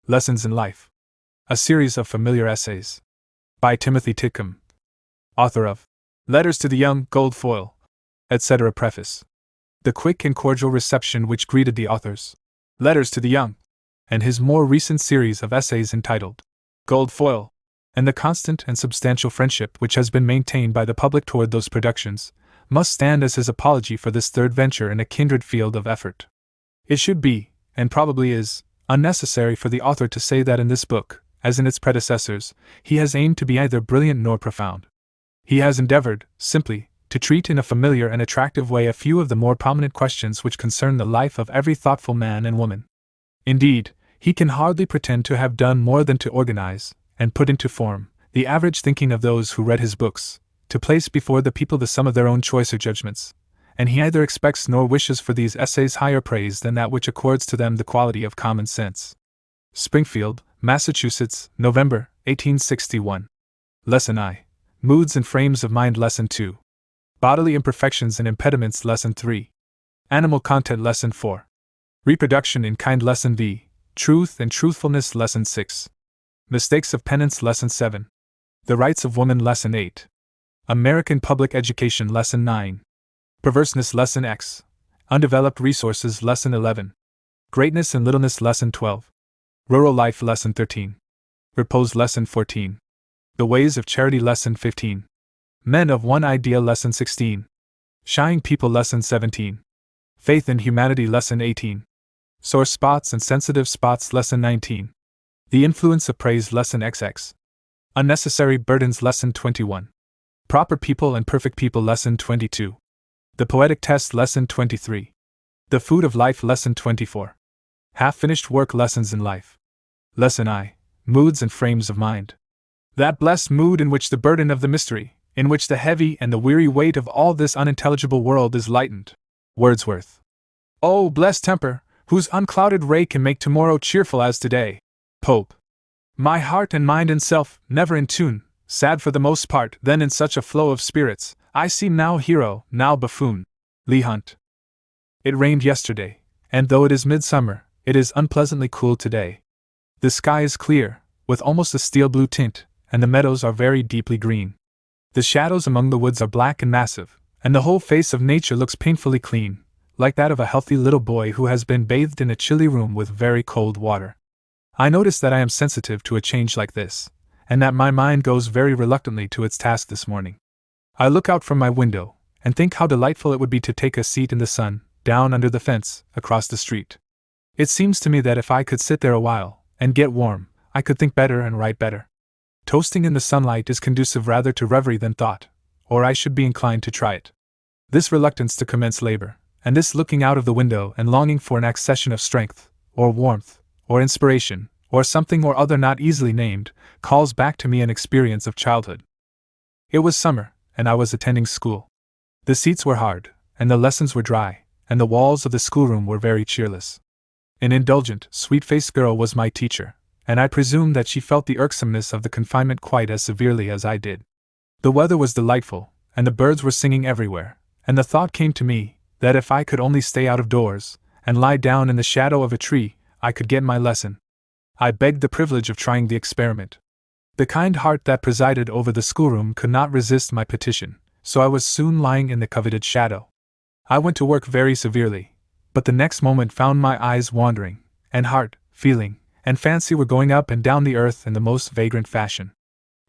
Lessons in Life. A series of familiar essays. By Timothy Titcomb, author of Letters to the Young, Gold Foil, etc. Preface. The quick and cordial reception which greeted the author's Letters to the Young, and his more recent series of essays entitled Gold Foil, and the constant and substantial friendship which has been maintained by the public toward those productions, must stand as his apology for this third venture in a kindred field of effort. It should be, and probably is, unnecessary for the author to say that in this book, as in its predecessors, he has aimed to be neither brilliant nor profound. He has endeavored, simply, to treat in a familiar and attractive way a few of the more prominent questions which concern the life of every thoughtful man and woman. Indeed, he can hardly pretend to have done more than to organize, and put into form, the average thinking of those who read his books, to place before the people the sum of their own choicer judgments, and he neither expects nor wishes for these essays higher praise than that which accords to them the quality of common sense. Springfield, Massachusetts, November, 1861. Lesson I. Moods and Frames of Mind. Lesson 2. Bodily Imperfections and Impediments. Lesson 3. Animal Content. Lesson 4. Reproduction in Kind. Lesson V. Truth and Truthfulness. Lesson 6. Mistakes of Penance. Lesson 7. The Rights of Woman. Lesson 8. American Public Education. Lesson 9. Perverseness. Lesson X. Undeveloped Resources. Lesson 11. Greatness and Littleness. Lesson 12. Rural Life. Lesson 13. Repose. Lesson 14. The Ways of Charity. Lesson 15. Men of One Idea. Lesson 16. Shying People. Lesson 17. Faith in Humanity. Lesson 18. Sore Spots and Sensitive Spots. Lesson 19. The Influence of Praise. Lesson XX. Unnecessary Burdens. Lesson 21. Proper People and Perfect People. Lesson 22. The Poetic Test. Lesson 23. The Food of Life. Lesson 24. Half-Finished Work. Lessons in Life. Lesson I. Moods and Frames of Mind. That blessed mood in which the burden of the mystery, in which the heavy and the weary weight of all this unintelligible world is lightened. Wordsworth. Oh, blessed temper, whose unclouded ray can make tomorrow cheerful as today. Pope. My heart and mind and self, never in tune, sad for the most part, then in such a flow of spirits, I seem now hero, now buffoon. Leigh Hunt. It rained yesterday, and though it is midsummer, it is unpleasantly cool today. The sky is clear, with almost a steel blue tint, and the meadows are very deeply green. The shadows among the woods are black and massive, and the whole face of nature looks painfully clean, like that of a healthy little boy who has been bathed in a chilly room with very cold water. I notice that I am sensitive to a change like this, and that my mind goes very reluctantly to its task this morning. I look out from my window, and think how delightful it would be to take a seat in the sun, down under the fence, across the street. It seems to me that if I could sit there a while, and get warm, I could think better and write better. Toasting in the sunlight is conducive rather to reverie than thought, or I should be inclined to try it. This reluctance to commence labor, and this looking out of the window and longing for an accession of strength, or warmth, or inspiration, or something or other not easily named, calls back to me an experience of childhood. It was summer, and I was attending school. The seats were hard, and the lessons were dry, and the walls of the schoolroom were very cheerless. An indulgent, sweet-faced girl was my teacher, and I presume that she felt the irksomeness of the confinement quite as severely as I did. The weather was delightful, and the birds were singing everywhere, and the thought came to me that if I could only stay out of doors, and lie down in the shadow of a tree, I could get my lesson. I begged the privilege of trying the experiment. The kind heart that presided over the schoolroom could not resist my petition, so I was soon lying in the coveted shadow. I went to work very severely, but the next moment found my eyes wandering, and heart, feeling, and fancy were going up and down the earth in the most vagrant fashion.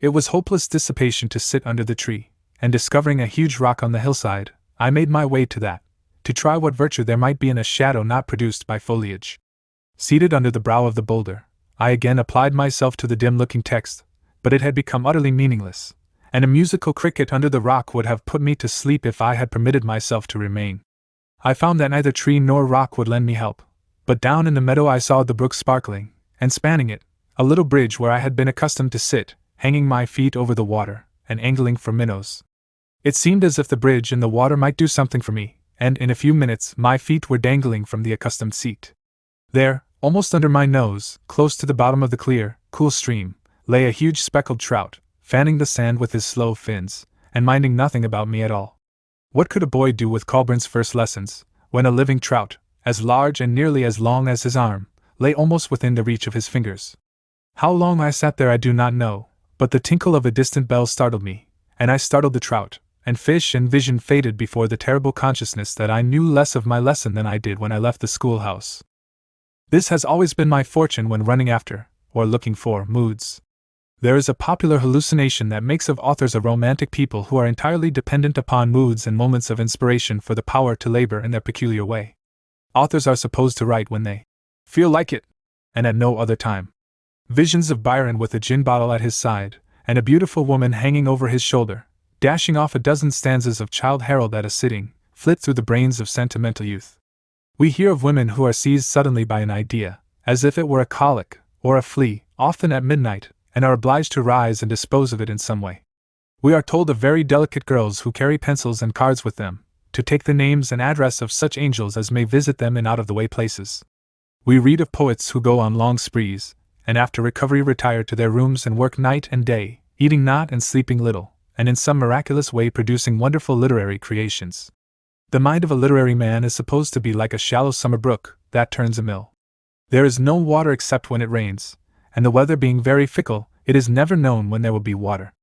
It was hopeless dissipation to sit under the tree, and discovering a huge rock on the hillside, I made my way to that, to try what virtue there might be in a shadow not produced by foliage. Seated under the brow of the boulder, I again applied myself to the dim-looking text, but it had become utterly meaningless, and a musical cricket under the rock would have put me to sleep if I had permitted myself to remain. I found that neither tree nor rock would lend me help, but down in the meadow I saw the brook sparkling, and spanning it, a little bridge where I had been accustomed to sit, hanging my feet over the water, and angling for minnows. It seemed as if the bridge and the water might do something for me, and in a few minutes my feet were dangling from the accustomed seat. There, almost under my nose, close to the bottom of the clear, cool stream, lay a huge speckled trout, fanning the sand with his slow fins, and minding nothing about me at all. What could a boy do with Colburn's first lessons, when a living trout, as large and nearly as long as his arm, lay almost within the reach of his fingers. How long I sat there I do not know, but the tinkle of a distant bell startled me, and I startled the trout, and fish and vision faded before the terrible consciousness that I knew less of my lesson than I did when I left the schoolhouse. This has always been my fortune when running after, or looking for, moods. There is a popular hallucination that makes of authors a romantic people who are entirely dependent upon moods and moments of inspiration for the power to labor in their peculiar way. Authors are supposed to write when they feel like it, and at no other time. Visions of Byron with a gin bottle at his side, and a beautiful woman hanging over his shoulder, dashing off a dozen stanzas of Childe Harold at a sitting, flit through the brains of sentimental youth. We hear of women who are seized suddenly by an idea, as if it were a colic, or a flea, often at midnight, and are obliged to rise and dispose of it in some way. We are told of very delicate girls who carry pencils and cards with them, to take the names and address of such angels as may visit them in out-of-the-way places. We read of poets who go on long sprees, and after recovery retire to their rooms and work night and day, eating not and sleeping little, and in some miraculous way producing wonderful literary creations. The mind of a literary man is supposed to be like a shallow summer brook that turns a mill. There is no water except when it rains, and the weather being very fickle, it is never known when there will be water.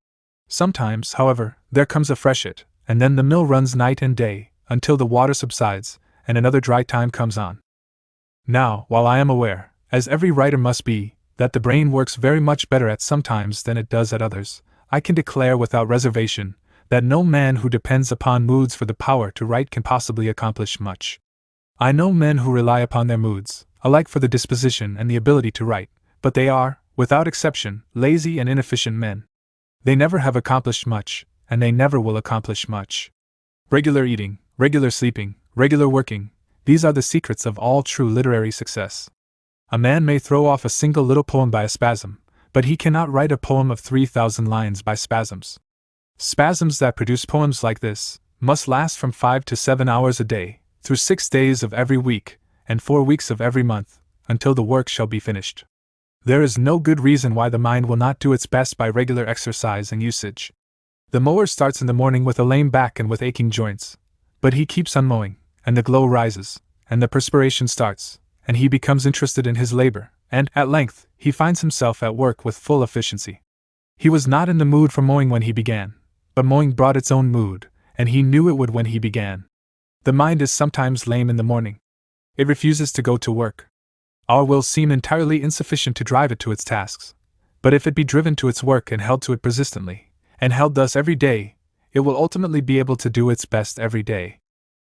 Sometimes, however, there comes a freshet, and then the mill runs night and day, until the water subsides, and another dry time comes on. Now, while I am aware, as every writer must be, that the brain works very much better at some times than it does at others, I can declare without reservation that no man who depends upon moods for the power to write can possibly accomplish much. I know men who rely upon their moods, alike for the disposition and the ability to write, but they are, without exception, lazy and inefficient men. They never have accomplished much, and they never will accomplish much. Regular eating, regular sleeping, regular working, these are the secrets of all true literary success. A man may throw off a single little poem by a spasm, but he cannot write a poem of 3,000 lines by spasms. Spasms that produce poems like this must last from 5 to 7 hours a day, through 6 days of every week, and 4 weeks of every month, until the work shall be finished. There is no good reason why the mind will not do its best by regular exercise and usage. The mower starts in the morning with a lame back and with aching joints, but he keeps on mowing, and the glow rises, and the perspiration starts, and he becomes interested in his labor, and, at length, he finds himself at work with full efficiency. He was not in the mood for mowing when he began, but mowing brought its own mood, and he knew it would when he began. The mind is sometimes lame in the morning. It refuses to go to work. Our will seem entirely insufficient to drive it to its tasks, but if it be driven to its work and held to it persistently, and held thus every day, it will ultimately be able to do its best every day.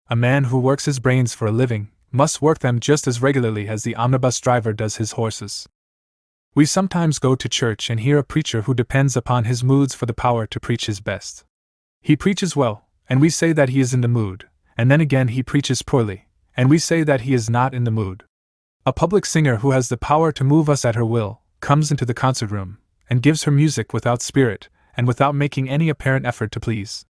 A man who works his brains for a living must work them just as regularly as the omnibus driver does his horses. We sometimes go to church and hear a preacher who depends upon his moods for the power to preach his best. He preaches well, and we say that he is in the mood, and then again he preaches poorly, and we say that he is not in the mood. A public singer who has the power to move us at her will comes into the concert room and gives her music without spirit and without making any apparent effort to please.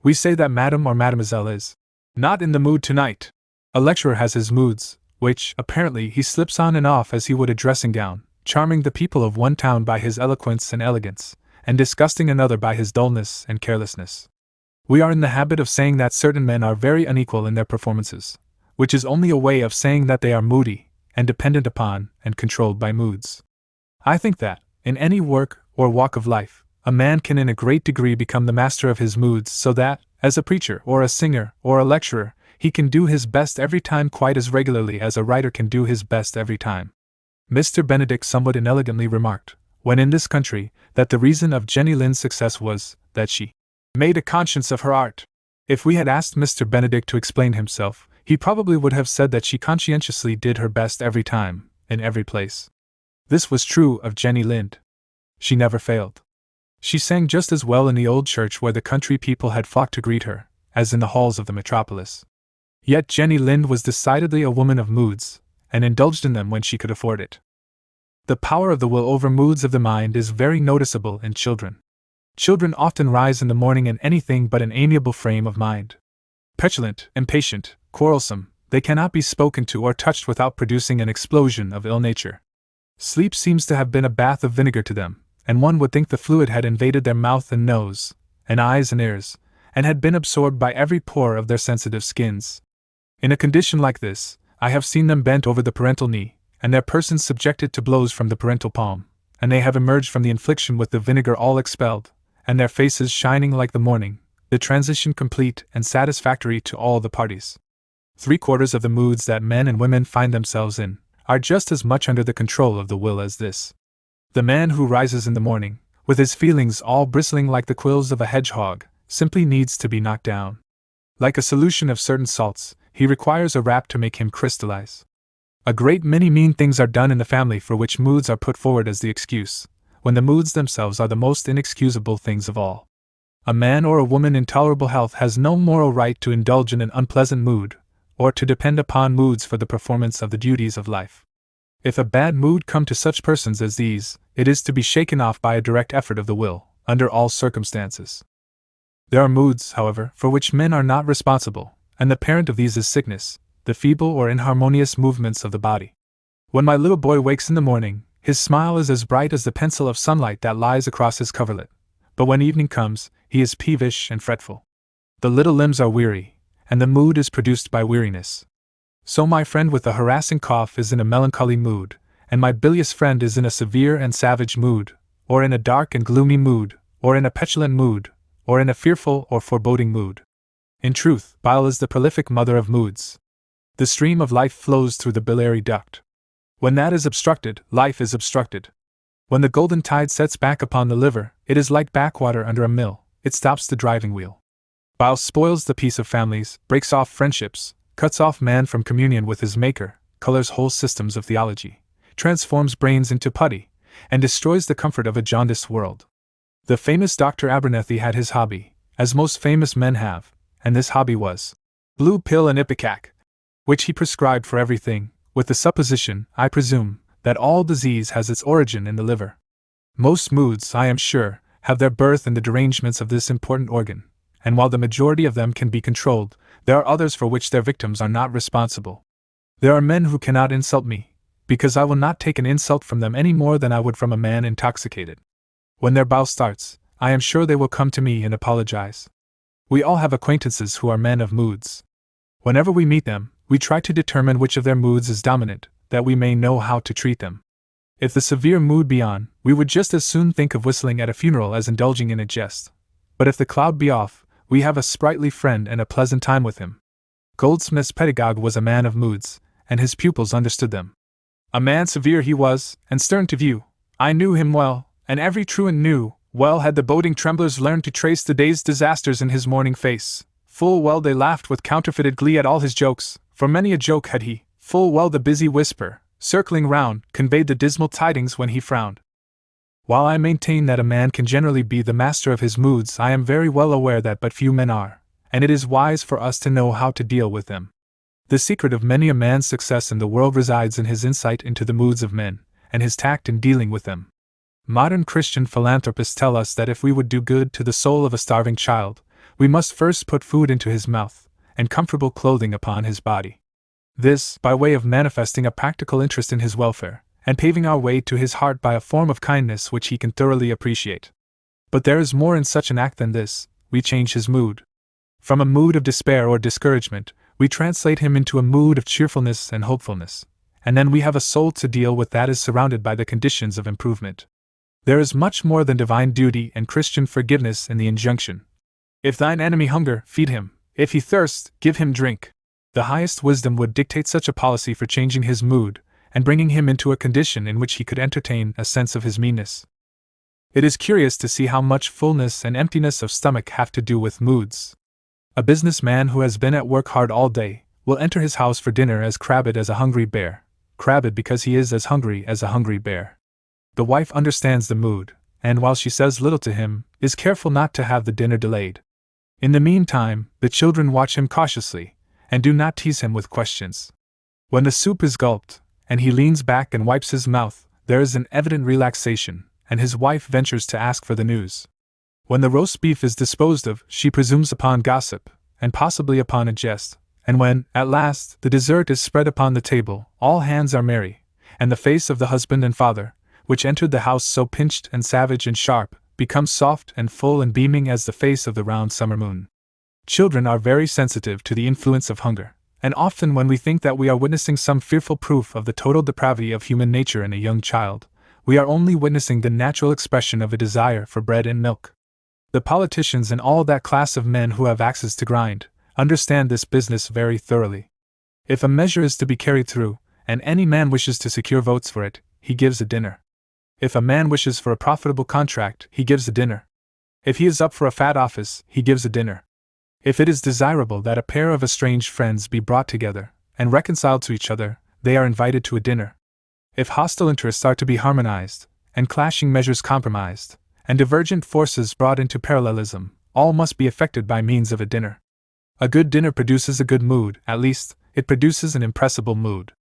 We say that Madame or Mademoiselle is not in the mood tonight. A lecturer has his moods, which, apparently, he slips on and off as he would a dressing gown, charming the people of one town by his eloquence and elegance, and disgusting another by his dullness and carelessness. We are in the habit of saying that certain men are very unequal in their performances, which is only a way of saying that they are moody, and dependent upon, and controlled by moods. I think that, in any work or walk of life, a man can in a great degree become the master of his moods so that, as a preacher or a singer or a lecturer, he can do his best every time quite as regularly as a writer can do his best every time. Mr. Benedict somewhat inelegantly remarked, when in this country, that the reason of Jenny Lind's success was that she made a conscience of her art. If we had asked Mr. Benedict to explain himself, he probably would have said that she conscientiously did her best every time, in every place. This was true of Jenny Lind. She never failed. She sang just as well in the old church where the country people had flocked to greet her, as in the halls of the metropolis. Yet Jenny Lind was decidedly a woman of moods, and indulged in them when she could afford it. The power of the will over moods of the mind is very noticeable in children. Children often rise in the morning in anything but an amiable frame of mind. Petulant, impatient, quarrelsome, they cannot be spoken to or touched without producing an explosion of ill nature. Sleep seems to have been a bath of vinegar to them, and one would think the fluid had invaded their mouth and nose, and eyes and ears, and had been absorbed by every pore of their sensitive skins. In a condition like this, I have seen them bent over the parental knee, and their persons subjected to blows from the parental palm, and they have emerged from the infliction with the vinegar all expelled, and their faces shining like the morning, the transition complete and satisfactory to all the parties. 3/4 of the moods that men and women find themselves in are just as much under the control of the will as this. The man who rises in the morning, with his feelings all bristling like the quills of a hedgehog, simply needs to be knocked down. Like a solution of certain salts, he requires a rap to make him crystallize. A great many mean things are done in the family for which moods are put forward as the excuse, when the moods themselves are the most inexcusable things of all. A man or a woman in tolerable health has no moral right to indulge in an unpleasant mood, or to depend upon moods for the performance of the duties of life. If a bad mood come to such persons as these, it is to be shaken off by a direct effort of the will, under all circumstances. There are moods, however, for which men are not responsible, and the parent of these is sickness, the feeble or inharmonious movements of the body. When my little boy wakes in the morning, his smile is as bright as the pencil of sunlight that lies across his coverlet, but when evening comes, he is peevish and fretful. The little limbs are weary, and the mood is produced by weariness. So my friend with a harassing cough is in a melancholy mood, and my bilious friend is in a severe and savage mood, or in a dark and gloomy mood, or in a petulant mood, or in a fearful or foreboding mood. In truth, bile is the prolific mother of moods. The stream of life flows through the biliary duct. When that is obstructed, life is obstructed. When the golden tide sets back upon the liver, it is like backwater under a mill, it stops the driving wheel. Bile spoils the peace of families, breaks off friendships, cuts off man from communion with his Maker, colors whole systems of theology, transforms brains into putty, and destroys the comfort of a jaundiced world. The famous Dr. Abernethy had his hobby, as most famous men have, and this hobby was blue pill and ipecac, which he prescribed for everything, with the supposition, I presume, that all disease has its origin in the liver. Most moods, I am sure, have their birth in the derangements of this important organ, and while the majority of them can be controlled, there are others for which their victims are not responsible. There are men who cannot insult me, because I will not take an insult from them any more than I would from a man intoxicated. When their bile starts, I am sure they will come to me and apologize. We all have acquaintances who are men of moods. Whenever we meet them, we try to determine which of their moods is dominant, that we may know how to treat them. If the severe mood be on, we would just as soon think of whistling at a funeral as indulging in a jest. But if the cloud be off, we have a sprightly friend and a pleasant time with him. Goldsmith's pedagogue was a man of moods, and his pupils understood them. A man severe he was, and stern to view. I knew him well, and every truant knew, well had the boding tremblers learned to trace the day's disasters in his morning face. Full well they laughed with counterfeited glee at all his jokes, for many a joke had he. Full well the busy whisper, circling round, conveyed the dismal tidings when he frowned. While I maintain that a man can generally be the master of his moods, I am very well aware that but few men are, and it is wise for us to know how to deal with them. The secret of many a man's success in the world resides in his insight into the moods of men, and his tact in dealing with them. Modern Christian philanthropists tell us that if we would do good to the soul of a starving child, we must first put food into his mouth, and comfortable clothing upon his body. This, by way of manifesting a practical interest in his welfare, and paving our way to his heart by a form of kindness which he can thoroughly appreciate. But there is more in such an act than this. We change his mood. From a mood of despair or discouragement, we translate him into a mood of cheerfulness and hopefulness, and then we have a soul to deal with that is surrounded by the conditions of improvement. There is much more than divine duty and Christian forgiveness in the injunction. If thine enemy hunger, feed him. If he thirst, give him drink. The highest wisdom would dictate such a policy for changing his mood, and bringing him into a condition in which he could entertain a sense of his meanness. It is curious to see how much fullness and emptiness of stomach have to do with moods. A businessman who has been at work hard all day will enter his house for dinner as crabbed as a hungry bear, crabbed because he is as hungry as a hungry bear. The wife understands the mood, and while she says little to him, is careful not to have the dinner delayed. In the meantime, the children watch him cautiously, and do not tease him with questions. When the soup is gulped, and he leans back and wipes his mouth, there is an evident relaxation, and his wife ventures to ask for the news. When the roast beef is disposed of, she presumes upon gossip, and possibly upon a jest, and when, at last, the dessert is spread upon the table, all hands are merry, and the face of the husband and father, which entered the house so pinched and savage and sharp, becomes soft and full and beaming as the face of the round summer moon. Children are very sensitive to the influence of hunger, And often when we think that we are witnessing some fearful proof of the total depravity of human nature in a young child, we are only witnessing the natural expression of a desire for bread and milk. The politicians and all that class of men who have axes to grind understand this business very thoroughly. If a measure is to be carried through, and any man wishes to secure votes for it, he gives a dinner. If a man wishes for a profitable contract, he gives a dinner. If he is up for a fat office, he gives a dinner. If it is desirable that a pair of estranged friends be brought together and reconciled to each other, they are invited to a dinner. If hostile interests are to be harmonized, and clashing measures compromised, and divergent forces brought into parallelism, all must be effected by means of a dinner. A good dinner produces a good mood, at least, it produces an impressible mood.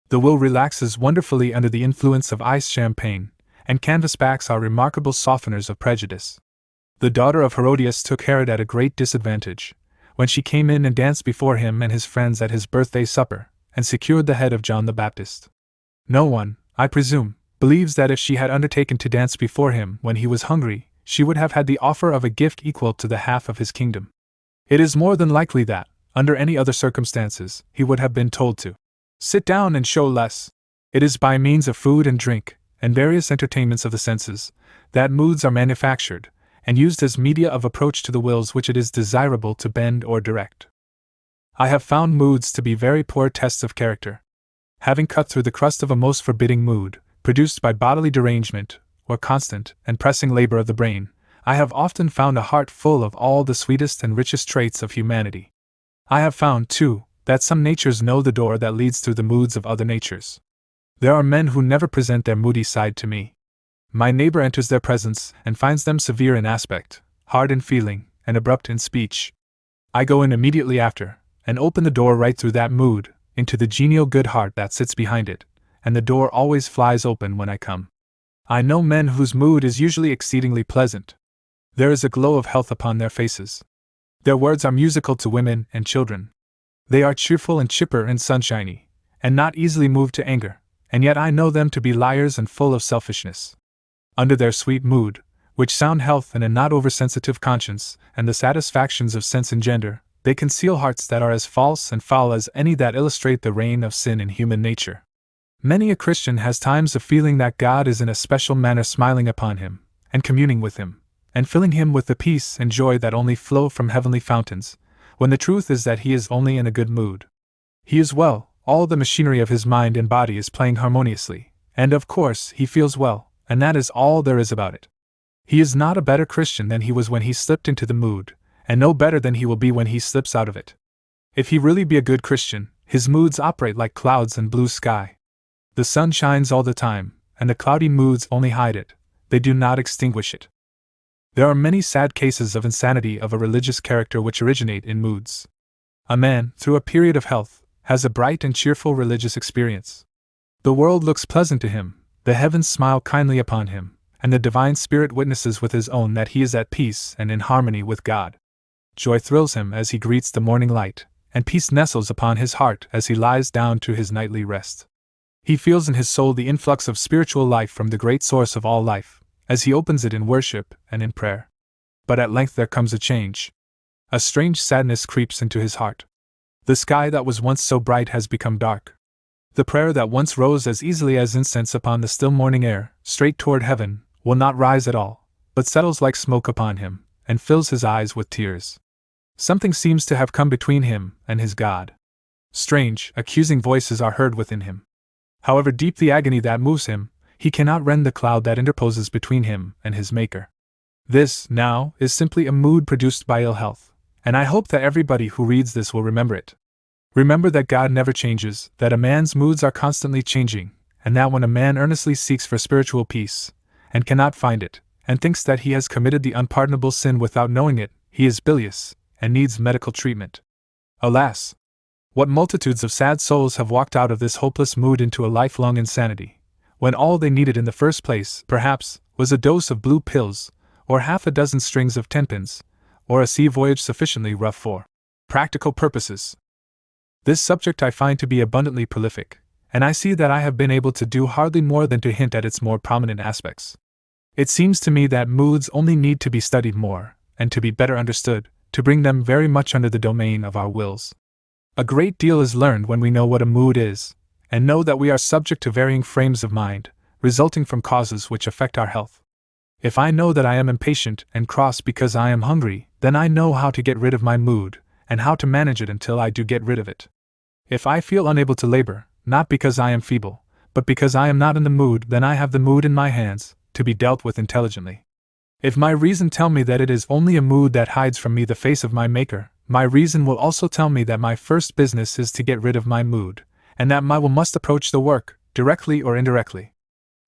The will relaxes wonderfully under the influence of iced champagne, and canvasbacks are remarkable softeners of prejudice. The daughter of Herodias took Herod at a great disadvantage, when she came in and danced before him and his friends at his birthday supper, and secured the head of John the Baptist. No one, I presume, believes that if she had undertaken to dance before him when he was hungry, she would have had the offer of a gift equal to the half of his kingdom. It is more than likely that, under any other circumstances, he would have been told to sit down and show less. It is by means of food and drink, and various entertainments of the senses, that moods are manufactured, and used as media of approach to the wills which it is desirable to bend or direct. I have found moods to be very poor tests of character. Having cut through the crust of a most forbidding mood, produced by bodily derangement, or constant and pressing labor of the brain, I have often found a heart full of all the sweetest and richest traits of humanity. I have found, too, that some natures know the door that leads through the moods of other natures. There are men who never present their moody side to me. My neighbor enters their presence and finds them severe in aspect, hard in feeling, and abrupt in speech. I go in immediately after, and open the door right through that mood, into the genial good heart that sits behind it, and the door always flies open when I come. I know men whose mood is usually exceedingly pleasant. There is a glow of health upon their faces. Their words are musical to women and children. They are cheerful and chipper and sunshiny, and not easily moved to anger, and yet I know them to be liars and full of selfishness. Under their sweet mood, which sound health and a not oversensitive conscience, and the satisfactions of sense engender, they conceal hearts that are as false and foul as any that illustrate the reign of sin in human nature. Many a Christian has times of feeling that God is in a special manner smiling upon him, and communing with him, and filling him with the peace and joy that only flow from heavenly fountains, when the truth is that he is only in a good mood. He is well, all the machinery of his mind and body is playing harmoniously, and of course he feels well, and that is all there is about it. He is not a better Christian than he was when he slipped into the mood, and no better than he will be when he slips out of it. If he really be a good Christian, his moods operate like clouds and blue sky. The sun shines all the time, and the cloudy moods only hide it, they do not extinguish it. There are many sad cases of insanity of a religious character which originate in moods. A man, through a period of health, has a bright and cheerful religious experience. The world looks pleasant to him, the heavens smile kindly upon him, and the divine spirit witnesses with his own that he is at peace and in harmony with God. Joy thrills him as he greets the morning light, and peace nestles upon his heart as he lies down to his nightly rest. He feels in his soul the influx of spiritual life from the great source of all life, as he opens it in worship and in prayer. But at length there comes a change. A strange sadness creeps into his heart. The sky that was once so bright has become dark. The prayer that once rose as easily as incense upon the still morning air, straight toward heaven, will not rise at all, but settles like smoke upon him, and fills his eyes with tears. Something seems to have come between him and his God. Strange, accusing voices are heard within him. However deep the agony that moves him, he cannot rend the cloud that interposes between him and his Maker. This, now, is simply a mood produced by ill health, and I hope that everybody who reads this will remember it. Remember that God never changes, that a man's moods are constantly changing, and that when a man earnestly seeks for spiritual peace, and cannot find it, and thinks that he has committed the unpardonable sin without knowing it, he is bilious, and needs medical treatment. Alas! What multitudes of sad souls have walked out of this hopeless mood into a lifelong insanity, when all they needed in the first place, perhaps, was a dose of blue pills, or half a dozen strings of tenpins, or a sea voyage sufficiently rough for practical purposes. This subject I find to be abundantly prolific, and I see that I have been able to do hardly more than to hint at its more prominent aspects. It seems to me that moods only need to be studied more, and to be better understood, to bring them very much under the domain of our wills. A great deal is learned when we know what a mood is, and know that we are subject to varying frames of mind, resulting from causes which affect our health. If I know that I am impatient and cross because I am hungry, then I know how to get rid of my mood, and how to manage it until I do get rid of it. If I feel unable to labor, not because I am feeble, but because I am not in the mood, then I have the mood in my hands, to be dealt with intelligently. If my reason tell me that it is only a mood that hides from me the face of my Maker, my reason will also tell me that my first business is to get rid of my mood, and that my will must approach the work, directly or indirectly.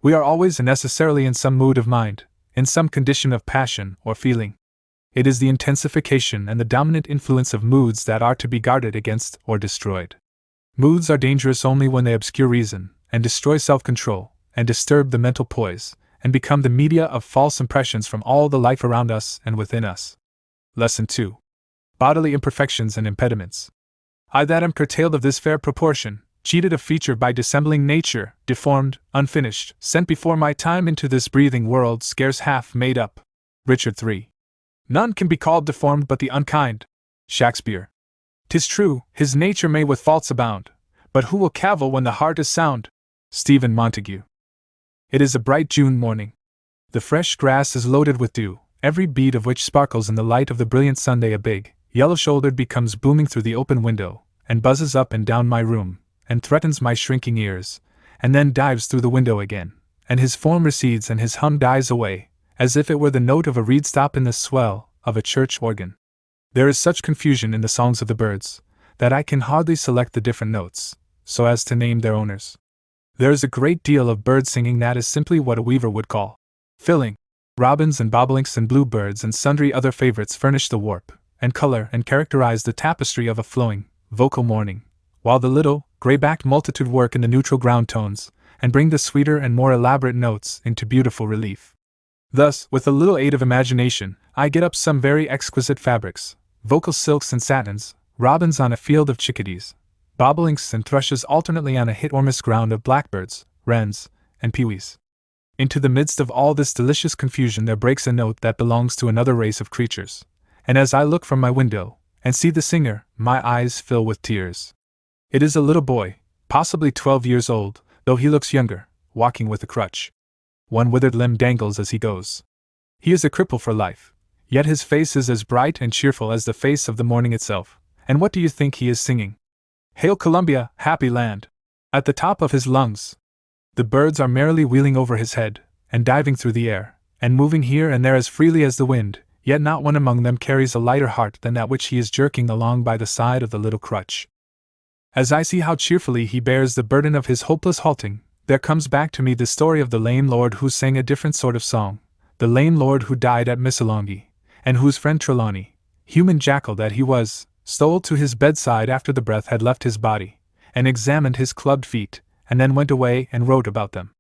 We are always and necessarily in some mood of mind, in some condition of passion or feeling. It is the intensification and the dominant influence of moods that are to be guarded against or destroyed. Moods are dangerous only when they obscure reason, and destroy self-control, and disturb the mental poise, and become the media of false impressions from all the life around us and within us. Lesson 2. Bodily imperfections and impediments. I that am curtailed of this fair proportion, cheated of feature by dissembling nature, deformed, unfinished, sent before my time into this breathing world scarce half made up. Richard III. None can be called deformed but the unkind. Shakespeare. 'Tis true, his nature may with faults abound, but who will cavil when the heart is sound? Stephen Montague. It is a bright June morning. The fresh grass is loaded with dew, every bead of which sparkles in the light of the brilliant Sunday. A big, yellow-shouldered bee comes booming through the open window, and buzzes up and down my room, and threatens my shrinking ears, and then dives through the window again, and his form recedes and his hum dies away, as if it were the note of a reed stop in the swell of a church organ. There is such confusion in the songs of the birds, that I can hardly select the different notes, so as to name their owners. There is a great deal of bird singing that is simply what a weaver would call filling. Robins and bobolinks and bluebirds and sundry other favorites furnish the warp and color and characterize the tapestry of a flowing, vocal morning, while the little, gray-backed multitude work in the neutral ground tones, and bring the sweeter and more elaborate notes into beautiful relief. Thus, with a little aid of imagination, I get up some very exquisite fabrics, vocal silks and satins, robins on a field of chickadees, bobolinks and thrushes alternately on a hit or miss ground of blackbirds, wrens, and pewees. Into the midst of all this delicious confusion there breaks a note that belongs to another race of creatures, and as I look from my window, and see the singer, my eyes fill with tears. It is a little boy, possibly 12 years old, though he looks younger, walking with a crutch. One withered limb dangles as he goes. He is a cripple for life, yet his face is as bright and cheerful as the face of the morning itself, and what do you think he is singing? Hail Columbia, happy land! At the top of his lungs. The birds are merrily wheeling over his head, and diving through the air, and moving here and there as freely as the wind, yet not one among them carries a lighter heart than that which he is jerking along by the side of the little crutch. As I see how cheerfully he bears the burden of his hopeless halting, there comes back to me the story of the lame lord who sang a different sort of song, the lame lord who died at Missolonghi, and whose friend Trelawney, human jackal that he was, stole to his bedside after the breath had left his body, and examined his clubbed feet, and then went away and wrote about them.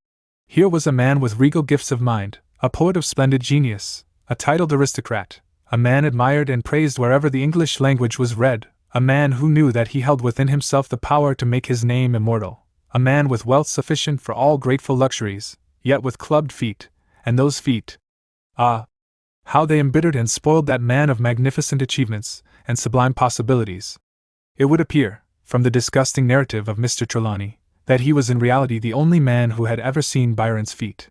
Here was a man with regal gifts of mind, a poet of splendid genius, a titled aristocrat, a man admired and praised wherever the English language was read, a man who knew that he held within himself the power to make his name immortal, a man with wealth sufficient for all grateful luxuries, yet with clubbed feet, and those feet, ah! how they embittered and spoiled that man of magnificent achievements and sublime possibilities. It would appear, from the disgusting narrative of Mr. Trelawney, that he was in reality the only man who had ever seen Byron's feet.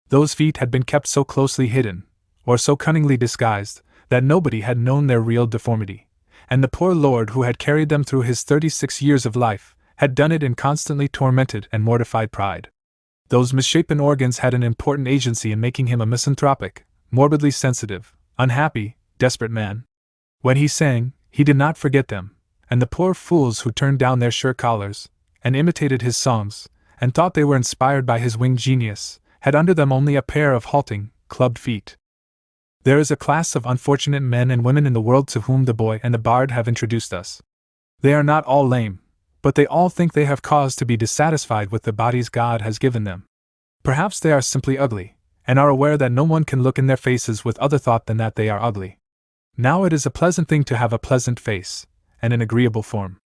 Those feet had been kept so closely hidden, or so cunningly disguised, that nobody had known their real deformity, and the poor lord who had carried them through his 36 years of life had done it in constantly tormented and mortified pride. Those misshapen organs had an important agency in making him a misanthropic, morbidly sensitive, unhappy, desperate man. When he sang, he did not forget them, and the poor fools who turned down their shirt collars, and imitated his songs, and thought they were inspired by his winged genius, had under them only a pair of halting, clubbed feet. There is a class of unfortunate men and women in the world to whom the boy and the bard have introduced us. They are not all lame, but they all think they have cause to be dissatisfied with the bodies God has given them. Perhaps they are simply ugly, and are aware that no one can look in their faces with other thought than that they are ugly. Now it is a pleasant thing to have a pleasant face, and an agreeable form.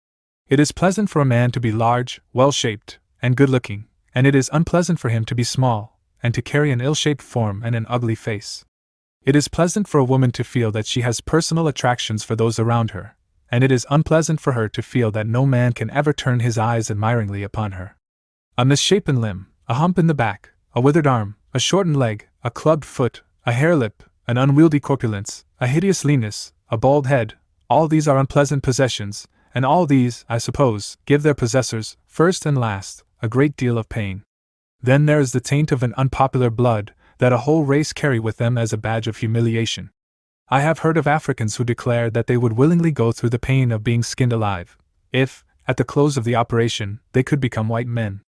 It is pleasant for a man to be large, well-shaped, and good-looking, and it is unpleasant for him to be small, and to carry an ill-shaped form and an ugly face. It is pleasant for a woman to feel that she has personal attractions for those around her, and it is unpleasant for her to feel that no man can ever turn his eyes admiringly upon her. A misshapen limb, a hump in the back, a withered arm, a shortened leg, a clubbed foot, a hare lip, an unwieldy corpulence, a hideous leanness, a bald head, all these are unpleasant possessions, and all these, I suppose, give their possessors, first and last, a great deal of pain. Then there is the taint of an unpopular blood, that a whole race carry with them as a badge of humiliation. I have heard of Africans who declare that they would willingly go through the pain of being skinned alive, if, at the close of the operation, they could become white men.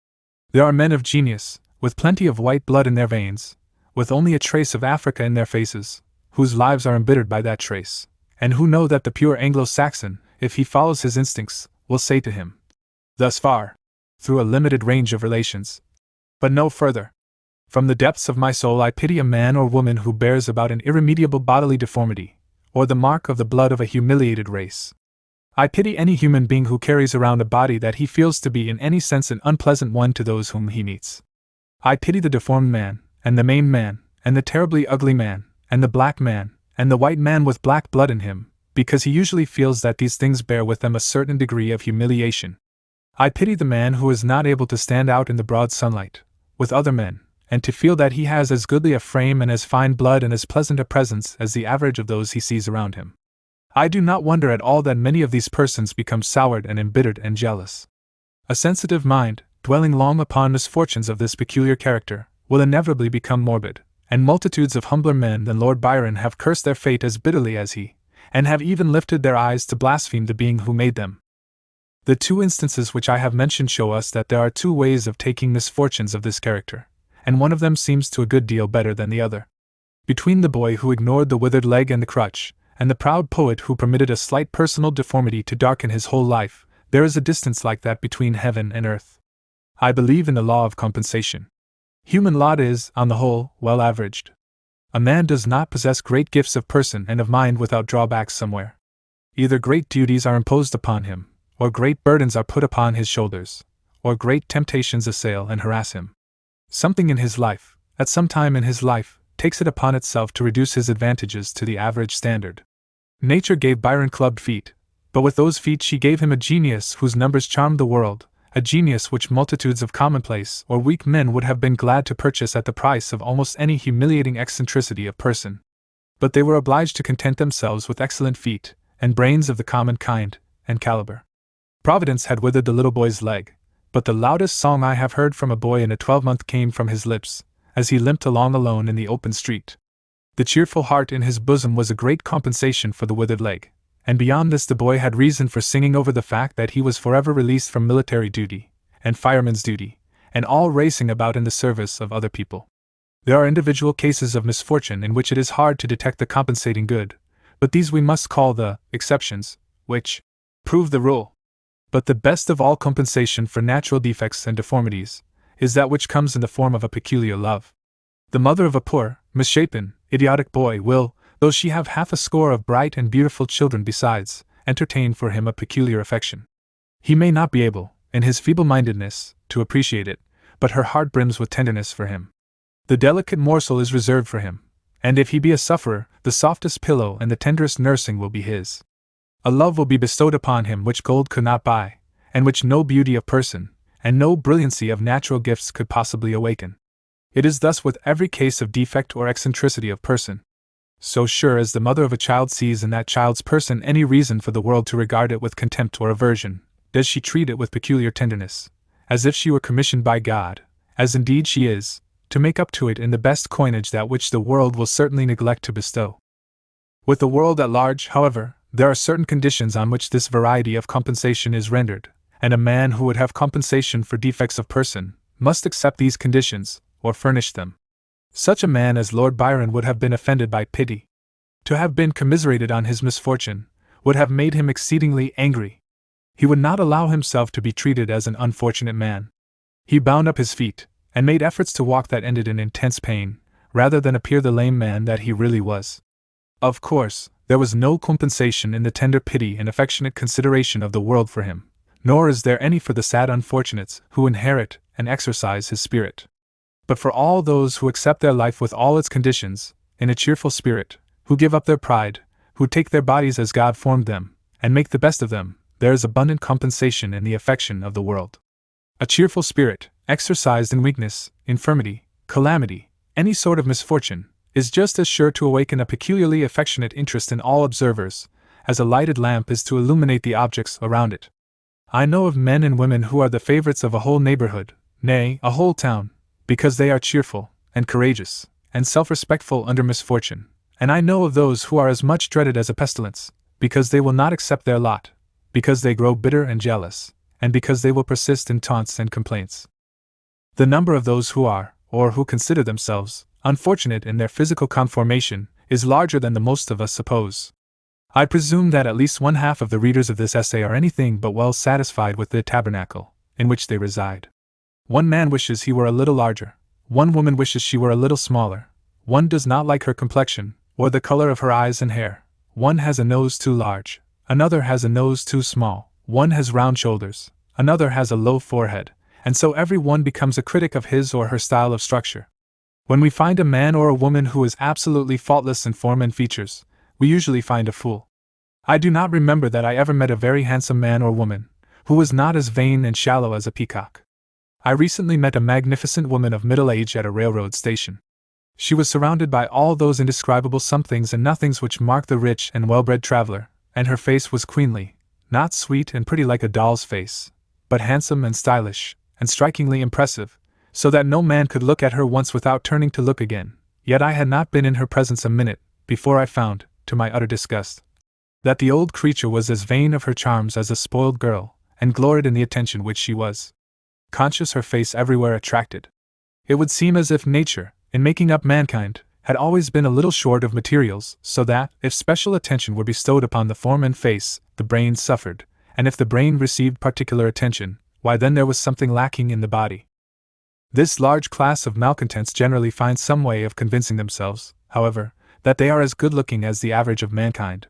There are men of genius, with plenty of white blood in their veins, with only a trace of Africa in their faces, whose lives are embittered by that trace, and who know that the pure Anglo-Saxon, if he follows his instincts, will say to him, "Thus far," through a limited range of relations, but no further. From the depths of my soul I pity a man or woman who bears about an irremediable bodily deformity, or the mark of the blood of a humiliated race. I pity any human being who carries around a body that he feels to be in any sense an unpleasant one to those whom he meets. I pity the deformed man, and the maimed man, and the terribly ugly man, and the black man, and the white man with black blood in him, because he usually feels that these things bear with them a certain degree of humiliation. I pity the man who is not able to stand out in the broad sunlight, with other men, and to feel that he has as goodly a frame and as fine blood and as pleasant a presence as the average of those he sees around him. I do not wonder at all that many of these persons become soured and embittered and jealous. A sensitive mind, dwelling long upon misfortunes of this peculiar character, will inevitably become morbid, and multitudes of humbler men than Lord Byron have cursed their fate as bitterly as he, and have even lifted their eyes to blaspheme the being who made them. The two instances which I have mentioned show us that there are two ways of taking misfortunes of this character, and one of them seems to a good deal better than the other. Between the boy who ignored the withered leg and the crutch, and the proud poet who permitted a slight personal deformity to darken his whole life, there is a distance like that between heaven and earth. I believe in the law of compensation. Human lot is, on the whole, well averaged. A man does not possess great gifts of person and of mind without drawbacks somewhere. Either great duties are imposed upon him, or great burdens are put upon his shoulders, or great temptations assail and harass him. Something in his life, at some time in his life, takes it upon itself to reduce his advantages to the average standard. Nature gave Byron clubbed feet, but with those feet she gave him a genius whose numbers charmed the world, a genius which multitudes of commonplace or weak men would have been glad to purchase at the price of almost any humiliating eccentricity of person. But they were obliged to content themselves with excellent feet, and brains of the common kind and caliber. Providence had withered the little boy's leg, but the loudest song I have heard from a boy in a 12-month came from his lips, as he limped along alone in the open street. The cheerful heart in his bosom was a great compensation for the withered leg, and beyond this the boy had reason for singing over the fact that he was forever released from military duty, and fireman's duty, and all racing about in the service of other people. There are individual cases of misfortune in which it is hard to detect the compensating good, but these we must call the exceptions, which prove the rule. But the best of all compensation for natural defects and deformities is that which comes in the form of a peculiar love. The mother of a poor, misshapen, idiotic boy will, though she have half a score of bright and beautiful children besides, entertain for him a peculiar affection. He may not be able, in his feeble-mindedness, to appreciate it, but her heart brims with tenderness for him. The delicate morsel is reserved for him, and if he be a sufferer, the softest pillow and the tenderest nursing will be his. A love will be bestowed upon him which gold could not buy, and which no beauty of person, and no brilliancy of natural gifts could possibly awaken. It is thus with every case of defect or eccentricity of person. So sure as the mother of a child sees in that child's person any reason for the world to regard it with contempt or aversion, does she treat it with peculiar tenderness, as if she were commissioned by God, as indeed she is, to make up to it in the best coinage that which the world will certainly neglect to bestow. With the world at large, however, there are certain conditions on which this variety of compensation is rendered, and a man who would have compensation for defects of person must accept these conditions, or furnish them. Such a man as Lord Byron would have been offended by pity. To have been commiserated on his misfortune would have made him exceedingly angry. He would not allow himself to be treated as an unfortunate man. He bound up his feet, and made efforts to walk that ended in intense pain, rather than appear the lame man that he really was. Of course, there was no compensation in the tender pity and affectionate consideration of the world for him, nor is there any for the sad unfortunates who inherit and exercise his spirit. But for all those who accept their life with all its conditions, in a cheerful spirit, who give up their pride, who take their bodies as God formed them, and make the best of them, there is abundant compensation in the affection of the world. A cheerful spirit, exercised in weakness, infirmity, calamity, any sort of misfortune, is just as sure to awaken a peculiarly affectionate interest in all observers, as a lighted lamp is to illuminate the objects around it. I know of men and women who are the favorites of a whole neighborhood, nay, a whole town, because they are cheerful, and courageous, and self-respectful under misfortune, and I know of those who are as much dreaded as a pestilence, because they will not accept their lot, because they grow bitter and jealous, and because they will persist in taunts and complaints. The number of those who are, or who consider themselves, unfortunate in their physical conformation, is larger than the most of us suppose. I presume that at least one half of the readers of this essay are anything but well satisfied with the tabernacle in which they reside. One man wishes he were a little larger, one woman wishes she were a little smaller, one does not like her complexion, or the color of her eyes and hair, one has a nose too large, another has a nose too small, one has round shoulders, another has a low forehead, and so every one becomes a critic of his or her style of structure. When we find a man or a woman who is absolutely faultless in form and features, we usually find a fool. I do not remember that I ever met a very handsome man or woman who was not as vain and shallow as a peacock. I recently met a magnificent woman of middle age at a railroad station. She was surrounded by all those indescribable somethings and nothings which mark the rich and well-bred traveler, and her face was queenly, not sweet and pretty like a doll's face, but handsome and stylish, and strikingly impressive, so that no man could look at her once without turning to look again. Yet I had not been in her presence a minute before I found, to my utter disgust, that the old creature was as vain of her charms as a spoiled girl, and gloried in the attention which she was conscious her face everywhere attracted. It would seem as if nature, in making up mankind, had always been a little short of materials, so that, if special attention were bestowed upon the form and face, the brain suffered, and if the brain received particular attention, why then there was something lacking in the body. This large class of malcontents generally find some way of convincing themselves, however, that they are as good-looking as the average of mankind.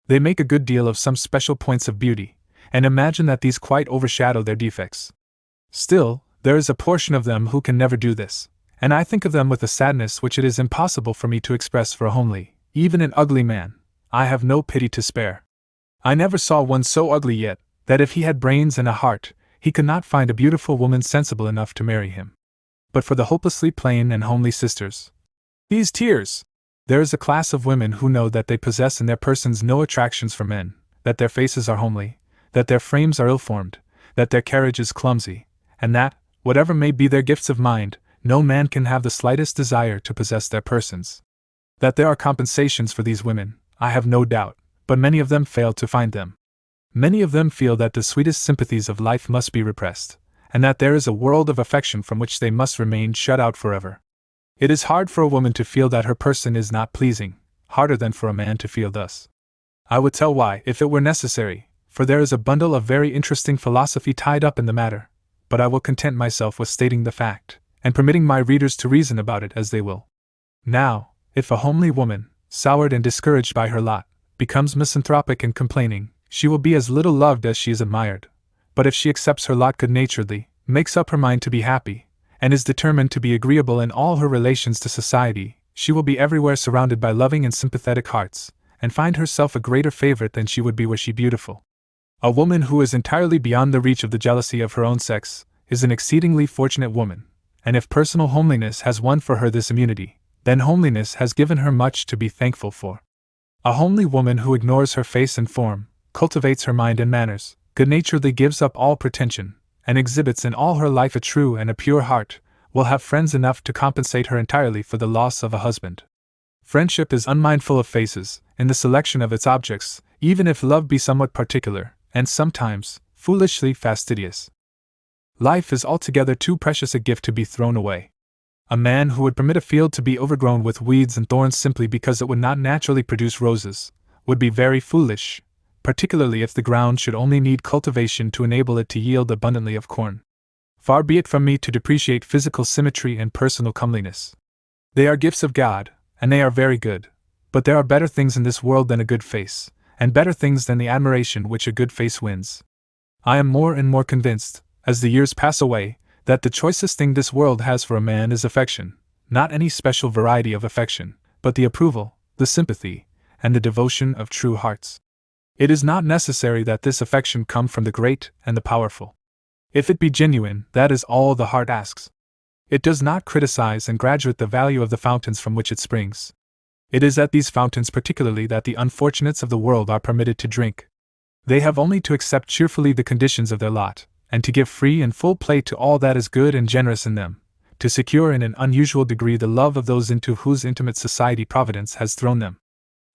They make a good deal of some special points of beauty, and imagine that these quite overshadow their defects. Still, there is a portion of them who can never do this, and I think of them with a sadness which it is impossible for me to express for a homely, even an ugly man. I have no pity to spare. I never saw one so ugly yet, that if he had brains and a heart, he could not find a beautiful woman sensible enough to marry him. But for the hopelessly plain and homely sisters, these tears, there is a class of women who know that they possess in their persons no attractions for men, that their faces are homely, that their frames are ill-formed, that their carriage is clumsy, and that, whatever may be their gifts of mind, no man can have the slightest desire to possess their persons. That there are compensations for these women, I have no doubt, but many of them fail to find them. Many of them feel that the sweetest sympathies of life must be repressed, and that there is a world of affection from which they must remain shut out forever. It is hard for a woman to feel that her person is not pleasing, harder than for a man to feel thus. I would tell why, if it were necessary, for there is a bundle of very interesting philosophy tied up in the matter, but I will content myself with stating the fact, and permitting my readers to reason about it as they will. Now, if a homely woman, soured and discouraged by her lot, becomes misanthropic and complaining, she will be as little loved as she is admired. But if she accepts her lot good-naturedly, makes up her mind to be happy, and is determined to be agreeable in all her relations to society, she will be everywhere surrounded by loving and sympathetic hearts, and find herself a greater favorite than she would be were she beautiful. A woman who is entirely beyond the reach of the jealousy of her own sex is an exceedingly fortunate woman, and if personal homeliness has won for her this immunity, then homeliness has given her much to be thankful for. A homely woman who ignores her face and form, cultivates her mind and manners, good-naturedly gives up all pretension, and exhibits in all her life a true and a pure heart, will have friends enough to compensate her entirely for the loss of a husband. Friendship is unmindful of faces, in the selection of its objects, even if love be somewhat particular, and sometimes, foolishly fastidious. Life is altogether too precious a gift to be thrown away. A man who would permit a field to be overgrown with weeds and thorns simply because it would not naturally produce roses, would be very foolish, particularly if the ground should only need cultivation to enable it to yield abundantly of corn. Far be it from me to depreciate physical symmetry and personal comeliness. They are gifts of God, and they are very good, but there are better things in this world than a good face, and better things than the admiration which a good face wins. I am more and more convinced, as the years pass away, that the choicest thing this world has for a man is affection, not any special variety of affection, but the approval, the sympathy, and the devotion of true hearts. It is not necessary that this affection come from the great and the powerful. If it be genuine, that is all the heart asks. It does not criticize and graduate the value of the fountains from which it springs. It is at these fountains particularly that the unfortunates of the world are permitted to drink. They have only to accept cheerfully the conditions of their lot, and to give free and full play to all that is good and generous in them, to secure in an unusual degree the love of those into whose intimate society Providence has thrown them.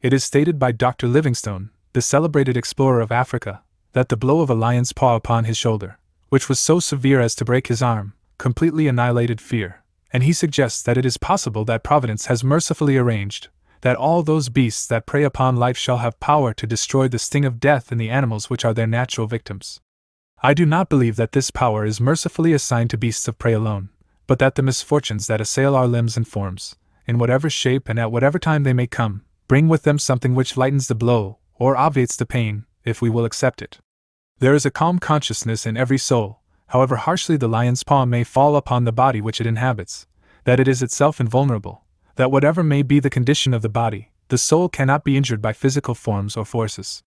It is stated by Dr. Livingstone, the celebrated explorer of Africa, that the blow of a lion's paw upon his shoulder, which was so severe as to break his arm, completely annihilated fear, and he suggests that it is possible that Providence has mercifully arranged that all those beasts that prey upon life shall have power to destroy the sting of death in the animals which are their natural victims. I do not believe that this power is mercifully assigned to beasts of prey alone, but that the misfortunes that assail our limbs and forms, in whatever shape and at whatever time they may come, bring with them something which lightens the blow, or obviates the pain, if we will accept it. There is a calm consciousness in every soul, however harshly the lion's paw may fall upon the body which it inhabits, that it is itself invulnerable, that whatever may be the condition of the body, the soul cannot be injured by physical forms or forces.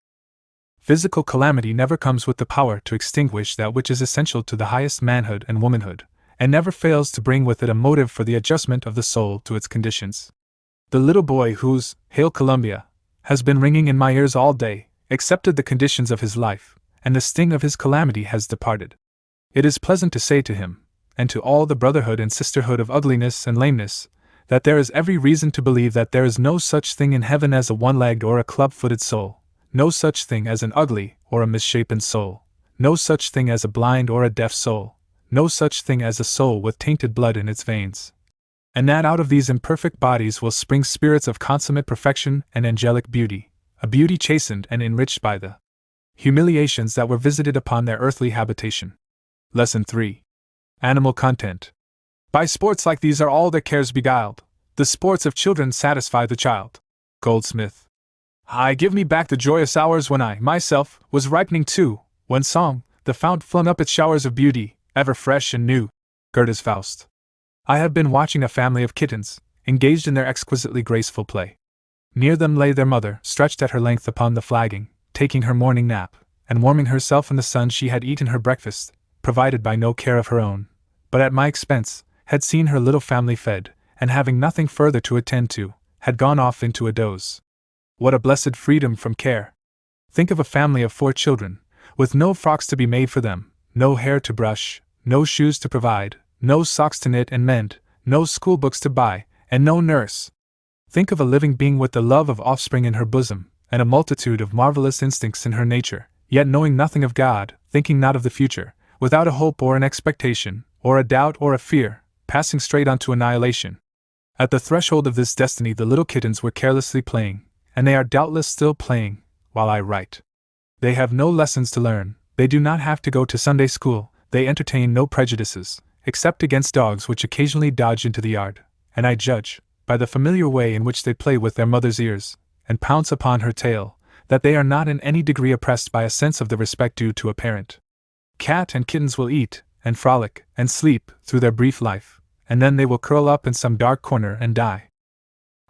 Physical calamity never comes with the power to extinguish that which is essential to the highest manhood and womanhood, and never fails to bring with it a motive for the adjustment of the soul to its conditions. The little boy whose "Hail Columbia" has been ringing in my ears all day accepted the conditions of his life, and the sting of his calamity has departed. It is pleasant to say to him, and to all the brotherhood and sisterhood of ugliness and lameness, that there is every reason to believe that there is no such thing in heaven as a one-legged or a club-footed soul, no such thing as an ugly or a misshapen soul, no such thing as a blind or a deaf soul, no such thing as a soul with tainted blood in its veins, and that out of these imperfect bodies will spring spirits of consummate perfection and angelic beauty, a beauty chastened and enriched by the humiliations that were visited upon their earthly habitation. Lesson 3. Animal content. By sports like these are all their cares beguiled. The sports of children satisfy the child. Goldsmith. Ay, give me back the joyous hours when I, myself, was ripening too, when song, the fount flung up its showers of beauty, ever fresh and new. Goethe's Faust. I have been watching a family of kittens, engaged in their exquisitely graceful play. Near them lay their mother, stretched at her length upon the flagging, taking her morning nap, and warming herself in the sun. She had eaten her breakfast, provided by no care of her own, but at my expense, had seen her little family fed, and having nothing further to attend to, had gone off into a doze. What a blessed freedom from care! Think of a family of 4 children, with no frocks to be made for them, no hair to brush, no shoes to provide, no socks to knit and mend, no schoolbooks to buy, and no nurse. Think of a living being with the love of offspring in her bosom, and a multitude of marvelous instincts in her nature, yet knowing nothing of God, thinking not of the future, without a hope or an expectation, or a doubt or a fear, passing straight on to annihilation. At the threshold of this destiny the little kittens were carelessly playing, and they are doubtless still playing, while I write. They have no lessons to learn, they do not have to go to Sunday school, they entertain no prejudices, except against dogs which occasionally dodge into the yard, and I judge, by the familiar way in which they play with their mother's ears, and pounce upon her tail, that they are not in any degree oppressed by a sense of the respect due to a parent. Cat and kittens will eat, and frolic, and sleep, through their brief life, and then they will curl up in some dark corner and die.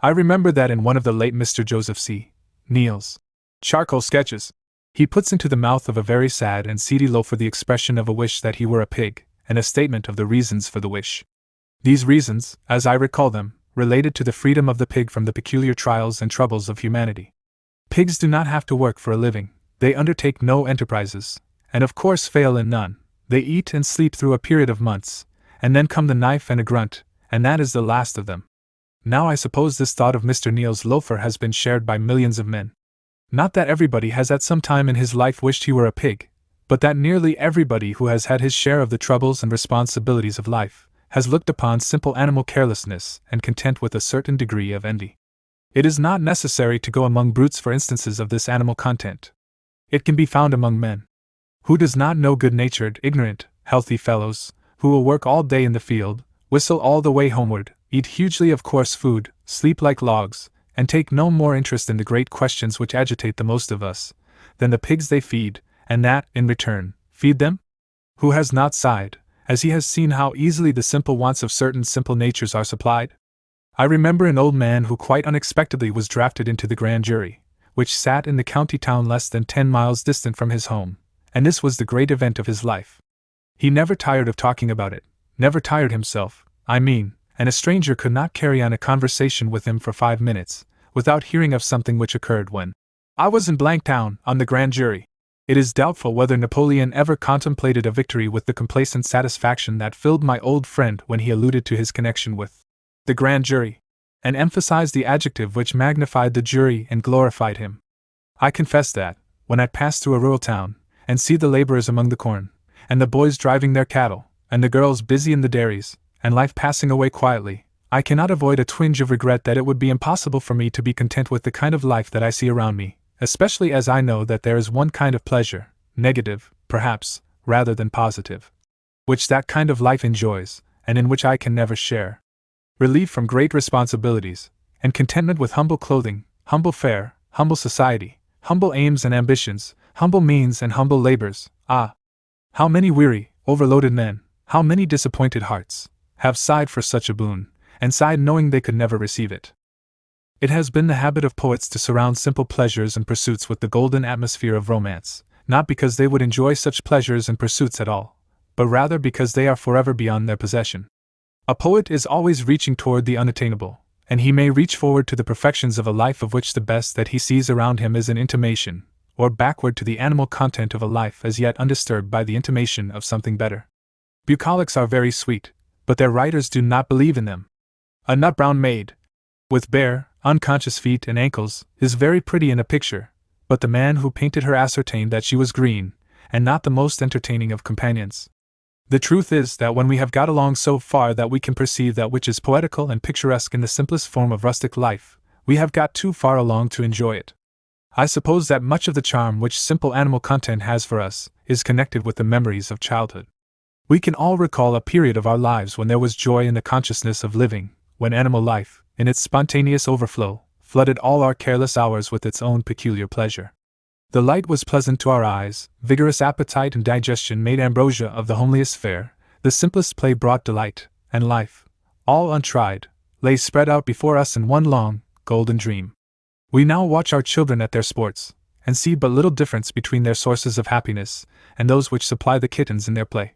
I remember that in one of the late Mr. Joseph C. Neal's charcoal sketches, he puts into the mouth of a very sad and seedy loafer the expression of a wish that he were a pig, and a statement of the reasons for the wish. These reasons, as I recall them, related to the freedom of the pig from the peculiar trials and troubles of humanity. Pigs do not have to work for a living, they undertake no enterprises, and of course fail in none. They eat and sleep through a period of months, and then come the knife and a grunt, and that is the last of them. Now I suppose this thought of Mr. Neal's loafer has been shared by millions of men. Not that everybody has at some time in his life wished he were a pig, but that nearly everybody who has had his share of the troubles and responsibilities of life has looked upon simple animal carelessness and content with a certain degree of envy. It is not necessary to go among brutes for instances of this animal content. It can be found among men. Who does not know good-natured, ignorant, healthy fellows, who will work all day in the field, whistle all the way homeward, eat hugely of coarse food, sleep like logs, and take no more interest in the great questions which agitate the most of us, than the pigs they feed, and that, in return, feed them? Who has not sighed, as he has seen how easily the simple wants of certain simple natures are supplied? I remember an old man who quite unexpectedly was drafted into the grand jury, which sat in the county town less than 10 miles distant from his home, and this was the great event of his life. He never tired of talking about it, never tired himself, I mean, and a stranger could not carry on a conversation with him for 5 minutes, without hearing of something which occurred when I was in blank town, on the grand jury. It is doubtful whether Napoleon ever contemplated a victory with the complacent satisfaction that filled my old friend when he alluded to his connection with the grand jury, and emphasized the adjective which magnified the jury and glorified him. I confess that, when I pass through a rural town, and see the laborers among the corn, and the boys driving their cattle, and the girls busy in the dairies, and life passing away quietly, I cannot avoid a twinge of regret that it would be impossible for me to be content with the kind of life that I see around me, especially as I know that there is one kind of pleasure, negative, perhaps, rather than positive, which that kind of life enjoys, and in which I can never share. Relief from great responsibilities, and contentment with humble clothing, humble fare, humble society, humble aims and ambitions, humble means and humble labors. Ah! How many weary, overloaded men, how many disappointed hearts, have sighed for such a boon, and sighed knowing they could never receive it. It has been the habit of poets to surround simple pleasures and pursuits with the golden atmosphere of romance, not because they would enjoy such pleasures and pursuits at all, but rather because they are forever beyond their possession. A poet is always reaching toward the unattainable, and he may reach forward to the perfections of a life of which the best that he sees around him is an intimation, or backward to the animal content of a life as yet undisturbed by the intimation of something better. Bucolics are very sweet, but their writers do not believe in them. A nut-brown maid, with bare, unconscious feet and ankles, is very pretty in a picture, but the man who painted her ascertained that she was green, and not the most entertaining of companions. The truth is that when we have got along so far that we can perceive that which is poetical and picturesque in the simplest form of rustic life, we have got too far along to enjoy it. I suppose that much of the charm which simple animal content has for us is connected with the memories of childhood. We can all recall a period of our lives when there was joy in the consciousness of living, when animal life, in its spontaneous overflow, flooded all our careless hours with its own peculiar pleasure. The light was pleasant to our eyes, vigorous appetite and digestion made ambrosia of the homeliest fare, the simplest play brought delight, and life, all untried, lay spread out before us in one long, golden dream. We now watch our children at their sports, and see but little difference between their sources of happiness and those which supply the kittens in their play.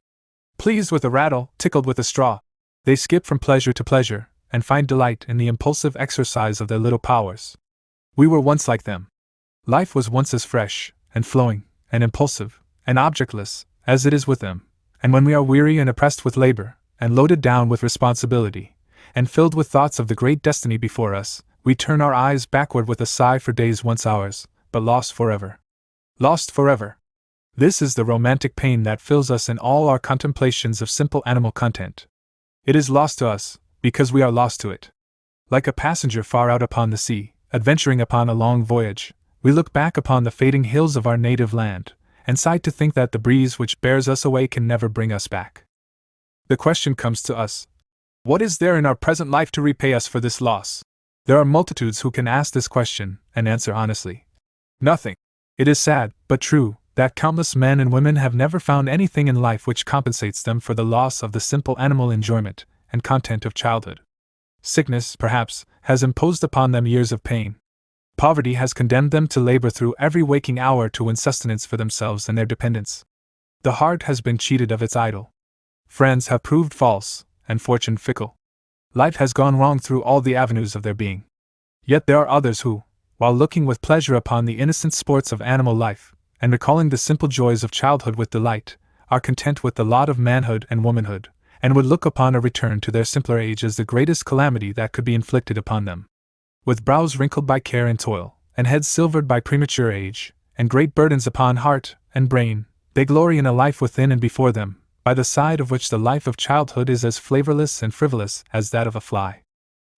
Pleased with a rattle, tickled with a straw, they skip from pleasure to pleasure, and find delight in the impulsive exercise of their little powers. We were once like them. Life was once as fresh, and flowing, and impulsive, and objectless, as it is with them, and when we are weary and oppressed with labor, and loaded down with responsibility, and filled with thoughts of the great destiny before us, we turn our eyes backward with a sigh for days once ours, but lost forever. Lost forever. This is the romantic pain that fills us in all our contemplations of simple animal content. It is lost to us, because we are lost to it. Like a passenger far out upon the sea, adventuring upon a long voyage, we look back upon the fading hills of our native land, and sigh to think that the breeze which bears us away can never bring us back. The question comes to us: what is there in our present life to repay us for this loss? There are multitudes who can ask this question, and answer honestly: nothing. It is sad, but true, that countless men and women have never found anything in life which compensates them for the loss of the simple animal enjoyment and content of childhood. Sickness, perhaps, has imposed upon them years of pain. Poverty has condemned them to labor through every waking hour to win sustenance for themselves and their dependents. The heart has been cheated of its idol. Friends have proved false, and fortune fickle. Life has gone wrong through all the avenues of their being. Yet there are others who, while looking with pleasure upon the innocent sports of animal life, and recalling the simple joys of childhood with delight, are content with the lot of manhood and womanhood, and would look upon a return to their simpler age as the greatest calamity that could be inflicted upon them. With brows wrinkled by care and toil, and heads silvered by premature age, and great burdens upon heart and brain, they glory in a life within and before them, by the side of which the life of childhood is as flavorless and frivolous as that of a fly.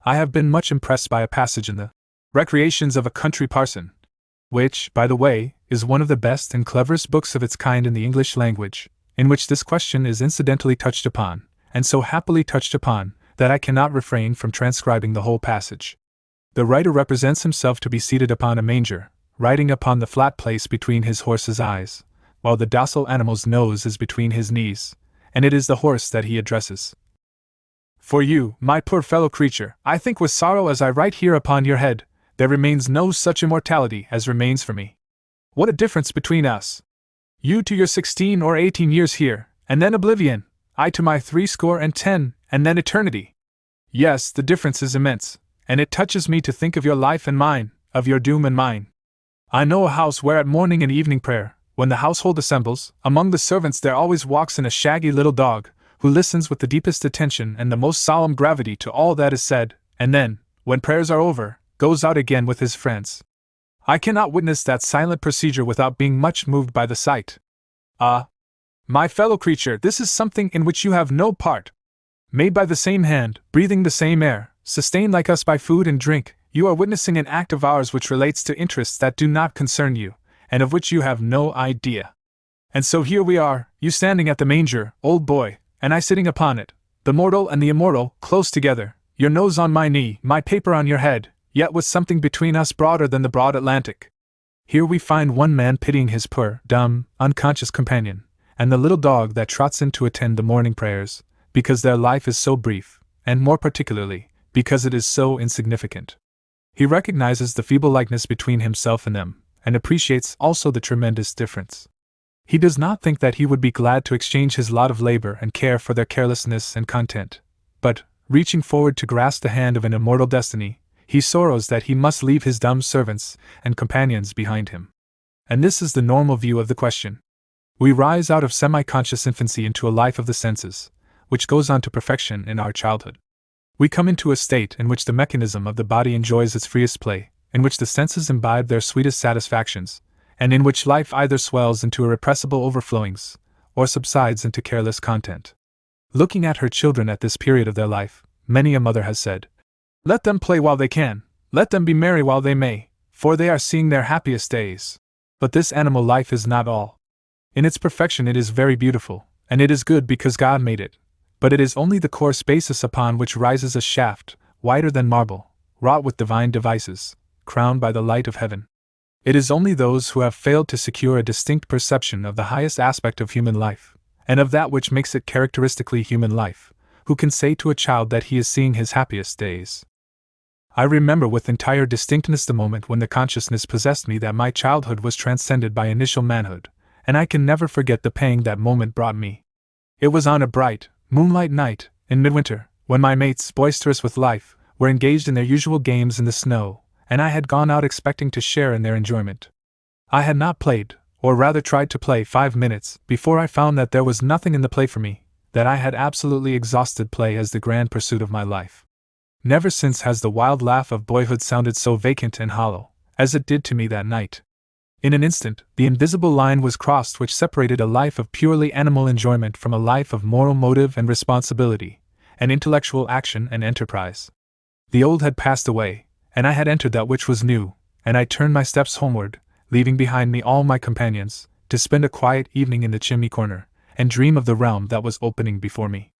I have been much impressed by a passage in the Recreations of a Country Parson, which, by the way, is one of the best and cleverest books of its kind in the English language, in which this question is incidentally touched upon, and so happily touched upon, that I cannot refrain from transcribing the whole passage. The writer represents himself to be seated upon a manger, riding upon the flat place between his horse's eyes, while the docile animal's nose is between his knees, and it is the horse that he addresses. For you, my poor fellow creature, I think with sorrow as I write here upon your head, there remains no such immortality as remains for me. What a difference between us! You to your 16 or 18 years here, and then oblivion, I to my 70, and then eternity. Yes, the difference is immense, and it touches me to think of your life and mine, of your doom and mine. I know a house where at morning and evening prayer, when the household assembles, among the servants there always walks in a shaggy little dog, who listens with the deepest attention and the most solemn gravity to all that is said, and then, when prayers are over, goes out again with his friends. I cannot witness that silent procedure without being much moved by the sight. Ah, my fellow creature, this is something in which you have no part. Made by the same hand, breathing the same air, sustained like us by food and drink, you are witnessing an act of ours which relates to interests that do not concern you, and of which you have no idea. And so here we are, you standing at the manger, old boy, and I sitting upon it, the mortal and the immortal, close together, your nose on my knee, my paper on your head, yet with something between us broader than the broad Atlantic. Here we find one man pitying his poor, dumb, unconscious companion, and the little dog that trots in to attend the morning prayers, because their life is so brief, and more particularly, because it is so insignificant. He recognizes the feeble likeness between himself and them, and appreciates also the tremendous difference. He does not think that he would be glad to exchange his lot of labor and care for their carelessness and content, but, reaching forward to grasp the hand of an immortal destiny, he sorrows that he must leave his dumb servants and companions behind him. And this is the normal view of the question. We rise out of semi-conscious infancy into a life of the senses, which goes on to perfection in our childhood. We come into a state in which the mechanism of the body enjoys its freest play, in which the senses imbibe their sweetest satisfactions, and in which life either swells into irrepressible overflowings, or subsides into careless content. Looking at her children at this period of their life, many a mother has said, "Let them play while they can, let them be merry while they may, for they are seeing their happiest days." But this animal life is not all. In its perfection it is very beautiful, and it is good because God made it, but it is only the coarse basis upon which rises a shaft, whiter than marble, wrought with divine devices, crowned by the light of heaven. It is only those who have failed to secure a distinct perception of the highest aspect of human life, and of that which makes it characteristically human life, who can say to a child that he is seeing his happiest days. I remember with entire distinctness the moment when the consciousness possessed me that my childhood was transcended by initial manhood, and I can never forget the pang that moment brought me. It was on a bright, moonlight night, in midwinter, when my mates, boisterous with life, were engaged in their usual games in the snow, and I had gone out expecting to share in their enjoyment. I had not played, or rather tried to play 5 minutes, before I found that there was nothing in the play for me, that I had absolutely exhausted play as the grand pursuit of my life. Never since has the wild laugh of boyhood sounded so vacant and hollow, as it did to me that night. In an instant, the invisible line was crossed which separated a life of purely animal enjoyment from a life of moral motive and responsibility, and intellectual action and enterprise. The old had passed away, and I had entered that which was new, and I turned my steps homeward, leaving behind me all my companions, to spend a quiet evening in the chimney corner, and dream of the realm that was opening before me.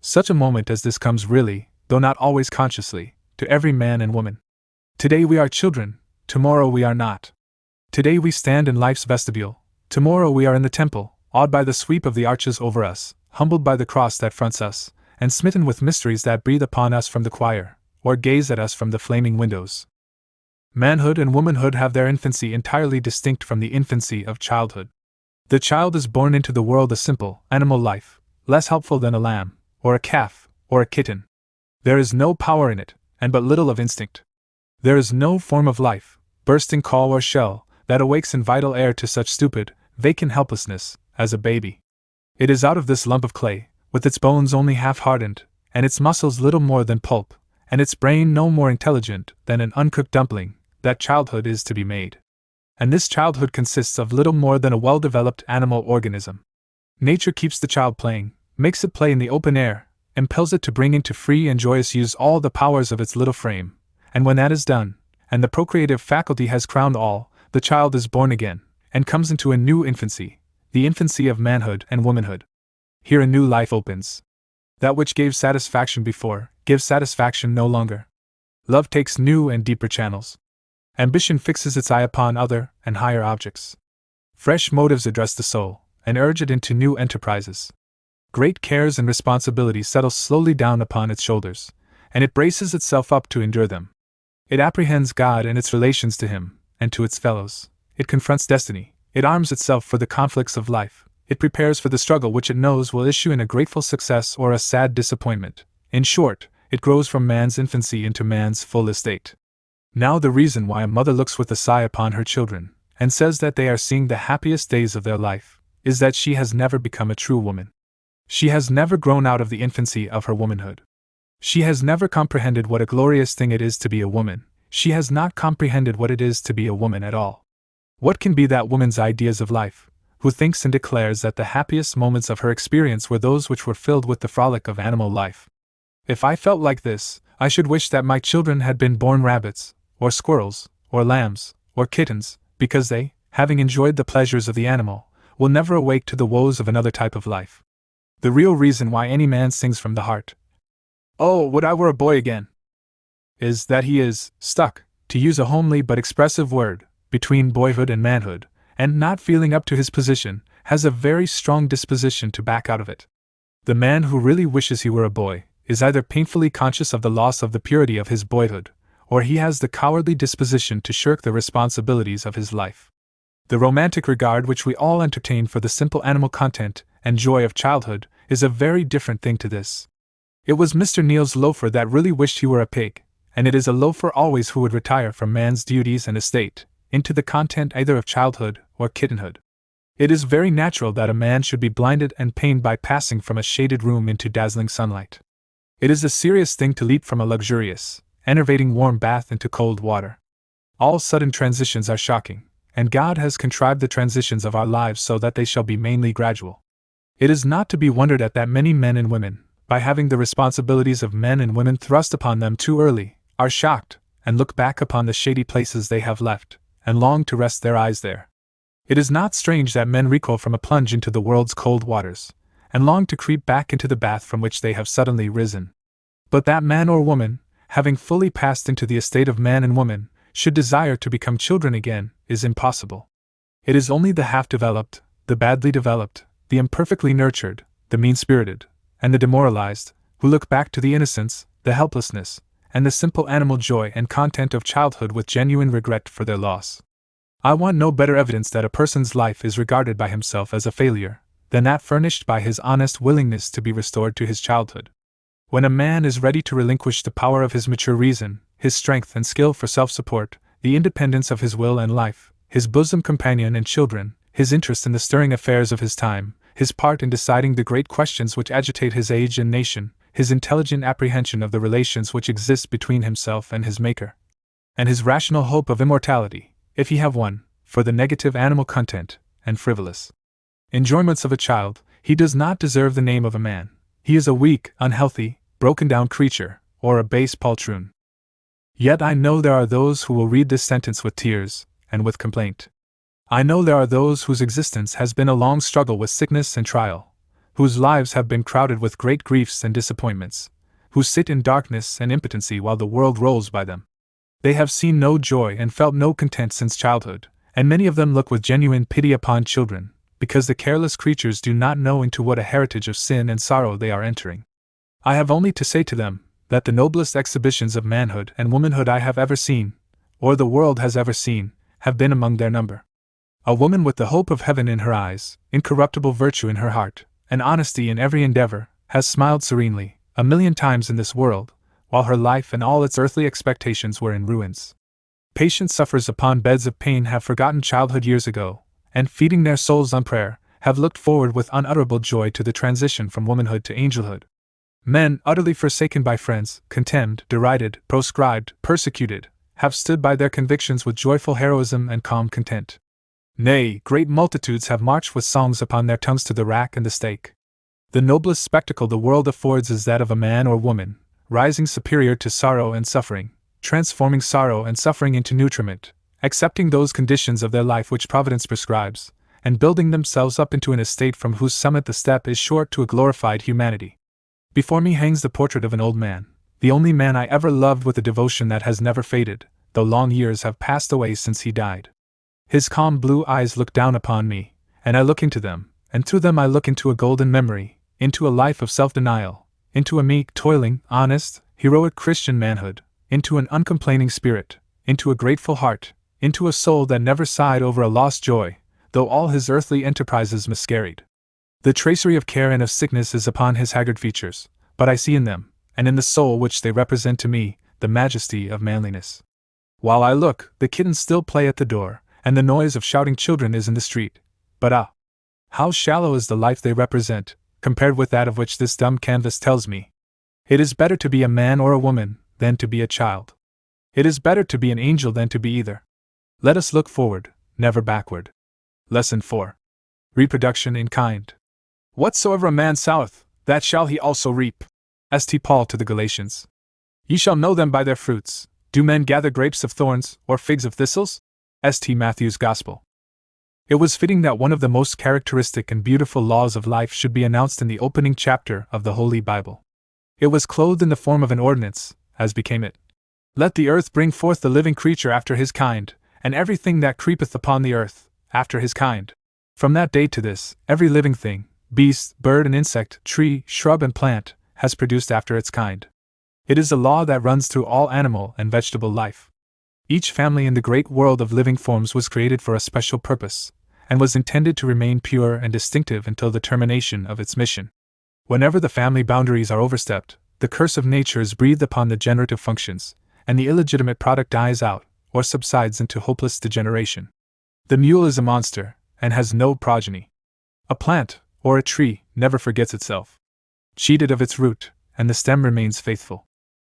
Such a moment as this comes really, though not always consciously, to every man and woman. Today we are children, tomorrow we are not. Today we stand in life's vestibule, tomorrow we are in the temple, awed by the sweep of the arches over us, humbled by the cross that fronts us, and smitten with mysteries that breathe upon us from the choir, or gaze at us from the flaming windows. Manhood and womanhood have their infancy entirely distinct from the infancy of childhood. The child is born into the world a simple, animal life, less helpful than a lamb, or a calf, or a kitten. There is no power in it, and but little of instinct. There is no form of life, bursting call or shell, that awakes in vital air to such stupid, vacant helplessness, as a baby. It is out of this lump of clay, with its bones only half hardened, and its muscles little more than pulp, and its brain no more intelligent than an uncooked dumpling, that childhood is to be made. And this childhood consists of little more than a well-developed animal organism. Nature keeps the child playing, makes it play in the open air, impels it to bring into free and joyous use all the powers of its little frame, and when that is done, and the procreative faculty has crowned all, the child is born again, and comes into a new infancy, the infancy of manhood and womanhood. Here a new life opens. That which gave satisfaction before, gives satisfaction no longer. Love takes new and deeper channels. Ambition fixes its eye upon other and higher objects. Fresh motives address the soul, and urge it into new enterprises. Great cares and responsibilities settle slowly down upon its shoulders, and it braces itself up to endure them. It apprehends God and its relations to Him, and to its fellows. It confronts destiny. It arms itself for the conflicts of life. It prepares for the struggle which it knows will issue in a grateful success or a sad disappointment. In short, it grows from man's infancy into man's full estate. Now the reason why a mother looks with a sigh upon her children, and says that they are seeing the happiest days of their life, is that she has never become a true woman. She has never grown out of the infancy of her womanhood. She has never comprehended what a glorious thing it is to be a woman. She has not comprehended what it is to be a woman at all. What can be that woman's ideas of life, who thinks and declares that the happiest moments of her experience were those which were filled with the frolic of animal life? If I felt like this, I should wish that my children had been born rabbits, or squirrels, or lambs, or kittens, because they, having enjoyed the pleasures of the animal, will never awake to the woes of another type of life. The real reason why any man sings from the heart, "Oh, would I were a boy again!" is that he is stuck, to use a homely but expressive word, between boyhood and manhood, and not feeling up to his position, has a very strong disposition to back out of it. The man who really wishes he were a boy is either painfully conscious of the loss of the purity of his boyhood, or he has the cowardly disposition to shirk the responsibilities of his life. The romantic regard which we all entertain for the simple animal content and joy of childhood is a very different thing to this. It was Mr. Neal's loafer that really wished he were a pig, and it is a loafer always who would retire from man's duties and estate into the content either of childhood or kittenhood. It is very natural that a man should be blinded and pained by passing from a shaded room into dazzling sunlight. It is a serious thing to leap from a luxurious, enervating warm bath into cold water. All sudden transitions are shocking, and God has contrived the transitions of our lives so that they shall be mainly gradual. It is not to be wondered at that many men and women, by having the responsibilities of men and women thrust upon them too early, are shocked, and look back upon the shady places they have left, and long to rest their eyes there. It is not strange that men recoil from a plunge into the world's cold waters, and long to creep back into the bath from which they have suddenly risen. But that man or woman, having fully passed into the estate of man and woman, should desire to become children again, is impossible. It is only the half-developed, the badly developed, the imperfectly nurtured, the mean-spirited, and the demoralized, who look back to the innocence, the helplessness, and the simple animal joy and content of childhood with genuine regret for their loss. I want no better evidence that a person's life is regarded by himself as a failure, than that furnished by his honest willingness to be restored to his childhood. When a man is ready to relinquish the power of his mature reason, his strength and skill for self-support, the independence of his will and life, his bosom companion and children, his interest in the stirring affairs of his time, his part in deciding the great questions which agitate his age and nation, his intelligent apprehension of the relations which exist between himself and his Maker, and his rational hope of immortality, if he have one, for the negative animal content and frivolous enjoyments of a child, he does not deserve the name of a man. He is a weak, unhealthy, broken-down creature, or a base poltroon. Yet I know there are those who will read this sentence with tears, and with complaint. I know there are those whose existence has been a long struggle with sickness and trial, whose lives have been crowded with great griefs and disappointments, who sit in darkness and impotency while the world rolls by them. They have seen no joy and felt no content since childhood, and many of them look with genuine pity upon children, because the careless creatures do not know into what a heritage of sin and sorrow they are entering. I have only to say to them, that the noblest exhibitions of manhood and womanhood I have ever seen, or the world has ever seen, have been among their number. A woman with the hope of heaven in her eyes, incorruptible virtue in her heart, and honesty in every endeavor, has smiled serenely, 1,000,000 times in this world, while her life and all its earthly expectations were in ruins. Patient sufferers upon beds of pain have forgotten childhood years ago, and feeding their souls on prayer, have looked forward with unutterable joy to the transition from womanhood to angelhood. Men, utterly forsaken by friends, contemned, derided, proscribed, persecuted, have stood by their convictions with joyful heroism and calm content. Nay, great multitudes have marched with songs upon their tongues to the rack and the stake. The noblest spectacle the world affords is that of a man or woman, rising superior to sorrow and suffering, transforming sorrow and suffering into nutriment, accepting those conditions of their life which Providence prescribes, and building themselves up into an estate from whose summit the step is short to a glorified humanity. Before me hangs the portrait of an old man, the only man I ever loved with a devotion that has never faded, though long years have passed away since he died. His calm blue eyes look down upon me, and I look into them, and through them I look into a golden memory, into a life of self-denial, into a meek, toiling, honest, heroic Christian manhood, into an uncomplaining spirit, into a grateful heart, into a soul that never sighed over a lost joy, though all his earthly enterprises miscarried. The tracery of care and of sickness is upon his haggard features, but I see in them, and in the soul which they represent to me, the majesty of manliness. While I look, the kittens still play at the door, and the noise of shouting children is in the street. But how shallow is the life they represent, compared with that of which this dumb canvas tells me. It is better to be a man or a woman than to be a child. It is better to be an angel than to be either. Let us look forward, never backward. Lesson 4. Reproduction in kind. Whatsoever a man soweth, that shall he also reap. St. Paul to the Galatians. Ye shall know them by their fruits. Do men gather grapes of thorns, or figs of thistles? St. Matthew's Gospel. It was fitting that one of the most characteristic and beautiful laws of life should be announced in the opening chapter of the Holy Bible. It was clothed in the form of an ordinance, as became it. Let the earth bring forth the living creature after his kind, and everything that creepeth upon the earth, after his kind. From that day to this, every living thing, beast, bird and insect, tree, shrub and plant, has produced after its kind. It is a law that runs through all animal and vegetable life. Each family in the great world of living forms was created for a special purpose, and was intended to remain pure and distinctive until the termination of its mission. Whenever the family boundaries are overstepped, the curse of nature is breathed upon the generative functions, and the illegitimate product dies out, or subsides into hopeless degeneration. The mule is a monster, and has no progeny. A plant, or a tree, never forgets itself. Cheated of its root, and the stem remains faithful.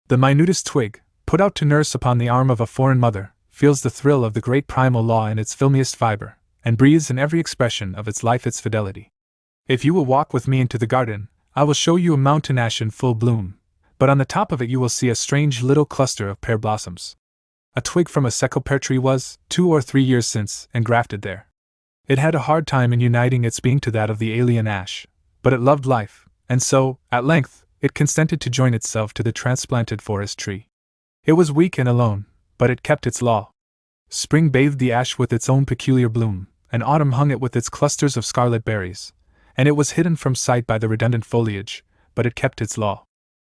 The minutest twig, put out to nurse upon the arm of a foreign mother, feels the thrill of the great primal law in its filmiest fiber, and breathes in every expression of its life its fidelity. If you will walk with me into the garden, I will show you a mountain ash in full bloom, but on the top of it you will see a strange little cluster of pear blossoms. A twig from a secco pear tree was, 2 or 3 years since, engrafted there. It had a hard time in uniting its being to that of the alien ash, but it loved life, and so, at length, it consented to join itself to the transplanted forest tree. It was weak and alone, but it kept its law. Spring bathed the ash with its own peculiar bloom, and autumn hung it with its clusters of scarlet berries, and it was hidden from sight by the redundant foliage, but it kept its law.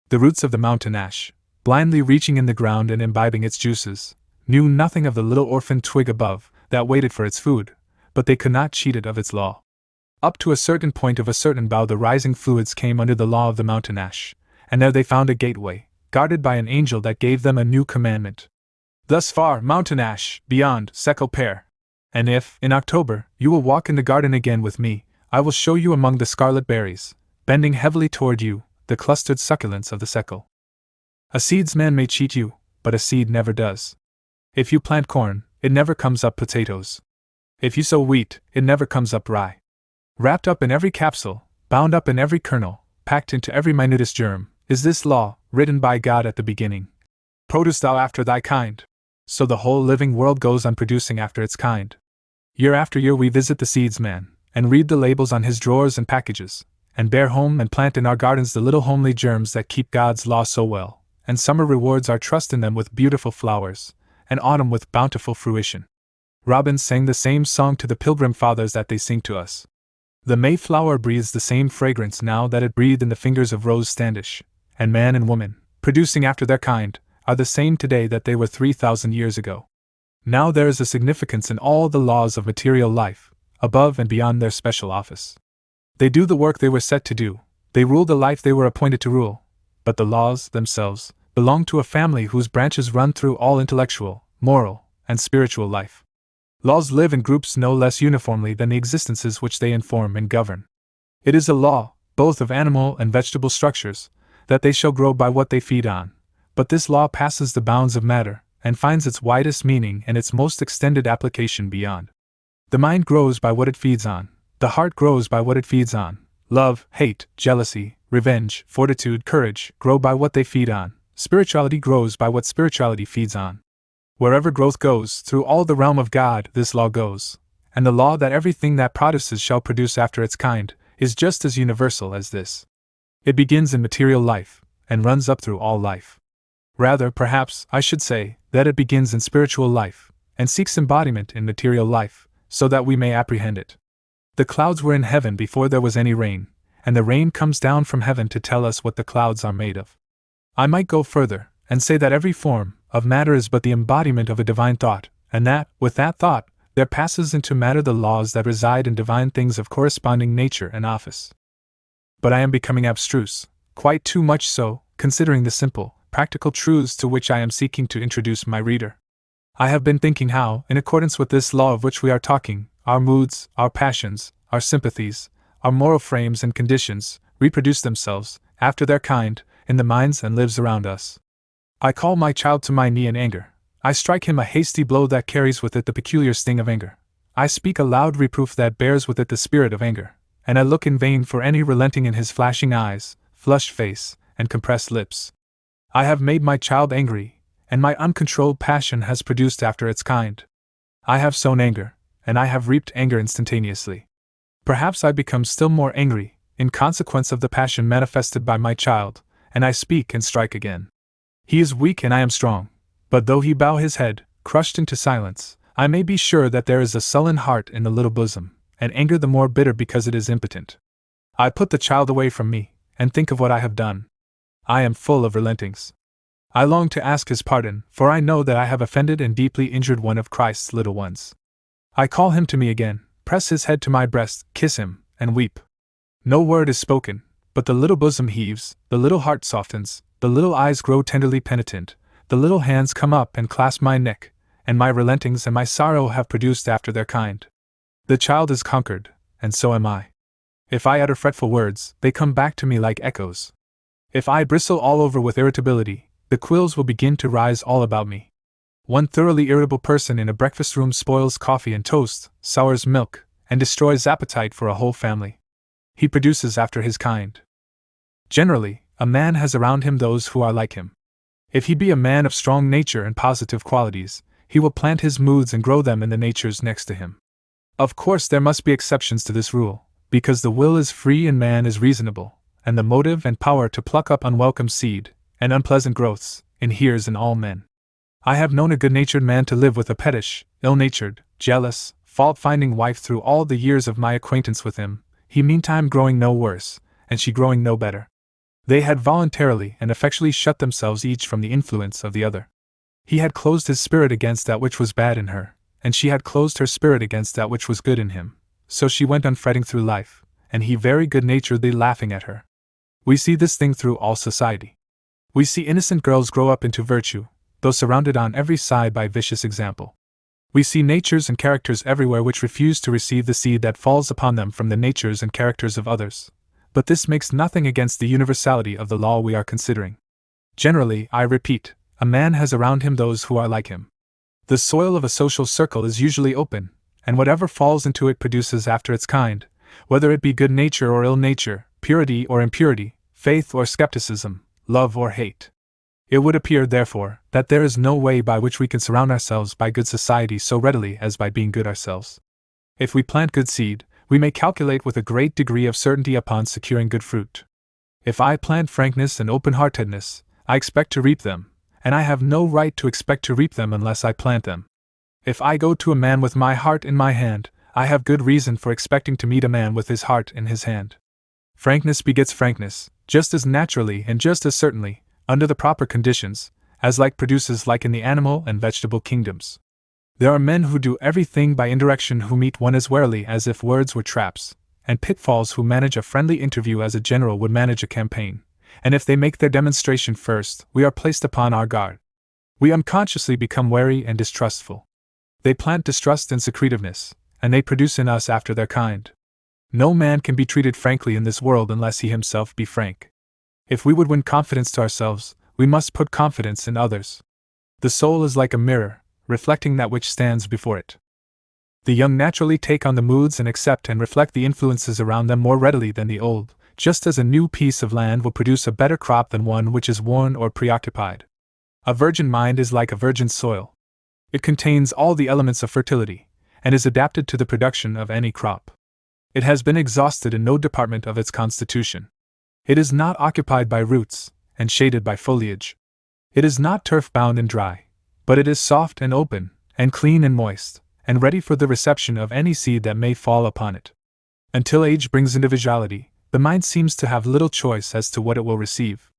The roots of the mountain ash, blindly reaching in the ground and imbibing its juices, knew nothing of the little orphan twig above, that waited for its food, but they could not cheat it of its law. Up to a certain point of a certain bough the rising fluids came under the law of the mountain ash, and there they found a gateway, guarded by an angel that gave them a new commandment. Thus far, mountain ash, beyond, secco pear. And if, in October, you will walk in the garden again with me, I will show you among the scarlet berries, bending heavily toward you, the clustered succulents of the secco. A seedsman may cheat you, but a seed never does. If you plant corn, it never comes up potatoes. If you sow wheat, it never comes up rye. Wrapped up in every capsule, bound up in every kernel, packed into every minutest germ, is this law, written by God at the beginning. Produce thou after thy kind. So the whole living world goes on producing after its kind. Year after year we visit the seedsman, and read the labels on his drawers and packages, and bear home and plant in our gardens the little homely germs that keep God's law so well, and summer rewards our trust in them with beautiful flowers, and autumn with bountiful fruition. Robins sang the same song to the Pilgrim Fathers that they sing to us. The Mayflower breathes the same fragrance now that it breathed in the fingers of Rose Standish, and man and woman, producing after their kind, are the same today that they were 3,000 years ago. Now there is a significance in all the laws of material life, above and beyond their special office. They do the work they were set to do, they rule the life they were appointed to rule, but the laws, themselves, belong to a family whose branches run through all intellectual, moral, and spiritual life. Laws live in groups no less uniformly than the existences which they inform and govern. It is a law, both of animal and vegetable structures, that they shall grow by what they feed on, but this law passes the bounds of matter, and finds its widest meaning and its most extended application beyond. The mind grows by what it feeds on, the heart grows by what it feeds on, love, hate, jealousy, revenge, fortitude, courage grow by what they feed on, spirituality grows by what spirituality feeds on. Wherever growth goes, through all the realm of God, this law goes, and the law that everything that produces shall produce after its kind, is just as universal as this. It begins in material life, and runs up through all life. Rather, perhaps, I should say, that it begins in spiritual life, and seeks embodiment in material life, so that we may apprehend it. The clouds were in heaven before there was any rain, and the rain comes down from heaven to tell us what the clouds are made of. I might go further, and say that every form of matter is but the embodiment of a divine thought, and that, with that thought, there passes into matter the laws that reside in divine things of corresponding nature and office. But I am becoming abstruse, quite too much so, considering the simple, practical truths to which I am seeking to introduce my reader. I have been thinking how, in accordance with this law of which we are talking, our moods, our passions, our sympathies, our moral frames and conditions, reproduce themselves, after their kind, in the minds and lives around us. I call my child to my knee in anger. I strike him a hasty blow that carries with it the peculiar sting of anger. I speak a loud reproof that bears with it the spirit of anger, and I look in vain for any relenting in his flashing eyes, flushed face, and compressed lips. I have made my child angry, and my uncontrolled passion has produced after its kind. I have sown anger, and I have reaped anger instantaneously. Perhaps I become still more angry, in consequence of the passion manifested by my child, and I speak and strike again. He is weak and I am strong, but though he bow his head, crushed into silence, I may be sure that there is a sullen heart in the little bosom, and anger the more bitter because it is impotent. I put the child away from me, and think of what I have done. I am full of relentings. I long to ask his pardon, for I know that I have offended and deeply injured one of Christ's little ones. I call him to me again, press his head to my breast, kiss him, and weep. No word is spoken, but the little bosom heaves, the little heart softens, the little eyes grow tenderly penitent, the little hands come up and clasp my neck, and my relentings and my sorrow have produced after their kind. The child is conquered, and so am I. If I utter fretful words, they come back to me like echoes. If I bristle all over with irritability, the quills will begin to rise all about me. One thoroughly irritable person in a breakfast room spoils coffee and toast, sours milk, and destroys appetite for a whole family. He produces after his kind. Generally, a man has around him those who are like him. If he be a man of strong nature and positive qualities, he will plant his moods and grow them in the natures next to him. Of course, there must be exceptions to this rule, because the will is free and man is reasonable, and the motive and power to pluck up unwelcome seed and unpleasant growths inheres in all men. I have known a good-natured man to live with a pettish, ill-natured, jealous, fault-finding wife through all the years of my acquaintance with him, he meantime growing no worse, and she growing no better. They had voluntarily and effectually shut themselves each from the influence of the other. He had closed his spirit against that which was bad in her, and she had closed her spirit against that which was good in him, so she went unfretting through life, and he very good-naturedly laughing at her. We see this thing through all society. We see innocent girls grow up into virtue, though surrounded on every side by vicious example. We see natures and characters everywhere which refuse to receive the seed that falls upon them from the natures and characters of others. But this makes nothing against the universality of the law we are considering. Generally, I repeat, a man has around him those who are like him. The soil of a social circle is usually open, and whatever falls into it produces after its kind, whether it be good nature or ill nature, purity or impurity, faith or skepticism, love or hate. It would appear, therefore, that there is no way by which we can surround ourselves by good society so readily as by being good ourselves. If we plant good seed, we may calculate with a great degree of certainty upon securing good fruit. If I plant frankness and open-heartedness, I expect to reap them, and I have no right to expect to reap them unless I plant them. If I go to a man with my heart in my hand, I have good reason for expecting to meet a man with his heart in his hand. Frankness begets frankness, just as naturally and just as certainly, under the proper conditions, as like produces like in the animal and vegetable kingdoms. There are men who do everything by indirection who meet one as warily as if words were traps, and pitfalls who manage a friendly interview as a general would manage a campaign, and if they make their demonstration first, we are placed upon our guard. We unconsciously become wary and distrustful. They plant distrust and secretiveness, and they produce in us after their kind. No man can be treated frankly in this world unless he himself be frank. If we would win confidence to ourselves, we must put confidence in others. The soul is like a mirror, reflecting that which stands before it. The young naturally take on the moods and accept and reflect the influences around them more readily than the old, just as a new piece of land will produce a better crop than one which is worn or preoccupied. A virgin mind is like a virgin soil. It contains all the elements of fertility, and is adapted to the production of any crop. It has been exhausted in no department of its constitution. It is not occupied by roots, and shaded by foliage. It is not turf-bound and dry, but it is soft and open, and clean and moist, and ready for the reception of any seed that may fall upon it. Until age brings individuality, the mind seems to have little choice as to what it will receive.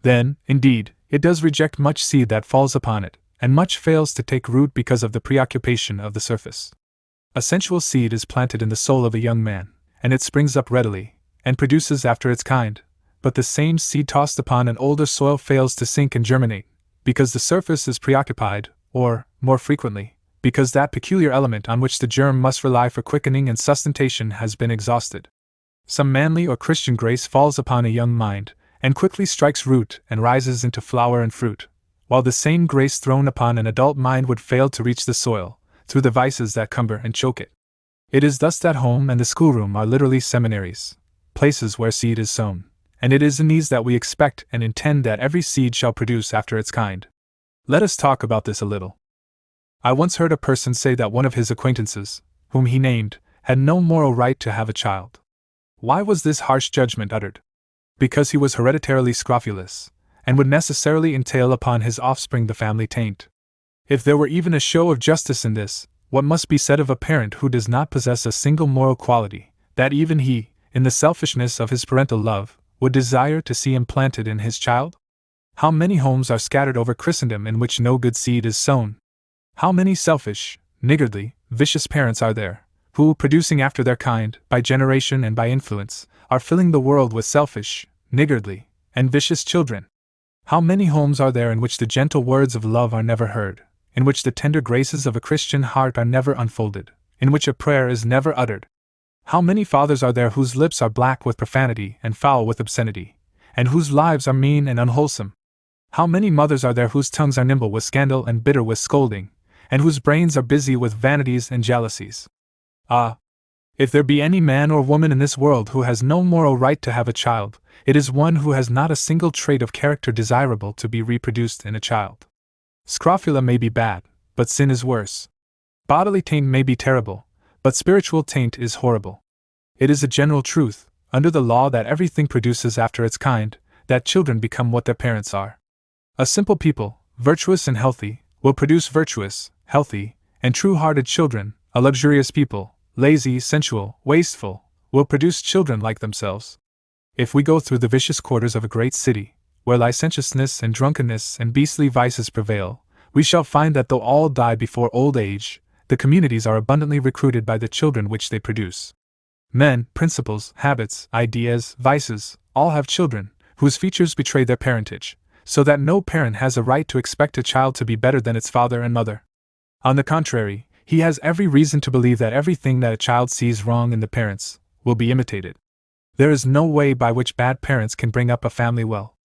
Then, indeed, It does reject much seed that falls upon it, and much fails to take root because of the preoccupation of the surface. A sensual seed is planted in the soul of a young man, and it springs up readily, and produces after its kind, but the same seed tossed upon an older soil fails to sink and germinate, because the surface is preoccupied, or, more frequently, because that peculiar element on which the germ must rely for quickening and sustentation has been exhausted. Some manly or Christian grace falls upon a young mind, and quickly strikes root and rises into flower and fruit, while the same grace thrown upon an adult mind would fail to reach the soil, through the vices that cumber and choke it. It is thus that home and the schoolroom are literally seminaries, places where seed is sown, and it is in these that we expect and intend that every seed shall produce after its kind. Let us talk about this a little. I once heard a person say that one of his acquaintances, whom he named, had no moral right to have a child. Why was this harsh judgment uttered? Because he was hereditarily scrofulous, and would necessarily entail upon his offspring the family taint. If there were even a show of justice in this, what must be said of a parent who does not possess a single moral quality, that even he, in the selfishness of his parental love, would desire to see implanted in his child? How many homes are scattered over Christendom in which no good seed is sown? How many selfish, niggardly, vicious parents are there, who, producing after their kind, by generation and by influence, are filling the world with selfish, niggardly, and vicious children? How many homes are there in which the gentle words of love are never heard, in which the tender graces of a Christian heart are never unfolded, in which a prayer is never uttered? How many fathers are there whose lips are black with profanity and foul with obscenity, and whose lives are mean and unwholesome? How many mothers are there whose tongues are nimble with scandal and bitter with scolding, and whose brains are busy with vanities and jealousies? Ah! If there be any man or woman in this world who has no moral right to have a child, it is one who has not a single trait of character desirable to be reproduced in a child. Scrofula may be bad, but sin is worse. Bodily taint may be terrible, but spiritual taint is horrible. It is a general truth, under the law that everything produces after its kind, that children become what their parents are. A simple people, virtuous and healthy, will produce virtuous, healthy, and true-hearted children. A luxurious people, lazy, sensual, wasteful, will produce children like themselves. If we go through the vicious quarters of a great city, where licentiousness and drunkenness and beastly vices prevail, we shall find that though all die before old age, the communities are abundantly recruited by the children which they produce. Men, principles, habits, ideas, vices, all have children, whose features betray their parentage, so that no parent has a right to expect a child to be better than its father and mother. On the contrary, he has every reason to believe that everything that a child sees wrong in the parents will be imitated. There is no way by which bad parents can bring up a family well.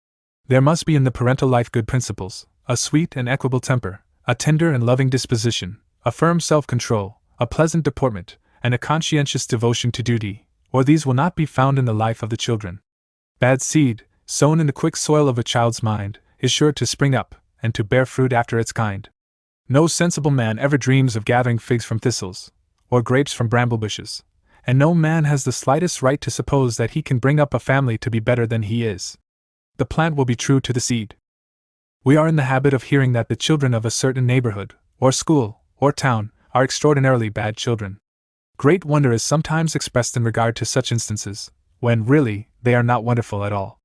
There must be in the parental life good principles, a sweet and equable temper, a tender and loving disposition, a firm self-control, a pleasant deportment, and a conscientious devotion to duty, or these will not be found in the life of the children. Bad seed, sown in the quick soil of a child's mind, is sure to spring up, and to bear fruit after its kind. No sensible man ever dreams of gathering figs from thistles, or grapes from bramble bushes, and no man has the slightest right to suppose that he can bring up a family to be better than he is. The plant will be true to the seed. We are in the habit of hearing that the children of a certain neighborhood, or school, or town, are extraordinarily bad children. Great wonder is sometimes expressed in regard to such instances, when, really, they are not wonderful at all.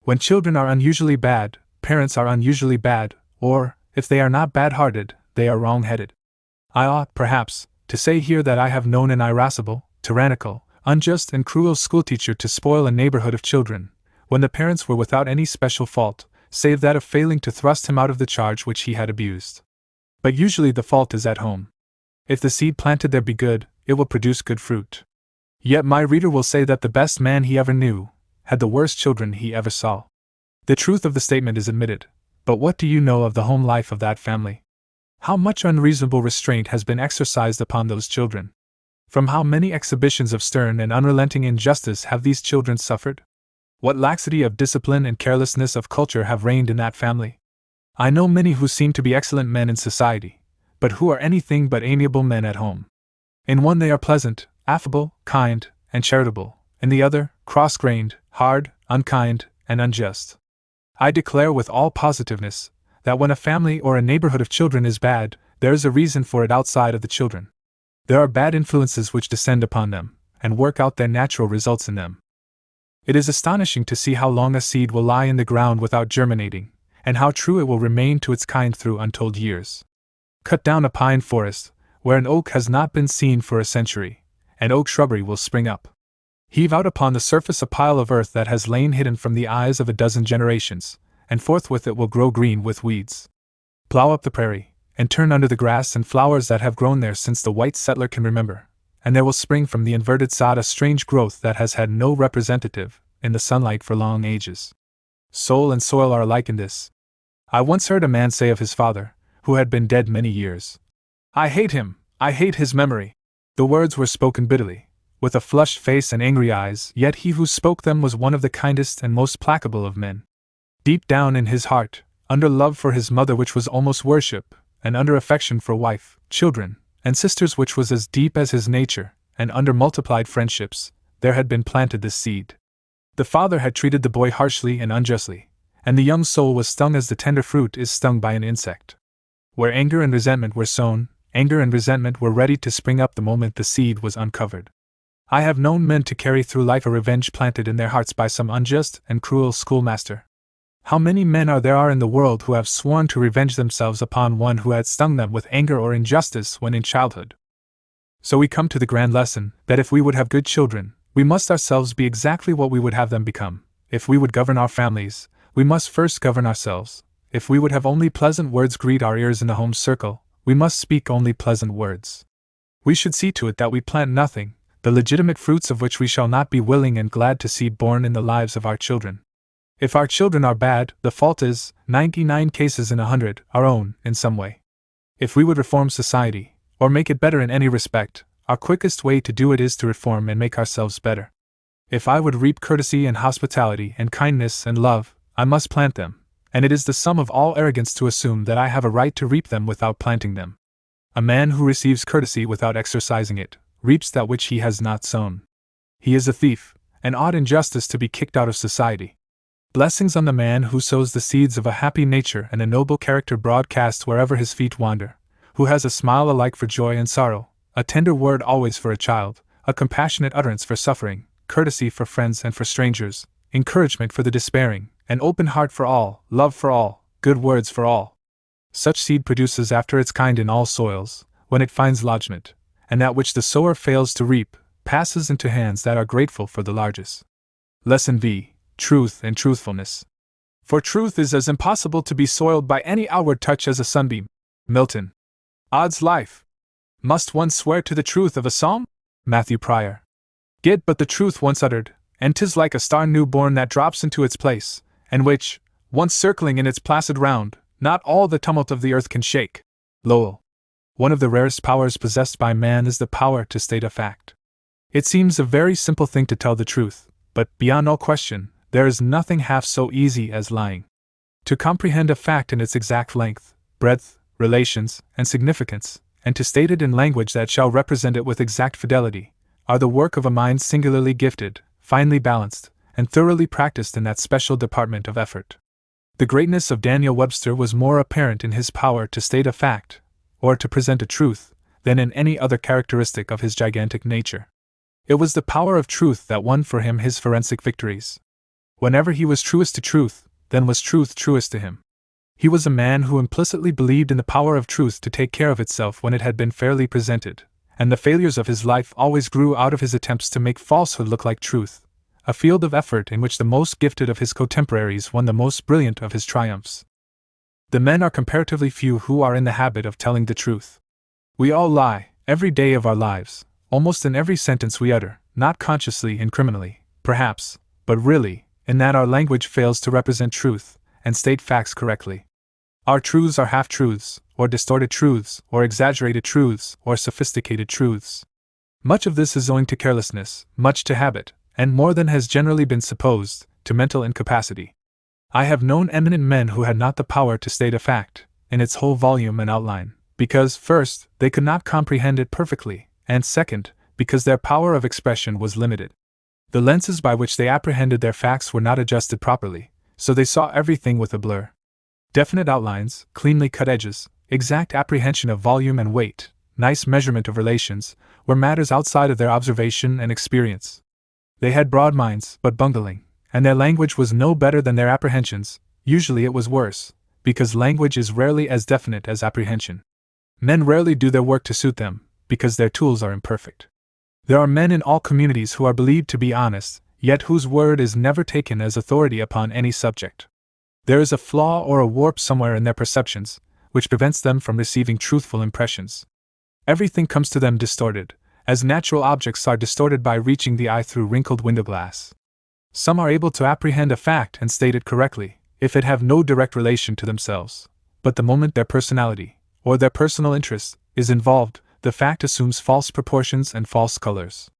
When children are unusually bad, parents are unusually bad, or, if they are not bad-hearted, they are wrong-headed. I ought, perhaps, to say here that I have known an irascible, tyrannical, unjust and cruel schoolteacher to spoil a neighborhood of children, when the parents were without any special fault, save that of failing to thrust him out of the charge which he had abused. But usually the fault is at home. If the seed planted there be good, it will produce good fruit. Yet my reader will say that the best man he ever knew had the worst children he ever saw. The truth of the statement is admitted, but what do you know of the home life of that family? How much unreasonable restraint has been exercised upon those children? From how many exhibitions of stern and unrelenting injustice have these children suffered? What laxity of discipline and carelessness of culture have reigned in that family? I know many who seem to be excellent men in society, but who are anything but amiable men at home. In one they are pleasant, affable, kind, and charitable, in the other, cross-grained, hard, unkind, and unjust. I declare with all positiveness that when a family or a neighborhood of children is bad, there is a reason for it outside of the children. There are bad influences which descend upon them, and work out their natural results in them. It is astonishing to see how long a seed will lie in the ground without germinating, and how true it will remain to its kind through untold years. Cut down a pine forest, where an oak has not been seen for a century, and oak shrubbery will spring up. Heave out upon the surface a pile of earth that has lain hidden from the eyes of a dozen generations, and forthwith it will grow green with weeds. Plow up the prairie, and turn under the grass and flowers that have grown there since the white settler can remember, and there will spring from the inverted sod a strange growth that has had no representative in the sunlight for long ages. Soul and soil are alike in this. I once heard a man say of his father, who had been dead many years, "I hate him, I hate his memory." The words were spoken bitterly, with a flushed face and angry eyes, yet he who spoke them was one of the kindest and most placable of men. Deep down in his heart, under love for his mother which was almost worship, and under affection for wife, children, and sisters which was as deep as his nature, and under multiplied friendships, there had been planted this seed. The father had treated the boy harshly and unjustly, and the young soul was stung as the tender fruit is stung by an insect. Where anger and resentment were sown, anger and resentment were ready to spring up the moment the seed was uncovered. I have known men to carry through life a revenge planted in their hearts by some unjust and cruel schoolmaster. How many men there are in the world who have sworn to revenge themselves upon one who had stung them with anger or injustice when in childhood? So we come to the grand lesson, that if we would have good children, we must ourselves be exactly what we would have them become. If we would govern our families, we must first govern ourselves. If we would have only pleasant words greet our ears in the home circle, we must speak only pleasant words. We should see to it that we plant nothing, the legitimate fruits of which we shall not be willing and glad to see born in the lives of our children. If our children are bad, the fault is, 99 cases in 100, our own, in some way. If we would reform society, or make it better in any respect, our quickest way to do it is to reform and make ourselves better. If I would reap courtesy and hospitality and kindness and love, I must plant them, and it is the sum of all arrogance to assume that I have a right to reap them without planting them. A man who receives courtesy without exercising it, reaps that which he has not sown. He is a thief, and ought in justice to be kicked out of society. Blessings on the man who sows the seeds of a happy nature and a noble character broadcast wherever his feet wander, who has a smile alike for joy and sorrow, a tender word always for a child, a compassionate utterance for suffering, courtesy for friends and for strangers, encouragement for the despairing, an open heart for all, love for all, good words for all. Such seed produces after its kind in all soils, when it finds lodgment, and that which the sower fails to reap, passes into hands that are grateful for the largesse. Lesson V. Truth and truthfulness. For truth is as impossible to be soiled by any outward touch as a sunbeam. Milton. Odds life. Must one swear to the truth of a psalm? Matthew Prior. Get but the truth once uttered, and 'tis like a star new-born that drops into its place, and which, once circling in its placid round, not all the tumult of the earth can shake. Lowell. One of the rarest powers possessed by man is the power to state a fact. It seems a very simple thing to tell the truth, but, beyond all question, there is nothing half so easy as lying. To comprehend a fact in its exact length, breadth, relations, and significance, and to state it in language that shall represent it with exact fidelity, are the work of a mind singularly gifted, finely balanced, and thoroughly practiced in that special department of effort. The greatness of Daniel Webster was more apparent in his power to state a fact, or to present a truth, than in any other characteristic of his gigantic nature. It was the power of truth that won for him his forensic victories. Whenever he was truest to truth, then was truth truest to him. He was a man who implicitly believed in the power of truth to take care of itself when it had been fairly presented, and the failures of his life always grew out of his attempts to make falsehood look like truth, a field of effort in which the most gifted of his contemporaries won the most brilliant of his triumphs. The men are comparatively few who are in the habit of telling the truth. We all lie, every day of our lives, almost in every sentence we utter, not consciously and criminally, perhaps, but really, in that our language fails to represent truth, and state facts correctly. Our truths are half-truths, or distorted truths, or exaggerated truths, or sophisticated truths. Much of this is owing to carelessness, much to habit, and more than has generally been supposed, to mental incapacity. I have known eminent men who had not the power to state a fact, in its whole volume and outline, because, first, they could not comprehend it perfectly, and second, because their power of expression was limited. The lenses by which they apprehended their facts were not adjusted properly, so they saw everything with a blur. Definite outlines, cleanly cut edges, exact apprehension of volume and weight, nice measurement of relations, were matters outside of their observation and experience. They had broad minds, but bungling, and their language was no better than their apprehensions, Usually it was worse, because language is rarely as definite as apprehension. Men rarely do their work to suit them, because their tools are imperfect. There are men in all communities who are believed to be honest, yet whose word is never taken as authority upon any subject. There is a flaw or a warp somewhere in their perceptions, which prevents them from receiving truthful impressions. Everything comes to them distorted, as natural objects are distorted by reaching the eye through wrinkled window glass. Some are able to apprehend a fact and state it correctly, if it have no direct relation to themselves. But the moment their personality, or their personal interest, is involved, the fact assumes false proportions and false colors.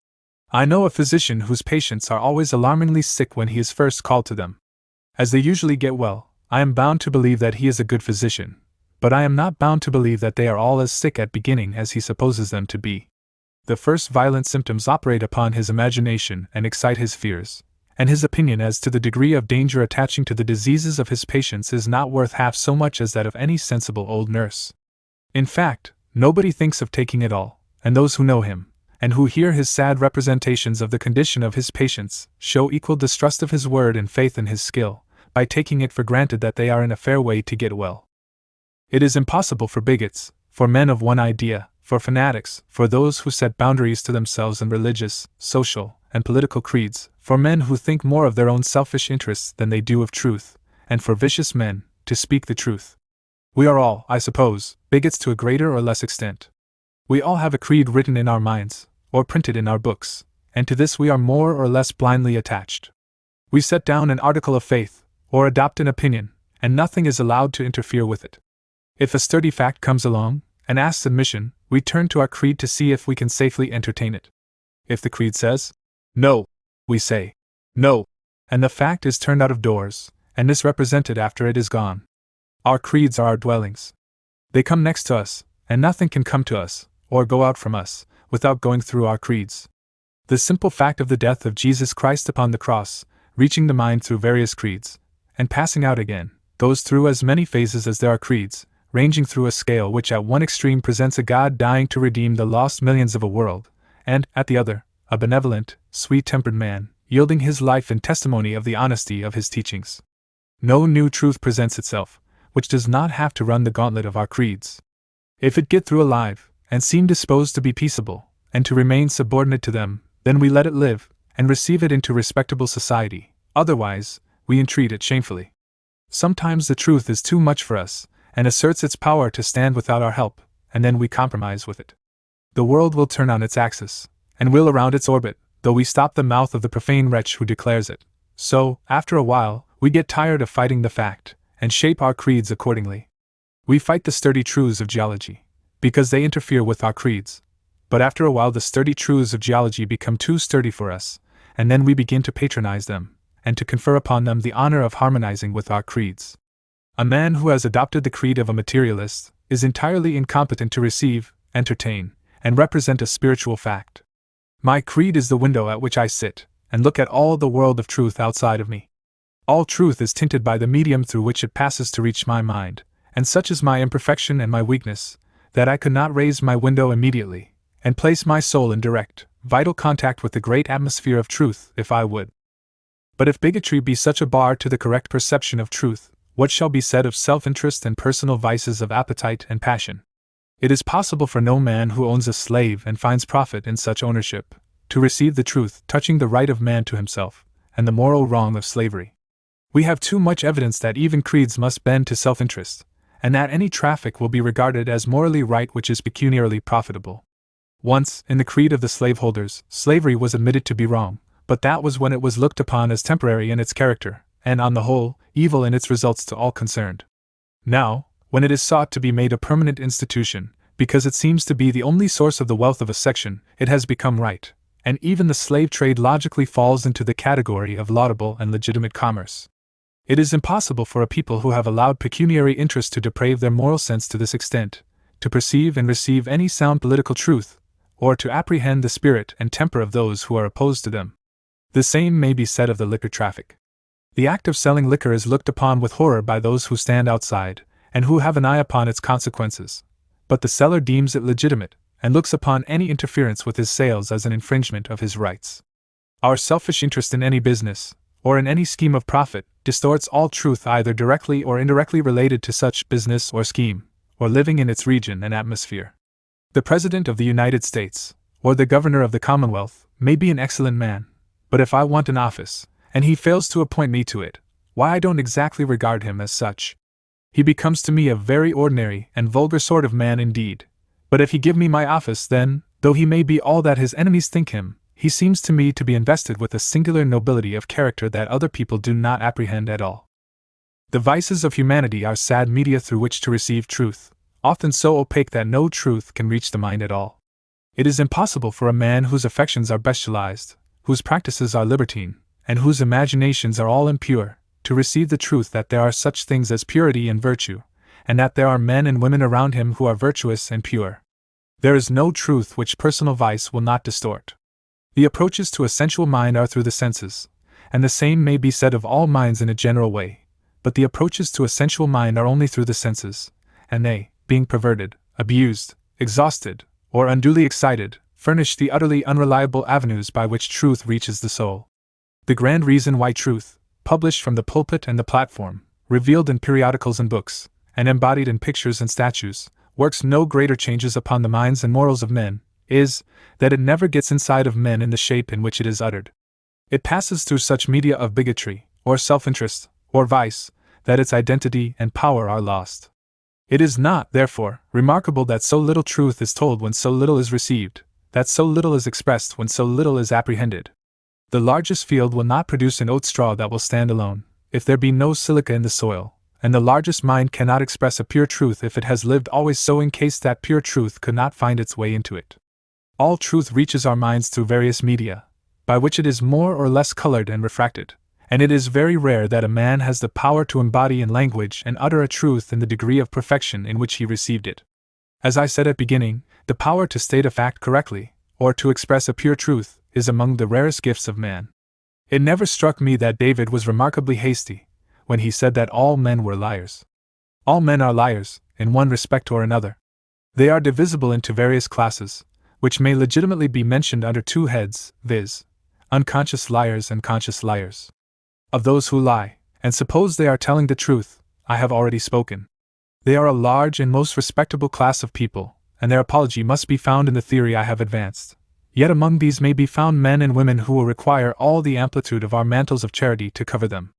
I know a physician whose patients are always alarmingly sick when he is first called to them. As they usually get well, I am bound to believe that he is a good physician, but I am not bound to believe that they are all as sick at beginning as he supposes them to be. The first violent symptoms operate upon his imagination and excite his fears, and his opinion as to the degree of danger attaching to the diseases of his patients is not worth half so much as that of any sensible old nurse. In fact, nobody thinks of taking it all, and those who know him, and who hear his sad representations of the condition of his patients, show equal distrust of his word and faith in his skill, by taking it for granted that they are in a fair way to get well. It is impossible for bigots, for men of one idea, for fanatics, for those who set boundaries to themselves in religious, social, and political creeds, for men who think more of their own selfish interests than they do of truth, and for vicious men, to speak the truth. We are all, I suppose, bigots to a greater or less extent. We all have a creed written in our minds, or printed in our books, and to this we are more or less blindly attached. We set down an article of faith, or adopt an opinion, and nothing is allowed to interfere with it. If a sturdy fact comes along, and asks admission, we turn to our creed to see if we can safely entertain it. If the creed says, "No," we say, "No," and the fact is turned out of doors, and misrepresented after it is gone. Our creeds are our dwellings. They come next to us, and nothing can come to us, or go out from us, without going through our creeds. The simple fact of the death of Jesus Christ upon the cross, reaching the mind through various creeds, and passing out again, goes through as many phases as there are creeds, ranging through a scale which at one extreme presents a God dying to redeem the lost millions of a world, and, at the other, a benevolent, sweet-tempered man, yielding his life in testimony of the honesty of his teachings. No new truth presents itself, which does not have to run the gauntlet of our creeds. If it get through alive, and seem disposed to be peaceable, and to remain subordinate to them, then we let it live, and receive it into respectable society, otherwise, we entreat it shamefully. Sometimes the truth is too much for us, and asserts its power to stand without our help, and then we compromise with it. The world will turn on its axis, and will around its orbit, though we stop the mouth of the profane wretch who declares it. So, after a while, we get tired of fighting the fact, and shape our creeds accordingly. We fight the sturdy truths of geology, because they interfere with our creeds, but after a while the sturdy truths of geology become too sturdy for us, and then we begin to patronize them, and to confer upon them the honor of harmonizing with our creeds. A man who has adopted the creed of a materialist is entirely incompetent to receive, entertain, and represent a spiritual fact. My creed is the window at which I sit, and look at all the world of truth outside of me. All truth is tinted by the medium through which it passes to reach my mind, and such is my imperfection and my weakness, that I could not raise my window immediately, and place my soul in direct, vital contact with the great atmosphere of truth, if I would. But if bigotry be such a bar to the correct perception of truth, what shall be said of self-interest and personal vices of appetite and passion? It is possible for no man who owns a slave and finds profit in such ownership, to receive the truth touching the right of man to himself, and the moral wrong of slavery. We have too much evidence that even creeds must bend to self-interest, and that any traffic will be regarded as morally right which is pecuniarily profitable. Once, in the creed of the slaveholders, slavery was admitted to be wrong, but that was when it was looked upon as temporary in its character, and on the whole, evil in its results to all concerned. Now, when it is sought to be made a permanent institution, because it seems to be the only source of the wealth of a section, it has become right, and even the slave trade logically falls into the category of laudable and legitimate commerce. It is impossible for a people who have allowed pecuniary interest to deprave their moral sense to this extent, to perceive and receive any sound political truth, or to apprehend the spirit and temper of those who are opposed to them. The same may be said of the liquor traffic. The act of selling liquor is looked upon with horror by those who stand outside, and who have an eye upon its consequences, but the seller deems it legitimate, and looks upon any interference with his sales as an infringement of his rights. Our selfish interest in any business, or in any scheme of profit, distorts all truth either directly or indirectly related to such business or scheme, or living in its region and atmosphere. The President of the United States, or the Governor of the Commonwealth, may be an excellent man, but if I want an office, and he fails to appoint me to it, why I don't exactly regard him as such. He becomes to me a very ordinary and vulgar sort of man indeed, but if he give me my office then, though he may be all that his enemies think him, he seems to me to be invested with a singular nobility of character that other people do not apprehend at all. The vices of humanity are sad media through which to receive truth, often so opaque that no truth can reach the mind at all. It is impossible for a man whose affections are bestialized, whose practices are libertine, and whose imaginations are all impure, to receive the truth that there are such things as purity and virtue, and that there are men and women around him who are virtuous and pure. There is no truth which personal vice will not distort. The approaches to a sensual mind are through the senses, and the same may be said of all minds in a general way, but the approaches to a sensual mind are only through the senses, and they, being perverted, abused, exhausted, or unduly excited, furnish the utterly unreliable avenues by which truth reaches the soul. The grand reason why truth, published from the pulpit and the platform, revealed in periodicals and books, and embodied in pictures and statues, works no greater changes upon the minds and morals of men, is, that it never gets inside of men in the shape in which it is uttered. It passes through such media of bigotry, or self-interest, or vice, that its identity and power are lost. It is not, therefore, remarkable that so little truth is told when so little is received, that so little is expressed when so little is apprehended. The largest field will not produce an oat straw that will stand alone, if there be no silica in the soil, and the largest mind cannot express a pure truth if it has lived always so encased that pure truth could not find its way into it. All truth reaches our minds through various media, by which it is more or less colored and refracted, and it is very rare that a man has the power to embody in language and utter a truth in the degree of perfection in which he received it. As I said at beginning, the power to state a fact correctly, or to express a pure truth, is among the rarest gifts of man. It never struck me that David was remarkably hasty, when he said that all men were liars. All men are liars, in one respect or another. They are divisible into various classes, which may legitimately be mentioned under two heads, viz., unconscious liars and conscious liars. Of those who lie, and suppose they are telling the truth, I have already spoken. They are a large and most respectable class of people, and their apology must be found in the theory I have advanced. Yet among these may be found men and women who will require all the amplitude of our mantles of charity to cover them.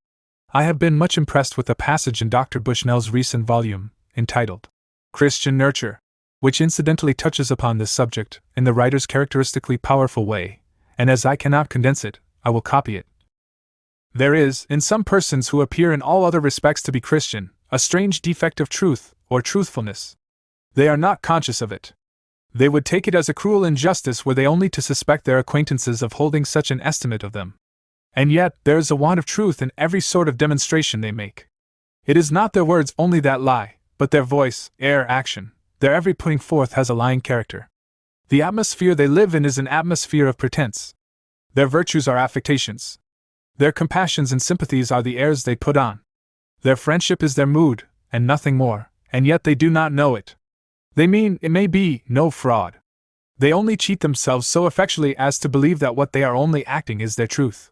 I have been much impressed with a passage in Dr. Bushnell's recent volume, entitled Christian Nurture, which incidentally touches upon this subject in the writer's characteristically powerful way, and as I cannot condense it, I will copy it. There is, in some persons who appear in all other respects to be Christian, a strange defect of truth, or truthfulness. They are not conscious of it. They would take it as a cruel injustice were they only to suspect their acquaintances of holding such an estimate of them. And yet, there is a want of truth in every sort of demonstration they make. It is not their words only that lie, but their voice, air, action. Their every putting forth has a lying character. The atmosphere they live in is an atmosphere of pretense. Their virtues are affectations. Their compassions and sympathies are the airs they put on. Their friendship is their mood, and nothing more, and yet they do not know it. They mean, it may be, no fraud. They only cheat themselves so effectually as to believe that what they are only acting is their truth.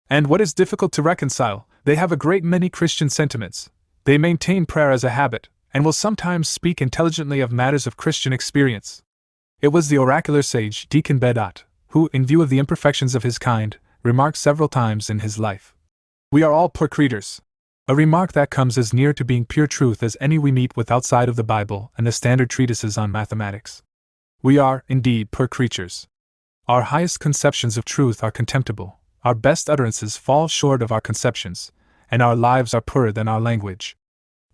And what is difficult to reconcile, they have a great many Christian sentiments. They maintain prayer as a habit, and will sometimes speak intelligently of matters of Christian experience. It was the oracular sage Deacon Bedott, who, in view of the imperfections of his kind, remarked several times in his life, "We are all poor creatures," a remark that comes as near to being pure truth as any we meet with outside of the Bible and the standard treatises on mathematics. We are, indeed, poor creatures. Our highest conceptions of truth are contemptible, our best utterances fall short of our conceptions, and our lives are poorer than our language.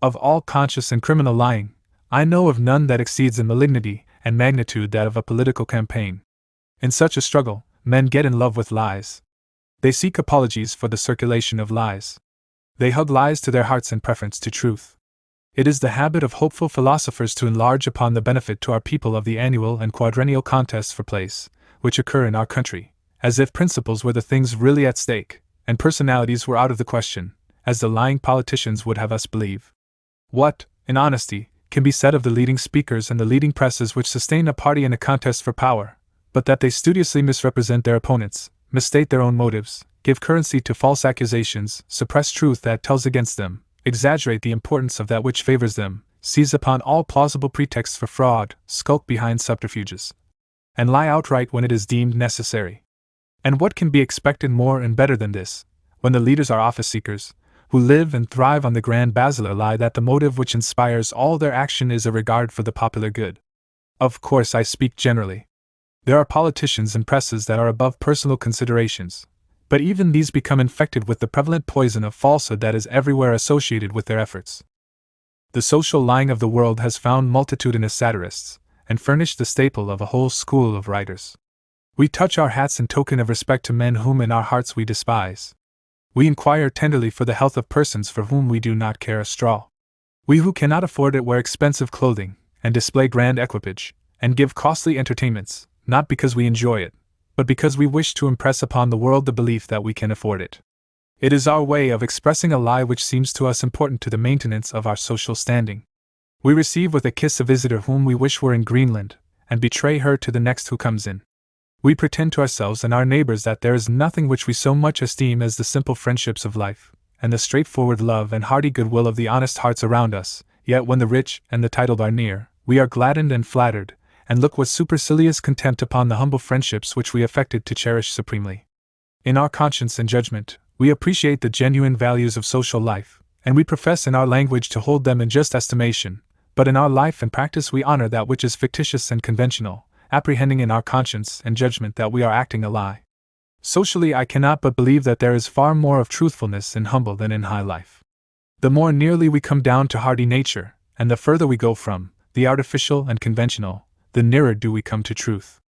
Of all conscious and criminal lying, I know of none that exceeds in malignity and magnitude that of a political campaign. In such a struggle, men get in love with lies. They seek apologies for the circulation of lies. They hug lies to their hearts in preference to truth. It is the habit of hopeful philosophers to enlarge upon the benefit to our people of the annual and quadrennial contests for place, which occur in our country, as if principles were the things really at stake, and personalities were out of the question, as the lying politicians would have us believe. What, in honesty, can be said of the leading speakers and the leading presses which sustain a party in a contest for power, but that they studiously misrepresent their opponents, misstate their own motives, give currency to false accusations, suppress truth that tells against them, exaggerate the importance of that which favors them, seize upon all plausible pretexts for fraud, skulk behind subterfuges, and lie outright when it is deemed necessary. And what can be expected more and better than this, when the leaders are office seekers, who live and thrive on the grand basilar lie that the motive which inspires all their action is a regard for the popular good? Of course, I speak generally. There are politicians and presses that are above personal considerations, but even these become infected with the prevalent poison of falsehood that is everywhere associated with their efforts. The social lying of the world has found multitudinous satirists, and furnished the staple of a whole school of writers. We touch our hats in token of respect to men whom in our hearts we despise. We inquire tenderly for the health of persons for whom we do not care a straw. We who cannot afford it wear expensive clothing, and display grand equipage, and give costly entertainments, not because we enjoy it, but because we wish to impress upon the world the belief that we can afford it. It is our way of expressing a lie which seems to us important to the maintenance of our social standing. We receive with a kiss a visitor whom we wish were in Greenland, and betray her to the next who comes in. We pretend to ourselves and our neighbors that there is nothing which we so much esteem as the simple friendships of life, and the straightforward love and hearty goodwill of the honest hearts around us, yet when the rich and the titled are near, we are gladdened and flattered, and look with supercilious contempt upon the humble friendships which we affected to cherish supremely. In our conscience and judgment, we appreciate the genuine values of social life, and we profess in our language to hold them in just estimation, but in our life and practice we honor that which is fictitious and conventional, apprehending in our conscience and judgment that we are acting a lie. Socially, I cannot but believe that there is far more of truthfulness in humble than in high life. The more nearly we come down to hardy nature, and the further we go from the artificial and conventional, the nearer do we come to truth.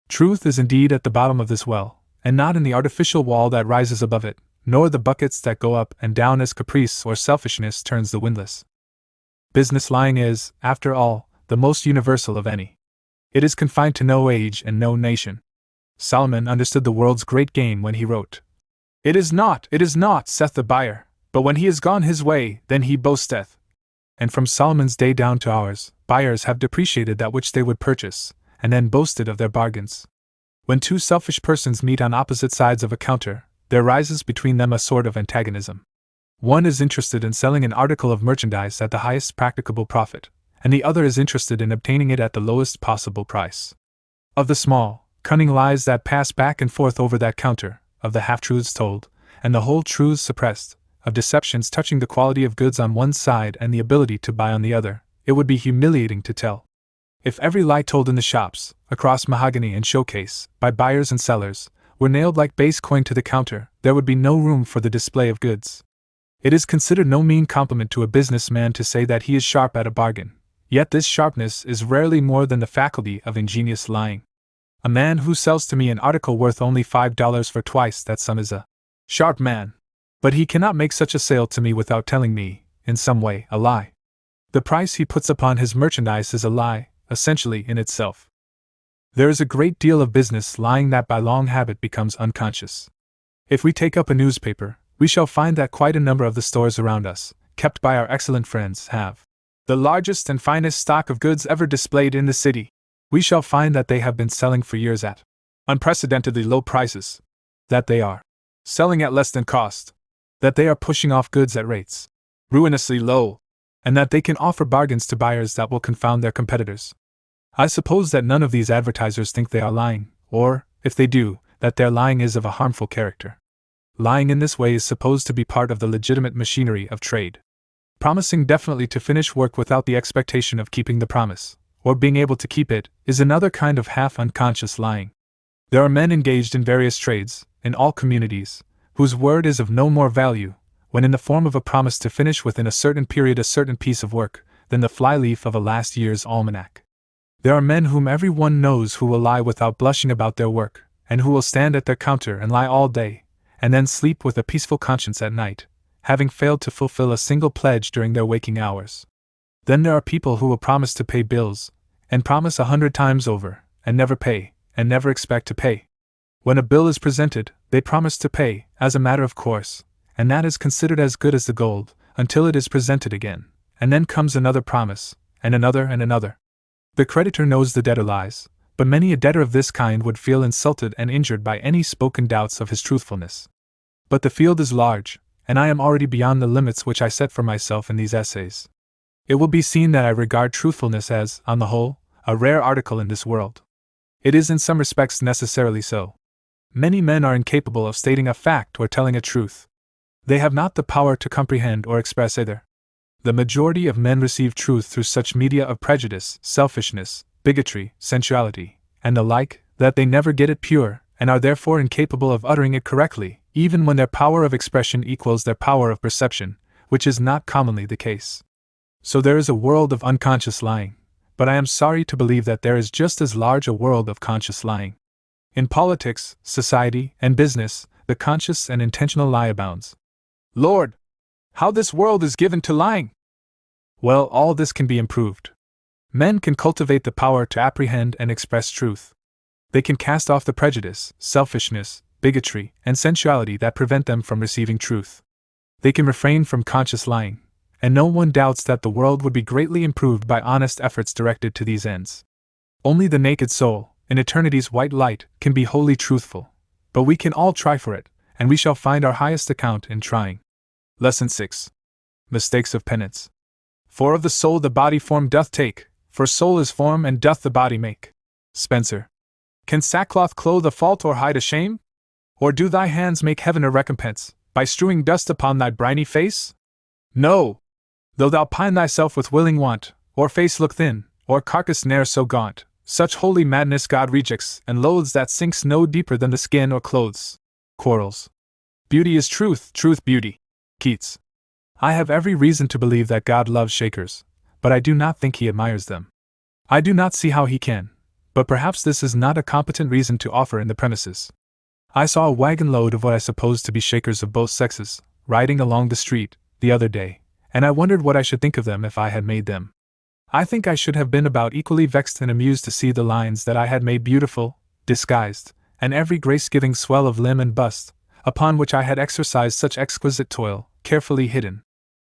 Truth is indeed at the bottom of this well, and not in the artificial wall that rises above it, nor the buckets that go up and down as caprice or selfishness turns the windlass. Business lying is, after all, the most universal of any. It is confined to no age and no nation. Solomon understood the world's great gain when he wrote, it is not, saith the buyer, but when he is gone his way, then he boasteth. And from Solomon's day down to ours, buyers have depreciated that which they would purchase, and then boasted of their bargains. When two selfish persons meet on opposite sides of a counter, there rises between them a sort of antagonism. One is interested in selling an article of merchandise at the highest practicable profit, and the other is interested in obtaining it at the lowest possible price. Of the small, cunning lies that pass back and forth over that counter, of the half-truths told, and the whole truths suppressed, of deceptions touching the quality of goods on one side and the ability to buy on the other, it would be humiliating to tell. If every lie told in the shops, across mahogany and showcase, by buyers and sellers, were nailed like base coin to the counter, there would be no room for the display of goods. It is considered no mean compliment to a businessman to say that he is sharp at a bargain. Yet this sharpness is rarely more than the faculty of ingenious lying. A man who sells to me an article worth only $5 for twice that sum is a sharp man. But he cannot make such a sale to me without telling me, in some way, a lie. The price he puts upon his merchandise is a lie, essentially in itself. There is a great deal of business lying that by long habit becomes unconscious. If we take up a newspaper, we shall find that quite a number of the stores around us, kept by our excellent friends, have the largest and finest stock of goods ever displayed in the city. We shall find that they have been selling for years at unprecedentedly low prices, that they are selling at less than cost, that they are pushing off goods at rates ruinously low, and that they can offer bargains to buyers that will confound their competitors. I suppose that none of these advertisers think they are lying, or, if they do, that their lying is of a harmful character. Lying in this way is supposed to be part of the legitimate machinery of trade. Promising definitely to finish work without the expectation of keeping the promise, or being able to keep it, is another kind of half-unconscious lying. There are men engaged in various trades, in all communities, whose word is of no more value, when in the form of a promise to finish within a certain period a certain piece of work, than the fly-leaf of a last year's almanac. There are men whom every one knows who will lie without blushing about their work, and who will stand at their counter and lie all day, and then sleep with a peaceful conscience at night, having failed to fulfill a single pledge during their waking hours. Then there are people who will promise to pay bills, and promise 100 times over, and never pay, and never expect to pay. When a bill is presented, they promise to pay, as a matter of course, and that is considered as good as the gold, until it is presented again, and then comes another promise, and another and another. The creditor knows the debtor lies, but many a debtor of this kind would feel insulted and injured by any spoken doubts of his truthfulness. But the field is large, and I am already beyond the limits which I set for myself in these essays. It will be seen that I regard truthfulness as, on the whole, a rare article in this world. It is in some respects necessarily so. Many men are incapable of stating a fact or telling a truth. They have not the power to comprehend or express either. The majority of men receive truth through such media of prejudice, selfishness, bigotry, sensuality, and the like, that they never get it pure, and are therefore incapable of uttering it correctly, even when their power of expression equals their power of perception, which is not commonly the case. So there is a world of unconscious lying, but I am sorry to believe that there is just as large a world of conscious lying. In politics, society, and business, the conscious and intentional lie abounds. Lord! How this world is given to lying! Well, all this can be improved. Men can cultivate the power to apprehend and express truth. They can cast off the prejudice, selfishness, bigotry, and sensuality that prevent them from receiving truth. They can refrain from conscious lying, and no one doubts that the world would be greatly improved by honest efforts directed to these ends. Only the naked soul, in eternity's white light, can be wholly truthful, but we can all try for it, and we shall find our highest account in trying. Lesson 6. Mistakes of penance. For of the soul the body form doth take, for soul is form and doth the body make. Spenser. Can sackcloth clothe a fault or hide a shame? Or do thy hands make heaven a recompense, by strewing dust upon thy briny face? No! Though thou pine thyself with willing want, or face look thin, or carcass ne'er so gaunt, such holy madness God rejects and loathes that sinks no deeper than the skin or clothes. Quarles. Beauty is truth, truth beauty. Keats. I have every reason to believe that God loves Shakers, but I do not think he admires them. I do not see how he can, but perhaps this is not a competent reason to offer in the premises. I saw a wagon load of what I supposed to be Shakers of both sexes, riding along the street, the other day, and I wondered what I should think of them if I had made them. I think I should have been about equally vexed and amused to see the lines that I had made beautiful, disguised, and every grace-giving swell of limb and bust, upon which I had exercised such exquisite toil, carefully hidden.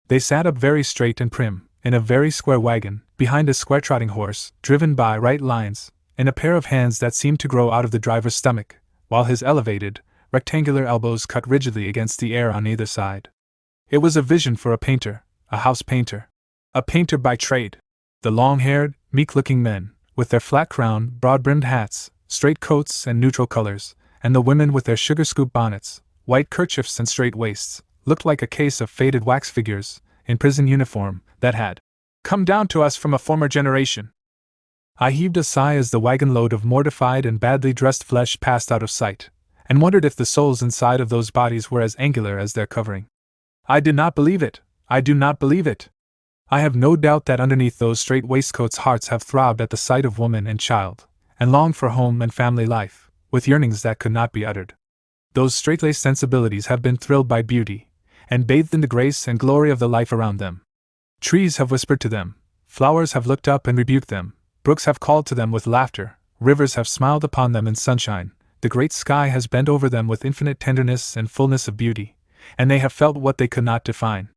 They sat up very straight and prim, in a very square wagon, behind a square-trotting horse, driven by right lines, in a pair of hands that seemed to grow out of the driver's stomach, while his elevated, rectangular elbows cut rigidly against the air on either side. It was a vision for a painter, a house painter. A painter by trade. The long-haired, meek-looking men, with their flat-crowned, broad-brimmed hats, straight coats and neutral colors, and the women with their sugar-scoop bonnets, white kerchiefs and straight waists, looked like a case of faded wax figures, in prison uniform, that had come down to us from a former generation. I heaved a sigh as the wagon load of mortified and badly dressed flesh passed out of sight, and wondered if the souls inside of those bodies were as angular as their covering. I did not believe it. I do not believe it. I have no doubt that underneath those straight waistcoats hearts have throbbed at the sight of woman and child, and longed for home and family life, with yearnings that could not be uttered. Those straight-laced sensibilities have been thrilled by beauty, and bathed in the grace and glory of the life around them. Trees have whispered to them, flowers have looked up and rebuked them, brooks have called to them with laughter, rivers have smiled upon them in sunshine, the great sky has bent over them with infinite tenderness and fullness of beauty, and they have felt what they could not define.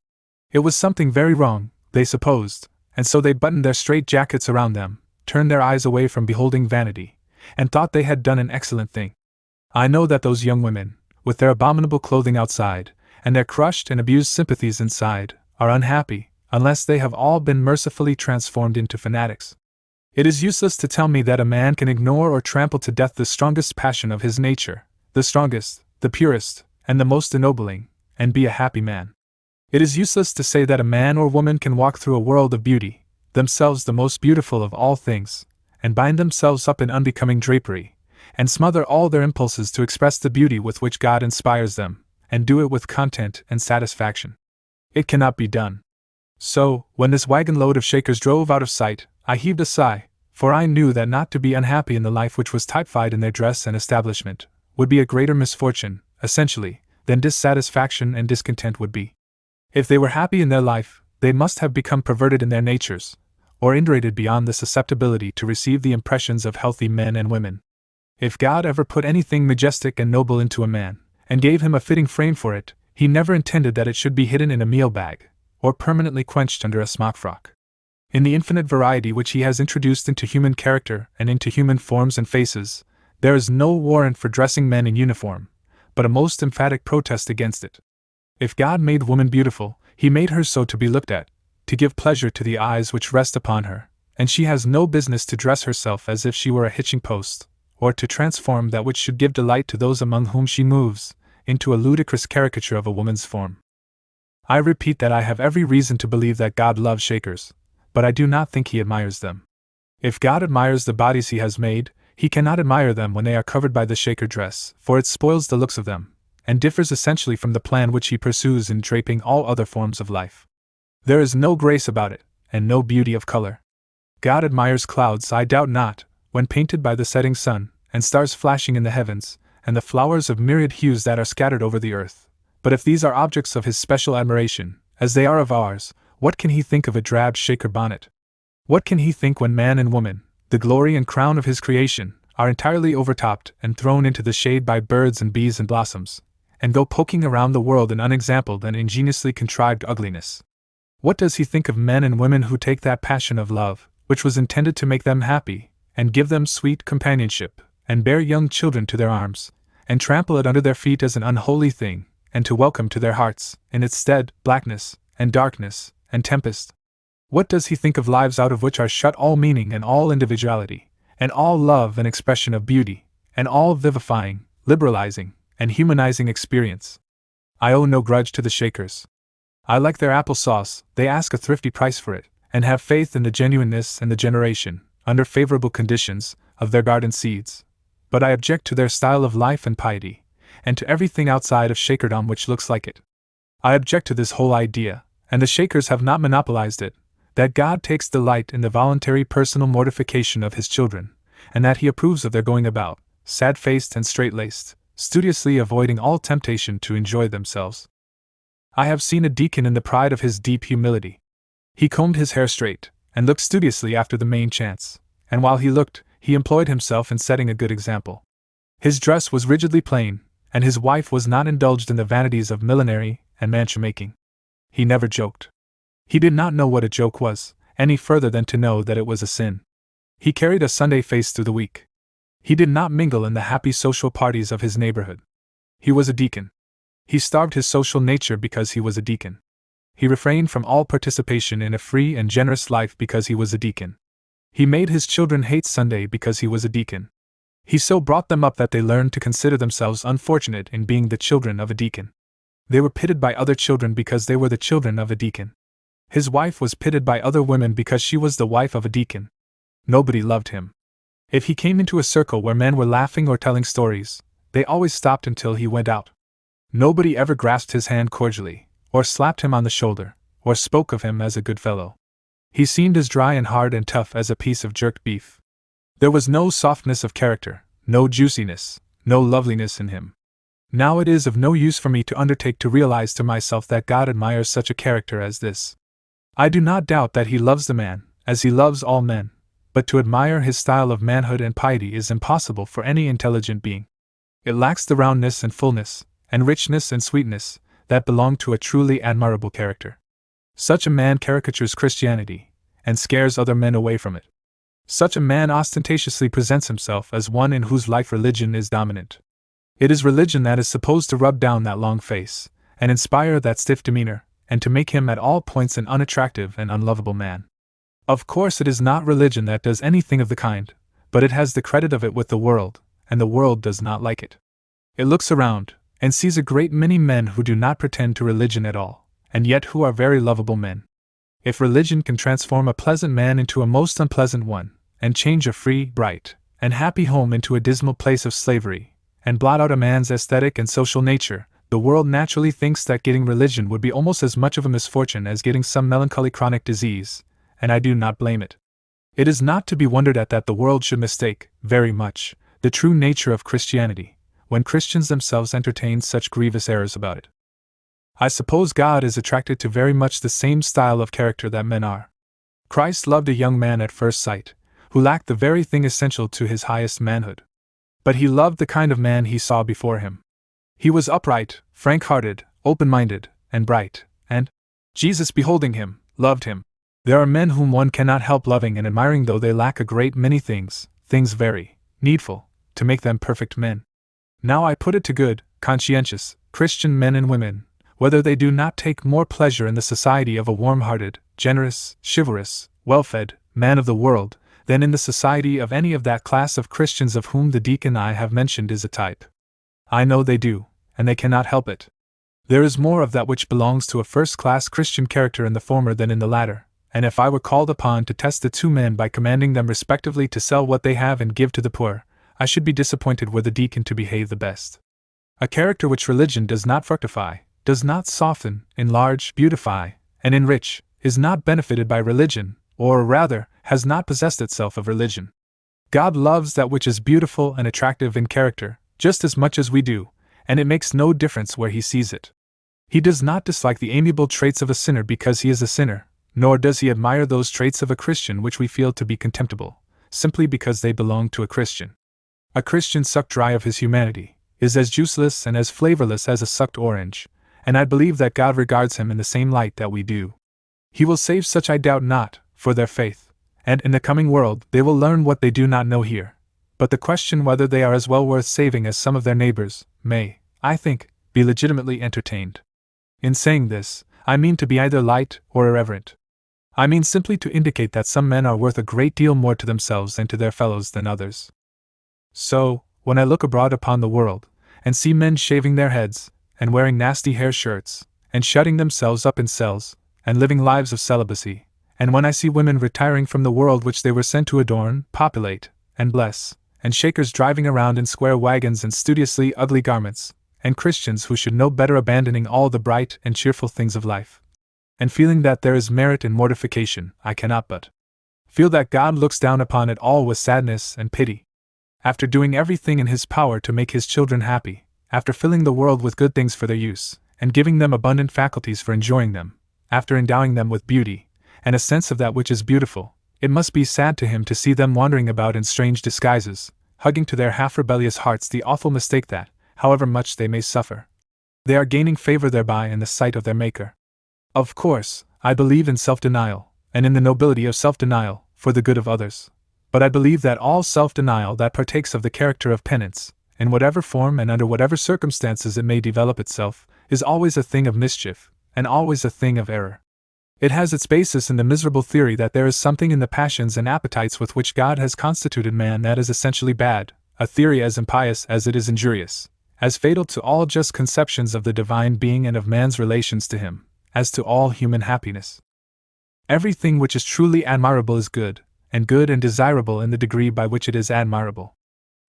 It was something very wrong, they supposed, and so they buttoned their straight jackets around them, turned their eyes away from beholding vanity, and thought they had done an excellent thing. I know that those young women, with their abominable clothing outside, and their crushed and abused sympathies inside, are unhappy, unless they have all been mercifully transformed into fanatics. It is useless to tell me that a man can ignore or trample to death the strongest passion of his nature, the strongest, the purest, and the most ennobling, and be a happy man. It is useless to say that a man or woman can walk through a world of beauty, themselves the most beautiful of all things, and bind themselves up in unbecoming drapery, and smother all their impulses to express the beauty with which God inspires them, and do it with content and satisfaction. It cannot be done. So, when this wagon load of Shakers drove out of sight, I heaved a sigh, for I knew that not to be unhappy in the life which was typified in their dress and establishment would be a greater misfortune, essentially, than dissatisfaction and discontent would be. If they were happy in their life, they must have become perverted in their natures, or indurated beyond the susceptibility to receive the impressions of healthy men and women. If God ever put anything majestic and noble into a man, and gave him a fitting frame for it, he never intended that it should be hidden in a meal bag, or permanently quenched under a smock frock. In the infinite variety which he has introduced into human character and into human forms and faces, there is no warrant for dressing men in uniform, but a most emphatic protest against it. If God made woman beautiful, He made her so to be looked at, to give pleasure to the eyes which rest upon her, and she has no business to dress herself as if she were a hitching post, or to transform that which should give delight to those among whom she moves, into a ludicrous caricature of a woman's form. I repeat that I have every reason to believe that God loves Shakers, but I do not think He admires them. If God admires the bodies He has made, He cannot admire them when they are covered by the Shaker dress, for it spoils the looks of them, and differs essentially from the plan which He pursues in draping all other forms of life. There is no grace about it, and no beauty of color. God admires clouds, I doubt not, when painted by the setting sun, and stars flashing in the heavens, and the flowers of myriad hues that are scattered over the earth. But if these are objects of His special admiration, as they are of ours, what can He think of a drab Shaker bonnet? What can He think when man and woman, the glory and crown of His creation, are entirely overtopped and thrown into the shade by birds and bees and blossoms, and go poking around the world in unexampled and ingeniously contrived ugliness? What does He think of men and women who take that passion of love, which was intended to make them happy, and give them sweet companionship, and bear young children to their arms, and trample it under their feet as an unholy thing, and to welcome to their hearts, in its stead, blackness, and darkness, and tempest? What does He think of lives out of which are shut all meaning and all individuality, and all love and expression of beauty, and all vivifying, liberalizing, and humanizing experience? I owe no grudge to the Shakers. I like their apple sauce, they ask a thrifty price for it, and have faith in the genuineness and the generation, under favorable conditions, of their garden seeds. But I object to their style of life and piety, and to everything outside of Shakerdom which looks like it. I object to this whole idea, and the Shakers have not monopolized it, that God takes delight in the voluntary personal mortification of His children, and that He approves of their going about, sad-faced and straight-laced, studiously avoiding all temptation to enjoy themselves. I have seen a deacon in the pride of his deep humility. He combed his hair straight, and looked studiously after the main chance, and while he looked, he employed himself in setting a good example. His dress was rigidly plain, and his wife was not indulged in the vanities of millinery and mantua-making. He never joked. He did not know what a joke was, any further than to know that it was a sin. He carried a Sunday face through the week. He did not mingle in the happy social parties of his neighborhood. He was a deacon. He starved his social nature because he was a deacon. He refrained from all participation in a free and generous life because he was a deacon. He made his children hate Sunday because he was a deacon. He so brought them up that they learned to consider themselves unfortunate in being the children of a deacon. They were pitied by other children because they were the children of a deacon. His wife was pitied by other women because she was the wife of a deacon. Nobody loved him. If he came into a circle where men were laughing or telling stories, they always stopped until he went out. Nobody ever grasped his hand cordially, or slapped him on the shoulder, or spoke of him as a good fellow. He seemed as dry and hard and tough as a piece of jerked beef. There was no softness of character, no juiciness, no loveliness in him. Now it is of no use for me to undertake to realize to myself that God admires such a character as this. I do not doubt that He loves the man, as He loves all men, but to admire his style of manhood and piety is impossible for any intelligent being. It lacks the roundness and fullness, and richness and sweetness, that belong to a truly admirable character. Such a man caricatures Christianity, and scares other men away from it. Such a man ostentatiously presents himself as one in whose life religion is dominant. It is religion that is supposed to rub down that long face, and inspire that stiff demeanor, and to make him at all points an unattractive and unlovable man. Of course it is not religion that does anything of the kind, but it has the credit of it with the world, and the world does not like it. It looks around, and sees a great many men who do not pretend to religion at all, and yet who are very lovable men. If religion can transform a pleasant man into a most unpleasant one, and change a free, bright, and happy home into a dismal place of slavery, and blot out a man's aesthetic and social nature, the world naturally thinks that getting religion would be almost as much of a misfortune as getting some melancholy chronic disease, and I do not blame it. It is not to be wondered at that the world should mistake, very much, the true nature of Christianity, when Christians themselves entertain such grievous errors about it. I suppose God is attracted to very much the same style of character that men are. Christ loved a young man at first sight, who lacked the very thing essential to his highest manhood. But He loved the kind of man He saw before Him. He was upright, frank-hearted, open-minded, and bright, and Jesus, beholding him, loved him. There are men whom one cannot help loving and admiring though they lack a great many things very needful, to make them perfect men. Now I put it to good, conscientious, Christian men and women, whether they do not take more pleasure in the society of a warm-hearted, generous, chivalrous, well-fed man of the world, than in the society of any of that class of Christians of whom the deacon I have mentioned is a type. I know they do, and they cannot help it. There is more of that which belongs to a first-class Christian character in the former than in the latter, and if I were called upon to test the two men by commanding them respectively to sell what they have and give to the poor, I should be disappointed were the deacon to behave the best. A character which religion does not fructify, does not soften, enlarge, beautify, and enrich, is not benefited by religion, or rather, has not possessed itself of religion. God loves that which is beautiful and attractive in character, just as much as we do, and it makes no difference where he sees it. He does not dislike the amiable traits of a sinner because he is a sinner, nor does he admire those traits of a Christian which we feel to be contemptible, simply because they belong to a Christian. A Christian sucked dry of his humanity is as juiceless and as flavorless as a sucked orange, and I believe that God regards him in the same light that we do. He will save such, I doubt not, for their faith, and in the coming world they will learn what they do not know here. But the question whether they are as well worth saving as some of their neighbors may, I think, be legitimately entertained. In saying this, I mean to be either light or irreverent. I mean simply to indicate that some men are worth a great deal more to themselves and to their fellows than others. So, when I look abroad upon the world, and see men shaving their heads, and wearing nasty hair shirts, and shutting themselves up in cells, and living lives of celibacy, and when I see women retiring from the world which they were sent to adorn, populate, and bless, and Shakers driving around in square wagons and studiously ugly garments, and Christians who should know better abandoning all the bright and cheerful things of life, and feeling that there is merit in mortification, I cannot but feel that God looks down upon it all with sadness and pity. After doing everything in his power to make his children happy, after filling the world with good things for their use, and giving them abundant faculties for enjoying them, after endowing them with beauty, and a sense of that which is beautiful, it must be sad to him to see them wandering about in strange disguises, hugging to their half-rebellious hearts the awful mistake that, however much they may suffer, they are gaining favor thereby in the sight of their Maker. Of course, I believe in self-denial, and in the nobility of self-denial, for the good of others. But I believe that all self-denial that partakes of the character of penance, in whatever form and under whatever circumstances it may develop itself, is always a thing of mischief, and always a thing of error. It has its basis in the miserable theory that there is something in the passions and appetites with which God has constituted man that is essentially bad, a theory as impious as it is injurious, as fatal to all just conceptions of the divine being and of man's relations to him, as to all human happiness. Everything which is truly admirable is good and desirable in the degree by which it is admirable.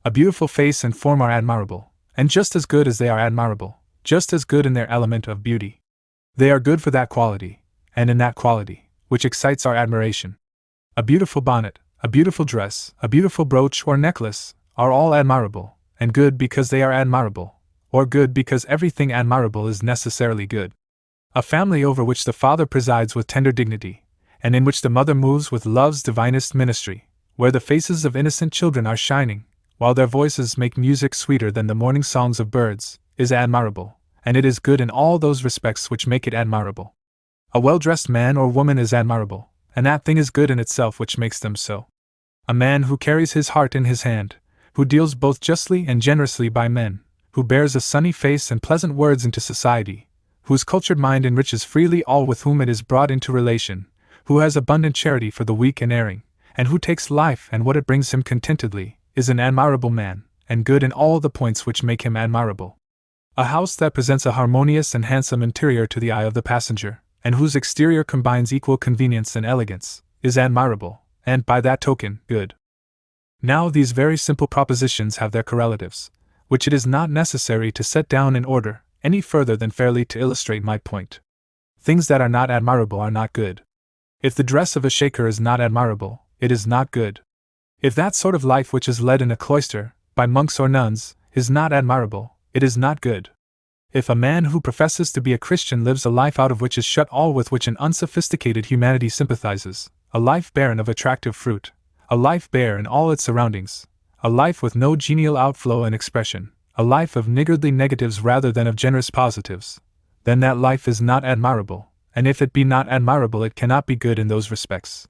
A beautiful face and form are admirable, and just as good as they are admirable, just as good in their element of beauty. They are good for that quality, and in that quality, which excites our admiration. A beautiful bonnet, a beautiful dress, a beautiful brooch or necklace, are all admirable, and good because they are admirable, or good because everything admirable is necessarily good. A family over which the father presides with tender dignity, and in which the mother moves with love's divinest ministry, where the faces of innocent children are shining, while their voices make music sweeter than the morning songs of birds, is admirable, and it is good in all those respects which make it admirable. A well-dressed man or woman is admirable, and that thing is good in itself which makes them so. A man who carries his heart in his hand, who deals both justly and generously by men, who bears a sunny face and pleasant words into society, whose cultured mind enriches freely all with whom it is brought into relation, who has abundant charity for the weak and erring, and who takes life and what it brings him contentedly, is an admirable man, and good in all the points which make him admirable. A house that presents a harmonious and handsome interior to the eye of the passenger, and whose exterior combines equal convenience and elegance, is admirable, and by that token, good. Now these very simple propositions have their correlatives, which it is not necessary to set down in order, any further than fairly to illustrate my point. Things that are not admirable are not good. If the dress of a Shaker is not admirable, it is not good. If that sort of life which is led in a cloister, by monks or nuns, is not admirable, it is not good. If a man who professes to be a Christian lives a life out of which is shut all with which an unsophisticated humanity sympathizes, a life barren of attractive fruit, a life bare in all its surroundings, a life with no genial outflow and expression, a life of niggardly negatives rather than of generous positives, then that life is not admirable, and if it be not admirable it cannot be good in those respects.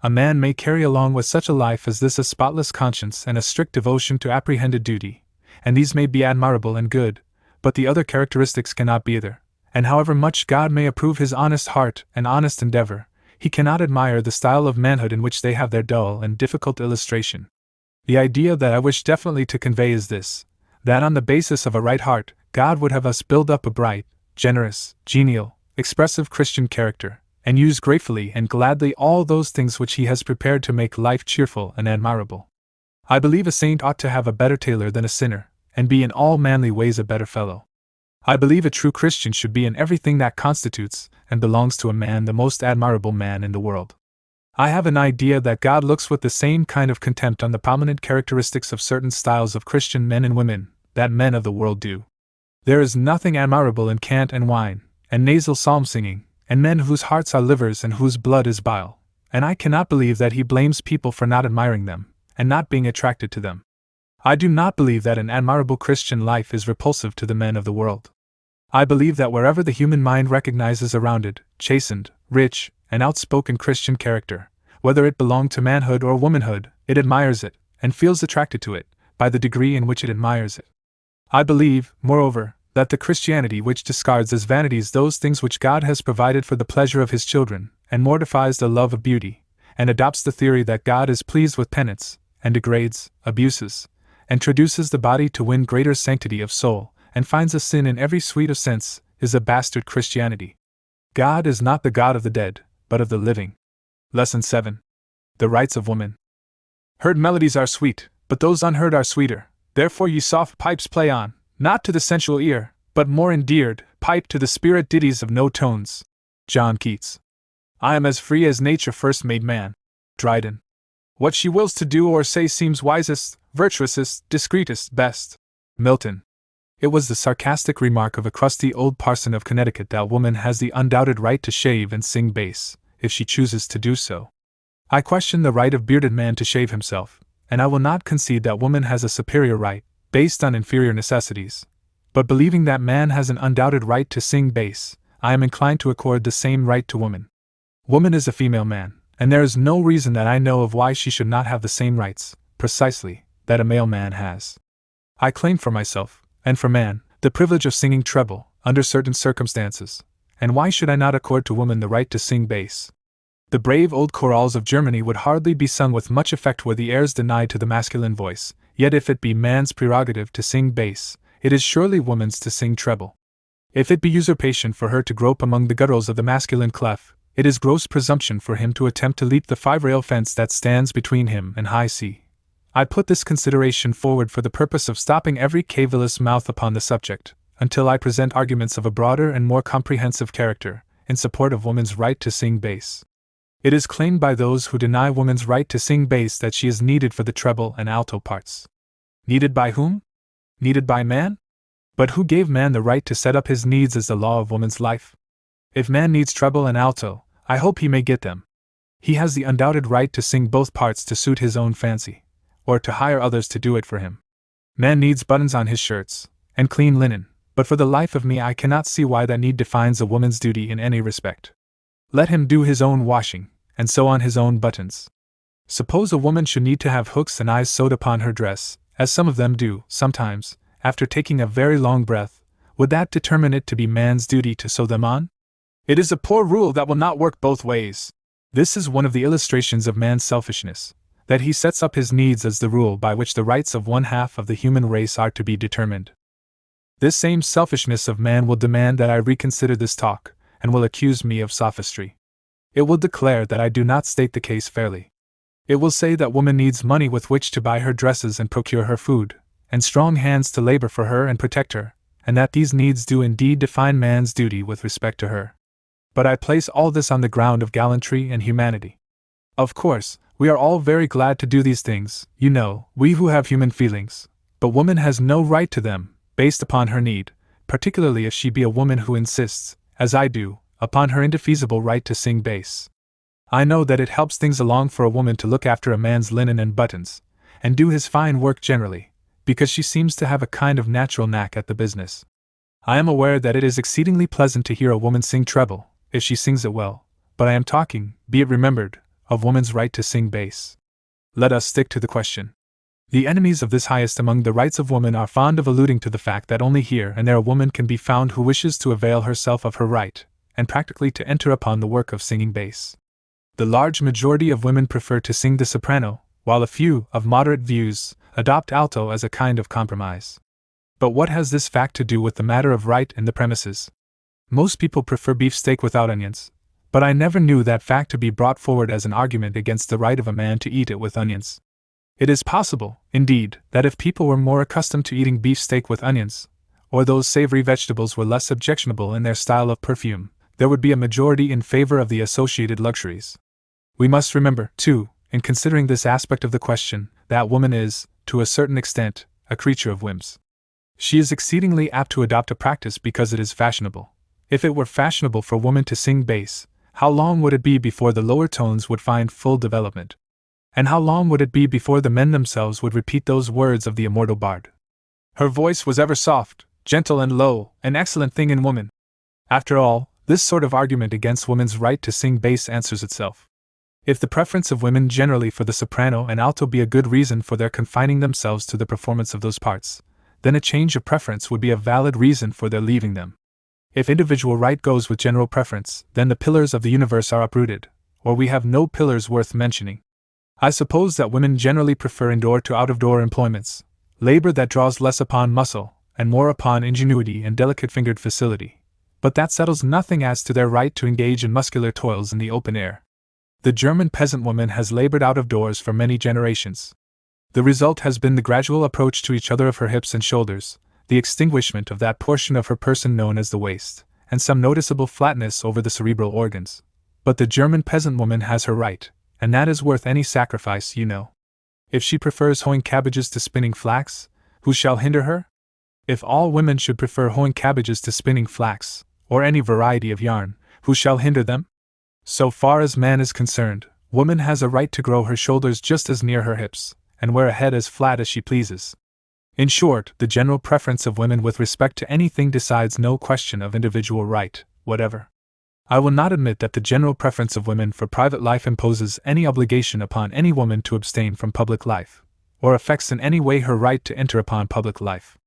A man may carry along with such a life as this a spotless conscience and a strict devotion to apprehended duty, and these may be admirable and good, but the other characteristics cannot be either, and however much God may approve his honest heart and honest endeavor, he cannot admire the style of manhood in which they have their dull and difficult illustration. The idea that I wish definitely to convey is this: that on the basis of a right heart, God would have us build up a bright, generous, genial, expressive Christian character, and use gratefully and gladly all those things which he has prepared to make life cheerful and admirable. I believe a saint ought to have a better tailor than a sinner, and be in all manly ways a better fellow. I believe a true Christian should be in everything that constitutes and belongs to a man the most admirable man in the world. I have an idea that God looks with the same kind of contempt on the prominent characteristics of certain styles of Christian men and women that men of the world do. There is nothing admirable in cant and wine, and nasal psalm singing, and men whose hearts are livers and whose blood is bile, and I cannot believe that he blames people for not admiring them, and not being attracted to them. I do not believe that an admirable Christian life is repulsive to the men of the world. I believe that wherever the human mind recognizes a rounded, chastened, rich, and outspoken Christian character, whether it belong to manhood or womanhood, it admires it, and feels attracted to it, by the degree in which it admires it. I believe, moreover, that the Christianity which discards as vanities those things which God has provided for the pleasure of his children, and mortifies the love of beauty, and adopts the theory that God is pleased with penance, and degrades, abuses, and traduces the body to win greater sanctity of soul, and finds a sin in every sweet of sense, is a bastard Christianity. God is not the God of the dead, but of the living. Lesson 7. The Rights of Woman. Heard melodies are sweet, but those unheard are sweeter. Therefore ye soft pipes play on, not to the sensual ear, but more endeared, pipe to the spirit ditties of no tones. John Keats. I am as free as nature first made man. Dryden. What she wills to do or say seems wisest, virtuousest, discreetest, best. Milton. It was the sarcastic remark of a crusty old parson of Connecticut that woman has the undoubted right to shave and sing bass, if she chooses to do so. I question the right of bearded man to shave himself, and I will not concede that woman has a superior right, based on inferior necessities. But believing that man has an undoubted right to sing bass, I am inclined to accord the same right to woman. Woman is a female man, and there is no reason that I know of why she should not have the same rights, precisely, that a male man has. I claim for myself, and for man, the privilege of singing treble, under certain circumstances, and why should I not accord to woman the right to sing bass? The brave old chorales of Germany would hardly be sung with much effect were the airs denied to the masculine voice, yet if it be man's prerogative to sing bass, it is surely woman's to sing treble. If it be usurpation for her to grope among the gutturals of the masculine clef, it is gross presumption for him to attempt to leap the 5-rail fence that stands between him and high C. I put this consideration forward for the purpose of stopping every cavillous mouth upon the subject, until I present arguments of a broader and more comprehensive character, in support of woman's right to sing bass. It is claimed by those who deny woman's right to sing bass that she is needed for the treble and alto parts. Needed by whom? Needed by man? But who gave man the right to set up his needs as the law of woman's life? If man needs treble and alto, I hope he may get them. He has the undoubted right to sing both parts to suit his own fancy, or to hire others to do it for him. Man needs buttons on his shirts, and clean linen, but for the life of me I cannot see why that need defines a woman's duty in any respect. Let him do his own washing, and sew on his own buttons. Suppose a woman should need to have hooks and eyes sewed upon her dress, as some of them do, sometimes, after taking a very long breath, would that determine it to be man's duty to sew them on? It is a poor rule that will not work both ways. This is one of the illustrations of man's selfishness, that he sets up his needs as the rule by which the rights of one half of the human race are to be determined. This same selfishness of man will demand that I reconsider this talk, and will accuse me of sophistry. It will declare that I do not state the case fairly. It will say that woman needs money with which to buy her dresses and procure her food, and strong hands to labor for her and protect her, and that these needs do indeed define man's duty with respect to her. But I place all this on the ground of gallantry and humanity. Of course, we are all very glad to do these things, you know, we who have human feelings, but woman has no right to them, based upon her need, particularly if she be a woman who insists, as I do, upon her indefeasible right to sing bass. I know that it helps things along for a woman to look after a man's linen and buttons, and do his fine work generally, because she seems to have a kind of natural knack at the business. I am aware that it is exceedingly pleasant to hear a woman sing treble, if she sings it well, but I am talking, be it remembered, of woman's right to sing bass. Let us stick to the question. The enemies of this highest among the rights of woman are fond of alluding to the fact that only here and there a woman can be found who wishes to avail herself of her right, and practically to enter upon the work of singing bass. The large majority of women prefer to sing the soprano, while a few, of moderate views, adopt alto as a kind of compromise. But what has this fact to do with the matter of right and the premises? Most people prefer beefsteak without onions, but I never knew that fact to be brought forward as an argument against the right of a man to eat it with onions. It is possible, indeed, that if people were more accustomed to eating beefsteak with onions, or those savory vegetables were less objectionable in their style of perfume, there would be a majority in favor of the associated luxuries. We must remember, too, in considering this aspect of the question, that woman is, to a certain extent, a creature of whims. She is exceedingly apt to adopt a practice because it is fashionable. If it were fashionable for women to sing bass, how long would it be before the lower tones would find full development? And how long would it be before the men themselves would repeat those words of the immortal bard? Her voice was ever soft, gentle and low, an excellent thing in woman. After all, this sort of argument against women's right to sing bass answers itself. If the preference of women generally for the soprano and alto be a good reason for their confining themselves to the performance of those parts, then a change of preference would be a valid reason for their leaving them. If individual right goes with general preference, then the pillars of the universe are uprooted, or we have no pillars worth mentioning. I suppose that women generally prefer indoor to out-of-door employments, labor that draws less upon muscle, and more upon ingenuity and delicate-fingered facility, but that settles nothing as to their right to engage in muscular toils in the open air. The German peasant woman has labored out of doors for many generations. The result has been the gradual approach to each other of her hips and shoulders, the extinguishment of that portion of her person known as the waist, and some noticeable flatness over the cerebral organs. But the German peasant woman has her right, and that is worth any sacrifice, you know. If she prefers hoeing cabbages to spinning flax, who shall hinder her? If all women should prefer hoeing cabbages to spinning flax, or any variety of yarn, who shall hinder them? So far as man is concerned, woman has a right to grow her shoulders just as near her hips, and wear a head as flat as she pleases. In short, the general preference of women with respect to anything decides no question of individual right, whatever. I will not admit that the general preference of women for private life imposes any obligation upon any woman to abstain from public life, or affects in any way her right to enter upon public life.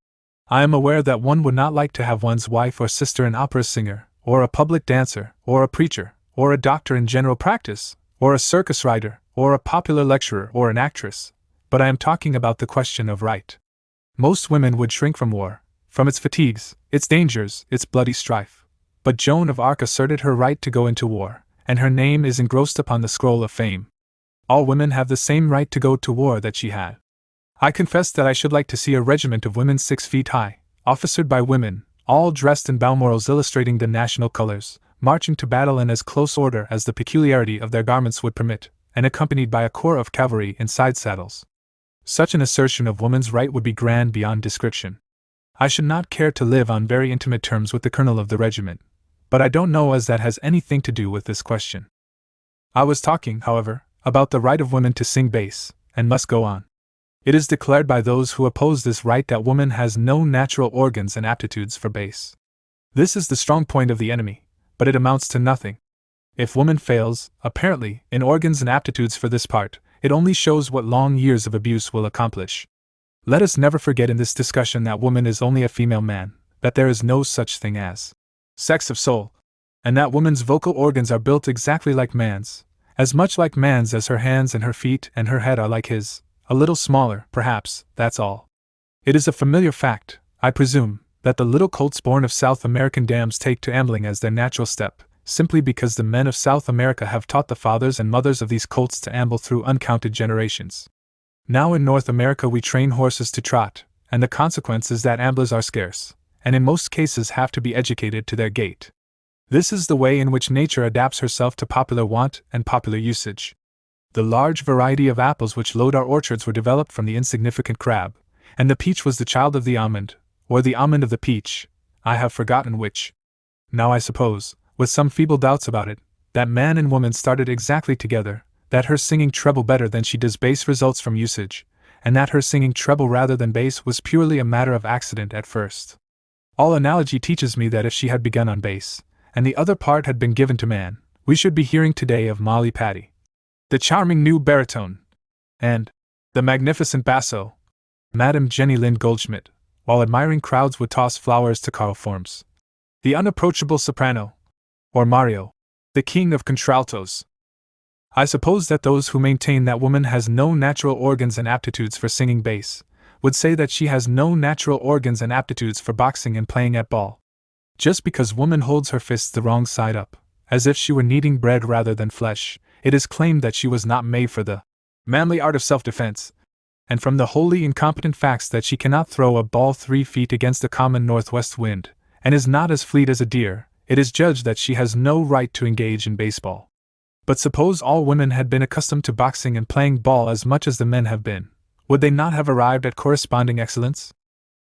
I am aware that one would not like to have one's wife or sister an opera singer, or a public dancer, or a preacher, or a doctor in general practice, or a circus rider, or a popular lecturer, or an actress, but I am talking about the question of right. Most women would shrink from war, from its fatigues, its dangers, its bloody strife. But Joan of Arc asserted her right to go into war, and her name is engrossed upon the scroll of fame. All women have the same right to go to war that she had. I confess that I should like to see a regiment of women 6 feet high, officered by women, all dressed in balmorals illustrating the national colors, marching to battle in as close order as the peculiarity of their garments would permit, and accompanied by a corps of cavalry in side saddles. Such an assertion of woman's right would be grand beyond description. I should not care to live on very intimate terms with the colonel of the regiment, but I don't know as that has anything to do with this question. I was talking, however, about the right of women to sing bass, and must go on. It is declared by those who oppose this right that woman has no natural organs and aptitudes for bass. This is the strong point of the enemy, but it amounts to nothing. If woman fails, apparently, in organs and aptitudes for this part, it only shows what long years of abuse will accomplish. Let us never forget in this discussion that woman is only a female man, that there is no such thing as sex of soul, and that woman's vocal organs are built exactly like man's, as much like man's as her hands and her feet and her head are like his, a little smaller, perhaps, that's all. It is a familiar fact, I presume, that the little colts born of South American dams take to ambling as their natural step, simply because the men of South America have taught the fathers and mothers of these colts to amble through uncounted generations. Now in North America we train horses to trot, and the consequence is that amblers are scarce, and in most cases have to be educated to their gait. This is the way in which nature adapts herself to popular want and popular usage. The large variety of apples which load our orchards were developed from the insignificant crab, and the peach was the child of the almond, or the almond of the peach, I have forgotten which. Now I suppose, with some feeble doubts about it, that man and woman started exactly together, that her singing treble better than she does bass results from usage, and that her singing treble rather than bass was purely a matter of accident at first. All analogy teaches me that if she had begun on bass, and the other part had been given to man, we should be hearing today of Molly Patty, the charming new baritone, and The magnificent basso, Madame Jenny Lind Goldschmidt, while admiring crowds would toss flowers to Carl Forms. The unapproachable soprano, or Mario, the king of contraltos. I suppose that those who maintain that woman has no natural organs and aptitudes for singing bass would say that she has no natural organs and aptitudes for boxing and playing at ball. Just because woman holds her fists the wrong side up, as if she were kneading bread rather than flesh, it is claimed that she was not made for the manly art of self-defense, and from the wholly incompetent facts that she cannot throw a ball 3 feet against a common northwest wind, and is not as fleet as a deer, it is judged that she has no right to engage in baseball. But suppose all women had been accustomed to boxing and playing ball as much as the men have been, would they not have arrived at corresponding excellence?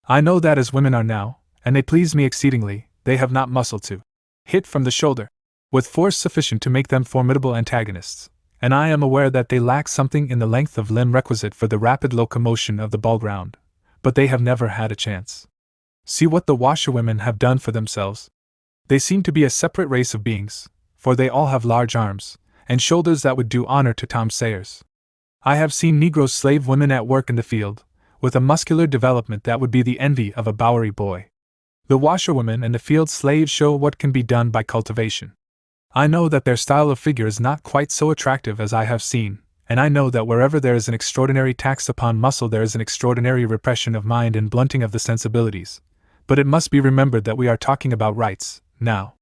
I know that as women are now, and they please me exceedingly, they have not muscle to hit from the shoulder with force sufficient to make them formidable antagonists, and I am aware that they lack something in the length of limb requisite for the rapid locomotion of the ball ground, but they have never had a chance. See what the washerwomen have done for themselves. They seem to be a separate race of beings, for they all have large arms and shoulders that would do honor to Tom Sayers. I have seen Negro slave women at work in the field, with a muscular development that would be the envy of a Bowery boy. The washerwomen and the field slaves show what can be done by cultivation. I know that their style of figure is not quite so attractive as I have seen, and I know that wherever there is an extraordinary tax upon muscle there is an extraordinary repression of mind and blunting of the sensibilities. But it must be remembered that we are talking about rights, now.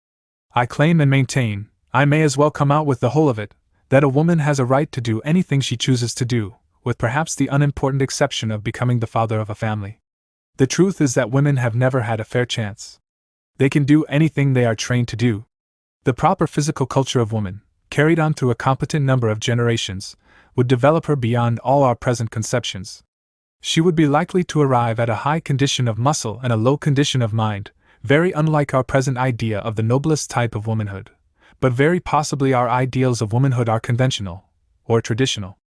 I claim and maintain, I may as well come out with the whole of it, that a woman has a right to do anything she chooses to do, with perhaps the unimportant exception of becoming the father of a family. The truth is that women have never had a fair chance. They can do anything they are trained to do. The proper physical culture of woman, carried on through a competent number of generations, would develop her beyond all our present conceptions. She would be likely to arrive at a high condition of muscle and a low condition of mind, very unlike our present idea of the noblest type of womanhood. But very possibly our ideals of womanhood are conventional, or traditional.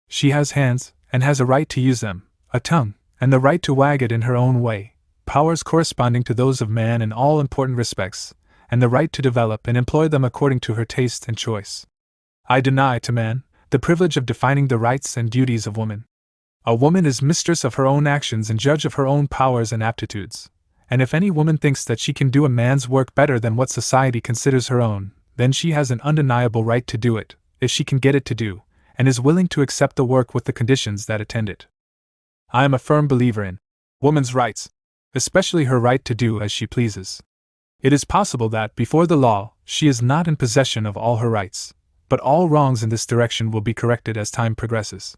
She has hands, and has a right to use them, a tongue, and the right to wag it in her own way, powers corresponding to those of man in all important respects, and the right to develop and employ them according to her taste and choice. I deny to man the privilege of defining the rights and duties of woman. A woman is mistress of her own actions and judge of her own powers and aptitudes, and if any woman thinks that she can do a man's work better than what society considers her own, then she has an undeniable right to do it, if she can get it to do, and is willing to accept the work with the conditions that attend it. I am a firm believer in woman's rights, especially her right to do as she pleases. It is possible that, before the law, she is not in possession of all her rights, but all wrongs in this direction will be corrected as time progresses.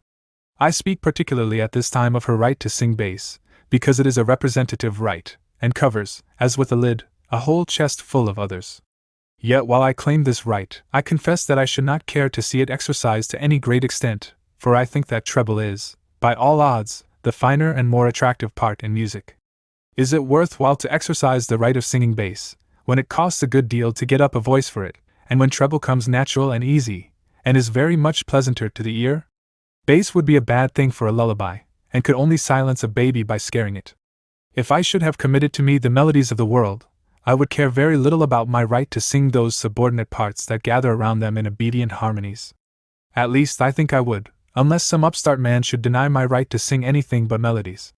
I speak particularly at this time of her right to sing bass, because it is a representative right, and covers, as with a lid, a whole chest full of others. Yet while I claim this right, I confess that I should not care to see it exercised to any great extent, for I think that treble is, by all odds, the finer and more attractive part in music. Is it worth while to exercise the right of singing bass, when it costs a good deal to get up a voice for it, and when treble comes natural and easy, and is very much pleasanter to the ear? Bass would be a bad thing for a lullaby, and could only silence a baby by scaring it. If I should have committed to me the melodies of the world, I would care very little about my right to sing those subordinate parts that gather around them in obedient harmonies. At least I think I would, unless some upstart man should deny my right to sing anything but melodies.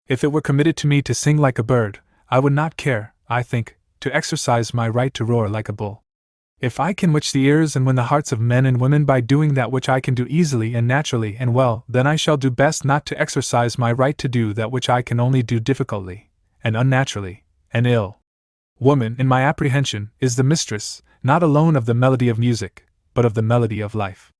If it were committed to me to sing like a bird, I would not care, I think, to exercise my right to roar like a bull. If I can witch the ears and win the hearts of men and women by doing that which I can do easily and naturally and well, then I shall do best not to exercise my right to do that which I can only do difficultly, and unnaturally, and ill. Woman, in my apprehension, is the mistress, not alone of the melody of music, but of the melody of life.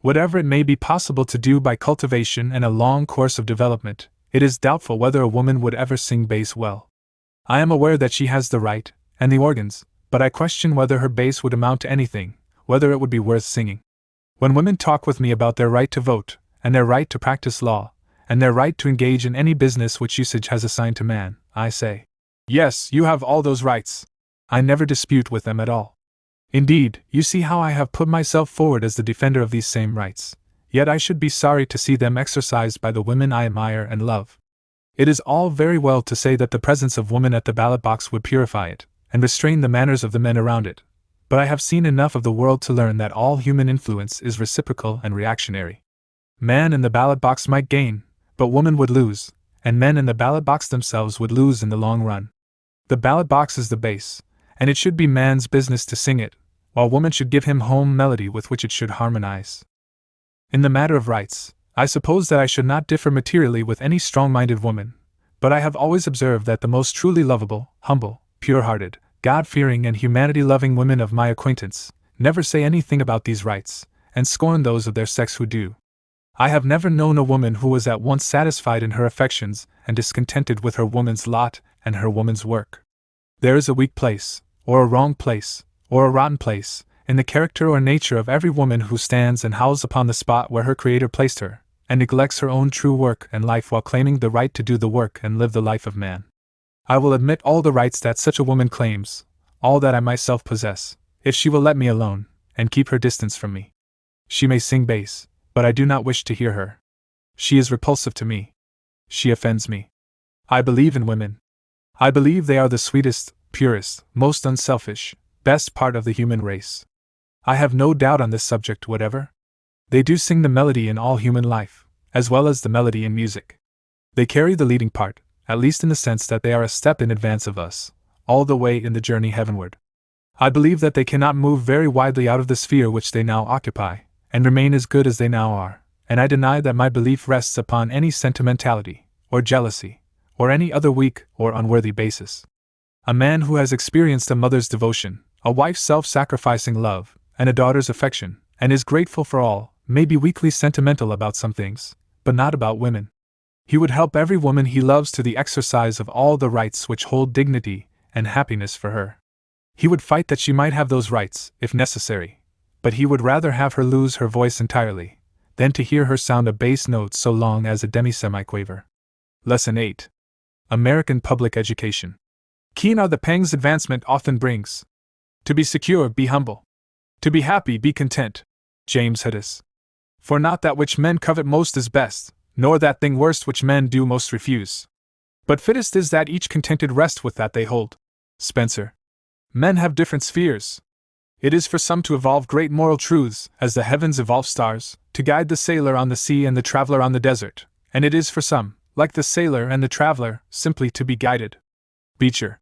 Whatever it may be possible to do by cultivation and a long course of development, it is doubtful whether a woman would ever sing bass well. I am aware that she has the right, and the organs, but I question whether her bass would amount to anything, whether it would be worth singing. When women talk with me about their right to vote, and their right to practice law, and their right to engage in any business which usage has assigned to man, I say, yes, you have all those rights. I never dispute with them at all. Indeed, you see how I have put myself forward as the defender of these same rights, yet I should be sorry to see them exercised by the women I admire and love. It is all very well to say that the presence of woman at the ballot box would purify it, and restrain the manners of the men around it, but I have seen enough of the world to learn that all human influence is reciprocal and reactionary. Man in the ballot box might gain, but woman would lose, and men in the ballot box themselves would lose in the long run. The ballot box is the bass, and it should be man's business to sing it, while woman should give him home melody with which it should harmonize. In the matter of rights, I suppose that I should not differ materially with any strong-minded woman, but I have always observed that the most truly lovable, humble, pure-hearted, God-fearing and humanity-loving women of my acquaintance never say anything about these rights, and scorn those of their sex who do. I have never known a woman who was at once satisfied in her affections and discontented with her woman's lot and her woman's work. There is a weak place, or a wrong place, or a rotten place, in the character or nature of every woman who stands and howls upon the spot where her Creator placed her, and neglects her own true work and life while claiming the right to do the work and live the life of man. I will admit all the rights that such a woman claims, all that I myself possess, if she will let me alone, and keep her distance from me. She may sing bass, but I do not wish to hear her. She is repulsive to me. She offends me. I believe in women. I believe they are the sweetest, purest, most unselfish, best part of the human race. I have no doubt on this subject whatever. They do sing the melody in all human life, as well as the melody in music. They carry the leading part, at least in the sense that they are a step in advance of us, all the way in the journey heavenward. I believe that they cannot move very widely out of the sphere which they now occupy, and remain as good as they now are, and I deny that my belief rests upon any sentimentality, or jealousy, or any other weak or unworthy basis. A man who has experienced a mother's devotion, a wife's self-sacrificing love, and a daughter's affection, and is grateful for all, may be weakly sentimental about some things, but not about women. He would help every woman he loves to the exercise of all the rights which hold dignity and happiness for her. He would fight that she might have those rights, if necessary, but he would rather have her lose her voice entirely, than to hear her sound a bass note so long as a demi-semi-quaver. Lesson 8. American Public Education. Keen are the pangs advancement often brings. To be secure, be humble. To be happy, be content. James Hedis. For not that which men covet most is best, nor that thing worst which men do most refuse. But fittest is that each contented rest with that they hold. Spencer. Men have different spheres. It is for some to evolve great moral truths, as the heavens evolve stars, to guide the sailor on the sea and the traveler on the desert, and it is for some, like the sailor and the traveler, simply to be guided. Beecher.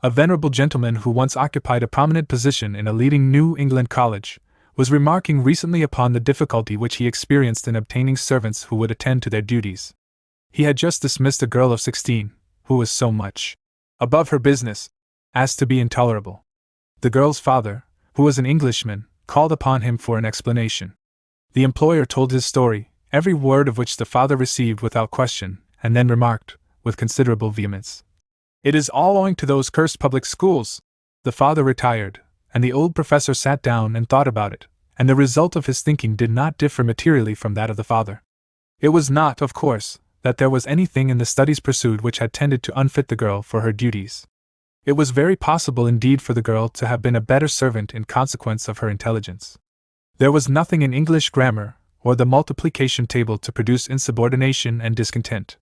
A venerable gentleman who once occupied a prominent position in a leading New England college was remarking recently upon the difficulty which he experienced in obtaining servants who would attend to their duties. He had just dismissed a girl of 16, who was so much above her business as to be intolerable. The girl's father, who was an Englishman, called upon him for an explanation. The employer told his story, every word of which the father received without question, and then remarked, with considerable vehemence, "It is all owing to those cursed public schools." The father retired, and the old professor sat down and thought about it, and the result of his thinking did not differ materially from that of the father. It was not, of course, that there was anything in the studies pursued which had tended to unfit the girl for her duties. It was very possible indeed for the girl to have been a better servant in consequence of her intelligence. There was nothing in English grammar or the multiplication table to produce insubordination and discontent.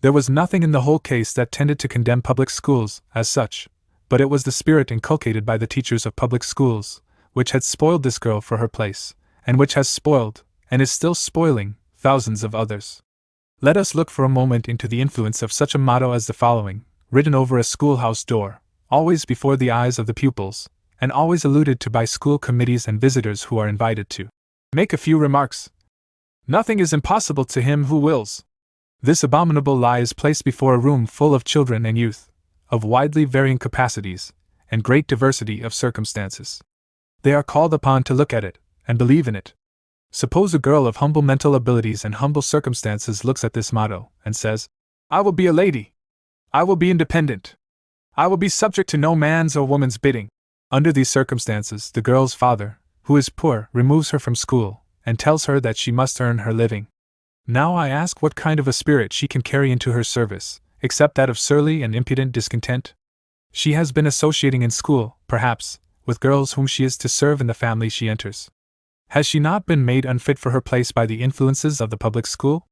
There was nothing in the whole case that tended to condemn public schools as such, but it was the spirit inculcated by the teachers of public schools which had spoiled this girl for her place, and which has spoiled, and is still spoiling, thousands of others. Let us look for a moment into the influence of such a motto as the following, written over a schoolhouse door, always before the eyes of the pupils, and always alluded to by school committees and visitors who are invited to make a few remarks. Nothing is impossible to him who wills. This abominable lie is placed before a room full of children and youth, of widely varying capacities, and great diversity of circumstances. They are called upon to look at it, and believe in it. Suppose a girl of humble mental abilities and humble circumstances looks at this motto, and says, "I will be a lady. I will be independent. I will be subject to no man's or woman's bidding." Under these circumstances, the girl's father, who is poor, removes her from school, and tells her that she must earn her living. Now I ask what kind of a spirit she can carry into her service, except that of surly and impudent discontent? She has been associating in school, perhaps, with girls whom she is to serve in the family she enters. Has she not been made unfit for her place by the influences of the public school?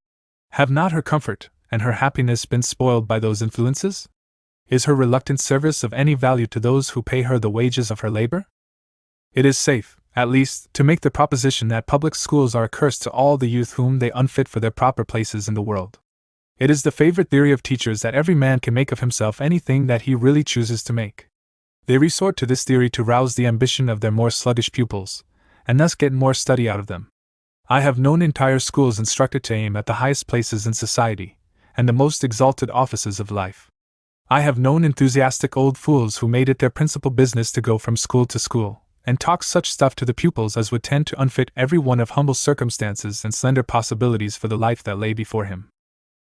Have not her comfort and her happiness been spoiled by those influences? Is her reluctant service of any value to those who pay her the wages of her labor? It is safe, At least, to make the proposition that public schools are a curse to all the youth whom they unfit for their proper places in the world. It is the favorite theory of teachers that every man can make of himself anything that he really chooses to make. They resort to this theory to rouse the ambition of their more sluggish pupils, and thus get more study out of them. I have known entire schools instructed to aim at the highest places in society, and the most exalted offices of life. I have known enthusiastic old fools who made it their principal business to go from school to school, and talk such stuff to the pupils as would tend to unfit every one of humble circumstances and slender possibilities for the life that lay before him.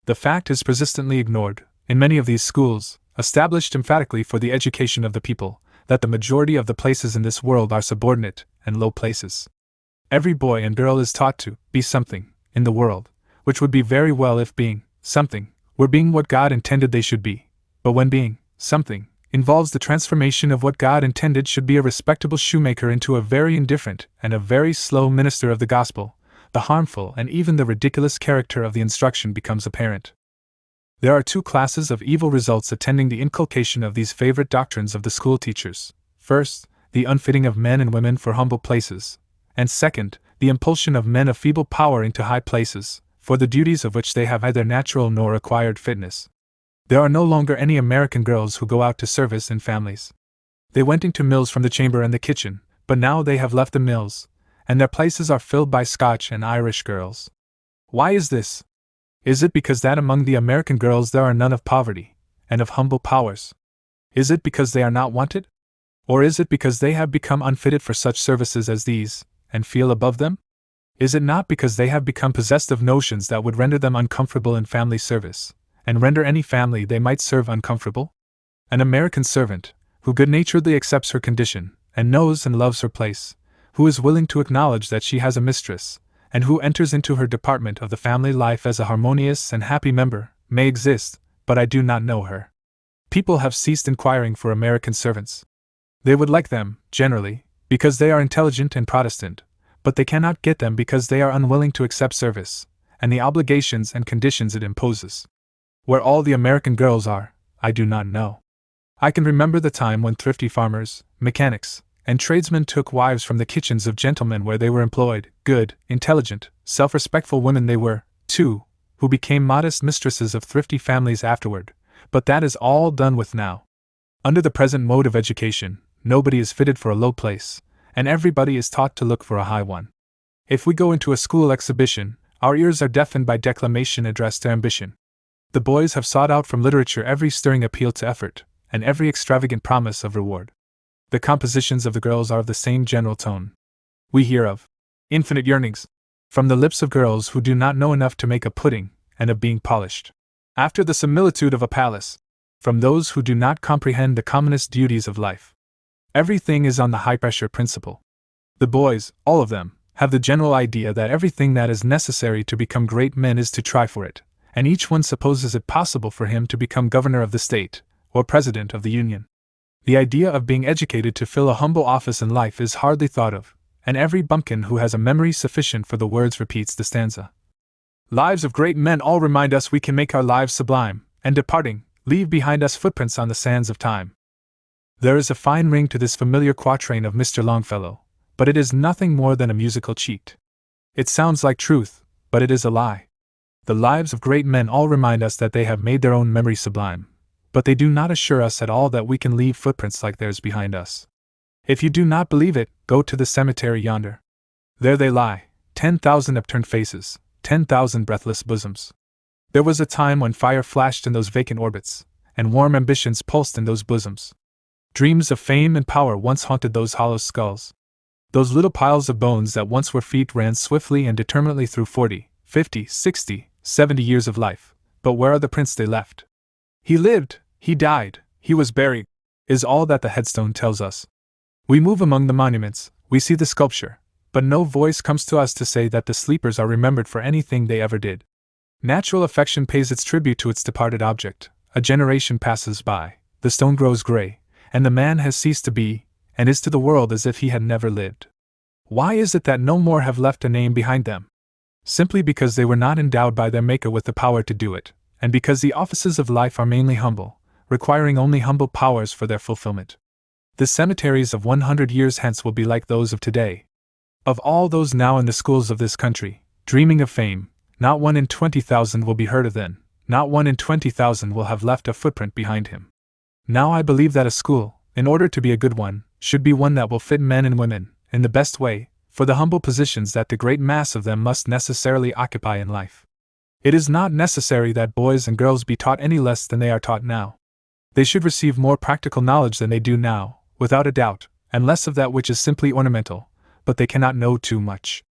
The fact is persistently ignored, in many of these schools, established emphatically for the education of the people, that the majority of the places in this world are subordinate and low places. Every boy and girl is taught to be something in the world, which would be very well if being something were being what God intended they should be, but when being something involves the transformation of what God intended should be a respectable shoemaker into a very indifferent and a very slow minister of the gospel, the harmful and even the ridiculous character of the instruction becomes apparent. There are two classes of evil results attending the inculcation of these favorite doctrines of the school teachers. First, the unfitting of men and women for humble places, and second, the impulsion of men of feeble power into high places, for the duties of which they have neither natural nor acquired fitness. There are no longer any American girls who go out to service in families. They went into mills from the chamber and the kitchen, but now they have left the mills, and their places are filled by Scotch and Irish girls. Why is this? Is it because that among the American girls there are none of poverty, and of humble powers? Is it because they are not wanted? Or is it because they have become unfitted for such services as these, and feel above them? Is it not because they have become possessed of notions that would render them uncomfortable in family service, and render any family they might serve uncomfortable? An American servant, who good-naturedly accepts her condition, and knows and loves her place, who is willing to acknowledge that she has a mistress, and who enters into her department of the family life as a harmonious and happy member, may exist, but I do not know her. People have ceased inquiring for American servants. They would like them, generally, because they are intelligent and Protestant, but they cannot get them because they are unwilling to accept service, and the obligations and conditions it imposes. Where all the American girls are, I do not know. I can remember the time when thrifty farmers, mechanics, and tradesmen took wives from the kitchens of gentlemen where they were employed, good, intelligent, self-respectful women they were, too, who became modest mistresses of thrifty families afterward, but that is all done with now. Under the present mode of education, nobody is fitted for a low place, and everybody is taught to look for a high one. If we go into a school exhibition, our ears are deafened by declamation addressed to ambition. The boys have sought out from literature every stirring appeal to effort, and every extravagant promise of reward. The compositions of the girls are of the same general tone. We hear of infinite yearnings from the lips of girls who do not know enough to make a pudding, and of being polished after the similitude of a palace, from those who do not comprehend the commonest duties of life. Everything is on the high-pressure principle. The boys, all of them, have the general idea that everything that is necessary to become great men is to try for it, and each one supposes it possible for him to become governor of the state, or president of the union. The idea of being educated to fill a humble office in life is hardly thought of, and every bumpkin who has a memory sufficient for the words repeats the stanza. Lives of great men all remind us we can make our lives sublime, and departing, leave behind us footprints on the sands of time. There is a fine ring to this familiar quatrain of Mr. Longfellow, but it is nothing more than a musical cheat. It sounds like truth, but it is a lie. The lives of great men all remind us that they have made their own memory sublime, but they do not assure us at all that we can leave footprints like theirs behind us. If you do not believe it, go to the cemetery yonder. There they lie, 10,000 upturned faces, 10,000 breathless bosoms. There was a time when fire flashed in those vacant orbits, and warm ambitions pulsed in those bosoms. Dreams of fame and power once haunted those hollow skulls. Those little piles of bones that once were feet ran swiftly and determinately through 40, 50, 60, 70 years of life, but where are the prints they left? He lived, he died, he was buried, is all that the headstone tells us. We move among the monuments, we see the sculpture, but no voice comes to us to say that the sleepers are remembered for anything they ever did. Natural affection pays its tribute to its departed object, a generation passes by, the stone grows gray, and the man has ceased to be, and is to the world as if he had never lived. Why is it that no more have left a name behind them? Simply because they were not endowed by their Maker with the power to do it, and because the offices of life are mainly humble, requiring only humble powers for their fulfillment. The cemeteries of 100 years hence will be like those of today, Of all those now in the schools of this country, dreaming of fame, not 1 in 20,000 will be heard of then, not 1 in 20,000 will have left a footprint behind him. Now I believe that a school, in order to be a good one, should be one that will fit men and women, in the best way, for the humble positions that the great mass of them must necessarily occupy in life. It is not necessary that boys and girls be taught any less than they are taught now. They should receive more practical knowledge than they do now, without a doubt, and less of that which is simply ornamental, but they cannot know too much.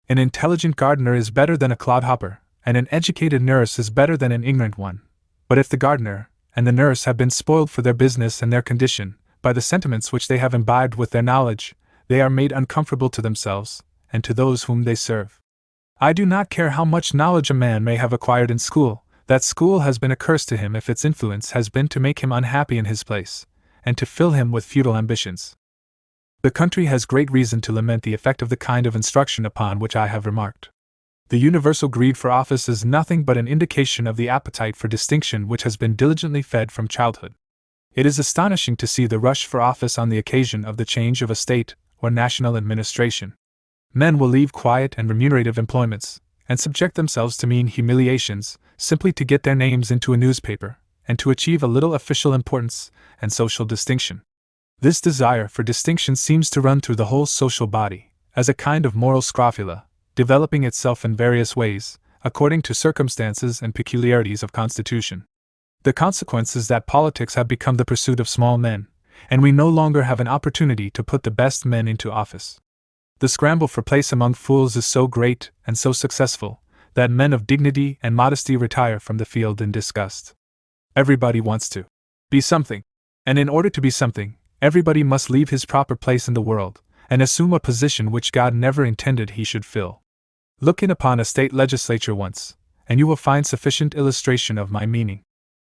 An intelligent gardener is better than a clodhopper, and an educated nurse is better than an ignorant one. But if the gardener and the nurse have been spoiled for their business and their condition, by the sentiments which they have imbibed with their knowledge, they are made uncomfortable to themselves, and to those whom they serve. I do not care how much knowledge a man may have acquired in school, that school has been a curse to him if its influence has been to make him unhappy in his place, and to fill him with futile ambitions. The country has great reason to lament the effect of the kind of instruction upon which I have remarked. The universal greed for office is nothing but an indication of the appetite for distinction which has been diligently fed from childhood. It is astonishing to see the rush for office on the occasion of the change of a state or national administration. Men will leave quiet and remunerative employments, and subject themselves to mean humiliations, simply to get their names into a newspaper, and to achieve a little official importance and social distinction. This desire for distinction seems to run through the whole social body, as a kind of moral scrofula, developing itself in various ways, according to circumstances and peculiarities of constitution. The consequence is that politics have become the pursuit of small men, and we no longer have an opportunity to put the best men into office. The scramble for place among fools is so great and so successful, that men of dignity and modesty retire from the field in disgust. Everybody wants to be something, and in order to be something, everybody must leave his proper place in the world, and assume a position which God never intended he should fill. Look in upon a state legislature once, and you will find sufficient illustration of my meaning.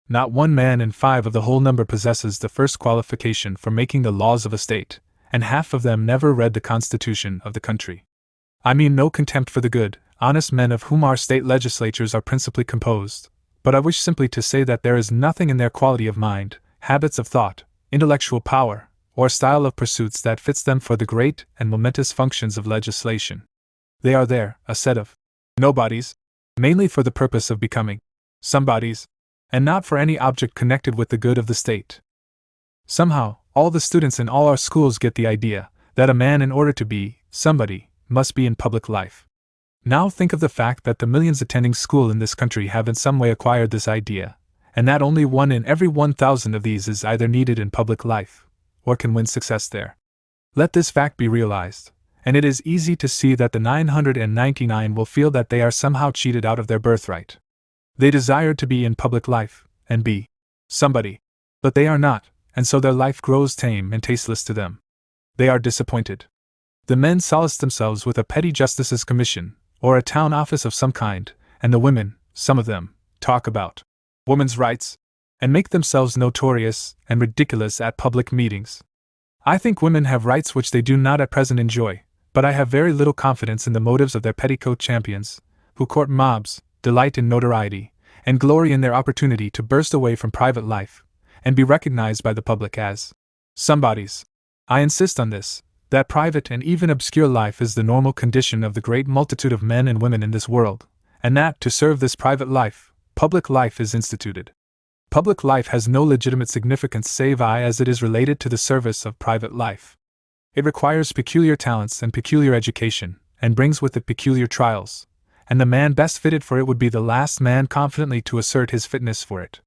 Not 1 man in 5 of the whole number possesses the first qualification for making the laws of a state, and half of them never read the constitution of the country. I mean no contempt for the good, honest men of whom our state legislatures are principally composed, but I wish simply to say that there is nothing in their quality of mind, habits of thought, intellectual power, or style of pursuits that fits them for the great and momentous functions of legislation. They are there, a set of nobodies, mainly for the purpose of becoming somebodies, and not for any object connected with the good of the state. Somehow, all the students in all our schools get the idea that a man, in order to be somebody, must be in public life. Now think of the fact that the millions attending school in this country have in some way acquired this idea, and that only 1 in every 1,000 of these is either needed in public life, or can win success there. Let this fact be realized, and it is easy to see that the 999 will feel that they are somehow cheated out of their birthright. They desire to be in public life, and be somebody, but they are not, and so their life grows tame and tasteless to them. They are disappointed. The men solace themselves with a petty justice's commission, or a town office of some kind, and the women, some of them, talk about women's rights, and make themselves notorious and ridiculous at public meetings. I think women have rights which they do not at present enjoy, but I have very little confidence in the motives of their petticoat champions, who court mobs, delight in notoriety, and glory in their opportunity to burst away from private life, and be recognized by the public as somebodies. I insist on this, that private and even obscure life is the normal condition of the great multitude of men and women in this world, and that, to serve this private life, public life is instituted. Public life has no legitimate significance save as it is related to the service of private life. It requires peculiar talents and peculiar education, and brings with it peculiar trials, and the man best fitted for it would be the last man confidently to assert his fitness for it.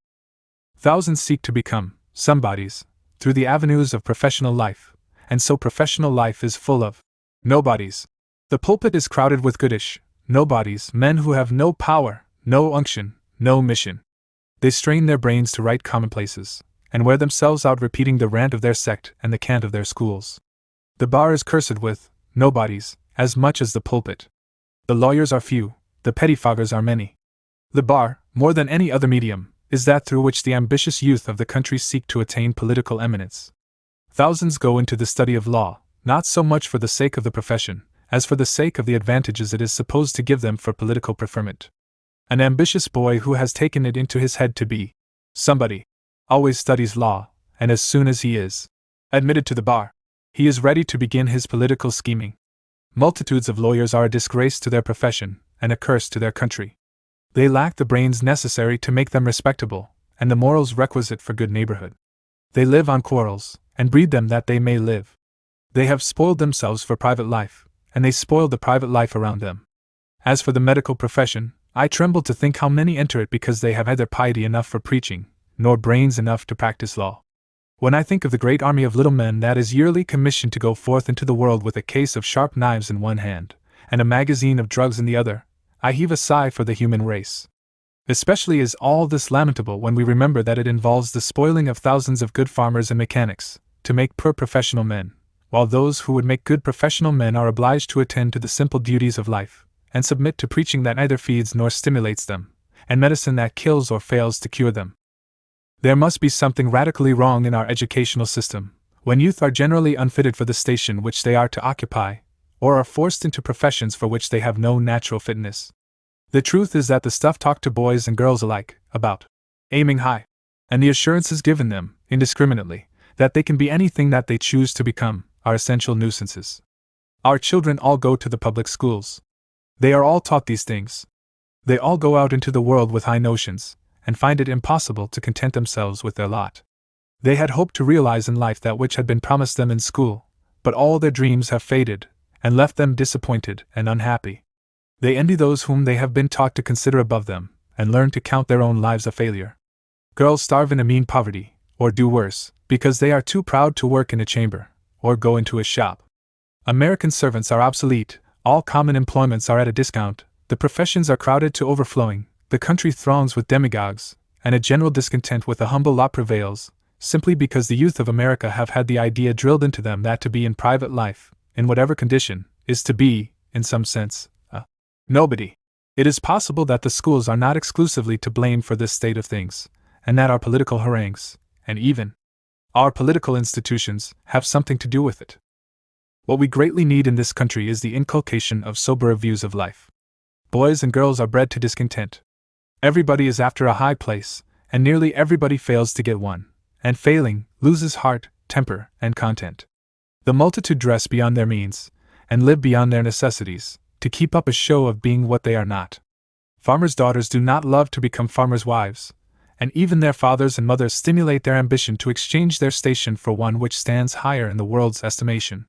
Thousands seek to become somebodies through the avenues of professional life, and so professional life is full of nobodies. The pulpit is crowded with goodish nobodies, men who have no power, no unction, no mission. They strain their brains to write commonplaces, and wear themselves out repeating the rant of their sect and the cant of their schools. The bar is cursed with nobodies, as much as the pulpit. The lawyers are few, the pettifoggers are many. The bar, more than any other medium, is that through which the ambitious youth of the country seek to attain political eminence. Thousands go into the study of law, not so much for the sake of the profession, as for the sake of the advantages it is supposed to give them for political preferment. An ambitious boy who has taken it into his head to be somebody always studies law, and as soon as he is admitted to the bar, he is ready to begin his political scheming. Multitudes of lawyers are a disgrace to their profession and a curse to their country. They lack the brains necessary to make them respectable, and the morals requisite for good neighborhood. They live on quarrels, and breed them that they may live. They have spoiled themselves for private life, and they spoil the private life around them. As for the medical profession, I tremble to think how many enter it because they have neither piety enough for preaching, nor brains enough to practice law. When I think of the great army of little men that is yearly commissioned to go forth into the world with a case of sharp knives in one hand, and a magazine of drugs in the other, I heave a sigh for the human race. Especially is all this lamentable when we remember that it involves the spoiling of thousands of good farmers and mechanics, to make poor professional men, while those who would make good professional men are obliged to attend to the simple duties of life, and submit to preaching that neither feeds nor stimulates them, and medicine that kills or fails to cure them. There must be something radically wrong in our educational system, when youth are generally unfitted for the station which they are to occupy, or are forced into professions for which they have no natural fitness. The truth is that the stuff talked to boys and girls alike, about aiming high, and the assurances given them, indiscriminately, that they can be anything that they choose to become, are essential nuisances. Our children all go to the public schools. They are all taught these things. They all go out into the world with high notions, and find it impossible to content themselves with their lot. They had hoped to realize in life that which had been promised them in school, but all their dreams have faded, and left them disappointed and unhappy. They envy those whom they have been taught to consider above them, and learn to count their own lives a failure. Girls starve in a mean poverty, or do worse, because they are too proud to work in a chamber, or go into a shop. American servants are obsolete, all common employments are at a discount, the professions are crowded to overflowing, the country throngs with demagogues, and a general discontent with a humble lot prevails, simply because the youth of America have had the idea drilled into them that to be in private life, in whatever condition, is to be, in some sense, a nobody. It is possible that the schools are not exclusively to blame for this state of things, and that our political harangues, and even our political institutions, have something to do with it. What we greatly need in this country is the inculcation of soberer views of life. Boys and girls are bred to discontent. Everybody is after a high place, and nearly everybody fails to get one, and failing, loses heart, temper, and content. The multitude dress beyond their means, and live beyond their necessities, to keep up a show of being what they are not. Farmers' daughters do not love to become farmers' wives, and even their fathers and mothers stimulate their ambition to exchange their station for one which stands higher in the world's estimation.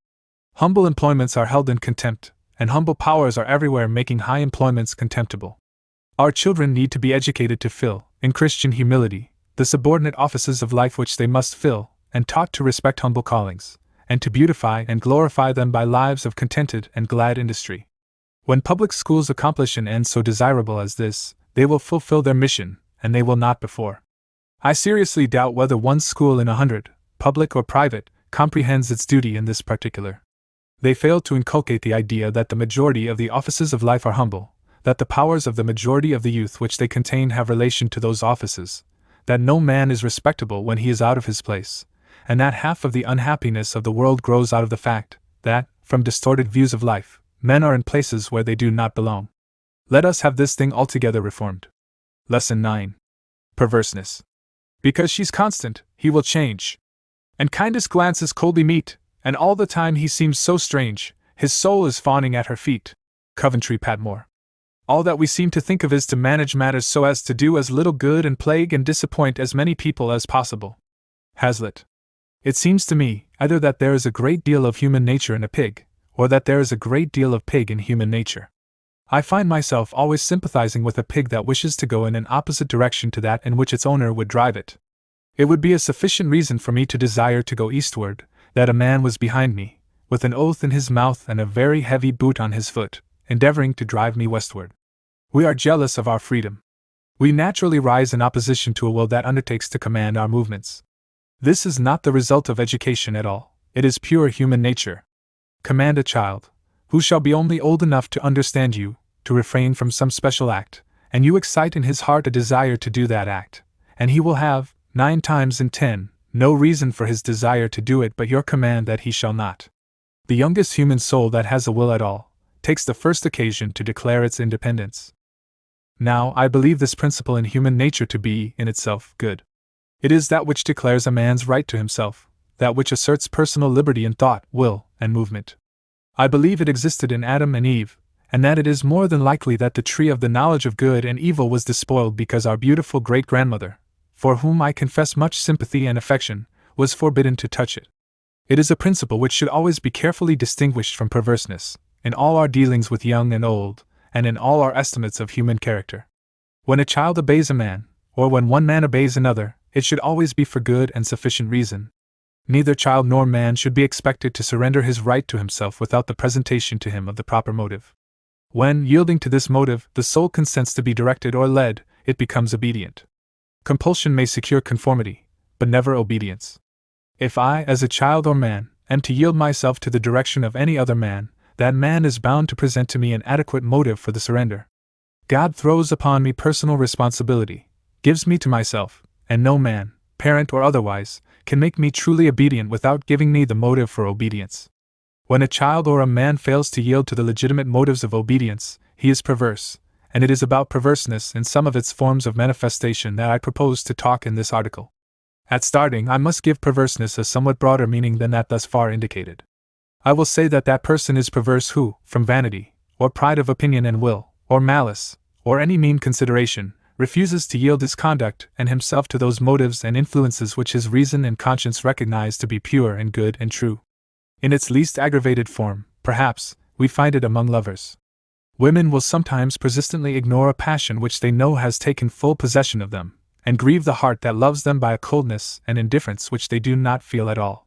Humble employments are held in contempt, and humble powers are everywhere making high employments contemptible. Our children need to be educated to fill, in Christian humility, the subordinate offices of life which they must fill, and taught to respect humble callings, and to beautify and glorify them by lives of contented and glad industry. When public schools accomplish an end so desirable as this, they will fulfill their mission, and they will not before. I seriously doubt whether one school in 100, public or private, comprehends its duty in this particular. They fail to inculcate the idea that the majority of the offices of life are humble, that the powers of the majority of the youth which they contain have relation to those offices, that no man is respectable when he is out of his place, and that half of the unhappiness of the world grows out of the fact that, from distorted views of life, men are in places where they do not belong. Let us have this thing altogether reformed. Lesson 9. Perverseness. Because she's constant, he will change. And kindest glances coldly meet, and all the time he seems so strange, his soul is fawning at her feet. Coventry Patmore. All that we seem to think of is to manage matters so as to do as little good and plague and disappoint as many people as possible. Hazlitt. It seems to me, either that there is a great deal of human nature in a pig, or that there is a great deal of pig in human nature. I find myself always sympathizing with a pig that wishes to go in an opposite direction to that in which its owner would drive it. It would be a sufficient reason for me to desire to go eastward, that a man was behind me, with an oath in his mouth and a very heavy boot on his foot, endeavoring to drive me westward. We are jealous of our freedom. We naturally rise in opposition to a will that undertakes to command our movements. This is not the result of education at all, it is pure human nature. Command a child, who shall be only old enough to understand you, to refrain from some special act, and you excite in his heart a desire to do that act, and he will have, 9 times in 10, no reason for his desire to do it but your command that he shall not. The youngest human soul that has a will at all, takes the first occasion to declare its independence. Now, I believe this principle in human nature to be, in itself, good. It is that which declares a man's right to himself, that which asserts personal liberty in thought, will, and movement. I believe it existed in Adam and Eve, and that it is more than likely that the tree of the knowledge of good and evil was despoiled because our beautiful great-grandmother, for whom I confess much sympathy and affection, was forbidden to touch it. It is a principle which should always be carefully distinguished from perverseness, in all our dealings with young and old, and in all our estimates of human character. When a child obeys a man, or when one man obeys another, it should always be for good and sufficient reason. Neither child nor man should be expected to surrender his right to himself without the presentation to him of the proper motive. When, yielding to this motive, the soul consents to be directed or led, it becomes obedient. Compulsion may secure conformity, but never obedience. If I, as a child or man, am to yield myself to the direction of any other man, that man is bound to present to me an adequate motive for the surrender. God throws upon me personal responsibility, gives me to myself, and no man, parent or otherwise, can make me truly obedient without giving me the motive for obedience. When a child or a man fails to yield to the legitimate motives of obedience, he is perverse, and it is about perverseness in some of its forms of manifestation that I propose to talk in this article. At starting, I must give perverseness a somewhat broader meaning than that thus far indicated. I will say that that person is perverse who, from vanity, or pride of opinion and will, or malice, or any mean consideration, refuses to yield his conduct and himself to those motives and influences which his reason and conscience recognize to be pure and good and true. In its least aggravated form, perhaps, we find it among lovers. Women will sometimes persistently ignore a passion which they know has taken full possession of them, and grieve the heart that loves them by a coldness and indifference which they do not feel at all.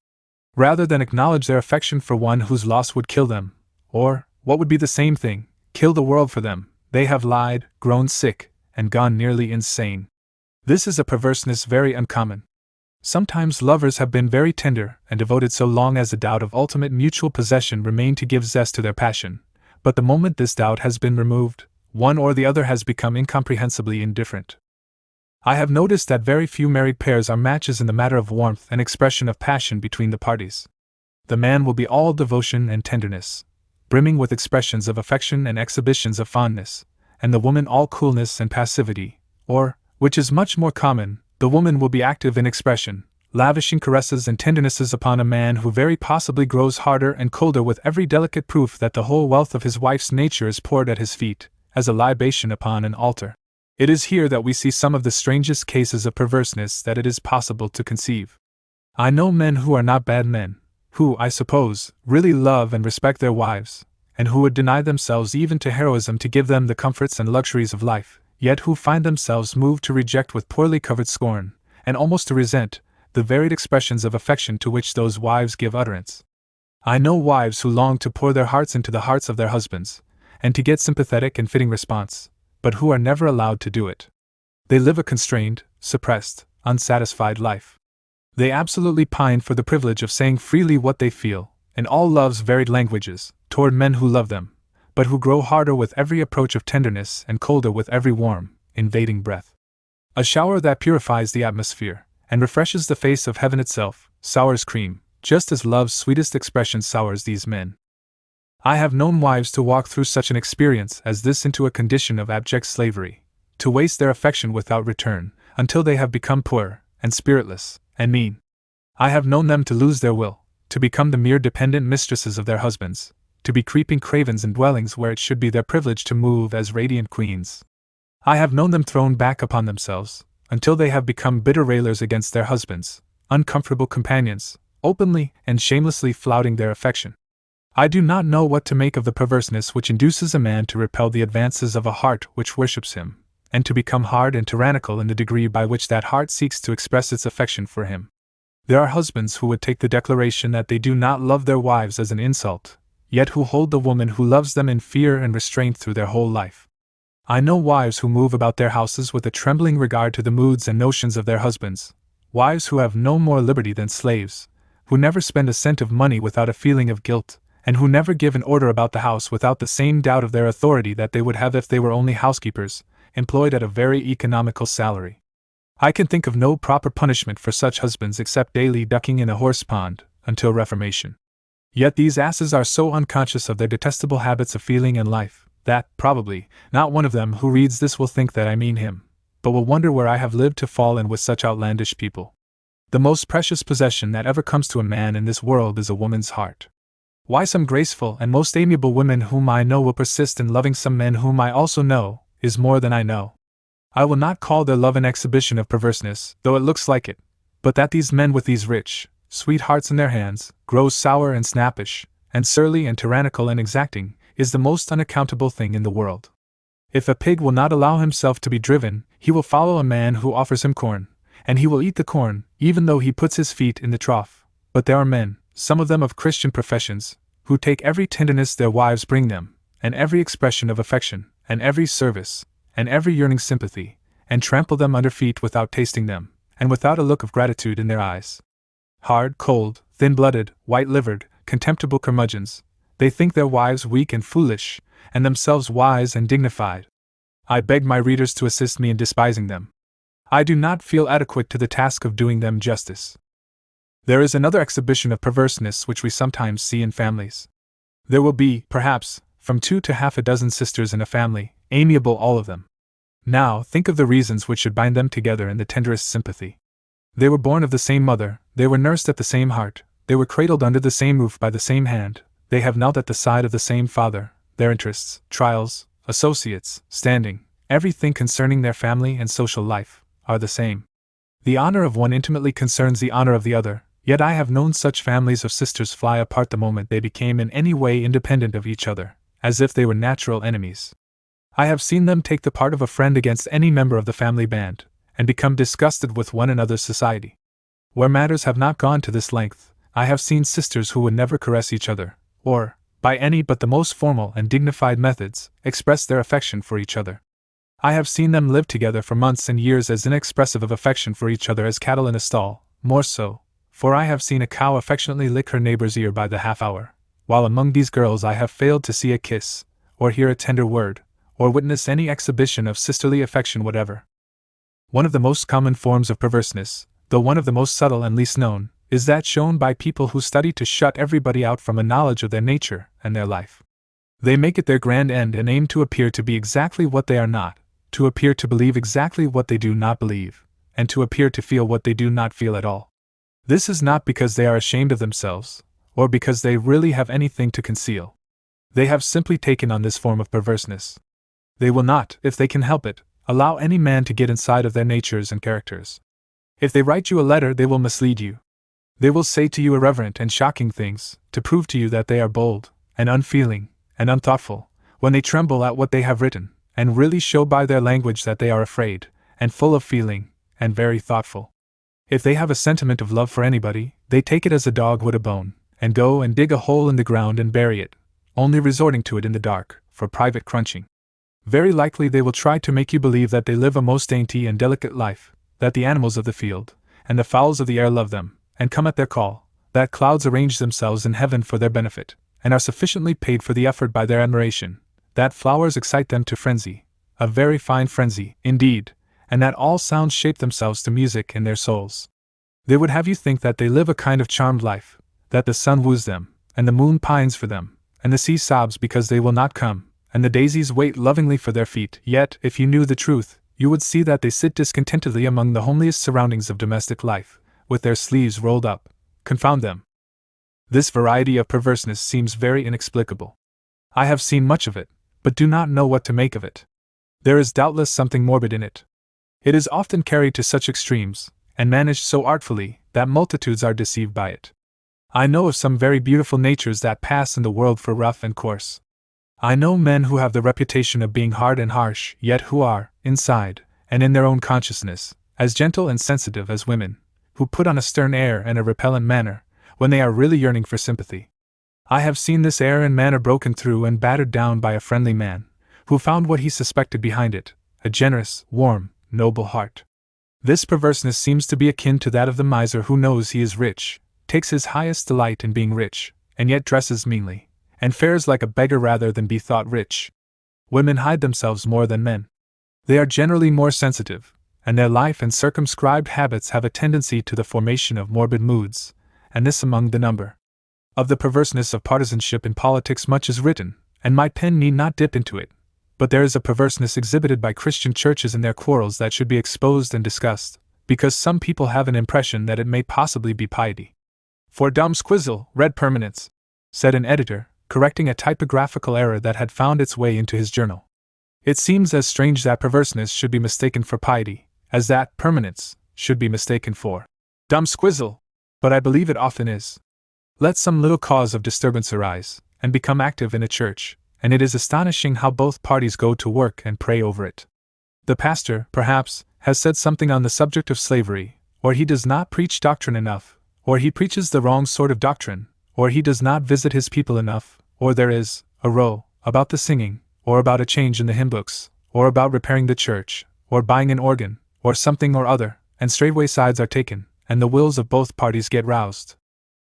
Rather than acknowledge their affection for one whose loss would kill them, or, what would be the same thing, kill the world for them, they have lied, grown sick, and gone nearly insane. This is a perverseness very uncommon. Sometimes lovers have been very tender and devoted so long as a doubt of ultimate mutual possession remained to give zest to their passion, but the moment this doubt has been removed, one or the other has become incomprehensibly indifferent. I have noticed that very few married pairs are matches in the matter of warmth and expression of passion between the parties. The man will be all devotion and tenderness, brimming with expressions of affection and exhibitions of fondness, and the woman all coolness and passivity, or, which is much more common, the woman will be active in expression, lavishing caresses and tendernesses upon a man who very possibly grows harder and colder with every delicate proof that the whole wealth of his wife's nature is poured at his feet, as a libation upon an altar. It is here that we see some of the strangest cases of perverseness that it is possible to conceive. I know men who are not bad men, who, I suppose, really love and respect their wives, and who would deny themselves even to heroism to give them the comforts and luxuries of life, yet who find themselves moved to reject with poorly covered scorn, and almost to resent, the varied expressions of affection to which those wives give utterance. I know wives who long to pour their hearts into the hearts of their husbands, and to get sympathetic and fitting response, but who are never allowed to do it. They live a constrained, suppressed, unsatisfied life. They absolutely pine for the privilege of saying freely what they feel, in all love's varied languages, toward men who love them, but who grow harder with every approach of tenderness and colder with every warm, invading breath. A shower that purifies the atmosphere, and refreshes the face of heaven itself, sours cream, just as love's sweetest expression sours these men. I have known wives to walk through such an experience as this into a condition of abject slavery, to waste their affection without return, until they have become poor, and spiritless, and mean. I have known them to lose their will, to become the mere dependent mistresses of their husbands, to be creeping cravens in dwellings where it should be their privilege to move as radiant queens. I have known them thrown back upon themselves, until they have become bitter railers against their husbands, uncomfortable companions, openly and shamelessly flouting their affection. I do not know what to make of the perverseness which induces a man to repel the advances of a heart which worships him, and to become hard and tyrannical in the degree by which that heart seeks to express its affection for him. There are husbands who would take the declaration that they do not love their wives as an insult, yet who hold the woman who loves them in fear and restraint through their whole life. I know wives who move about their houses with a trembling regard to the moods and notions of their husbands, wives who have no more liberty than slaves, who never spend a cent of money without a feeling of guilt, and who never give an order about the house without the same doubt of their authority that they would have if they were only housekeepers, employed at a very economical salary. I can think of no proper punishment for such husbands except daily ducking in a horse pond, until reformation. Yet these asses are so unconscious of their detestable habits of feeling and life, that, probably, not one of them who reads this will think that I mean him, but will wonder where I have lived to fall in with such outlandish people. The most precious possession that ever comes to a man in this world is a woman's heart. Why some graceful and most amiable women whom I know will persist in loving some men whom I also know, is more than I know. I will not call their love an exhibition of perverseness, though it looks like it, but that these men with these rich, sweet hearts in their hands, grow sour and snappish, and surly and tyrannical and exacting, is the most unaccountable thing in the world. If a pig will not allow himself to be driven, he will follow a man who offers him corn, and he will eat the corn, even though he puts his feet in the trough. But there are men, some of them of Christian professions, who take every tenderness their wives bring them, and every expression of affection, and every service, and every yearning sympathy, and trample them under feet without tasting them, and without a look of gratitude in their eyes. Hard, cold, thin-blooded, white-livered, contemptible curmudgeons, they think their wives weak and foolish, and themselves wise and dignified. I beg my readers to assist me in despising them. I do not feel adequate to the task of doing them justice. There is another exhibition of perverseness which we sometimes see in families. There will be, perhaps, from 2 to half a dozen sisters in a family, amiable all of them. Now, think of the reasons which should bind them together in the tenderest sympathy. They were born of the same mother, they were nursed at the same heart, they were cradled under the same roof by the same hand, they have knelt at the side of the same father, their interests, trials, associates, standing, everything concerning their family and social life, are the same. The honor of one intimately concerns the honor of the other, yet I have known such families of sisters fly apart the moment they became in any way independent of each other, as if they were natural enemies. I have seen them take the part of a friend against any member of the family band, and become disgusted with one another's society. Where matters have not gone to this length, I have seen sisters who would never caress each other, or, by any but the most formal and dignified methods, express their affection for each other. I have seen them live together for months and years as inexpressive of affection for each other as cattle in a stall, more so, for I have seen a cow affectionately lick her neighbor's ear by the half-hour, while among these girls I have failed to see a kiss, or hear a tender word, or witness any exhibition of sisterly affection whatever. One of the most common forms of perverseness, though one of the most subtle and least known, is that shown by people who study to shut everybody out from a knowledge of their nature and their life. They make it their grand end and aim to appear to be exactly what they are not, to appear to believe exactly what they do not believe, and to appear to feel what they do not feel at all. This is not because they are ashamed of themselves, or because they really have anything to conceal. They have simply taken on this form of perverseness. They will not, if they can help it, allow any man to get inside of their natures and characters. If they write you a letter, they will mislead you. They will say to you irreverent and shocking things, to prove to you that they are bold, and unfeeling, and unthoughtful, when they tremble at what they have written, and really show by their language that they are afraid, and full of feeling, and very thoughtful. If they have a sentiment of love for anybody, they take it as a dog would a bone, and go and dig a hole in the ground and bury it, only resorting to it in the dark, for private crunching. Very likely they will try to make you believe that they live a most dainty and delicate life, that the animals of the field, and the fowls of the air love them, and come at their call, that clouds arrange themselves in heaven for their benefit, and are sufficiently paid for the effort by their admiration, that flowers excite them to frenzy, a very fine frenzy, indeed, and that all sounds shape themselves to music in their souls. They would have you think that they live a kind of charmed life, that the sun woos them, and the moon pines for them, and the sea sobs because they will not come, and the daisies wait lovingly for their feet. Yet, if you knew the truth, you would see that they sit discontentedly among the homeliest surroundings of domestic life, with their sleeves rolled up. Confound them! This variety of perverseness seems very inexplicable. I have seen much of it, but do not know what to make of it. There is doubtless something morbid in it. It is often carried to such extremes, and managed so artfully, that multitudes are deceived by it. I know of some very beautiful natures that pass in the world for rough and coarse. I know men who have the reputation of being hard and harsh, yet who are, inside, and in their own consciousness, as gentle and sensitive as women, who put on a stern air and a repellent manner, when they are really yearning for sympathy. I have seen this air and manner broken through and battered down by a friendly man, who found what he suspected behind it, a generous, warm, noble heart. This perverseness seems to be akin to that of the miser who knows he is rich, takes his highest delight in being rich, and yet dresses meanly, and fares like a beggar rather than be thought rich. Women hide themselves more than men. They are generally more sensitive, and their life and circumscribed habits have a tendency to the formation of morbid moods, and this among the number. Of the perverseness of partisanship in politics much is written, and my pen need not dip into it, but there is a perverseness exhibited by Christian churches in their quarrels that should be exposed and discussed, because some people have an impression that it may possibly be piety. For dumb squizzle, red permanence. said an editor, correcting a typographical error that had found its way into his journal. It seems as strange that perverseness should be mistaken for piety, as that permanence should be mistaken for dumb squizzle, but I believe it often is. Let some little cause of disturbance arise, and become active in a church, and it is astonishing how both parties go to work and pray over it. The pastor, perhaps, has said something on the subject of slavery, or he does not preach doctrine enough, or he preaches the wrong sort of doctrine, or he does not visit his people enough, or there is a row about the singing, or about a change in the hymn books, or about repairing the church, or buying an organ, or something or other, and straightway sides are taken, and the wills of both parties get roused.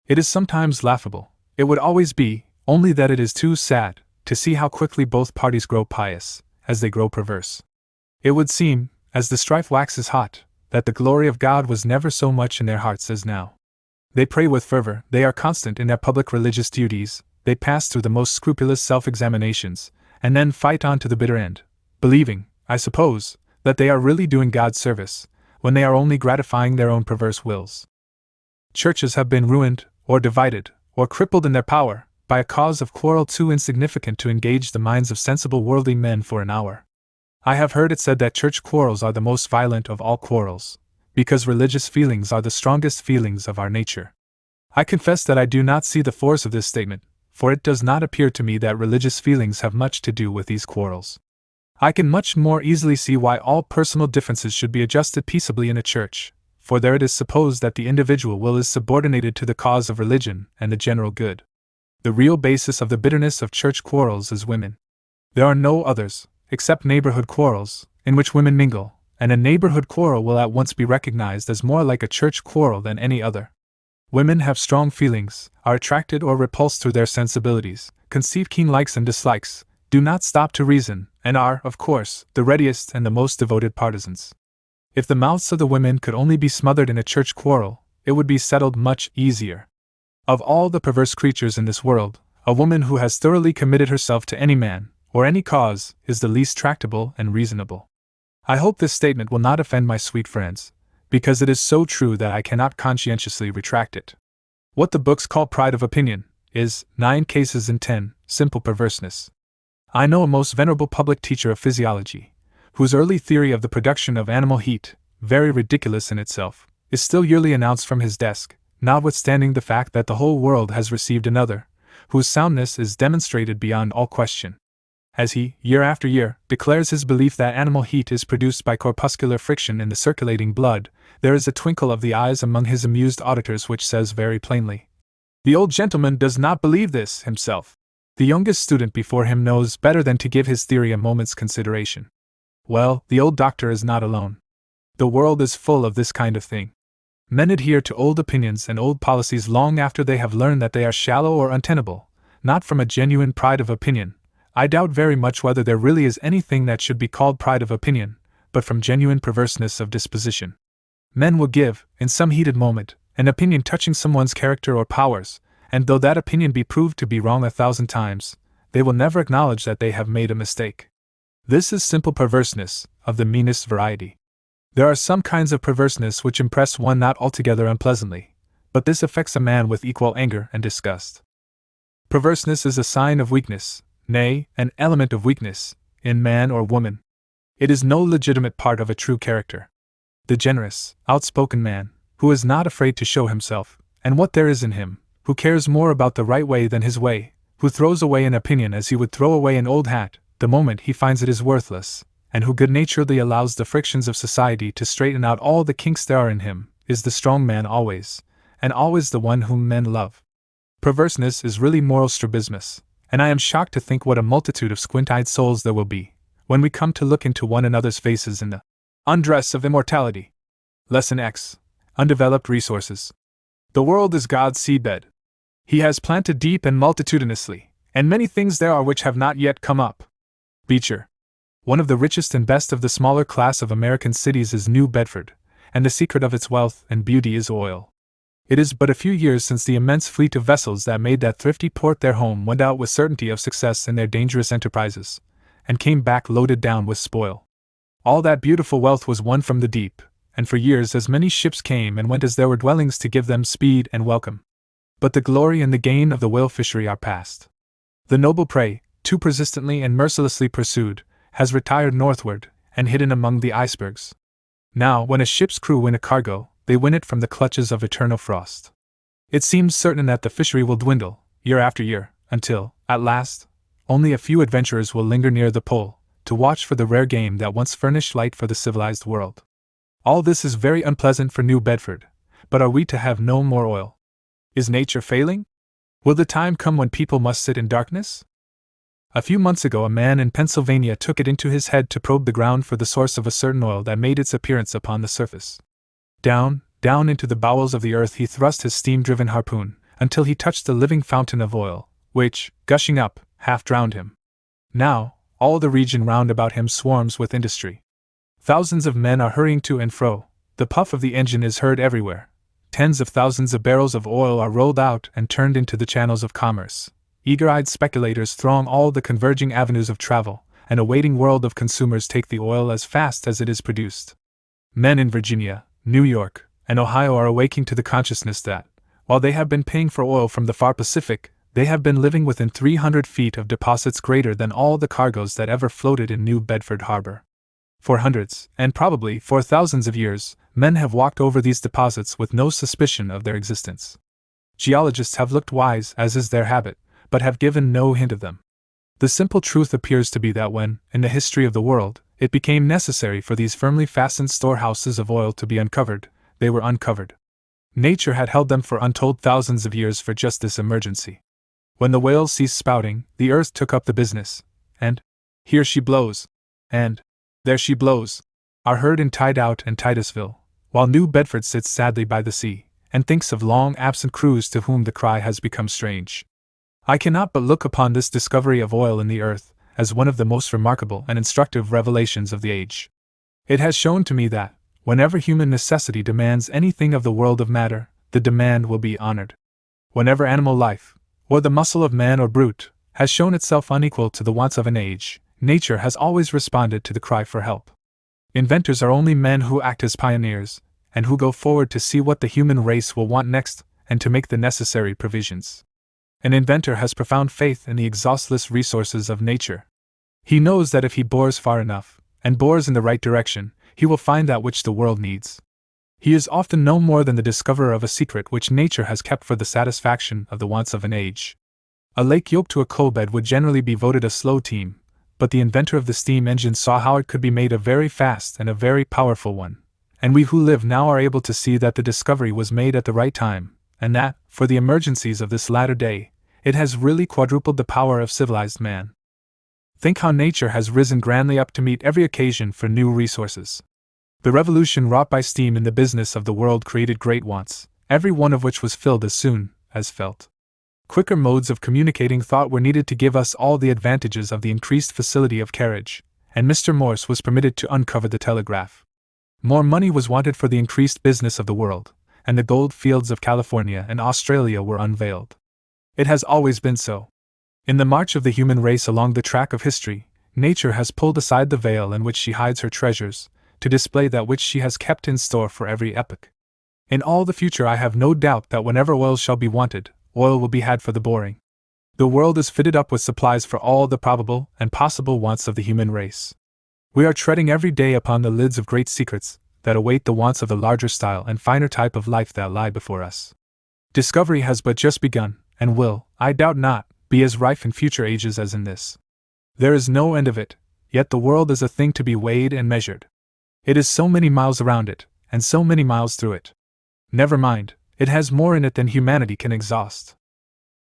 It is sometimes laughable, it would always be, only that it is too sad, to see how quickly both parties grow pious, as they grow perverse. It would seem, as the strife waxes hot, that the glory of God was never so much in their hearts as now. They pray with fervor, they are constant in their public religious duties, they pass through the most scrupulous self-examinations, and then fight on to the bitter end, believing, I suppose, that they are really doing God's service, when they are only gratifying their own perverse wills. Churches have been ruined, or divided, or crippled in their power, by a cause of quarrel too insignificant to engage the minds of sensible worldly men for an hour. I have heard it said that church quarrels are the most violent of all quarrels, because religious feelings are the strongest feelings of our nature. I confess that I do not see the force of this statement, for it does not appear to me that religious feelings have much to do with these quarrels. I can much more easily see why all personal differences should be adjusted peaceably in a church, for there it is supposed that the individual will is subordinated to the cause of religion and the general good. The real basis of the bitterness of church quarrels is women. There are no others, except neighborhood quarrels, in which women mingle, and a neighborhood quarrel will at once be recognized as more like a church quarrel than any other. Women have strong feelings, are attracted or repulsed through their sensibilities, conceive keen likes and dislikes, do not stop to reason, and are, of course, the readiest and the most devoted partisans. If the mouths of the women could only be smothered in a church quarrel, it would be settled much easier. Of all the perverse creatures in this world, a woman who has thoroughly committed herself to any man, or any cause, is the least tractable and reasonable. I hope this statement will not offend my sweet friends, because it is so true that I cannot conscientiously retract it. What the books call pride of opinion is, 9 cases in 10, simple perverseness. I know a most venerable public teacher of physiology, whose early theory of the production of animal heat, very ridiculous in itself, is still yearly announced from his desk, notwithstanding the fact that the whole world has received another, whose soundness is demonstrated beyond all question. As he, year after year, declares his belief that animal heat is produced by corpuscular friction in the circulating blood, there is a twinkle of the eyes among his amused auditors which says very plainly, "The old gentleman does not believe this himself." The youngest student before him knows better than to give his theory a moment's consideration. Well, the old doctor is not alone. The world is full of this kind of thing. Men adhere to old opinions and old policies long after they have learned that they are shallow or untenable, not from a genuine pride of opinion. I doubt very much whether there really is anything that should be called pride of opinion, but from genuine perverseness of disposition. Men will give, in some heated moment, an opinion touching someone's character or powers, and though that opinion be proved to be wrong 1,000 times, they will never acknowledge that they have made a mistake. This is simple perverseness, of the meanest variety. There are some kinds of perverseness which impress one not altogether unpleasantly, but this affects a man with equal anger and disgust. Perverseness is a sign of weakness, nay, an element of weakness, in man or woman. It is no legitimate part of a true character. The generous, outspoken man, who is not afraid to show himself, and what there is in him, who cares more about the right way than his way, who throws away an opinion as he would throw away an old hat, the moment he finds it is worthless, and who good-naturedly allows the frictions of society to straighten out all the kinks there are in him, is the strong man always, and always the one whom men love. Perverseness is really moral strabismus, and I am shocked to think what a multitude of squint-eyed souls there will be, when we come to look into one another's faces in the undress of immortality. Lesson X. Undeveloped resources. The world is God's seedbed. He has planted deep and multitudinously, and many things there are which have not yet come up. Beecher. One of the richest and best of the smaller class of American cities is New Bedford, and the secret of its wealth and beauty is oil. It is but a few years since the immense fleet of vessels that made that thrifty port their home went out with certainty of success in their dangerous enterprises, and came back loaded down with spoil. All that beautiful wealth was won from the deep, and for years as many ships came and went as there were dwellings to give them speed and welcome. but the glory and the gain of the whale fishery are past. The noble prey, too persistently and mercilessly pursued, has retired northward and hidden among the icebergs. Now, when a ship's crew win a cargo, they win it from the clutches of eternal frost. It seems certain that the fishery will dwindle, year after year, until, at last, only a few adventurers will linger near the pole, to watch for the rare game that once furnished light for the civilized world. All this is very unpleasant for New Bedford, but are we to have no more oil? Is nature failing? Will the time come when people must sit in darkness? A few months ago a man in Pennsylvania took it into his head to probe the ground for the source of a certain oil that made its appearance upon the surface. Down into the bowels of the earth he thrust his steam-driven harpoon, until he touched the living fountain of oil, which, gushing up, half drowned him. Now, all the region round about him swarms with industry. Thousands of men are hurrying to and fro, the puff of the engine is heard everywhere. Tens of thousands of barrels of oil are rolled out and turned into the channels of commerce. Eager-eyed speculators throng all the converging avenues of travel, and a waiting world of consumers take the oil as fast as it is produced. Men in Virginia, New York, and Ohio are awaking to the consciousness that, while they have been paying for oil from the far Pacific, they have been living within 300 feet of deposits greater than all the cargoes that ever floated in New Bedford Harbor. For hundreds, and probably for thousands of years, men have walked over these deposits with no suspicion of their existence. Geologists have looked wise, as is their habit, but have given no hint of them. The simple truth appears to be that when, in the history of the world, it became necessary for these firmly fastened storehouses of oil to be uncovered, they were uncovered. Nature had held them for untold thousands of years for just this emergency. When the whales ceased spouting, the earth took up the business, and here she blows, and there she blows, are heard in Tideout and Titusville, while New Bedford sits sadly by the sea, and thinks of long-absent crews to whom the cry has become strange. I cannot but look upon this discovery of oil in the earth as one of the most remarkable and instructive revelations of the age. It has shown to me that, whenever human necessity demands anything of the world of matter, the demand will be honored. Whenever animal life, or the muscle of man or brute, has shown itself unequal to the wants of an age, nature has always responded to the cry for help. Inventors are only men who act as pioneers, and who go forward to see what the human race will want next, and to make the necessary provisions. An inventor has profound faith in the exhaustless resources of nature. He knows that if he bores far enough, and bores in the right direction, he will find that which the world needs. He is often no more than the discoverer of a secret which nature has kept for the satisfaction of the wants of an age. A lake yoked to a coal bed would generally be voted a slow team, but the inventor of the steam engine saw how it could be made a very fast and a very powerful one, and we who live now are able to see that the discovery was made at the right time, and that, for the emergencies of this latter day, it has really quadrupled the power of civilized man. Think how nature has risen grandly up to meet every occasion for new resources. The revolution wrought by steam in the business of the world created great wants, every one of which was filled as soon as felt. Quicker modes of communicating thought were needed to give us all the advantages of the increased facility of carriage, and Mr. Morse was permitted to uncover the telegraph. More money was wanted for the increased business of the world, and the gold fields of California and Australia were unveiled. It has always been so. In the march of the human race along the track of history, nature has pulled aside the veil in which she hides her treasures, to display that which she has kept in store for every epoch. In all the future I have no doubt that whenever oil shall be wanted, oil will be had for the boring. The world is fitted up with supplies for all the probable and possible wants of the human race. We are treading every day upon the lids of great secrets that await the wants of the larger style and finer type of life that lie before us. Discovery has but just begun, and will, I doubt not, be as rife in future ages as in this. There is no end of it, yet the world is a thing to be weighed and measured. It is so many miles around it, and so many miles through it. Never mind, it has more in it than humanity can exhaust.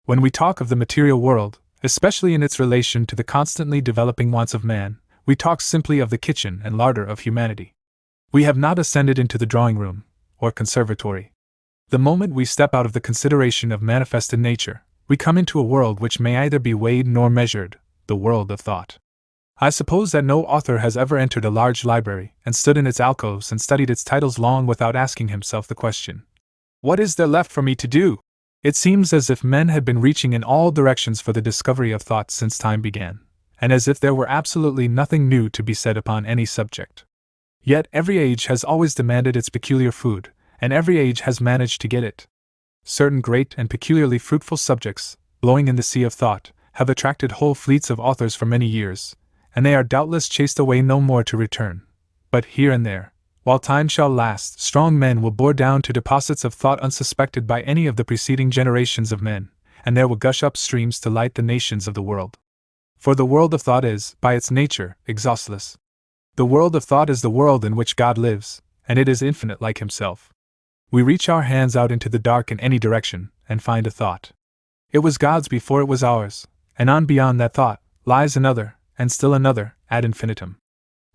When we talk of the material world, especially in its relation to the constantly developing wants of man, we talk simply of the kitchen and larder of humanity. We have not ascended into the drawing room, or conservatory. The moment we step out of the consideration of manifested nature, we come into a world which may either be weighed nor measured, the world of thought. I suppose that no author has ever entered a large library and stood in its alcoves and studied its titles long without asking himself the question, "What is there left for me to do?" It seems as if men had been reaching in all directions for the discovery of thought since time began, and as if there were absolutely nothing new to be said upon any subject. Yet every age has always demanded its peculiar food, and every age has managed to get it. Certain great and peculiarly fruitful subjects, blowing in the sea of thought, have attracted whole fleets of authors for many years, and they are doubtless chased away no more to return. But here and there, while time shall last, strong men will bore down to deposits of thought unsuspected by any of the preceding generations of men, and there will gush up streams to light the nations of the world. For the world of thought is, by its nature, exhaustless. The world of thought is the world in which God lives, and it is infinite like Himself. We reach our hands out into the dark in any direction, and find a thought. It was God's before it was ours, and on beyond that thought lies another, and still another, ad infinitum.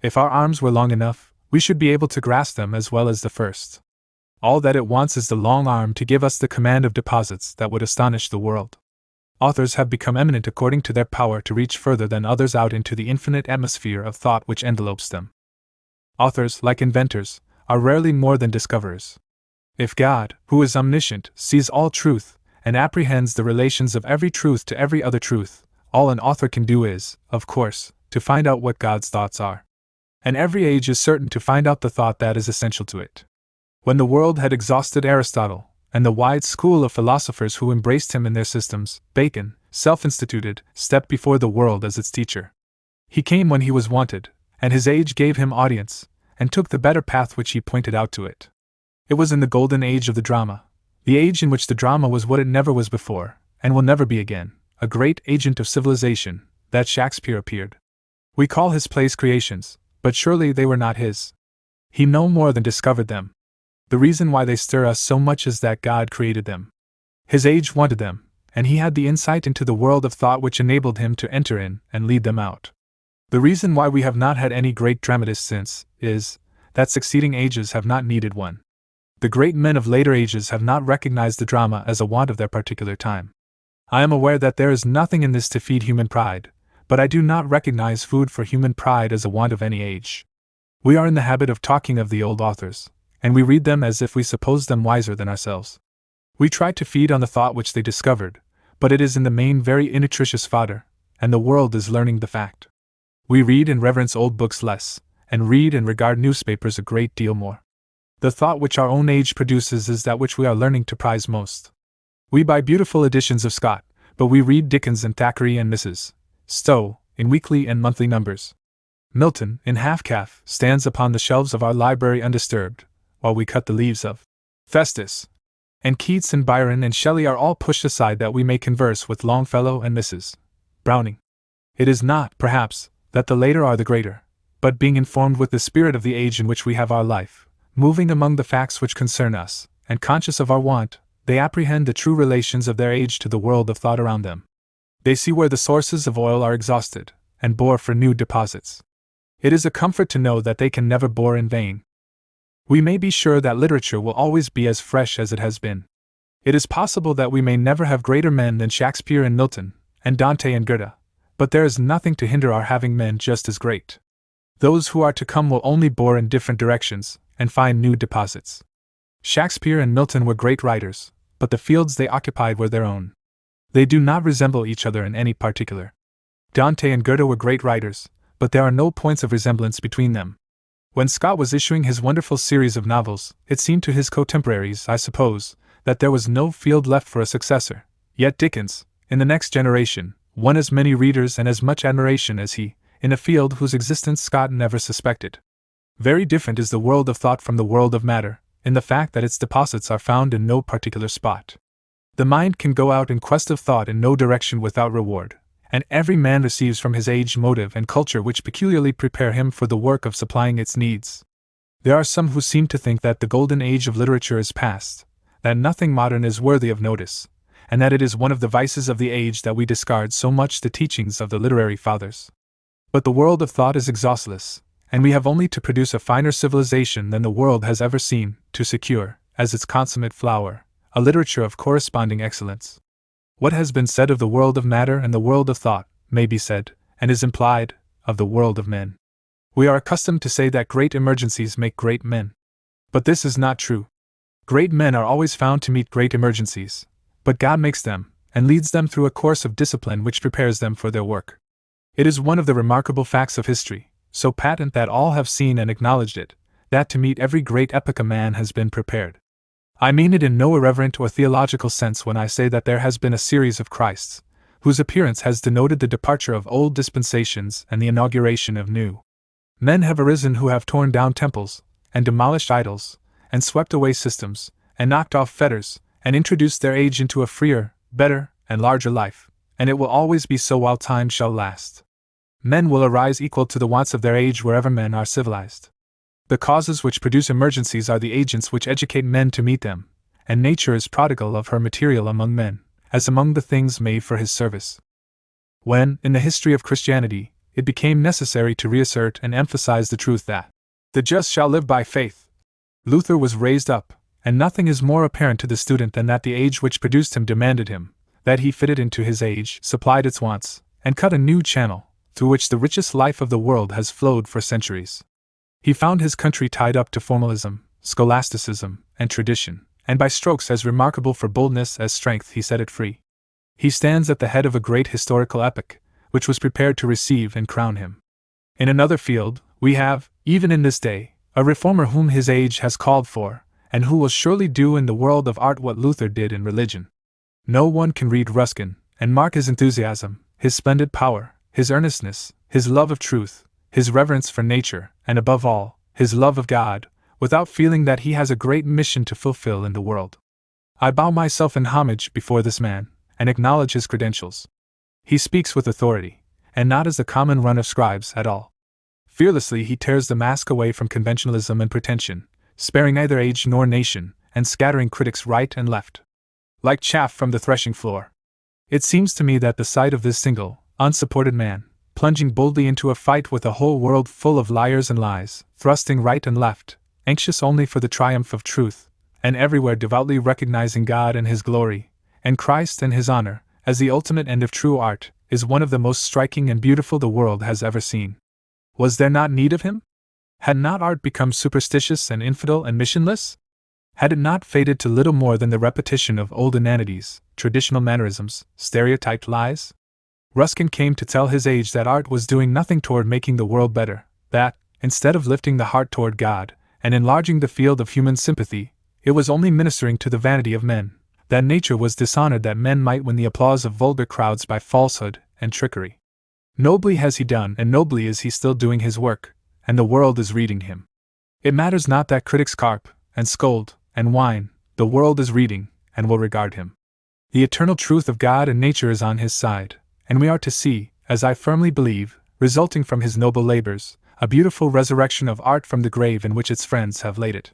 If our arms were long enough, we should be able to grasp them as well as the first. All that it wants is the long arm to give us the command of deposits that would astonish the world. Authors have become eminent according to their power to reach further than others out into the infinite atmosphere of thought which envelopes them. Authors, like inventors, are rarely more than discoverers. If God, who is omniscient, sees all truth, and apprehends the relations of every truth to every other truth, all an author can do is, of course, to find out what God's thoughts are. And every age is certain to find out the thought that is essential to it. When the world had exhausted Aristotle, and the wide school of philosophers who embraced him in their systems, Bacon, self-instituted, stepped before the world as its teacher. He came when he was wanted, and his age gave him audience, and took the better path which he pointed out to it. It was in the golden age of the drama, the age in which the drama was what it never was before, and will never be again, a great agent of civilization, that Shakespeare appeared. We call his plays creations, but surely they were not his. He no more than discovered them. The reason why they stir us so much is that God created them. His age wanted them, and he had the insight into the world of thought which enabled him to enter in and lead them out. The reason why we have not had any great dramatists since is that succeeding ages have not needed one. The great men of later ages have not recognized the drama as a want of their particular time. I am aware that there is nothing in this to feed human pride, but I do not recognize food for human pride as a want of any age. We are in the habit of talking of the old authors, and we read them as if we supposed them wiser than ourselves. We try to feed on the thought which they discovered, but it is in the main very innutritious fodder, and the world is learning the fact. We read and reverence old books less, and read and regard newspapers a great deal more. The thought which our own age produces is that which we are learning to prize most. We buy beautiful editions of Scott, but we read Dickens and Thackeray and Mrs. Stowe, in weekly and monthly numbers. Milton, in half-calf, stands upon the shelves of our library undisturbed, while we cut the leaves of Festus. And Keats and Byron and Shelley are all pushed aside that we may converse with Longfellow and Mrs. Browning. It is not, perhaps, that the later are the greater, but being informed with the spirit of the age in which we have our life, moving among the facts which concern us, and conscious of our want, they apprehend the true relations of their age to the world of thought around them. They see where the sources of oil are exhausted, and bore for new deposits. It is a comfort to know that they can never bore in vain. We may be sure that literature will always be as fresh as it has been. It is possible that we may never have greater men than Shakespeare and Milton, and Dante and Goethe, but there is nothing to hinder our having men just as great. Those who are to come will only bore in different directions, and find new deposits. Shakespeare and Milton were great writers, but the fields they occupied were their own. They do not resemble each other in any particular. Dante and Goethe were great writers, but there are no points of resemblance between them. When Scott was issuing his wonderful series of novels, it seemed to his contemporaries, I suppose, that there was no field left for a successor. Yet Dickens, in the next generation, won as many readers and as much admiration as he, in a field whose existence Scott never suspected. Very different is the world of thought from the world of matter, in the fact that its deposits are found in no particular spot. The mind can go out in quest of thought in no direction without reward, and every man receives from his age motive and culture which peculiarly prepare him for the work of supplying its needs. There are some who seem to think that the golden age of literature is past, that nothing modern is worthy of notice, and that it is one of the vices of the age that we discard so much the teachings of the literary fathers. But the world of thought is exhaustless, and we have only to produce a finer civilization than the world has ever seen, to secure, as its consummate flower, a literature of corresponding excellence. What has been said of the world of matter and the world of thought, may be said, and is implied, of the world of men. We are accustomed to say that great emergencies make great men. But this is not true. Great men are always found to meet great emergencies, but God makes them, and leads them through a course of discipline which prepares them for their work. It is one of the remarkable facts of history, so patent that all have seen and acknowledged it, that to meet every great epoch a man has been prepared. I mean it in no irreverent or theological sense when I say that there has been a series of Christs, whose appearance has denoted the departure of old dispensations and the inauguration of new. Men have arisen who have torn down temples, and demolished idols, and swept away systems, and knocked off fetters, and introduced their age into a freer, better, and larger life, and it will always be so while time shall last. Men will arise equal to the wants of their age wherever men are civilized. The causes which produce emergencies are the agents which educate men to meet them, and nature is prodigal of her material among men, as among the things made for his service. When, in the history of Christianity, it became necessary to reassert and emphasize the truth that the just shall live by faith, Luther was raised up, and nothing is more apparent to the student than that the age which produced him demanded him, that he fitted into his age, supplied its wants, and cut a new channel, through which the richest life of the world has flowed for centuries. He found his country tied up to formalism, scholasticism, and tradition, and by strokes as remarkable for boldness as strength he set it free. He stands at the head of a great historical epoch, which was prepared to receive and crown him. In another field, we have, even in this day, a reformer whom his age has called for, and who will surely do in the world of art what Luther did in religion. No one can read Ruskin, and mark his enthusiasm, his splendid power, his earnestness, his love of truth, his reverence for nature, and above all, his love of God, without feeling that he has a great mission to fulfill in the world. I bow myself in homage before this man, and acknowledge his credentials. He speaks with authority, and not as the common run of scribes at all. Fearlessly he tears the mask away from conventionalism and pretension, sparing neither age nor nation, and scattering critics right and left, like chaff from the threshing floor. It seems to me that the sight of this single, unsupported man, plunging boldly into a fight with a whole world full of liars and lies, thrusting right and left, anxious only for the triumph of truth, and everywhere devoutly recognizing God and His glory, and Christ and His honor, as the ultimate end of true art, is one of the most striking and beautiful the world has ever seen. Was there not need of him? Had not art become superstitious and infidel and missionless? Had it not faded to little more than the repetition of old inanities, traditional mannerisms, stereotyped lies? Ruskin came to tell his age that art was doing nothing toward making the world better, that, instead of lifting the heart toward God, and enlarging the field of human sympathy, it was only ministering to the vanity of men, that nature was dishonored that men might win the applause of vulgar crowds by falsehood and trickery. Nobly has he done, and nobly is he still doing his work, and the world is reading him. It matters not that critics carp, and scold, and whine, the world is reading, and will regard him. The eternal truth of God and nature is on his side, and we are to see, as I firmly believe, resulting from his noble labors, a beautiful resurrection of art from the grave in which its friends have laid it.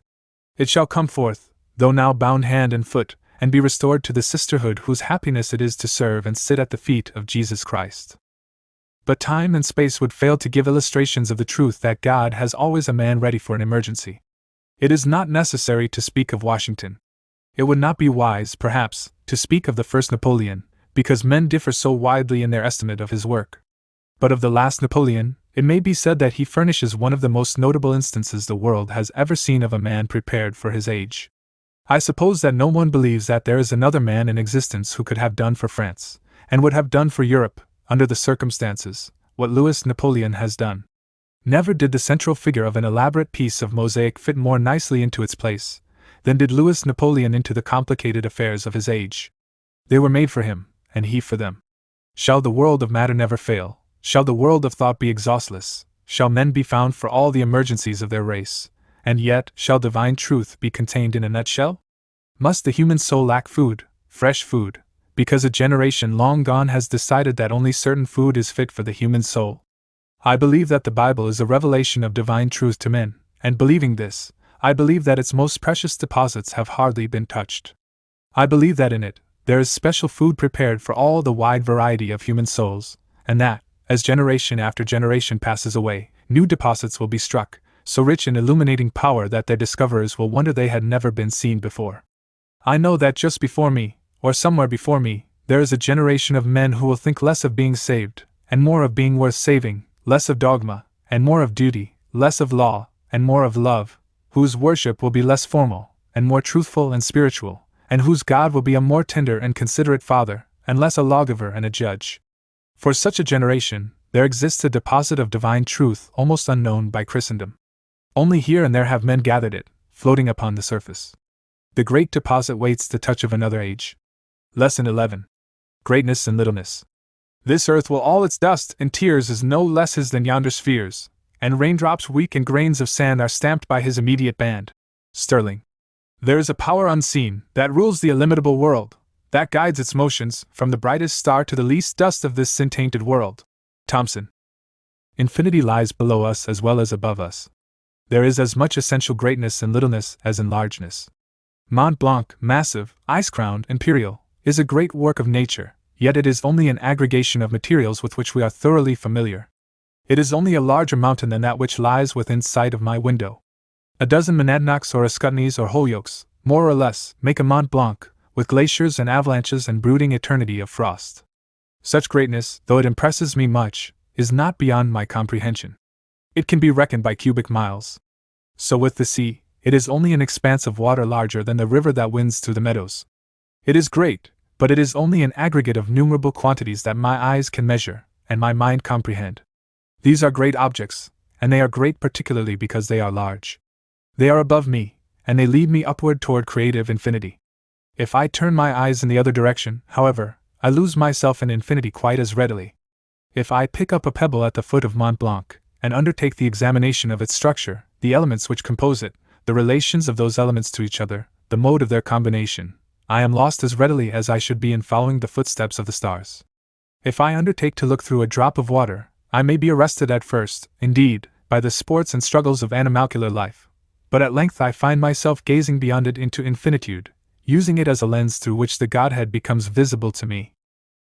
It shall come forth, though now bound hand and foot, and be restored to the sisterhood whose happiness it is to serve and sit at the feet of Jesus Christ. But time and space would fail to give illustrations of the truth that God has always a man ready for an emergency. It is not necessary to speak of Washington. It would not be wise, perhaps, to speak of the first Napoleon, because men differ so widely in their estimate of his work. But of the last Napoleon, it may be said that he furnishes one of the most notable instances the world has ever seen of a man prepared for his age. I suppose that no one believes that there is another man in existence who could have done for France, and would have done for Europe, under the circumstances, what Louis Napoleon has done. Never did the central figure of an elaborate piece of mosaic fit more nicely into its place than did Louis Napoleon into the complicated affairs of his age. They were made for him, and he for them. Shall the world of matter never fail? Shall the world of thought be exhaustless? Shall men be found for all the emergencies of their race? And yet, shall divine truth be contained in a nutshell? Must the human soul lack food, fresh food, because a generation long gone has decided that only certain food is fit for the human soul? I believe that the Bible is a revelation of divine truth to men, and believing this, I believe that its most precious deposits have hardly been touched. I believe that in it, there is special food prepared for all the wide variety of human souls, and that, as generation after generation passes away, new deposits will be struck, so rich in illuminating power that their discoverers will wonder they had never been seen before. I know that just before me, or somewhere before me, there is a generation of men who will think less of being saved, and more of being worth saving, less of dogma, and more of duty, less of law, and more of love, whose worship will be less formal, and more truthful and spiritual, and whose God will be a more tender and considerate Father, and less a lawgiver and a judge. For such a generation, there exists a deposit of divine truth almost unknown by Christendom. Only here and there have men gathered it, floating upon the surface. The great deposit waits the touch of another age. Lesson 11. Greatness and littleness. This earth will all its dust and tears is no less his than yonder spheres, and raindrops weak and grains of sand are stamped by his immediate band. Sterling. There is a power unseen that rules the illimitable world, that guides its motions from the brightest star to the least dust of this sin-tainted world. Thomson. Infinity lies below us as well as above us. There is as much essential greatness in littleness as in largeness. Mont Blanc, massive, ice-crowned, imperial, is a great work of nature, yet it is only an aggregation of materials with which we are thoroughly familiar. It is only a larger mountain than that which lies within sight of my window. A dozen Monadnocks or Ascutneys or Holyokes, more or less, make a Mont Blanc, with glaciers and avalanches and brooding eternity of frost. Such greatness, though it impresses me much, is not beyond my comprehension. It can be reckoned by cubic miles. So with the sea, it is only an expanse of water larger than the river that winds through the meadows. It is great, but it is only an aggregate of numerable quantities that my eyes can measure, and my mind comprehend. These are great objects, and they are great particularly because they are large. They are above me, and they lead me upward toward creative infinity. If I turn my eyes in the other direction, however, I lose myself in infinity quite as readily. If I pick up a pebble at the foot of Mont Blanc, and undertake the examination of its structure, the elements which compose it, the relations of those elements to each other, the mode of their combination, I am lost as readily as I should be in following the footsteps of the stars. If I undertake to look through a drop of water, I may be arrested at first, indeed, by the sports and struggles of animalcular life, but at length I find myself gazing beyond it into infinitude, using it as a lens through which the Godhead becomes visible to me.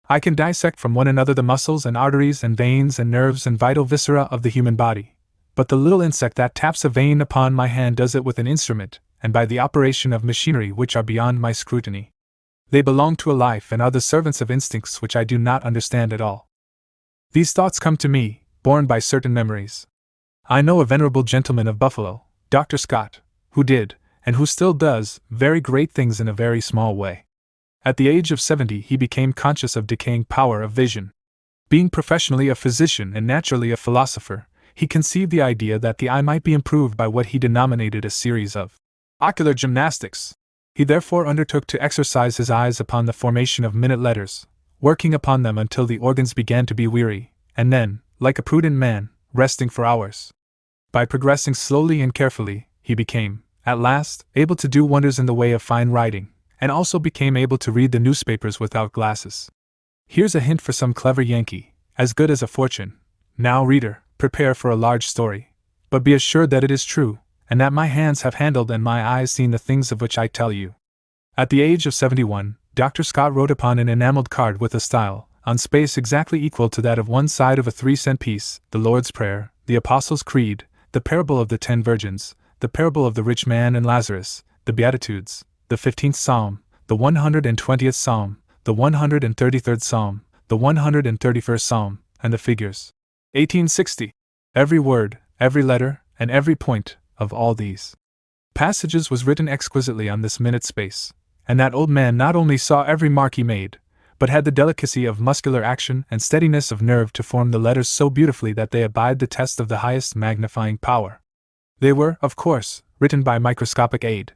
I can dissect from one another the muscles and arteries and veins and nerves and vital viscera of the human body, but the little insect that taps a vein upon my hand does it with an instrument, and by the operation of machinery which are beyond my scrutiny. They belong to a life and are the servants of instincts which I do not understand at all. These thoughts come to me, borne by certain memories. I know a venerable gentleman of Buffalo, Dr. Scott, who did, and who still does, very great things in a very small way. At the age of 70 he became conscious of decaying power of vision. Being professionally a physician and naturally a philosopher, he conceived the idea that the eye might be improved by what he denominated a series of ocular gymnastics. He therefore undertook to exercise his eyes upon the formation of minute letters, working upon them until the organs began to be weary, and then, like a prudent man, resting for hours. By progressing slowly and carefully, he became, at last, able to do wonders in the way of fine writing, and also became able to read the newspapers without glasses. Here's a hint for some clever Yankee, as good as a fortune. Now, reader, prepare for a large story, but be assured that it is true, and that my hands have handled and my eyes seen the things of which I tell you. At the age of 71, Dr. Scott wrote upon an enameled card with a style, on space exactly equal to that of one side of a 3-cent piece, the Lord's Prayer, the Apostles' Creed, the parable of the 10 virgins, the parable of the rich man and Lazarus, the Beatitudes, the 15th Psalm, the 120th Psalm, the 133rd Psalm, the 131st Psalm, and the figures 1860. Every word, every letter, and every point of all these passages was written exquisitely on this minute space, and that old man not only saw every mark he made, but had the delicacy of muscular action and steadiness of nerve to form the letters so beautifully that they abide the test of the highest magnifying power. They were, of course, written by microscopic aid.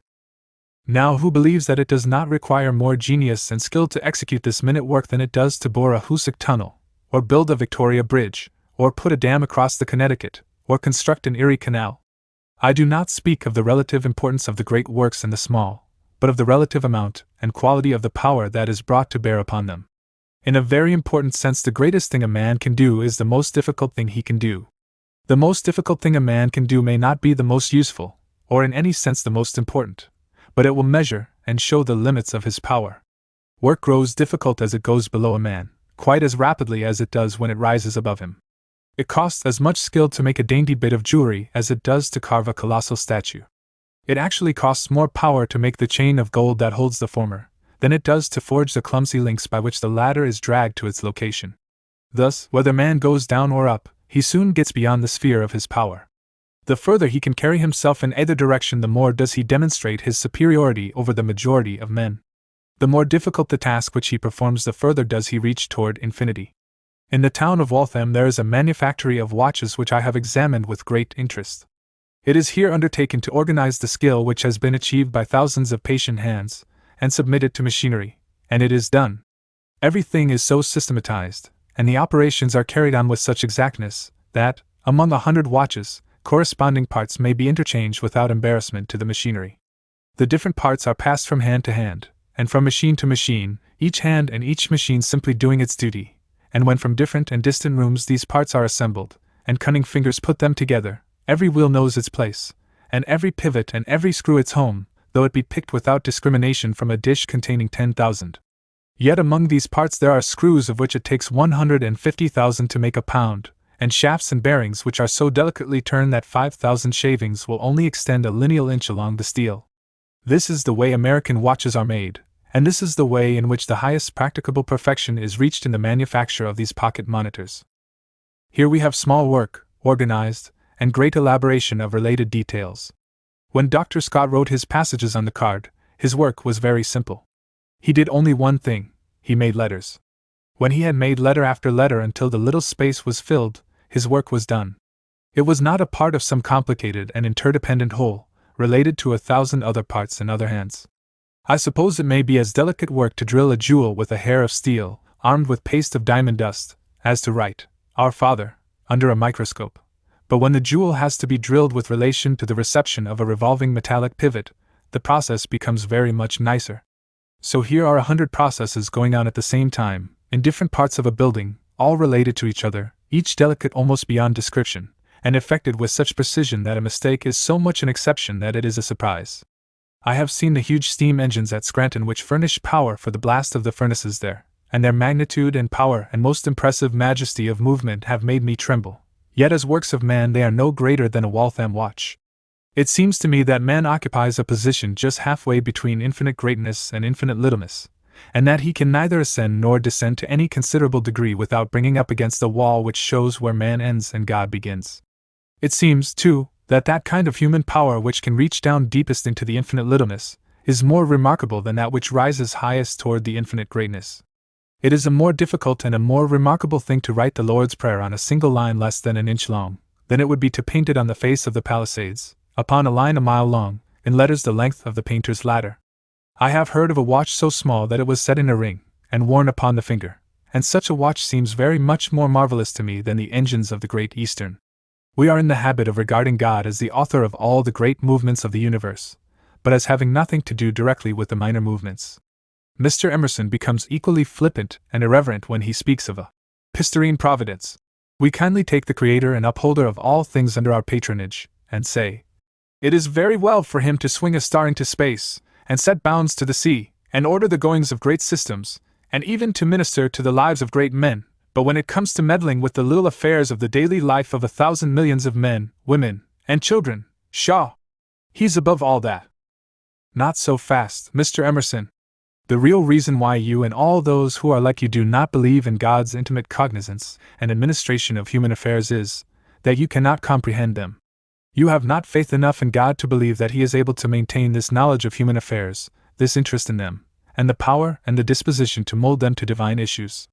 Now, who believes that it does not require more genius and skill to execute this minute work than it does to bore a Hoosick tunnel, or build a Victoria Bridge, or put a dam across the Connecticut, or construct an Erie Canal? I do not speak of the relative importance of the great works and the small, but of the relative amount and quality of the power that is brought to bear upon them. In a very important sense, the greatest thing a man can do is the most difficult thing he can do. The most difficult thing a man can do may not be the most useful, or in any sense the most important, but it will measure and show the limits of his power. Work grows difficult as it goes below a man, quite as rapidly as it does when it rises above him. It costs as much skill to make a dainty bit of jewelry as it does to carve a colossal statue. It actually costs more power to make the chain of gold that holds the former, than it does to forge the clumsy links by which the latter is dragged to its location. Thus, whether man goes down or up, he soon gets beyond the sphere of his power. The further he can carry himself in either direction, the more does he demonstrate his superiority over the majority of men. The more difficult the task which he performs, the further does he reach toward infinity. In the town of Waltham there is a manufactory of watches which I have examined with great interest. It is here undertaken to organize the skill which has been achieved by thousands of patient hands, and submit it to machinery, and it is done. Everything is so systematized, and the operations are carried on with such exactness, that, among 100 watches, corresponding parts may be interchanged without embarrassment to the machinery. The different parts are passed from hand to hand, and from machine to machine, each hand and each machine simply doing its duty, and when from different and distant rooms these parts are assembled, and cunning fingers put them together, every wheel knows its place, and every pivot and every screw its home, though it be picked without discrimination from a dish containing 10,000. Yet among these parts there are screws of which it takes 150,000 to make a pound, and shafts and bearings which are so delicately turned that 5,000 shavings will only extend a lineal inch along the steel. This is the way American watches are made, and this is the way in which the highest practicable perfection is reached in the manufacture of these pocket monitors. Here we have small work, organized, and great elaboration of related details. When Dr. Scott wrote his passages on the card, his work was very simple. He did only one thing: he made letters. When he had made letter after letter until the little space was filled, his work was done. It was not a part of some complicated and interdependent whole, related to 1,000 other parts in other hands. I suppose it may be as delicate work to drill a jewel with a hair of steel, armed with paste of diamond dust, as to write, Our Father, under a microscope. But when the jewel has to be drilled with relation to the reception of a revolving metallic pivot, the process becomes very much nicer. So here are 100 processes going on at the same time, in different parts of a building, all related to each other, each delicate almost beyond description, and effected with such precision that a mistake is so much an exception that it is a surprise. I have seen the huge steam engines at Scranton which furnish power for the blast of the furnaces there, and their magnitude and power and most impressive majesty of movement have made me tremble. Yet as works of man they are no greater than a Waltham watch. It seems to me that man occupies a position just halfway between infinite greatness and infinite littleness, and that he can neither ascend nor descend to any considerable degree without bringing up against the wall which shows where man ends and God begins. It seems, too, that that kind of human power which can reach down deepest into the infinite littleness is more remarkable than that which rises highest toward the infinite greatness. It is a more difficult and a more remarkable thing to write the Lord's Prayer on a single line less than an inch long, than it would be to paint it on the face of the Palisades, upon a line a mile long, in letters the length of the painter's ladder. I have heard of a watch so small that it was set in a ring, and worn upon the finger, and such a watch seems very much more marvelous to me than the engines of the Great Eastern. We are in the habit of regarding God as the author of all the great movements of the universe, but as having nothing to do directly with the minor movements. Mr. Emerson becomes equally flippant and irreverent when he speaks of a Pistarine Providence. We kindly take the Creator and upholder of all things under our patronage, and say, It is very well for him to swing a star into space, and set bounds to the sea, and order the goings of great systems, and even to minister to the lives of great men, but when it comes to meddling with the little affairs of the daily life of 1,000 millions of men, women, and children, pshaw! He's above all that. Not so fast, Mr. Emerson. The real reason why you and all those who are like you do not believe in God's intimate cognizance and administration of human affairs is, that you cannot comprehend them. You have not faith enough in God to believe that He is able to maintain this knowledge of human affairs, this interest in them, and the power and the disposition to mold them to divine issues.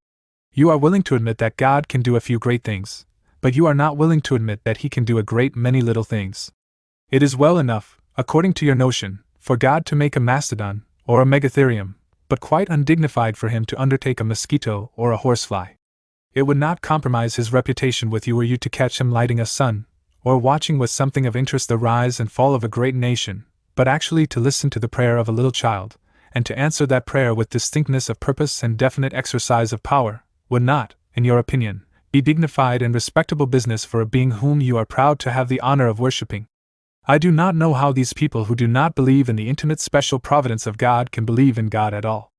You are willing to admit that God can do a few great things, but you are not willing to admit that He can do a great many little things. It is well enough, according to your notion, for God to make a mastodon, or a megatherium, but quite undignified for Him to undertake a mosquito or a horsefly. It would not compromise His reputation with you were you to catch Him lighting a sun, or watching with something of interest the rise and fall of a great nation, but actually to listen to the prayer of a little child, and to answer that prayer with distinctness of purpose and definite exercise of power, would not, in your opinion, be dignified and respectable business for a being whom you are proud to have the honor of worshipping. I do not know how these people who do not believe in the intimate special providence of God can believe in God at all.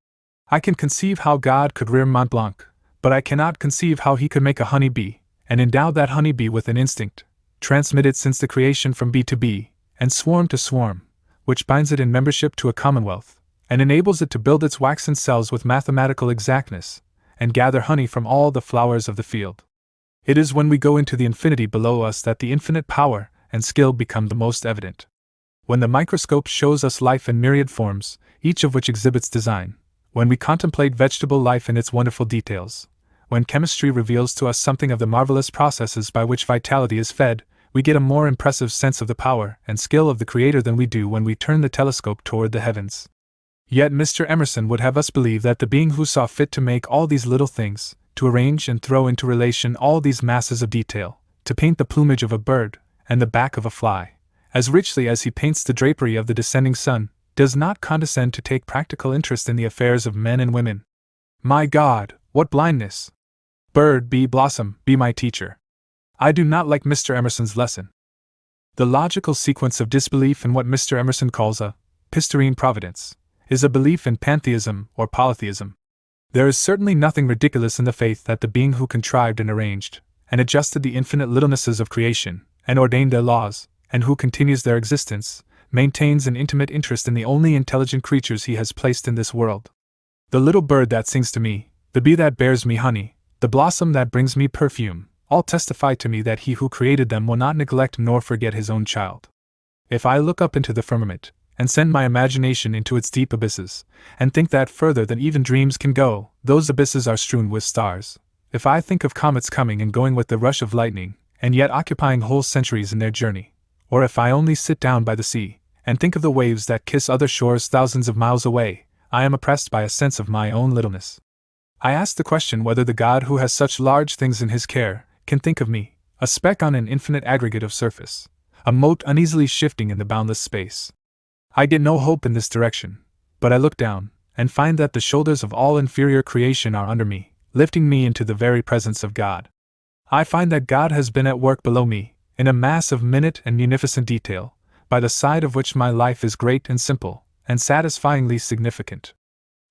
I can conceive how God could rear Mont Blanc, but I cannot conceive how He could make a honey bee, and endow that honey bee with an instinct, transmitted since the creation from bee to bee, and swarm to swarm, which binds it in membership to a commonwealth, and enables it to build its waxen cells with mathematical exactness, and gather honey from all the flowers of the field. It is when we go into the infinity below us that the infinite power and skill become the most evident. When the microscope shows us life in myriad forms, each of which exhibits design, when we contemplate vegetable life in its wonderful details, when chemistry reveals to us something of the marvelous processes by which vitality is fed, we get a more impressive sense of the power and skill of the Creator than we do when we turn the telescope toward the heavens. Yet Mr. Emerson would have us believe that the being who saw fit to make all these little things, to arrange and throw into relation all these masses of detail, to paint the plumage of a bird and the back of a fly, as richly as he paints the drapery of the descending sun, does not condescend to take practical interest in the affairs of men and women. My God, what blindness! Bird, bee, blossom, be my teacher. I do not like Mr. Emerson's lesson. The logical sequence of disbelief in what Mr. Emerson calls a Pistorine providence is a belief in pantheism or polytheism. There is certainly nothing ridiculous in the faith that the being who contrived and arranged and adjusted the infinite littlenesses of creation, and ordained their laws, and who continues their existence, maintains an intimate interest in the only intelligent creatures he has placed in this world. The little bird that sings to me, the bee that bears me honey, the blossom that brings me perfume, all testify to me that he who created them will not neglect nor forget his own child. If I look up into the firmament, and send my imagination into its deep abysses, and think that further than even dreams can go, those abysses are strewn with stars. If I think of comets coming and going with the rush of lightning, and yet occupying whole centuries in their journey, or if I only sit down by the sea, and think of the waves that kiss other shores thousands of miles away, I am oppressed by a sense of my own littleness. I ask the question whether the God who has such large things in his care can think of me, a speck on an infinite aggregate of surface, a mote uneasily shifting in the boundless space. I get no hope in this direction, but I look down, and find that the shoulders of all inferior creation are under me, lifting me into the very presence of God. I find that God has been at work below me, in a mass of minute and munificent detail, by the side of which my life is great and simple, and satisfyingly significant.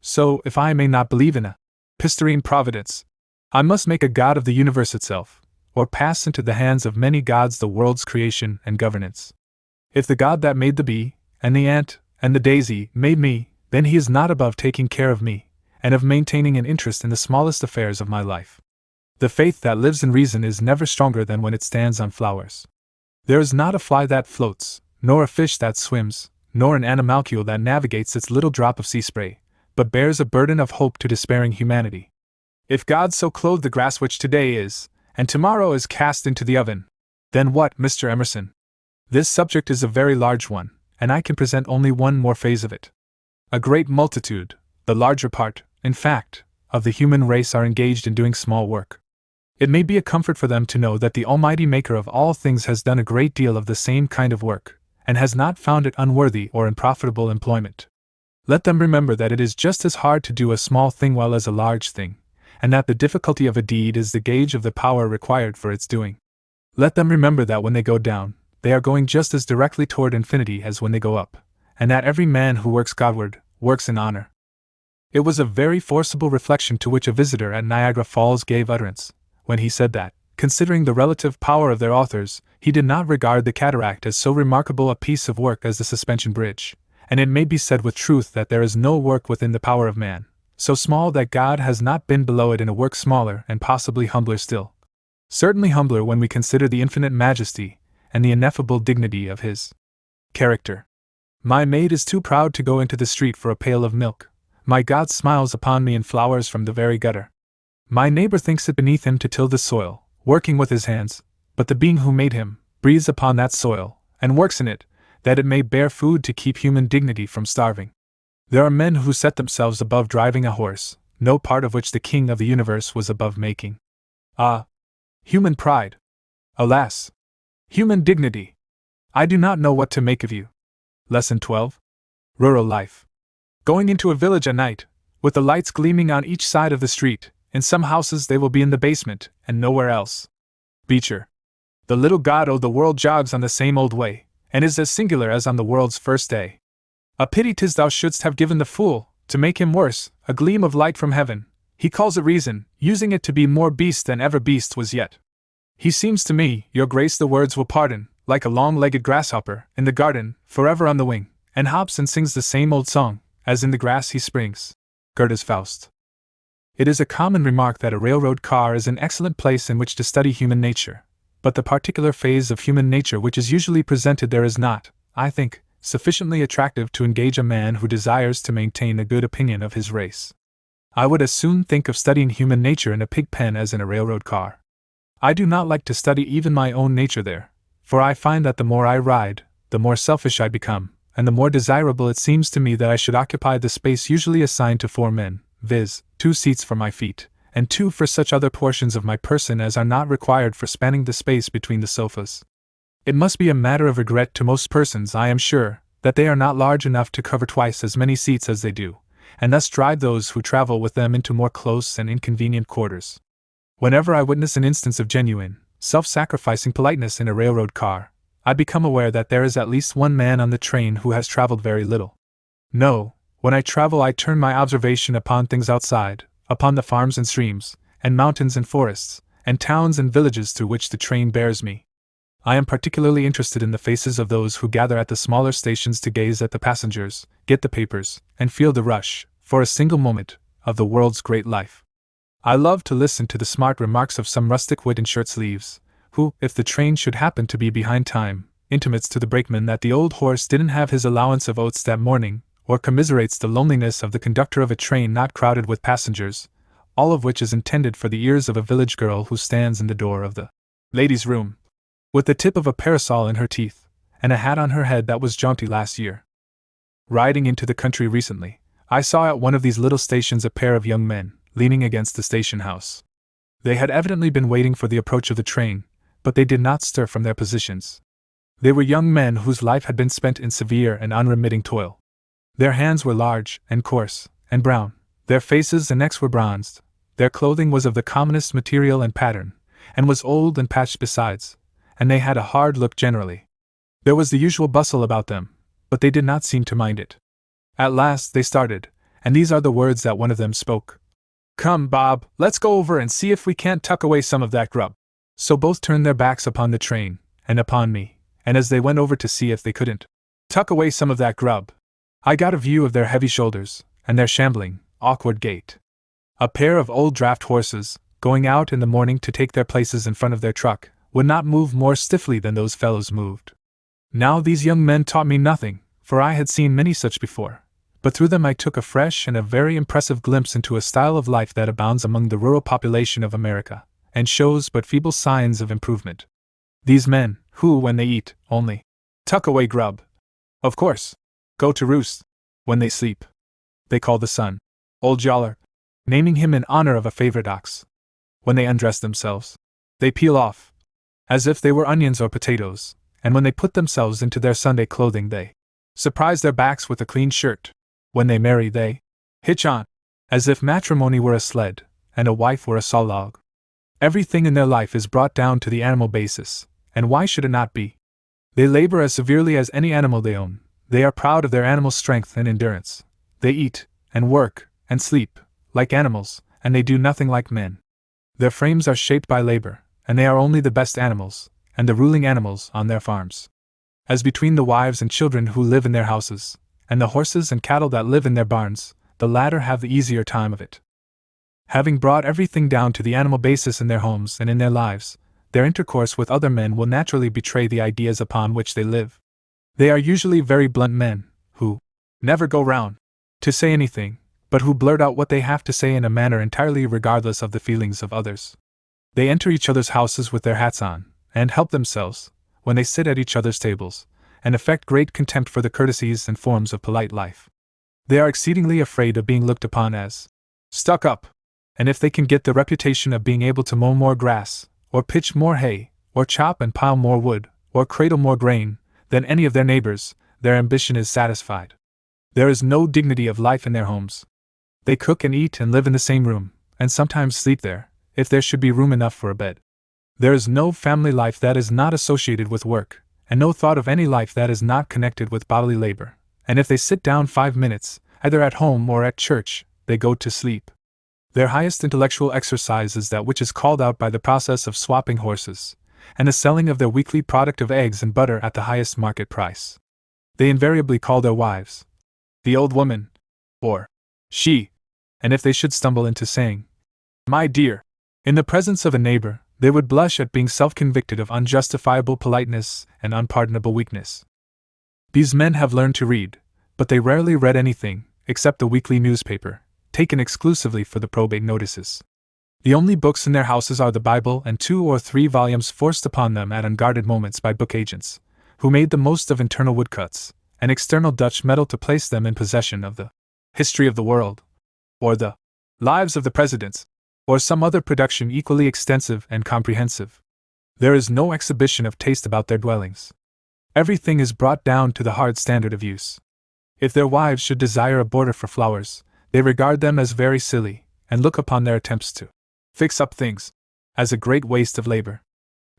So, if I may not believe in a Pistorine providence, I must make a God of the universe itself, or pass into the hands of many gods the world's creation and governance. If the God that made the bee, and the ant, and the daisy, made me, then he is not above taking care of me, and of maintaining an interest in the smallest affairs of my life. The faith that lives in reason is never stronger than when it stands on flowers. There is not a fly that floats, nor a fish that swims, nor an animalcule that navigates its little drop of sea spray, but bears a burden of hope to despairing humanity. If God so clothed the grass which today is, and tomorrow is cast into the oven, then what, Mr. Emerson? This subject is a very large one, and I can present only one more phase of it. A great multitude, the larger part, in fact, of the human race are engaged in doing small work. It may be a comfort for them to know that the Almighty Maker of all things has done a great deal of the same kind of work, and has not found it unworthy or unprofitable employment. Let them remember that it is just as hard to do a small thing well as a large thing, and that the difficulty of a deed is the gauge of the power required for its doing. Let them remember that when they go down, they are going just as directly toward infinity as when they go up, and that every man who works Godward, works in honor. It was a very forcible reflection to which a visitor at Niagara Falls gave utterance, when he said that, considering the relative power of their authors, he did not regard the cataract as so remarkable a piece of work as the suspension bridge, and it may be said with truth that there is no work within the power of man, so small that God has not been below it in a work smaller and possibly humbler still. Certainly humbler when we consider the infinite majesty and the ineffable dignity of his character. My maid is too proud to go into the street for a pail of milk. My God smiles upon me in flowers from the very gutter. My neighbor thinks it beneath him to till the soil, working with his hands, but the being who made him breathes upon that soil, and works in it, that it may bear food to keep human dignity from starving. There are men who set themselves above driving a horse, no part of which the King of the universe was above making. Ah! Human pride! Alas! Human dignity! I do not know what to make of you. Lesson 12. Rural life. Going into a village at night, with the lights gleaming on each side of the street. In some houses they will be in the basement, and nowhere else. Beecher. The little God o' the world jogs on the same old way, and is as singular as on the world's first day. A pity 'tis thou shouldst have given the fool, to make him worse, a gleam of light from heaven. He calls it reason, using it to be more beast than ever beast was yet. He seems to me, your grace the words will pardon, like a long-legged grasshopper, in the garden, forever on the wing, and hops and sings the same old song, as in the grass he springs. Goethe's Faust. It is a common remark that a railroad car is an excellent place in which to study human nature, but the particular phase of human nature which is usually presented there is not, I think, sufficiently attractive to engage a man who desires to maintain a good opinion of his race. I would as soon think of studying human nature in a pig pen as in a railroad car. I do not like to study even my own nature there, for I find that the more I ride, the more selfish I become, and the more desirable it seems to me that I should occupy the space usually assigned to 4 men, viz., 2 seats for my feet, and 2 for such other portions of my person as are not required for spanning the space between the sofas. It must be a matter of regret to most persons, I am sure, that they are not large enough to cover twice as many seats as they do, and thus drive those who travel with them into more close and inconvenient quarters. Whenever I witness an instance of genuine, self-sacrificing politeness in a railroad car, I become aware that there is at least one man on the train who has traveled very little. No, when I travel I turn my observation upon things outside, upon the farms and streams, and mountains and forests, and towns and villages through which the train bears me. I am particularly interested in the faces of those who gather at the smaller stations to gaze at the passengers, get the papers, and feel the rush, for a single moment, of the world's great life. I love to listen to the smart remarks of some rustic wit in shirt sleeves, who, if the train should happen to be behind time, intimates to the brakeman that the old horse didn't have his allowance of oats that morning, or commiserates the loneliness of the conductor of a train not crowded with passengers, all of which is intended for the ears of a village girl who stands in the door of the ladies' room, with the tip of a parasol in her teeth, and a hat on her head that was jaunty last year. Riding into the country recently, I saw at one of these little stations a pair of young men, leaning against the station house. They had evidently been waiting for the approach of the train, but they did not stir from their positions. They were young men whose life had been spent in severe and unremitting toil. Their hands were large, and coarse, and brown, their faces and necks were bronzed, their clothing was of the commonest material and pattern, and was old and patched besides, and they had a hard look generally. There was the usual bustle about them, but they did not seem to mind it. At last they started, and these are the words that one of them spoke. "Come, Bob, let's go over and see if we can't tuck away some of that grub." So both turned their backs upon the train, and upon me, and as they went over to see if they couldn't tuck away some of that grub, I got a view of their heavy shoulders, and their shambling, awkward gait. A pair of old draft horses, going out in the morning to take their places in front of their truck, would not move more stiffly than those fellows moved. Now these young men taught me nothing, for I had seen many such before, but through them I took a fresh and a very impressive glimpse into a style of life that abounds among the rural population of America, and shows but feeble signs of improvement. These men, who, when they eat, only tuck away grub, of course, go to roost. When they sleep, they call the sun Old Joller, naming him in honor of a favorite ox. When they undress themselves, they peel off, as if they were onions or potatoes, and when they put themselves into their Sunday clothing they surprise their backs with a clean shirt. When they marry they hitch on, as if matrimony were a sled, and a wife were a saw log. Everything in their life is brought down to the animal basis, and why should it not be? They labor as severely as any animal they own, they are proud of their animal strength and endurance, they eat, and work, and sleep, like animals, and they do nothing like men. Their frames are shaped by labor, and they are only the best animals, and the ruling animals on their farms. As between the wives and children who live in their houses, and the horses and cattle that live in their barns, the latter have the easier time of it. Having brought everything down to the animal basis in their homes and in their lives, their intercourse with other men will naturally betray the ideas upon which they live. They are usually very blunt men, who never go round to say anything, but who blurt out what they have to say in a manner entirely regardless of the feelings of others. They enter each other's houses with their hats on, and help themselves, when they sit at each other's tables, and affect great contempt for the courtesies and forms of polite life. They are exceedingly afraid of being looked upon as stuck up, and if they can get the reputation of being able to mow more grass, or pitch more hay, or chop and pile more wood, or cradle more grain, than any of their neighbors, their ambition is satisfied. There is no dignity of life in their homes. They cook and eat and live in the same room, and sometimes sleep there, if there should be room enough for a bed. There is no family life that is not associated with work, and no thought of any life that is not connected with bodily labor, and if they sit down 5 minutes, either at home or at church, they go to sleep. Their highest intellectual exercise is that which is called out by the process of swapping horses, and the selling of their weekly product of eggs and butter at the highest market price. They invariably call their wives the old woman, or she, and if they should stumble into saying, "My dear," in the presence of a neighbor, they would blush at being self-convicted of unjustifiable politeness and unpardonable weakness. These men have learned to read, but they rarely read anything, except the weekly newspaper, taken exclusively for the probate notices. The only books in their houses are the Bible and 2 or 3 volumes forced upon them at unguarded moments by book agents, who made the most of internal woodcuts and external Dutch metal to place them in possession of the History of the World, or the Lives of the Presidents, or some other production equally extensive and comprehensive. There is no exhibition of taste about their dwellings. Everything is brought down to the hard standard of use. If their wives should desire a border for flowers, they regard them as very silly, and look upon their attempts to fix up things as a great waste of labor.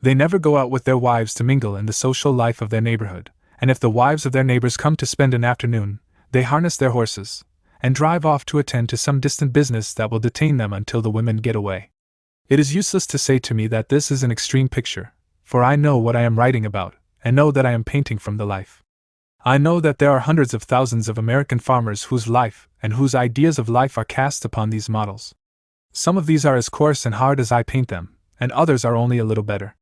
They never go out with their wives to mingle in the social life of their neighborhood, and if the wives of their neighbors come to spend an afternoon, they harness their horses and drive off to attend to some distant business that will detain them until the women get away. It is useless to say to me that this is an extreme picture, for I know what I am writing about, and know that I am painting from the life. I know that there are hundreds of thousands of American farmers whose life and whose ideas of life are cast upon these models. Some of these are as coarse and hard as I paint them, and others are only a little better.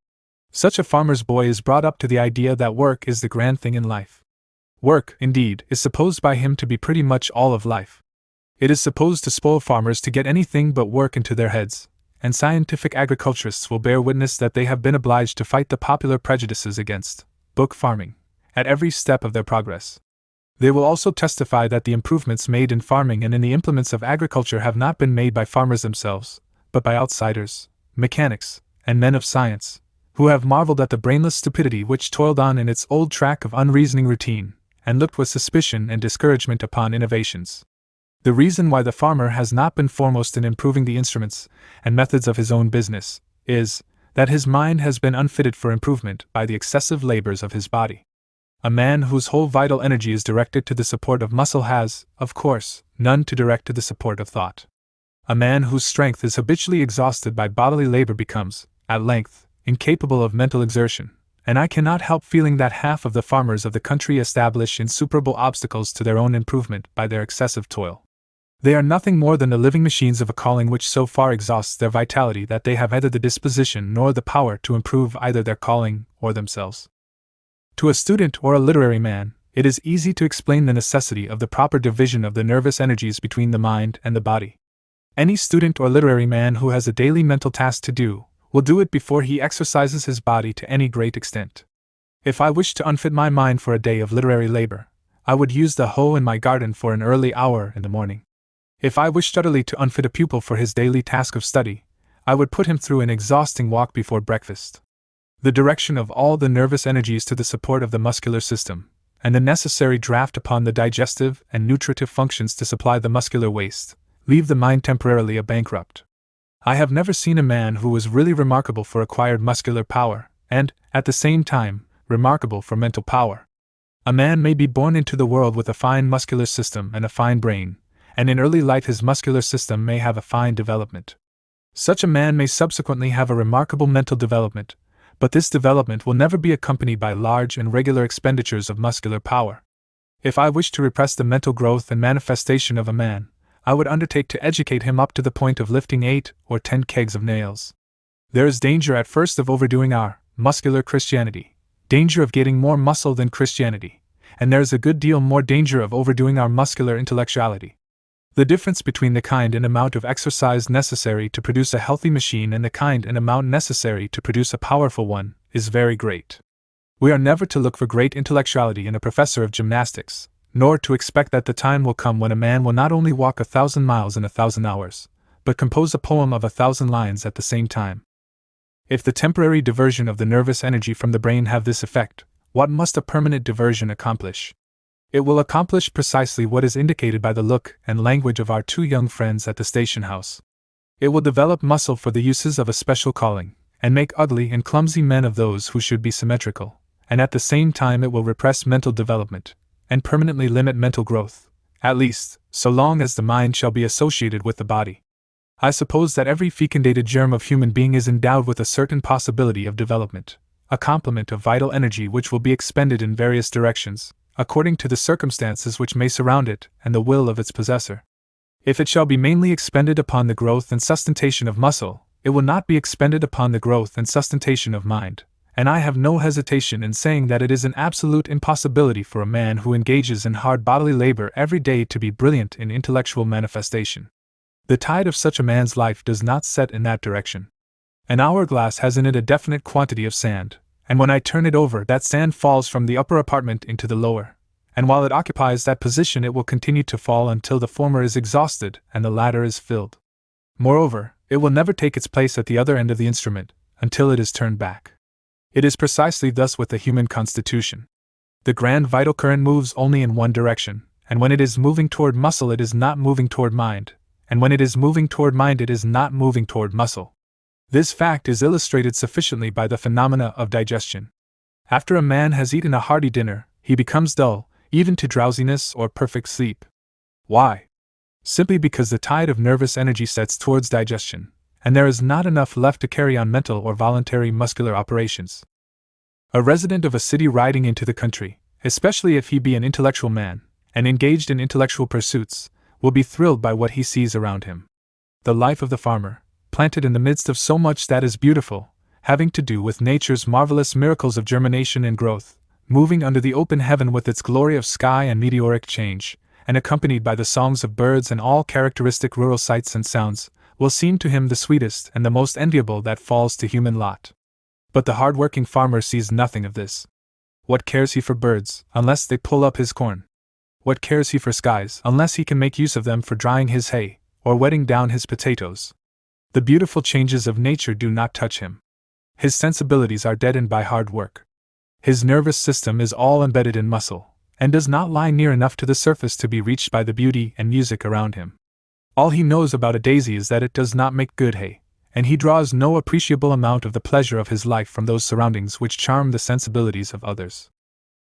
Such a farmer's boy is brought up to the idea that work is the grand thing in life. Work, indeed, is supposed by him to be pretty much all of life. It is supposed to spoil farmers to get anything but work into their heads, and scientific agriculturists will bear witness that they have been obliged to fight the popular prejudices against book farming at every step of their progress. They will also testify that the improvements made in farming and in the implements of agriculture have not been made by farmers themselves, but by outsiders, mechanics, and men of science, who have marveled at the brainless stupidity which toiled on in its old track of unreasoning routine, and looked with suspicion and discouragement upon innovations. The reason why the farmer has not been foremost in improving the instruments and methods of his own business is that his mind has been unfitted for improvement by the excessive labors of his body. A man whose whole vital energy is directed to the support of muscle has, of course, none to direct to the support of thought. A man whose strength is habitually exhausted by bodily labor becomes, at length, incapable of mental exertion, and I cannot help feeling that half of the farmers of the country establish insuperable obstacles to their own improvement by their excessive toil. They are nothing more than the living machines of a calling which so far exhausts their vitality that they have neither the disposition nor the power to improve either their calling or themselves. To a student or a literary man, it is easy to explain the necessity of the proper division of the nervous energies between the mind and the body. Any student or literary man who has a daily mental task to do will do it before he exercises his body to any great extent. If I wished to unfit my mind for a day of literary labor, I would use the hoe in my garden for an early hour in the morning. If I wished utterly to unfit a pupil for his daily task of study, I would put him through an exhausting walk before breakfast. The direction of all the nervous energies to the support of the muscular system, and the necessary draft upon the digestive and nutritive functions to supply the muscular waste, leave the mind temporarily a bankrupt. I have never seen a man who was really remarkable for acquired muscular power, and, at the same time, remarkable for mental power. A man may be born into the world with a fine muscular system and a fine brain, and in early life his muscular system may have a fine development. Such a man may subsequently have a remarkable mental development, but this development will never be accompanied by large and regular expenditures of muscular power. If I wished to repress the mental growth and manifestation of a man, I would undertake to educate him up to the point of lifting 8 or 10 kegs of nails. There is danger at first of overdoing our muscular Christianity, danger of getting more muscle than Christianity, and there is a good deal more danger of overdoing our muscular intellectuality. The difference between the kind and amount of exercise necessary to produce a healthy machine and the kind and amount necessary to produce a powerful one is very great. We are never to look for great intellectuality in a professor of gymnastics, nor to expect that the time will come when a man will not only walk 1,000 miles in 1,000 hours, but compose a poem of 1,000 lines at the same time. If the temporary diversion of the nervous energy from the brain have this effect, what must a permanent diversion accomplish? It will accomplish precisely what is indicated by the look and language of our 2 young friends at the station house. It will develop muscle for the uses of a special calling, and make ugly and clumsy men of those who should be symmetrical, and at the same time it will repress mental development, and permanently limit mental growth, at least, so long as the mind shall be associated with the body. I suppose that every fecundated germ of human being is endowed with a certain possibility of development, a complement of vital energy which will be expended in various directions, according to the circumstances which may surround it and the will of its possessor. If it shall be mainly expended upon the growth and sustentation of muscle, it will not be expended upon the growth and sustentation of mind, and I have no hesitation in saying that it is an absolute impossibility for a man who engages in hard bodily labor every day to be brilliant in intellectual manifestation. The tide of such a man's life does not set in that direction. An hourglass has in it a definite quantity of sand, and when I turn it over, that sand falls from the upper apartment into the lower, and while it occupies that position, it will continue to fall until the former is exhausted and the latter is filled. Moreover, it will never take its place at the other end of the instrument until it is turned back. It is precisely thus with the human constitution. The grand vital current moves only in one direction, and when it is moving toward muscle, it is not moving toward mind, and when it is moving toward mind, it is not moving toward muscle. This fact is illustrated sufficiently by the phenomena of digestion. After a man has eaten a hearty dinner, he becomes dull, even to drowsiness or perfect sleep. Why? Simply because the tide of nervous energy sets towards digestion, and there is not enough left to carry on mental or voluntary muscular operations. A resident of a city riding into the country, especially if he be an intellectual man, and engaged in intellectual pursuits, will be thrilled by what he sees around him. The life of the farmer, planted in the midst of so much that is beautiful, having to do with nature's marvelous miracles of germination and growth, moving under the open heaven with its glory of sky and meteoric change, and accompanied by the songs of birds and all characteristic rural sights and sounds, will seem to him the sweetest and the most enviable that falls to human lot. But the hard-working farmer sees nothing of this. What cares he for birds, unless they pull up his corn? What cares he for skies, unless he can make use of them for drying his hay, or wetting down his potatoes? The beautiful changes of nature do not touch him. His sensibilities are deadened by hard work. His nervous system is all embedded in muscle, and does not lie near enough to the surface to be reached by the beauty and music around him. All he knows about a daisy is that it does not make good hay, and he draws no appreciable amount of the pleasure of his life from those surroundings which charm the sensibilities of others.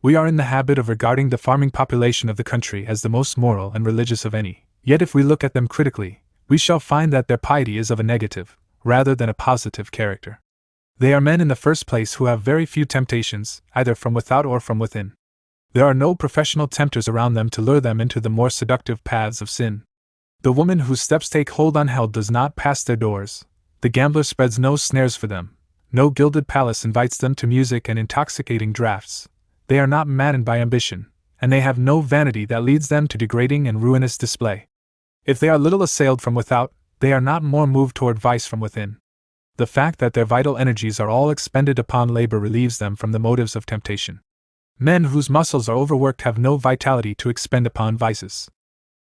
We are in the habit of regarding the farming population of the country as the most moral and religious of any, yet if we look at them critically, we shall find that their piety is of a negative, rather than a positive character. They are men in the first place who have very few temptations, either from without or from within. There are no professional tempters around them to lure them into the more seductive paths of sin. The woman whose steps take hold unheld does not pass their doors. The gambler spreads no snares for them. No gilded palace invites them to music and intoxicating draughts. They are not maddened by ambition, and they have no vanity that leads them to degrading and ruinous display. If they are little assailed from without, they are not more moved toward vice from within. The fact that their vital energies are all expended upon labor relieves them from the motives of temptation. Men whose muscles are overworked have no vitality to expend upon vices.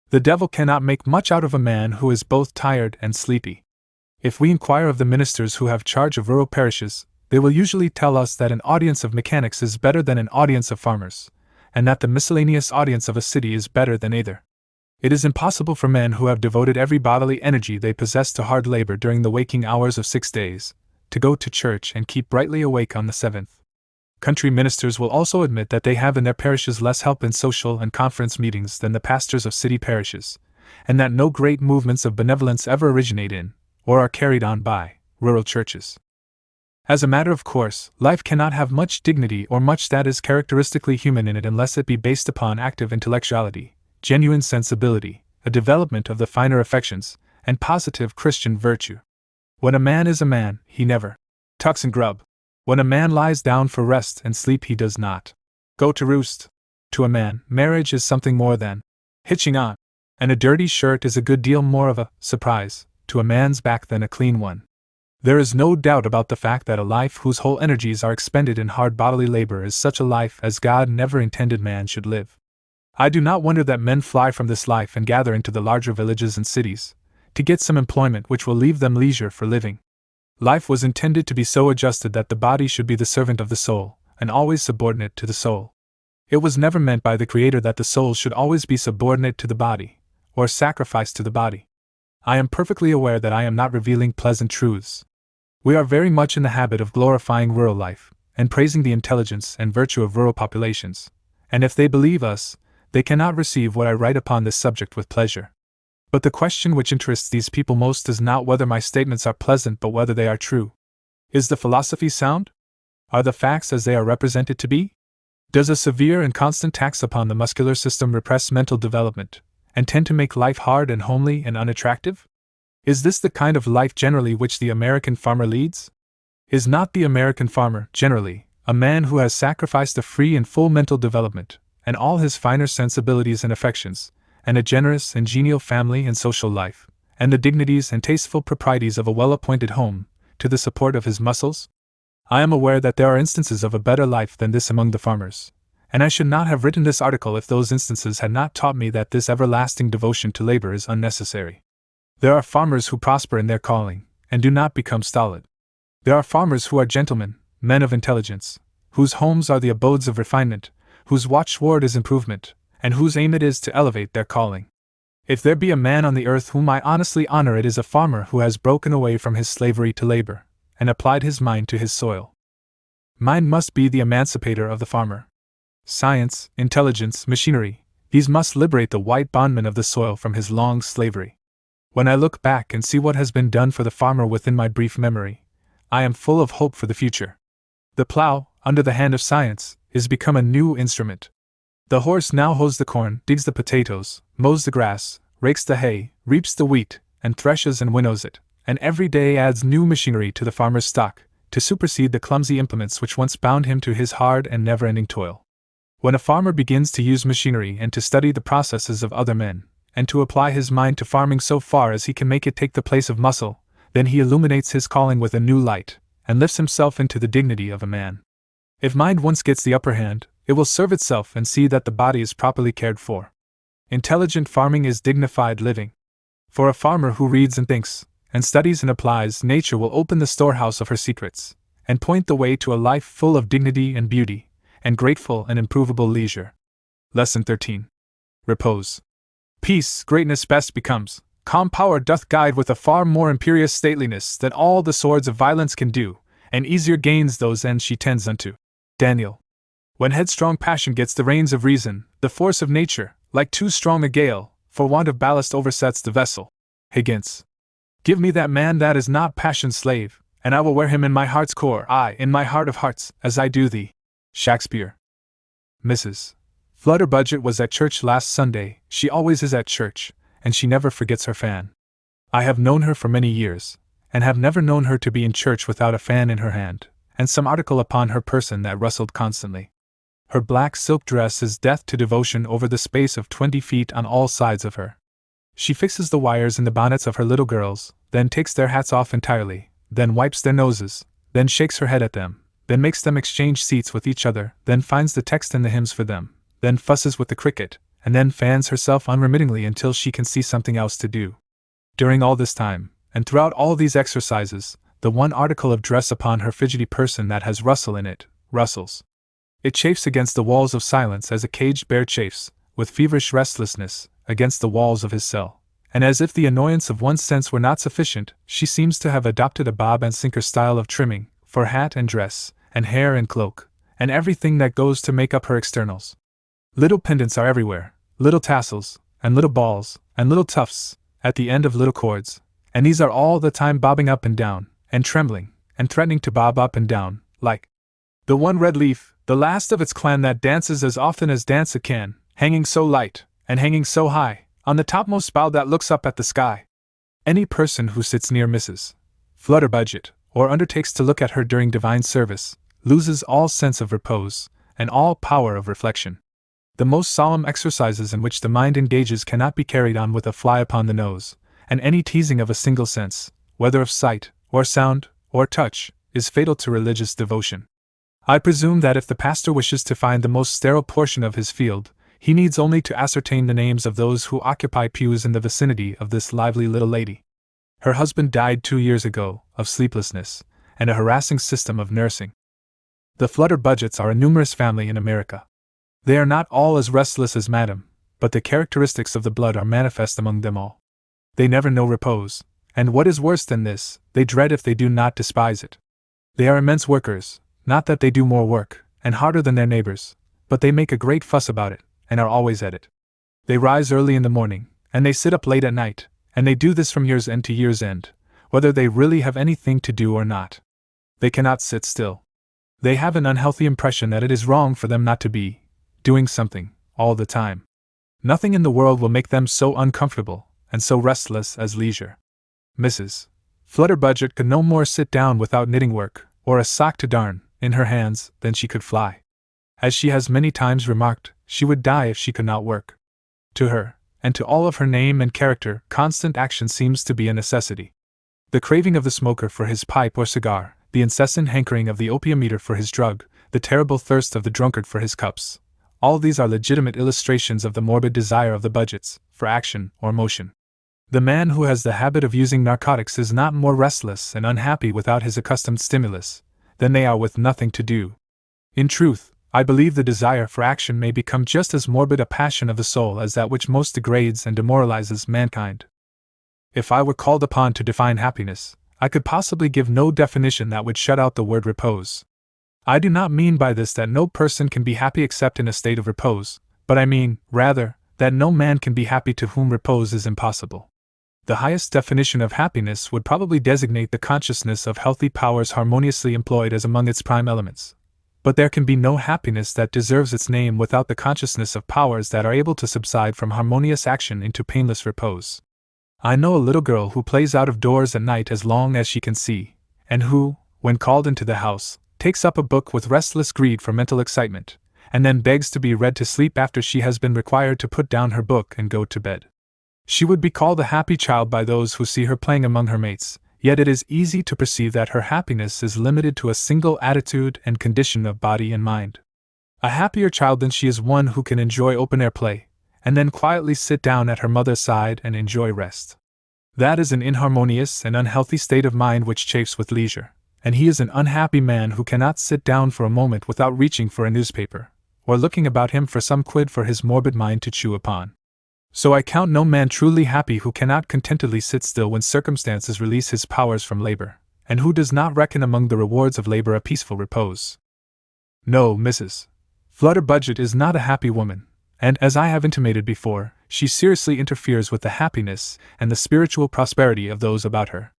The devil cannot make much out of a man who is both tired and sleepy. If we inquire of the ministers who have charge of rural parishes, they will usually tell us that an audience of mechanics is better than an audience of farmers, and that the miscellaneous audience of a city is better than either. It is impossible for men who have devoted every bodily energy they possess to hard labor during the waking hours of 6 days, to go to church and keep brightly awake on the 7th. Country ministers will also admit that they have in their parishes less help in social and conference meetings than the pastors of city parishes, and that no great movements of benevolence ever originate in, or are carried on by, rural churches. As a matter of course, life cannot have much dignity or much that is characteristically human in it unless it be based upon active intellectuality, genuine sensibility, a development of the finer affections, and positive Christian virtue. When a man is a man, he never tucks and grub. When a man lies down for rest and sleep, he does not go to roost. To a man, marriage is something more than hitching on, and a dirty shirt is a good deal more of a surprise to a man's back than a clean one. There is no doubt about the fact that a life whose whole energies are expended in hard bodily labor is such a life as God never intended man should live. I do not wonder that men fly from this life and gather into the larger villages and cities, to get some employment which will leave them leisure for living. Life was intended to be so adjusted that the body should be the servant of the soul, and always subordinate to the soul. It was never meant by the Creator that the soul should always be subordinate to the body, or sacrificed to the body. I am perfectly aware that I am not revealing pleasant truths. We are very much in the habit of glorifying rural life, and praising the intelligence and virtue of rural populations, and if they believe us, they cannot receive what I write upon this subject with pleasure. But the question which interests these people most is not whether my statements are pleasant but whether they are true. Is the philosophy sound? Are the facts as they are represented to be? Does a severe and constant tax upon the muscular system repress mental development, and tend to make life hard and homely and unattractive? Is this the kind of life generally which the American farmer leads? Is not the American farmer, generally, a man who has sacrificed a free and full mental development, and all his finer sensibilities and affections, and a generous and genial family and social life, and the dignities and tasteful proprieties of a well-appointed home, to the support of his muscles? I am aware that there are instances of a better life than this among the farmers, and I should not have written this article if those instances had not taught me that this everlasting devotion to labor is unnecessary. There are farmers who prosper in their calling, and do not become stolid. There are farmers who are gentlemen, men of intelligence, whose homes are the abodes of refinement, whose watchword is improvement, and whose aim it is to elevate their calling. If there be a man on the earth whom I honestly honor, it is a farmer who has broken away from his slavery to labor, and applied his mind to his soil. Mind must be the emancipator of the farmer. Science, intelligence, machinery, these must liberate the white bondman of the soil from his long slavery. When I look back and see what has been done for the farmer within my brief memory, I am full of hope for the future. The plow, under the hand of science, is become a new instrument. The horse now hoes the corn, digs the potatoes, mows the grass, rakes the hay, reaps the wheat, and threshes and winnows it, and every day adds new machinery to the farmer's stock, to supersede the clumsy implements which once bound him to his hard and never-ending toil. When a farmer begins to use machinery and to study the processes of other men, and to apply his mind to farming so far as he can make it take the place of muscle, then he illuminates his calling with a new light, and lifts himself into the dignity of a man. If mind once gets the upper hand, it will serve itself and see that the body is properly cared for. Intelligent farming is dignified living. For a farmer who reads and thinks, and studies and applies, nature will open the storehouse of her secrets, and point the way to a life full of dignity and beauty, and grateful and improvable leisure. Lesson 13. Repose. Peace, greatness best becomes. Calm power doth guide with a far more imperious stateliness than all the swords of violence can do, and easier gains those ends she tends unto. Daniel. When headstrong passion gets the reins of reason, the force of nature, like too strong a gale, for want of ballast oversets the vessel. Higgins. Give me that man that is not passion's slave, and I will wear him in my heart's core, aye, in my heart of hearts, as I do thee. Shakespeare. Mrs. Flutterbudget was at church last Sunday. She always is at church, and she never forgets her fan. I have known her for many years, and have never known her to be in church without a fan in her hand, and some article upon her person that rustled constantly. Her black silk dress is death to devotion over the space of 20 feet on all sides of her. She fixes the wires in the bonnets of her little girls, then takes their hats off entirely, then wipes their noses, then shakes her head at them, then makes them exchange seats with each other, then finds the text in the hymns for them, then fusses with the cricket, and then fans herself unremittingly until she can see something else to do. During all this time, and throughout all these exercises, the one article of dress upon her fidgety person that has rustle in it, rustles. It chafes against the walls of silence as a caged bear chafes, with feverish restlessness, against the walls of his cell, and as if the annoyance of one sense were not sufficient, she seems to have adopted a bob and sinker style of trimming, for hat and dress, and hair and cloak, and everything that goes to make up her externals. Little pendants are everywhere, little tassels, and little balls, and little tufts, at the end of little cords, and these are all the time bobbing up and down, and trembling, and threatening to bob up and down, like the one red leaf, the last of its clan that dances as often as dance it can, hanging so light, and hanging so high, on the topmost bough that looks up at the sky. Any person who sits near Mrs. Flutterbudget, or undertakes to look at her during divine service, loses all sense of repose, and all power of reflection. The most solemn exercises in which the mind engages cannot be carried on with a fly upon the nose, and any teasing of a single sense, whether of sight, or sound, or touch, is fatal to religious devotion. I presume that if the pastor wishes to find the most sterile portion of his field, he needs only to ascertain the names of those who occupy pews in the vicinity of this lively little lady. Her husband died 2 years ago, of sleeplessness, and a harassing system of nursing. The Flutterbudgets are a numerous family in America. They are not all as restless as Madame, but the characteristics of the blood are manifest among them all. They never know repose, and what is worse than this, they dread if they do not despise it. They are immense workers, not that they do more work, and harder than their neighbors, but they make a great fuss about it, and are always at it. They rise early in the morning, and they sit up late at night, and they do this from year's end to year's end, whether they really have anything to do or not. They cannot sit still. They have an unhealthy impression that it is wrong for them not to be doing something all the time. Nothing in the world will make them so uncomfortable and so restless as leisure. Mrs. Flutterbudget could no more sit down without knitting work, or a sock to darn, in her hands, than she could fly. As she has many times remarked, she would die if she could not work. To her, and to all of her name and character, constant action seems to be a necessity. The craving of the smoker for his pipe or cigar, the incessant hankering of the opium eater for his drug, the terrible thirst of the drunkard for his cups, all these are legitimate illustrations of the morbid desire of the budgets for action or motion. The man who has the habit of using narcotics is not more restless and unhappy without his accustomed stimulus than they are with nothing to do. In truth, I believe the desire for action may become just as morbid a passion of the soul as that which most degrades and demoralizes mankind. If I were called upon to define happiness, I could possibly give no definition that would shut out the word repose. I do not mean by this that no person can be happy except in a state of repose, but I mean, rather, that no man can be happy to whom repose is impossible. The highest definition of happiness would probably designate the consciousness of healthy powers harmoniously employed as among its prime elements. But there can be no happiness that deserves its name without the consciousness of powers that are able to subside from harmonious action into painless repose. I know a little girl who plays out of doors at night as long as she can see, and who, when called into the house, takes up a book with restless greed for mental excitement, and then begs to be read to sleep after she has been required to put down her book and go to bed. She would be called a happy child by those who see her playing among her mates, yet it is easy to perceive that her happiness is limited to a single attitude and condition of body and mind. A happier child than she is one who can enjoy open-air play, and then quietly sit down at her mother's side and enjoy rest. That is an inharmonious and unhealthy state of mind which chafes with leisure, and he is an unhappy man who cannot sit down for a moment without reaching for a newspaper, or looking about him for some quid for his morbid mind to chew upon. So I count no man truly happy who cannot contentedly sit still when circumstances release his powers from labor, and who does not reckon among the rewards of labor a peaceful repose. No, Mrs. Flutterbudget is not a happy woman, and, as I have intimated before, she seriously interferes with the happiness and the spiritual prosperity of those about her.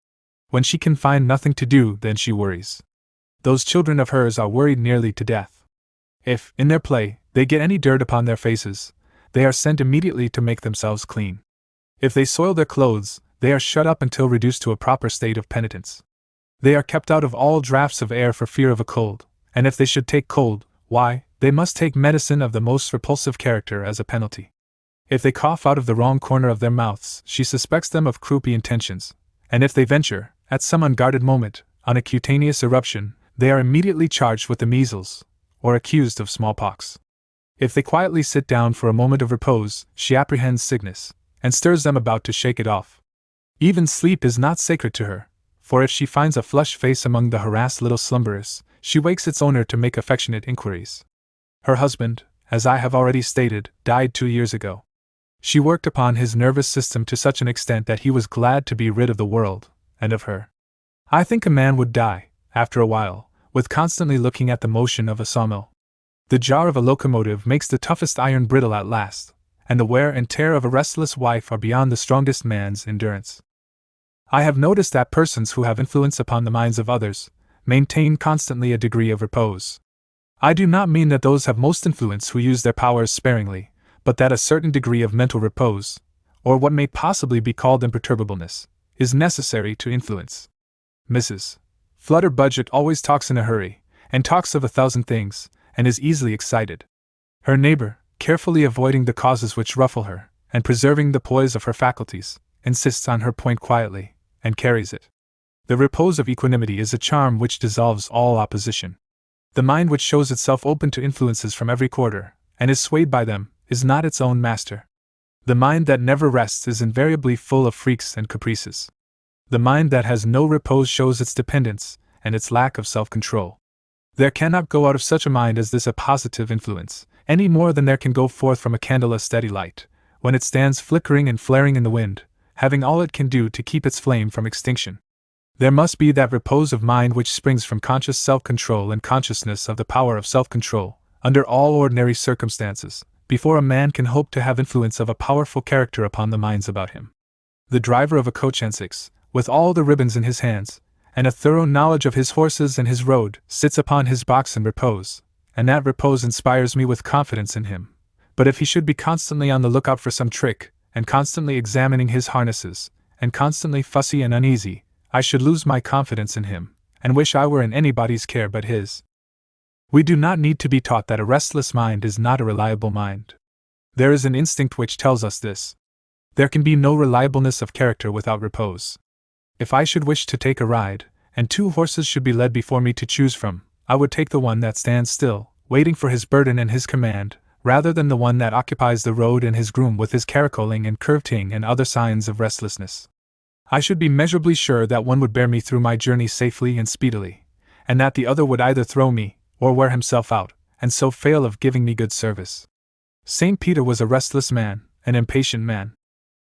When she can find nothing to do, then she worries. Those children of hers are worried nearly to death. If, in their play, they get any dirt upon their faces, they are sent immediately to make themselves clean. If they soil their clothes, they are shut up until reduced to a proper state of penitence. They are kept out of all draughts of air for fear of a cold, and if they should take cold, why, they must take medicine of the most repulsive character as a penalty. If they cough out of the wrong corner of their mouths, she suspects them of croupy intentions, and if they venture, at some unguarded moment, on a cutaneous eruption, they are immediately charged with the measles, or accused of smallpox. If they quietly sit down for a moment of repose, she apprehends sickness, and stirs them about to shake it off. Even sleep is not sacred to her, for if she finds a flushed face among the harassed little slumberers, she wakes its owner to make affectionate inquiries. Her husband, as I have already stated, died 2 years ago. She worked upon his nervous system to such an extent that he was glad to be rid of the world, and of her. I think a man would die, after a while, with constantly looking at the motion of a sawmill. The jar of a locomotive makes the toughest iron brittle at last, and the wear and tear of a restless wife are beyond the strongest man's endurance. I have noticed that persons who have influence upon the minds of others maintain constantly a degree of repose. I do not mean that those have most influence who use their powers sparingly, but that a certain degree of mental repose, or what may possibly be called imperturbableness, is necessary to influence. Mrs. Flutterbudget always talks in a hurry, and talks of 1,000 things, and is easily excited. Her neighbor, carefully avoiding the causes which ruffle her, and preserving the poise of her faculties, insists on her point quietly, and carries it. The repose of equanimity is a charm which dissolves all opposition. The mind which shows itself open to influences from every quarter, and is swayed by them, is not its own master. The mind that never rests is invariably full of freaks and caprices. The mind that has no repose shows its dependence, and its lack of self-control. There cannot go out of such a mind as this a positive influence, any more than there can go forth from a candle a steady light, when it stands flickering and flaring in the wind, having all it can do to keep its flame from extinction. There must be that repose of mind which springs from conscious self-control and consciousness of the power of self-control, under all ordinary circumstances, before a man can hope to have influence of a powerful character upon the minds about him. The driver of a coach and six, with all the ribbons in his hands, and a thorough knowledge of his horses and his road, sits upon his box in repose, and that repose inspires me with confidence in him. But if he should be constantly on the lookout for some trick, and constantly examining his harnesses, and constantly fussy and uneasy, I should lose my confidence in him, and wish I were in anybody's care but his. We do not need to be taught that a restless mind is not a reliable mind. There is an instinct which tells us this. There can be no reliableness of character without repose. If I should wish to take a ride, and 2 horses should be led before me to choose from, I would take the one that stands still, waiting for his burden and his command, rather than the one that occupies the road and his groom with his caracoling and curveting and other signs of restlessness. I should be measurably sure that one would bear me through my journey safely and speedily, and that the other would either throw me, or wear himself out, and so fail of giving me good service. St. Peter was a restless man, an impatient man.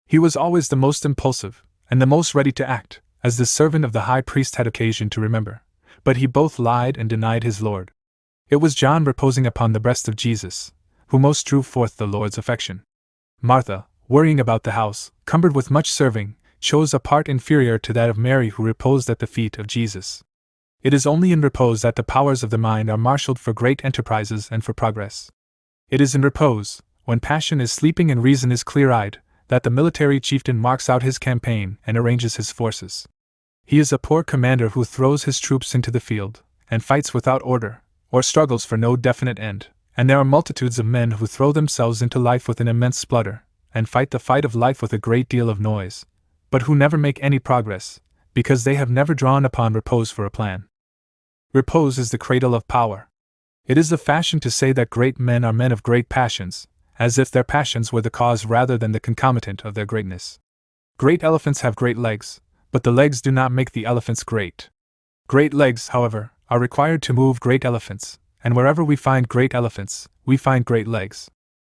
He was always the most impulsive, and the most ready to act, as the servant of the high priest had occasion to remember, but he both lied and denied his Lord. It was John reposing upon the breast of Jesus, who most drew forth the Lord's affection. Martha, worrying about the house, cumbered with much serving, chose a part inferior to that of Mary who reposed at the feet of Jesus. It is only in repose that the powers of the mind are marshaled for great enterprises and for progress. It is in repose, when passion is sleeping and reason is clear-eyed, that the military chieftain marks out his campaign and arranges his forces. He is a poor commander who throws his troops into the field, and fights without order, or struggles for no definite end, and there are multitudes of men who throw themselves into life with an immense splutter, and fight the fight of life with a great deal of noise, but who never make any progress, because they have never drawn upon repose for a plan. Repose is the cradle of power. It is the fashion to say that great men are men of great passions, as if their passions were the cause rather than the concomitant of their greatness. Great elephants have great legs, but the legs do not make the elephants great. Great legs, however, are required to move great elephants, and wherever we find great elephants, we find great legs.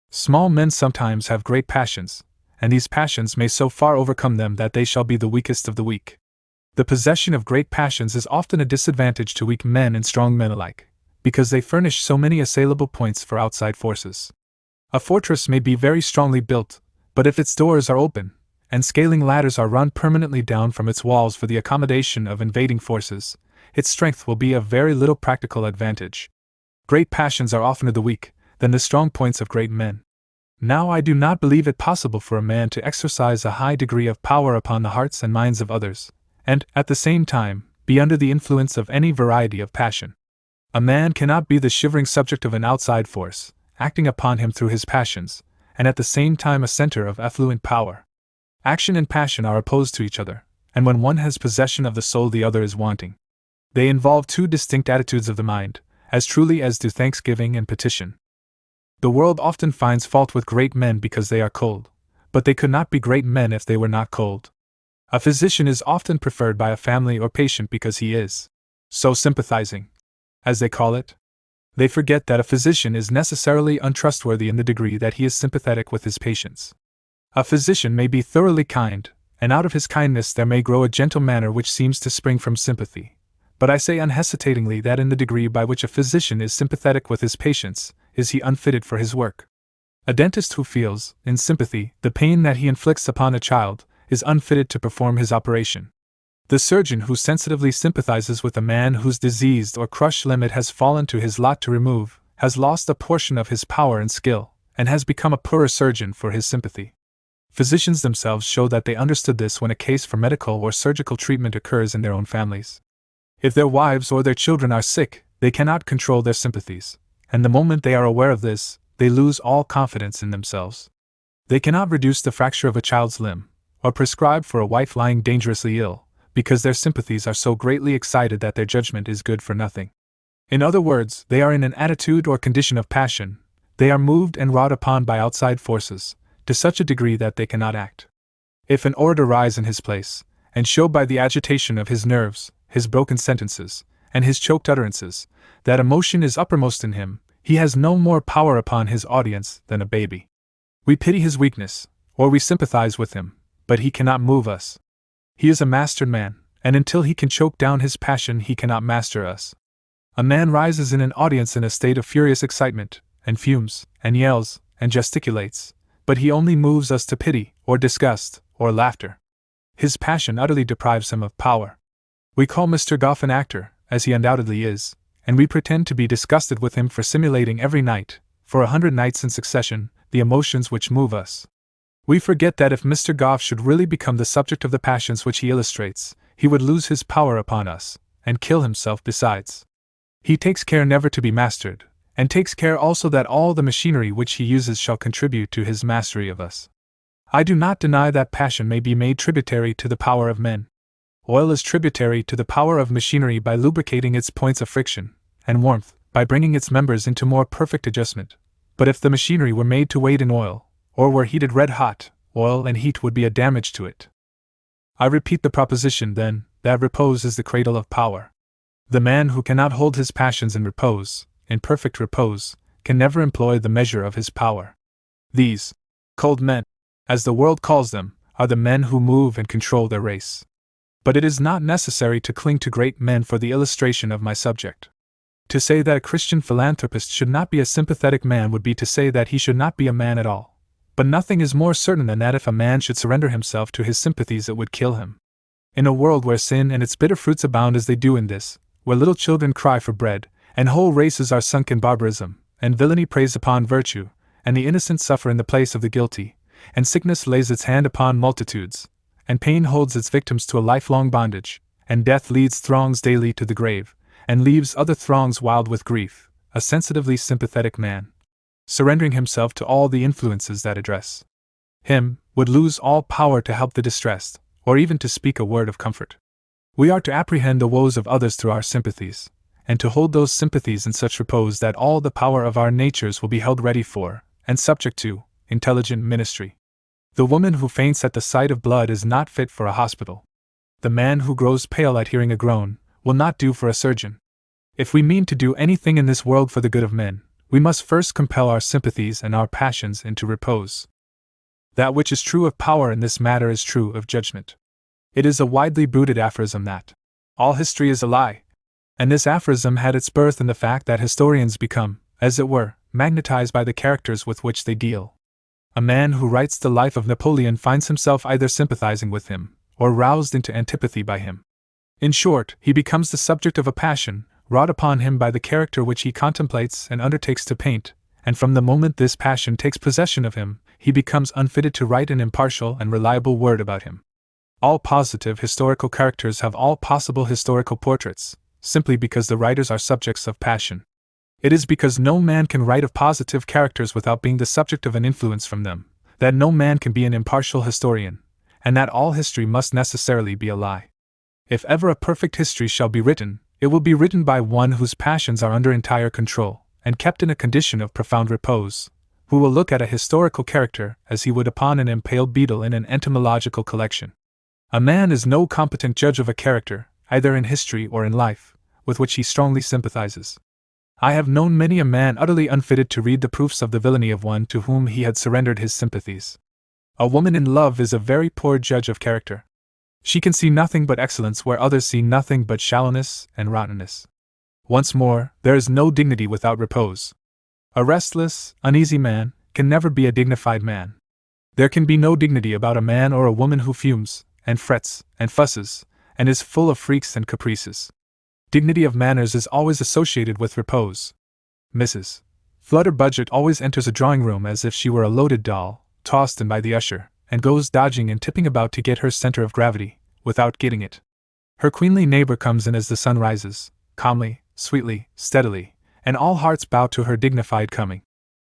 Small men sometimes have great passions, and these passions may so far overcome them that they shall be the weakest of the weak. The possession of great passions is often a disadvantage to weak men and strong men alike, because they furnish so many assailable points for outside forces. A fortress may be very strongly built, but if its doors are open, and scaling ladders are run permanently down from its walls for the accommodation of invading forces, its strength will be of very little practical advantage. Great passions are oftener the weak than the strong points of great men. Now I do not believe it possible for a man to exercise a high degree of power upon the hearts and minds of others, and, at the same time, be under the influence of any variety of passion. A man cannot be the shivering subject of an outside force, acting upon him through his passions, and at the same time a center of effluent power. Action and passion are opposed to each other, and when one has possession of the soul the other is wanting. They involve 2 distinct attitudes of the mind, as truly as do thanksgiving and petition. The world often finds fault with great men because they are cold, but they could not be great men if they were not cold. A physician is often preferred by a family or patient because he is so sympathizing, as they call it. They forget that a physician is necessarily untrustworthy in the degree that he is sympathetic with his patients. A physician may be thoroughly kind, and out of his kindness there may grow a gentle manner which seems to spring from sympathy. But I say unhesitatingly that in the degree by which a physician is sympathetic with his patients, is he unfitted for his work. A dentist who feels, in sympathy, the pain that he inflicts upon a child, is unfitted to perform his operation. The surgeon who sensitively sympathizes with a man whose diseased or crushed limb it has fallen to his lot to remove, has lost a portion of his power and skill, and has become a poorer surgeon for his sympathy. Physicians themselves show that they understood this when a case for medical or surgical treatment occurs in their own families. If their wives or their children are sick, they cannot control their sympathies, and the moment they are aware of this, they lose all confidence in themselves. They cannot reduce the fracture of a child's limb, or prescribe for a wife lying dangerously ill, because their sympathies are so greatly excited that their judgment is good for nothing. In other words, they are in an attitude or condition of passion, they are moved and wrought upon by outside forces, to such a degree that they cannot act. If an orator rise in his place, and show by the agitation of his nerves, his broken sentences, and his choked utterances, that emotion is uppermost in him, he has no more power upon his audience than a baby. We pity his weakness, or we sympathize with him, but he cannot move us. He is a mastered man, and until he can choke down his passion he cannot master us. A man rises in an audience in a state of furious excitement, and fumes, and yells, and gesticulates, but he only moves us to pity, or disgust, or laughter. His passion utterly deprives him of power. We call Mr. Goff an actor, as he undoubtedly is, and we pretend to be disgusted with him for simulating every night, for 100 nights in succession, the emotions which move us. We forget that if Mr. Goff should really become the subject of the passions which he illustrates, he would lose his power upon us, and kill himself besides. He takes care never to be mastered, and takes care also that all the machinery which he uses shall contribute to his mastery of us. I do not deny that passion may be made tributary to the power of men. Oil is tributary to the power of machinery by lubricating its points of friction, and warmth, by bringing its members into more perfect adjustment. But if the machinery were made to wade in oil, or were heated red hot, oil and heat would be a damage to it. I repeat the proposition, then, that repose is the cradle of power. The man who cannot hold his passions in repose, in perfect repose, can never employ the measure of his power. These cold men, as the world calls them, are the men who move and control their race. But it is not necessary to cling to great men for the illustration of my subject. To say that a Christian philanthropist should not be a sympathetic man would be to say that he should not be a man at all. But nothing is more certain than that if a man should surrender himself to his sympathies it would kill him. In a world where sin and its bitter fruits abound as they do in this, where little children cry for bread, and whole races are sunk in barbarism, and villainy preys upon virtue, and the innocent suffer in the place of the guilty, and sickness lays its hand upon multitudes, and pain holds its victims to a lifelong bondage, and death leads throngs daily to the grave, and leaves other throngs wild with grief, a sensitively sympathetic man, surrendering himself to all the influences that address him, would lose all power to help the distressed, or even to speak a word of comfort. We are to apprehend the woes of others through our sympathies, and to hold those sympathies in such repose that all the power of our natures will be held ready for, and subject to, intelligent ministry. The woman who faints at the sight of blood is not fit for a hospital. The man who grows pale at hearing a groan will not do for a surgeon. If we mean to do anything in this world for the good of men, we must first compel our sympathies and our passions into repose. That which is true of power in this matter is true of judgment. It is a widely bruited aphorism that all history is a lie, and this aphorism had its birth in the fact that historians become, as it were, magnetized by the characters with which they deal. A man who writes the life of Napoleon finds himself either sympathizing with him, or roused into antipathy by him. In short, he becomes the subject of a passion, wrought upon him by the character which he contemplates and undertakes to paint, and from the moment this passion takes possession of him, he becomes unfitted to write an impartial and reliable word about him. All positive historical characters have all possible historical portraits, simply because the writers are subjects of passion. It is because no man can write of positive characters without being the subject of an influence from them, that no man can be an impartial historian, and that all history must necessarily be a lie. If ever a perfect history shall be written, it will be written by one whose passions are under entire control, and kept in a condition of profound repose, who will look at a historical character as he would upon an impaled beetle in an entomological collection. A man is no competent judge of a character, either in history or in life, with which he strongly sympathizes. I have known many a man utterly unfitted to read the proofs of the villainy of one to whom he had surrendered his sympathies. A woman in love is a very poor judge of character. She can see nothing but excellence where others see nothing but shallowness and rottenness. Once more, there is no dignity without repose. A restless, uneasy man can never be a dignified man. There can be no dignity about a man or a woman who fumes, and frets, and fusses, and is full of freaks and caprices. Dignity of manners is always associated with repose. Mrs. Flutterbudget always enters a drawing-room as if she were a loaded doll, tossed in by the usher, and goes dodging and tipping about to get her center of gravity, without getting it. Her queenly neighbor comes in as the sun rises, calmly, sweetly, steadily, and all hearts bow to her dignified coming.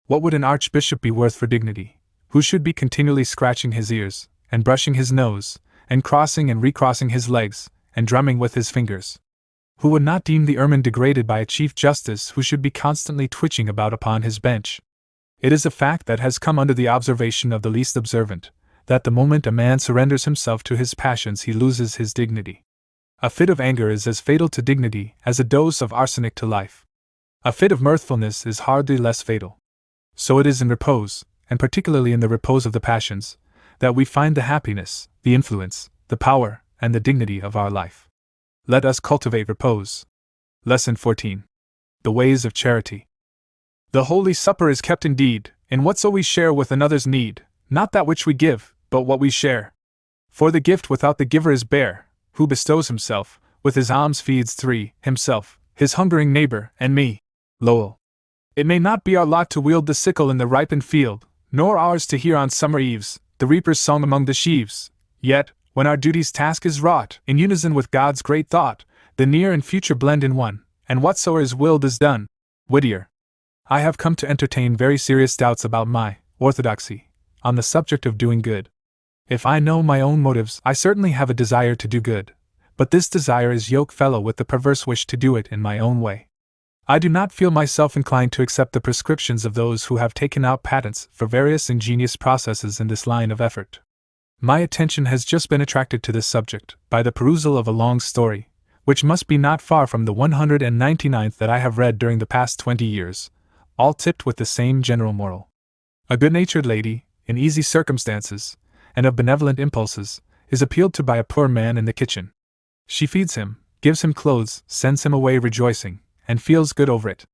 What would an archbishop be worth for dignity, who should be continually scratching his ears, and brushing his nose, and crossing and recrossing his legs, and drumming with his fingers? Who would not deem the ermine degraded by a chief justice who should be constantly twitching about upon his bench? It is a fact that has come under the observation of the least observant, that the moment a man surrenders himself to his passions he loses his dignity. A fit of anger is as fatal to dignity as a dose of arsenic to life. A fit of mirthfulness is hardly less fatal. So it is in repose, and particularly in the repose of the passions, that we find the happiness, the influence, the power, and the dignity of our life. Let us cultivate repose. Lesson 14. The Ways of Charity. The Holy Supper is kept indeed, in whatso we share with another's need, not that which we give, but what we share. For the gift without the giver is bare, who bestows himself, with his alms feeds himself, his hungering neighbor, and me. Lowell. It may not be our lot to wield the sickle in the ripened field, nor ours to hear on summer eves the reaper's song among the sheaves, yet, when our duty's task is wrought, in unison with God's great thought, the near and future blend in one, and whatsoe'er is willed is done. Whittier. I have come to entertain very serious doubts about my orthodoxy, on the subject of doing good. If I know my own motives, I certainly have a desire to do good, but this desire is yoke-fellow with the perverse wish to do it in my own way. I do not feel myself inclined to accept the prescriptions of those who have taken out patents for various ingenious processes in this line of effort. My attention has just been attracted to this subject by the perusal of a long story, which must be not far from the 199th that I have read during the past 20 years, all tipped with the same general moral. A good-natured lady, in easy circumstances, and of benevolent impulses, is appealed to by a poor man in the kitchen. She feeds him, gives him clothes, sends him away rejoicing, and feels good over it.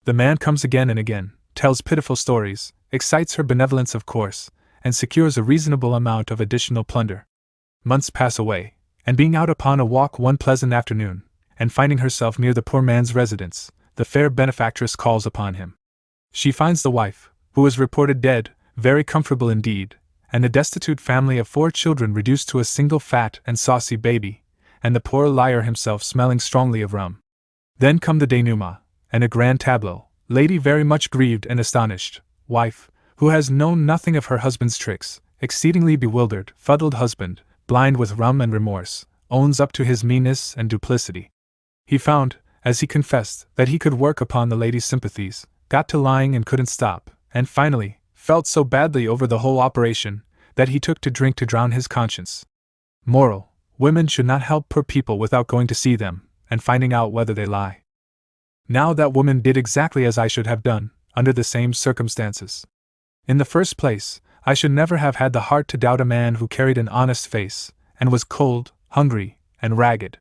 The man comes again and again, tells pitiful stories, excites her benevolence of course, and secures a reasonable amount of additional plunder. Months pass away, and being out upon a walk one pleasant afternoon, and finding herself near the poor man's residence, the fair benefactress calls upon him. She finds the wife, who is reported dead, very comfortable indeed, and a destitute family of 4 children reduced to a single fat and saucy baby, and the poor liar himself smelling strongly of rum. Then come the denouement, and a grand tableau, lady very much grieved and astonished, wife, who has known nothing of her husband's tricks, exceedingly bewildered, fuddled husband, blind with rum and remorse, owns up to his meanness and duplicity. He found, as he confessed, that he could work upon the lady's sympathies, got to lying and couldn't stop, and finally, felt so badly over the whole operation, that he took to drink to drown his conscience. Moral: women should not help poor people without going to see them, and finding out whether they lie. Now that woman did exactly as I should have done, under the same circumstances. In the first place, I should never have had the heart to doubt a man who carried an honest face, and was cold, hungry, and ragged.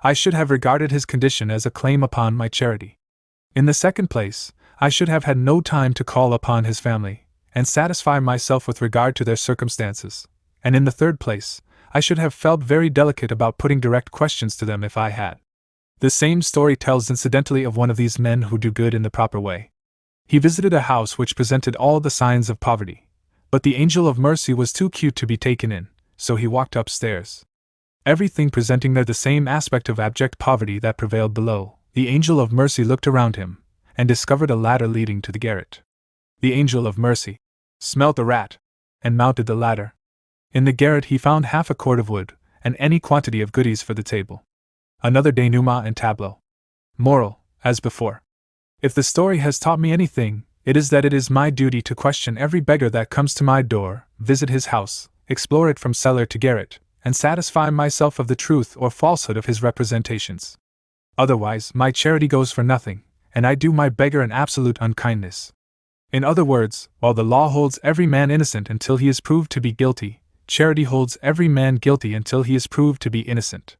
I should have regarded his condition as a claim upon my charity. In the second place, I should have had no time to call upon his family, and satisfy myself with regard to their circumstances, and in the third place, I should have felt very delicate about putting direct questions to them if I had. The same story tells incidentally of one of these men who do good in the proper way. He visited a house which presented all the signs of poverty, but the angel of mercy was too cute to be taken in, so he walked upstairs. Everything presenting there the same aspect of abject poverty that prevailed below, the angel of mercy looked around him, and discovered a ladder leading to the garret. The angel of mercy smelt the rat, and mounted the ladder. In the garret he found half a cord of wood, and any quantity of goodies for the table. Another denouement and tableau. Moral: as before. If the story has taught me anything, it is that it is my duty to question every beggar that comes to my door, visit his house, explore it from cellar to garret, and satisfy myself of the truth or falsehood of his representations. Otherwise, my charity goes for nothing, and I do my beggar an absolute unkindness. In other words, while the law holds every man innocent until he is proved to be guilty, charity holds every man guilty until he is proved to be innocent.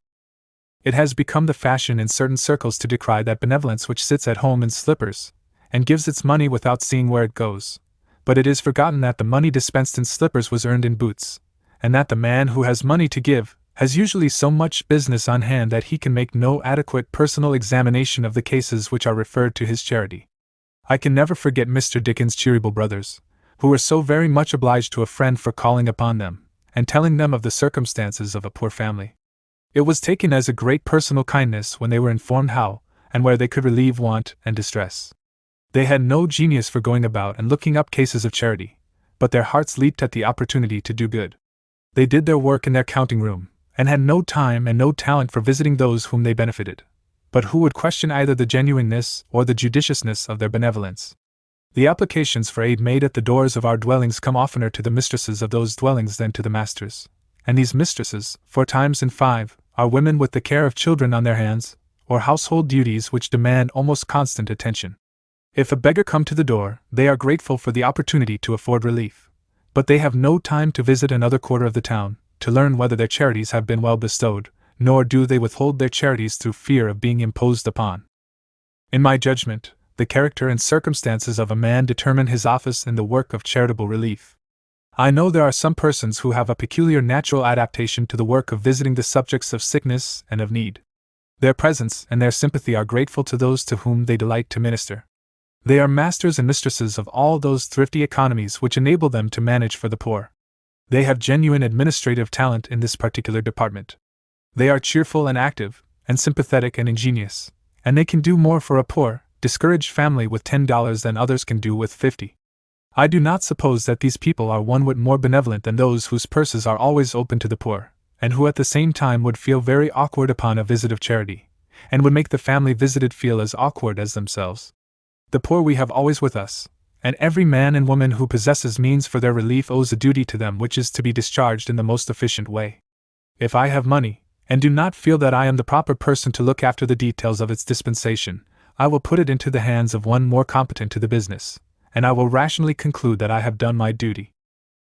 It has become the fashion in certain circles to decry that benevolence which sits at home in slippers, and gives its money without seeing where it goes, but it is forgotten that the money dispensed in slippers was earned in boots, and that the man who has money to give has usually so much business on hand that he can make no adequate personal examination of the cases which are referred to his charity. I can never forget Mr. Dickens' Cheeryble brothers, who were so very much obliged to a friend for calling upon them, and telling them of the circumstances of a poor family. It was taken as a great personal kindness when they were informed how, and where they could relieve want and distress. They had no genius for going about and looking up cases of charity, but their hearts leaped at the opportunity to do good. They did their work in their counting room, and had no time and no talent for visiting those whom they benefited, but who would question either the genuineness or the judiciousness of their benevolence. The applications for aid made at the doors of our dwellings come oftener to the mistresses of those dwellings than to the masters, and these mistresses, 4 times in 5, are women with the care of children on their hands, or household duties which demand almost constant attention. If a beggar come to the door, they are grateful for the opportunity to afford relief, but they have no time to visit another quarter of the town, to learn whether their charities have been well bestowed, nor do they withhold their charities through fear of being imposed upon. In my judgment, the character and circumstances of a man determine his office in the work of charitable relief. I know there are some persons who have a peculiar natural adaptation to the work of visiting the subjects of sickness and of need. Their presence and their sympathy are grateful to those to whom they delight to minister. They are masters and mistresses of all those thrifty economies which enable them to manage for the poor. They have genuine administrative talent in this particular department. They are cheerful and active, and sympathetic and ingenious, and they can do more for a poor, discouraged family with $10 than others can do with 50. I do not suppose that these people are one whit more benevolent than those whose purses are always open to the poor, and who at the same time would feel very awkward upon a visit of charity, and would make the family visited feel as awkward as themselves. The poor we have always with us, and every man and woman who possesses means for their relief owes a duty to them which is to be discharged in the most efficient way. If I have money, and do not feel that I am the proper person to look after the details of its dispensation, I will put it into the hands of one more competent to the business, and I will rationally conclude that I have done my duty.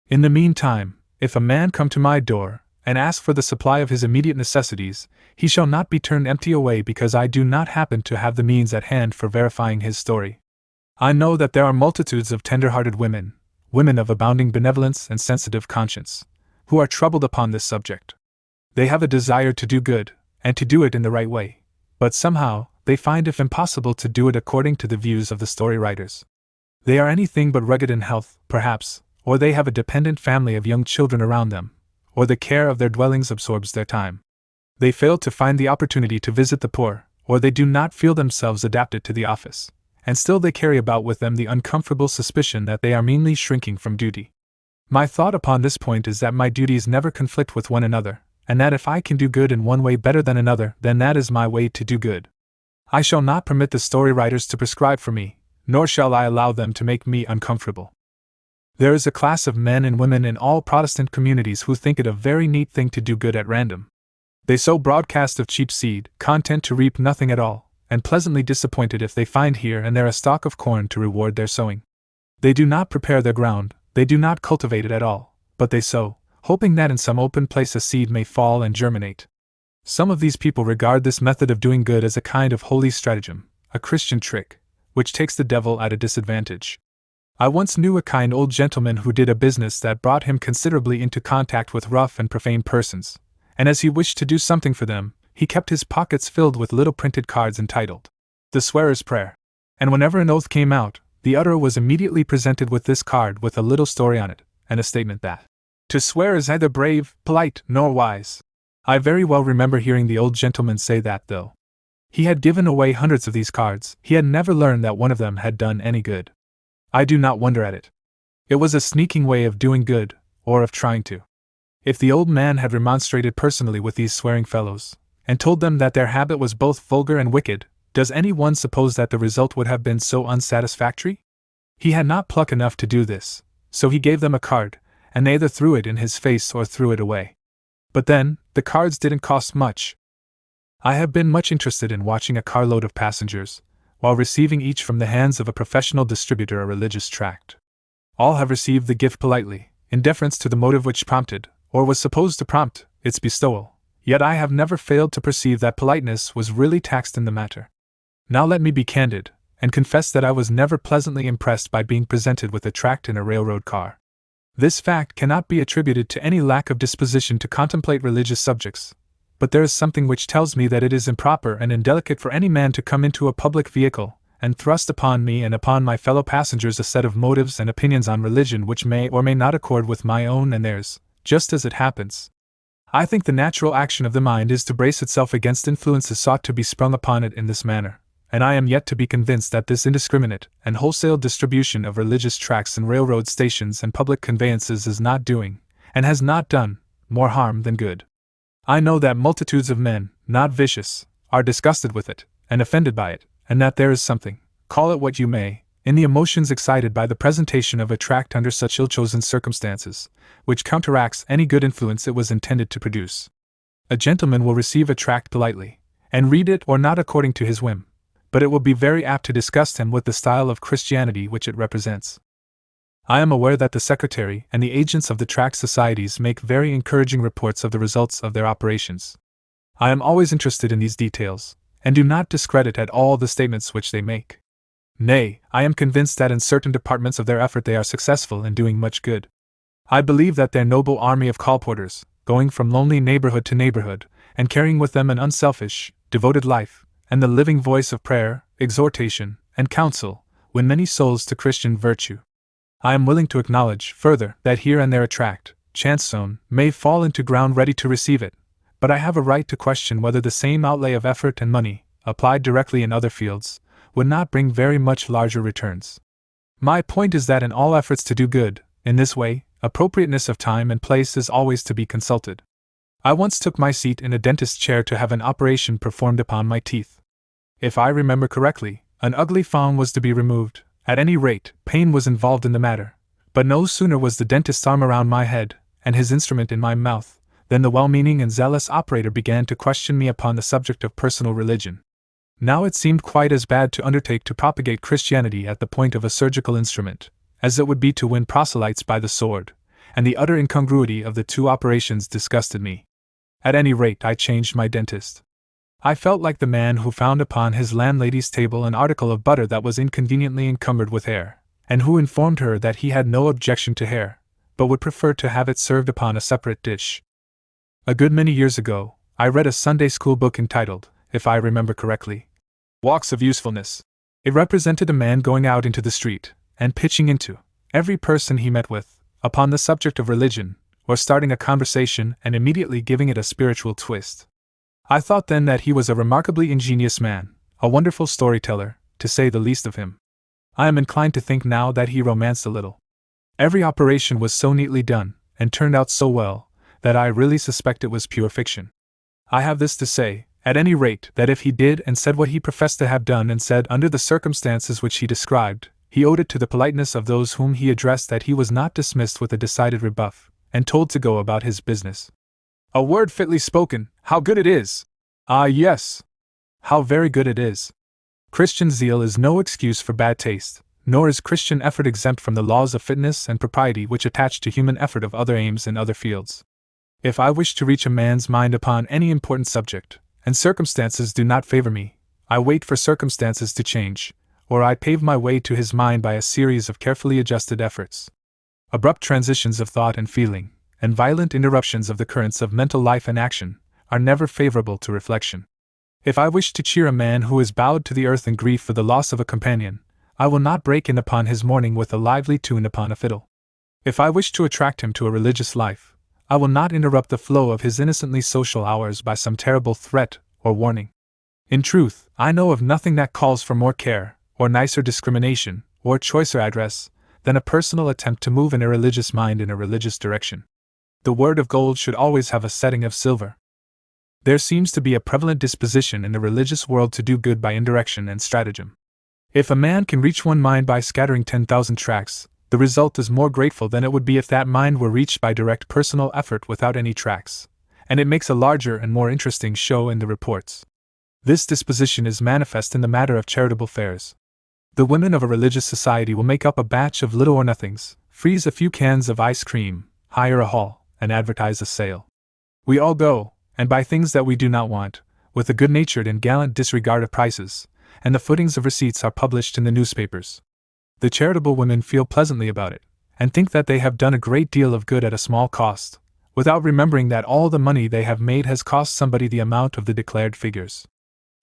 In the meantime, if a man come to my door, and ask for the supply of his immediate necessities, he shall not be turned empty away because I do not happen to have the means at hand for verifying his story. I know that there are multitudes of tender-hearted women, women of abounding benevolence and sensitive conscience, who are troubled upon this subject. They have a desire to do good, and to do it in the right way, but somehow they find it impossible to do it according to the views of the story writers. They are anything but rugged in health, perhaps, or they have a dependent family of young children around them, or the care of their dwellings absorbs their time. They fail to find the opportunity to visit the poor, or they do not feel themselves adapted to the office, and still they carry about with them the uncomfortable suspicion that they are meanly shrinking from duty. My thought upon this point is that my duties never conflict with one another, and that if I can do good in one way better than another, then that is my way to do good. I shall not permit the story writers to prescribe for me, nor shall I allow them to make me uncomfortable. There is a class of men and women in all Protestant communities who think it a very neat thing to do good at random. They sow broadcast of cheap seed, content to reap nothing at all, and pleasantly disappointed if they find here and there a stalk of corn to reward their sowing. They do not prepare their ground, they do not cultivate it at all, but they sow, hoping that in some open place a seed may fall and germinate. Some of these people regard this method of doing good as a kind of holy stratagem, a Christian trick, which takes the devil at a disadvantage. I once knew a kind old gentleman who did a business that brought him considerably into contact with rough and profane persons, and as he wished to do something for them, he kept his pockets filled with little printed cards entitled The Swearer's Prayer, and whenever an oath came out, the utterer was immediately presented with this card with a little story on it, and a statement that to swear is neither brave, polite, nor wise. I very well remember hearing the old gentleman say that though he had given away hundreds of these cards, he had never learned that one of them had done any good. I do not wonder at it. It was a sneaking way of doing good, or of trying to. If the old man had remonstrated personally with these swearing fellows, and told them that their habit was both vulgar and wicked, does any one suppose that the result would have been so unsatisfactory? He had not pluck enough to do this, so he gave them a card, and they either threw it in his face or threw it away. But then, the cards didn't cost much. I have been much interested in watching a carload of passengers, while receiving each from the hands of a professional distributor a religious tract. All have received the gift politely, in deference to the motive which prompted, or was supposed to prompt, its bestowal, yet I have never failed to perceive that politeness was really taxed in the matter. Now let me be candid, and confess that I was never pleasantly impressed by being presented with a tract in a railroad car. This fact cannot be attributed to any lack of disposition to contemplate religious subjects, but there is something which tells me that it is improper and indelicate for any man to come into a public vehicle, and thrust upon me and upon my fellow passengers a set of motives and opinions on religion which may or may not accord with my own and theirs, just as it happens. I think the natural action of the mind is to brace itself against influences sought to be sprung upon it in this manner, and I am yet to be convinced that this indiscriminate and wholesale distribution of religious tracts in railroad stations and public conveyances is not doing, and has not done, more harm than good. I know that multitudes of men, not vicious, are disgusted with it, and offended by it, and that there is something, call it what you may, in the emotions excited by the presentation of a tract under such ill-chosen circumstances, which counteracts any good influence it was intended to produce. A gentleman will receive a tract politely, and read it or not according to his whim, but it will be very apt to disgust him with the style of Christianity which it represents. I am aware that the secretary and the agents of the tract societies make very encouraging reports of the results of their operations. I am always interested in these details, and do not discredit at all the statements which they make. Nay, I am convinced that in certain departments of their effort they are successful in doing much good. I believe that their noble army of colporteurs, going from lonely neighborhood to neighborhood, and carrying with them an unselfish, devoted life, and the living voice of prayer, exhortation, and counsel, win many souls to Christian virtue. I am willing to acknowledge, further, that here and there a tract, chance sown, may fall into ground ready to receive it, but I have a right to question whether the same outlay of effort and money, applied directly in other fields, would not bring very much larger returns. My point is that in all efforts to do good, in this way, appropriateness of time and place is always to be consulted. I once took my seat in a dentist's chair to have an operation performed upon my teeth. If I remember correctly, an ugly frown was to be removed. At any rate, pain was involved in the matter. But no sooner was the dentist's arm around my head, and his instrument in my mouth, than the well-meaning and zealous operator began to question me upon the subject of personal religion. Now it seemed quite as bad to undertake to propagate Christianity at the point of a surgical instrument, as it would be to win proselytes by the sword, and the utter incongruity of the two operations disgusted me. At any rate, I changed my dentist. I felt like the man who found upon his landlady's table an article of butter that was inconveniently encumbered with hair, and who informed her that he had no objection to hair, but would prefer to have it served upon a separate dish. A good many years ago, I read a Sunday school book entitled, if I remember correctly, Walks of Usefulness. It represented a man going out into the street, and pitching into every person he met with, upon the subject of religion, or starting a conversation and immediately giving it a spiritual twist. I thought then that he was a remarkably ingenious man, a wonderful storyteller, to say the least of him. I am inclined to think now that he romanced a little. Every operation was so neatly done, and turned out so well, that I really suspect it was pure fiction. I have this to say, at any rate, that if he did and said what he professed to have done and said under the circumstances which he described, he owed it to the politeness of those whom he addressed that he was not dismissed with a decided rebuff, and told to go about his business. A word fitly spoken, how good it is! Ah, yes! How very good it is! Christian zeal is no excuse for bad taste, nor is Christian effort exempt from the laws of fitness and propriety which attach to human effort of other aims in other fields. If I wish to reach a man's mind upon any important subject, and circumstances do not favor me, I wait for circumstances to change, or I pave my way to his mind by a series of carefully adjusted efforts. Abrupt transitions of thought and feeling, and violent interruptions of the currents of mental life and action, are never favorable to reflection. If I wish to cheer a man who is bowed to the earth in grief for the loss of a companion, I will not break in upon his mourning with a lively tune upon a fiddle. If I wish to attract him to a religious life, I will not interrupt the flow of his innocently social hours by some terrible threat or warning. In truth, I know of nothing that calls for more care, or nicer discrimination, or choicer address, than a personal attempt to move an irreligious mind in a religious direction. The word of gold should always have a setting of silver. There seems to be a prevalent disposition in the religious world to do good by indirection and stratagem. If a man can reach one mind by scattering 10,000 tracts, the result is more grateful than it would be if that mind were reached by direct personal effort without any tracts, and it makes a larger and more interesting show in the reports. This disposition is manifest in the matter of charitable fairs. The women of a religious society will make up a batch of little or nothings, freeze a few cans of ice cream, hire a hall, and advertise a sale. We all go, and buy things that we do not want, with a good-natured and gallant disregard of prices, and the footings of receipts are published in the newspapers. The charitable women feel pleasantly about it, and think that they have done a great deal of good at a small cost, without remembering that all the money they have made has cost somebody the amount of the declared figures.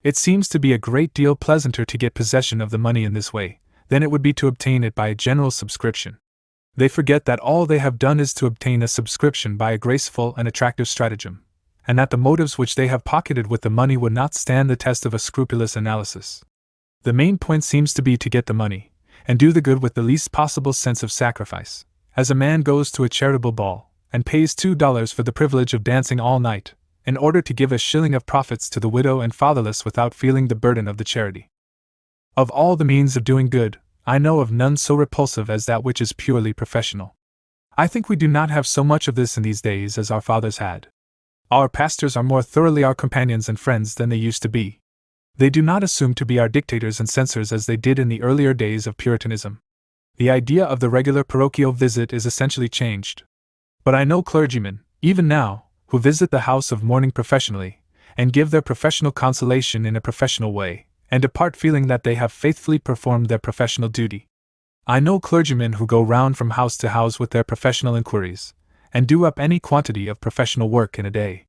It seems to be a great deal pleasanter to get possession of the money in this way, than it would be to obtain it by a general subscription. They forget that all they have done is to obtain a subscription by a graceful and attractive stratagem, and that the motives which they have pocketed with the money would not stand the test of a scrupulous analysis. The main point seems to be to get the money, and do the good with the least possible sense of sacrifice, as a man goes to a charitable ball, and pays $2 for the privilege of dancing all night, in order to give a shilling of profits to the widow and fatherless without feeling the burden of the charity. Of all the means of doing good, I know of none so repulsive as that which is purely professional. I think we do not have so much of this in these days as our fathers had. Our pastors are more thoroughly our companions and friends than they used to be. They do not assume to be our dictators and censors as they did in the earlier days of Puritanism. The idea of the regular parochial visit is essentially changed. But I know clergymen, even now, who visit the house of mourning professionally, and give their professional consolation in a professional way, and depart feeling that they have faithfully performed their professional duty. I know clergymen who go round from house to house with their professional inquiries, and do up any quantity of professional work in a day.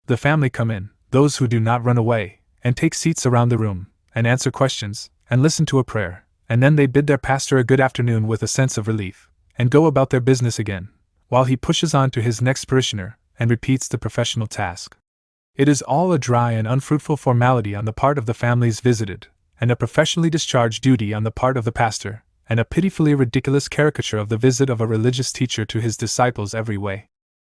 The family come in, those who do not run away, and take seats around the room, and answer questions, and listen to a prayer, and then they bid their pastor a good afternoon with a sense of relief, and go about their business again, while he pushes on to his next parishioner, and repeats the professional task. It is all a dry and unfruitful formality on the part of the families visited, and a professionally discharged duty on the part of the pastor, and a pitifully ridiculous caricature of the visit of a religious teacher to his disciples every way.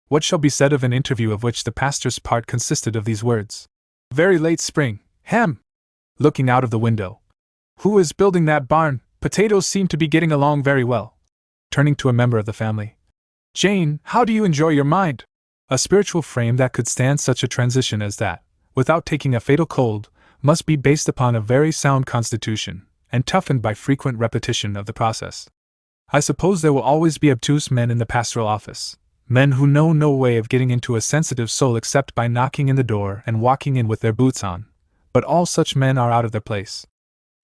What shall be said of an interview of which the pastor's part consisted of these words? Very late spring, ham! Looking out of the window. Who is building that barn? Potatoes seem to be getting along very well. Turning to a member of the family. Jane, how do you enjoy your mind? A spiritual frame that could stand such a transition as that, without taking a fatal cold, must be based upon a very sound constitution, and toughened by frequent repetition of the process. I suppose there will always be obtuse men in the pastoral office, men who know no way of getting into a sensitive soul except by knocking in the door and walking in with their boots on, but all such men are out of their place.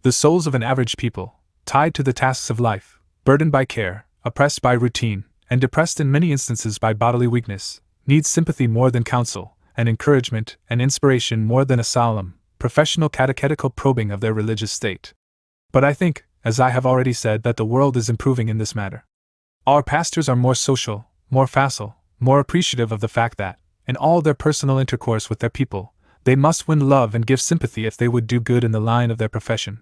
The souls of an average people, tied to the tasks of life, burdened by care, oppressed by routine, and depressed in many instances by bodily weakness, need sympathy more than counsel, and encouragement and inspiration more than a solemn, professional catechetical probing of their religious state. But I think, as I have already said, that the world is improving in this matter. Our pastors are more social, more facile, more appreciative of the fact that, in all their personal intercourse with their people, they must win love and give sympathy if they would do good in the line of their profession.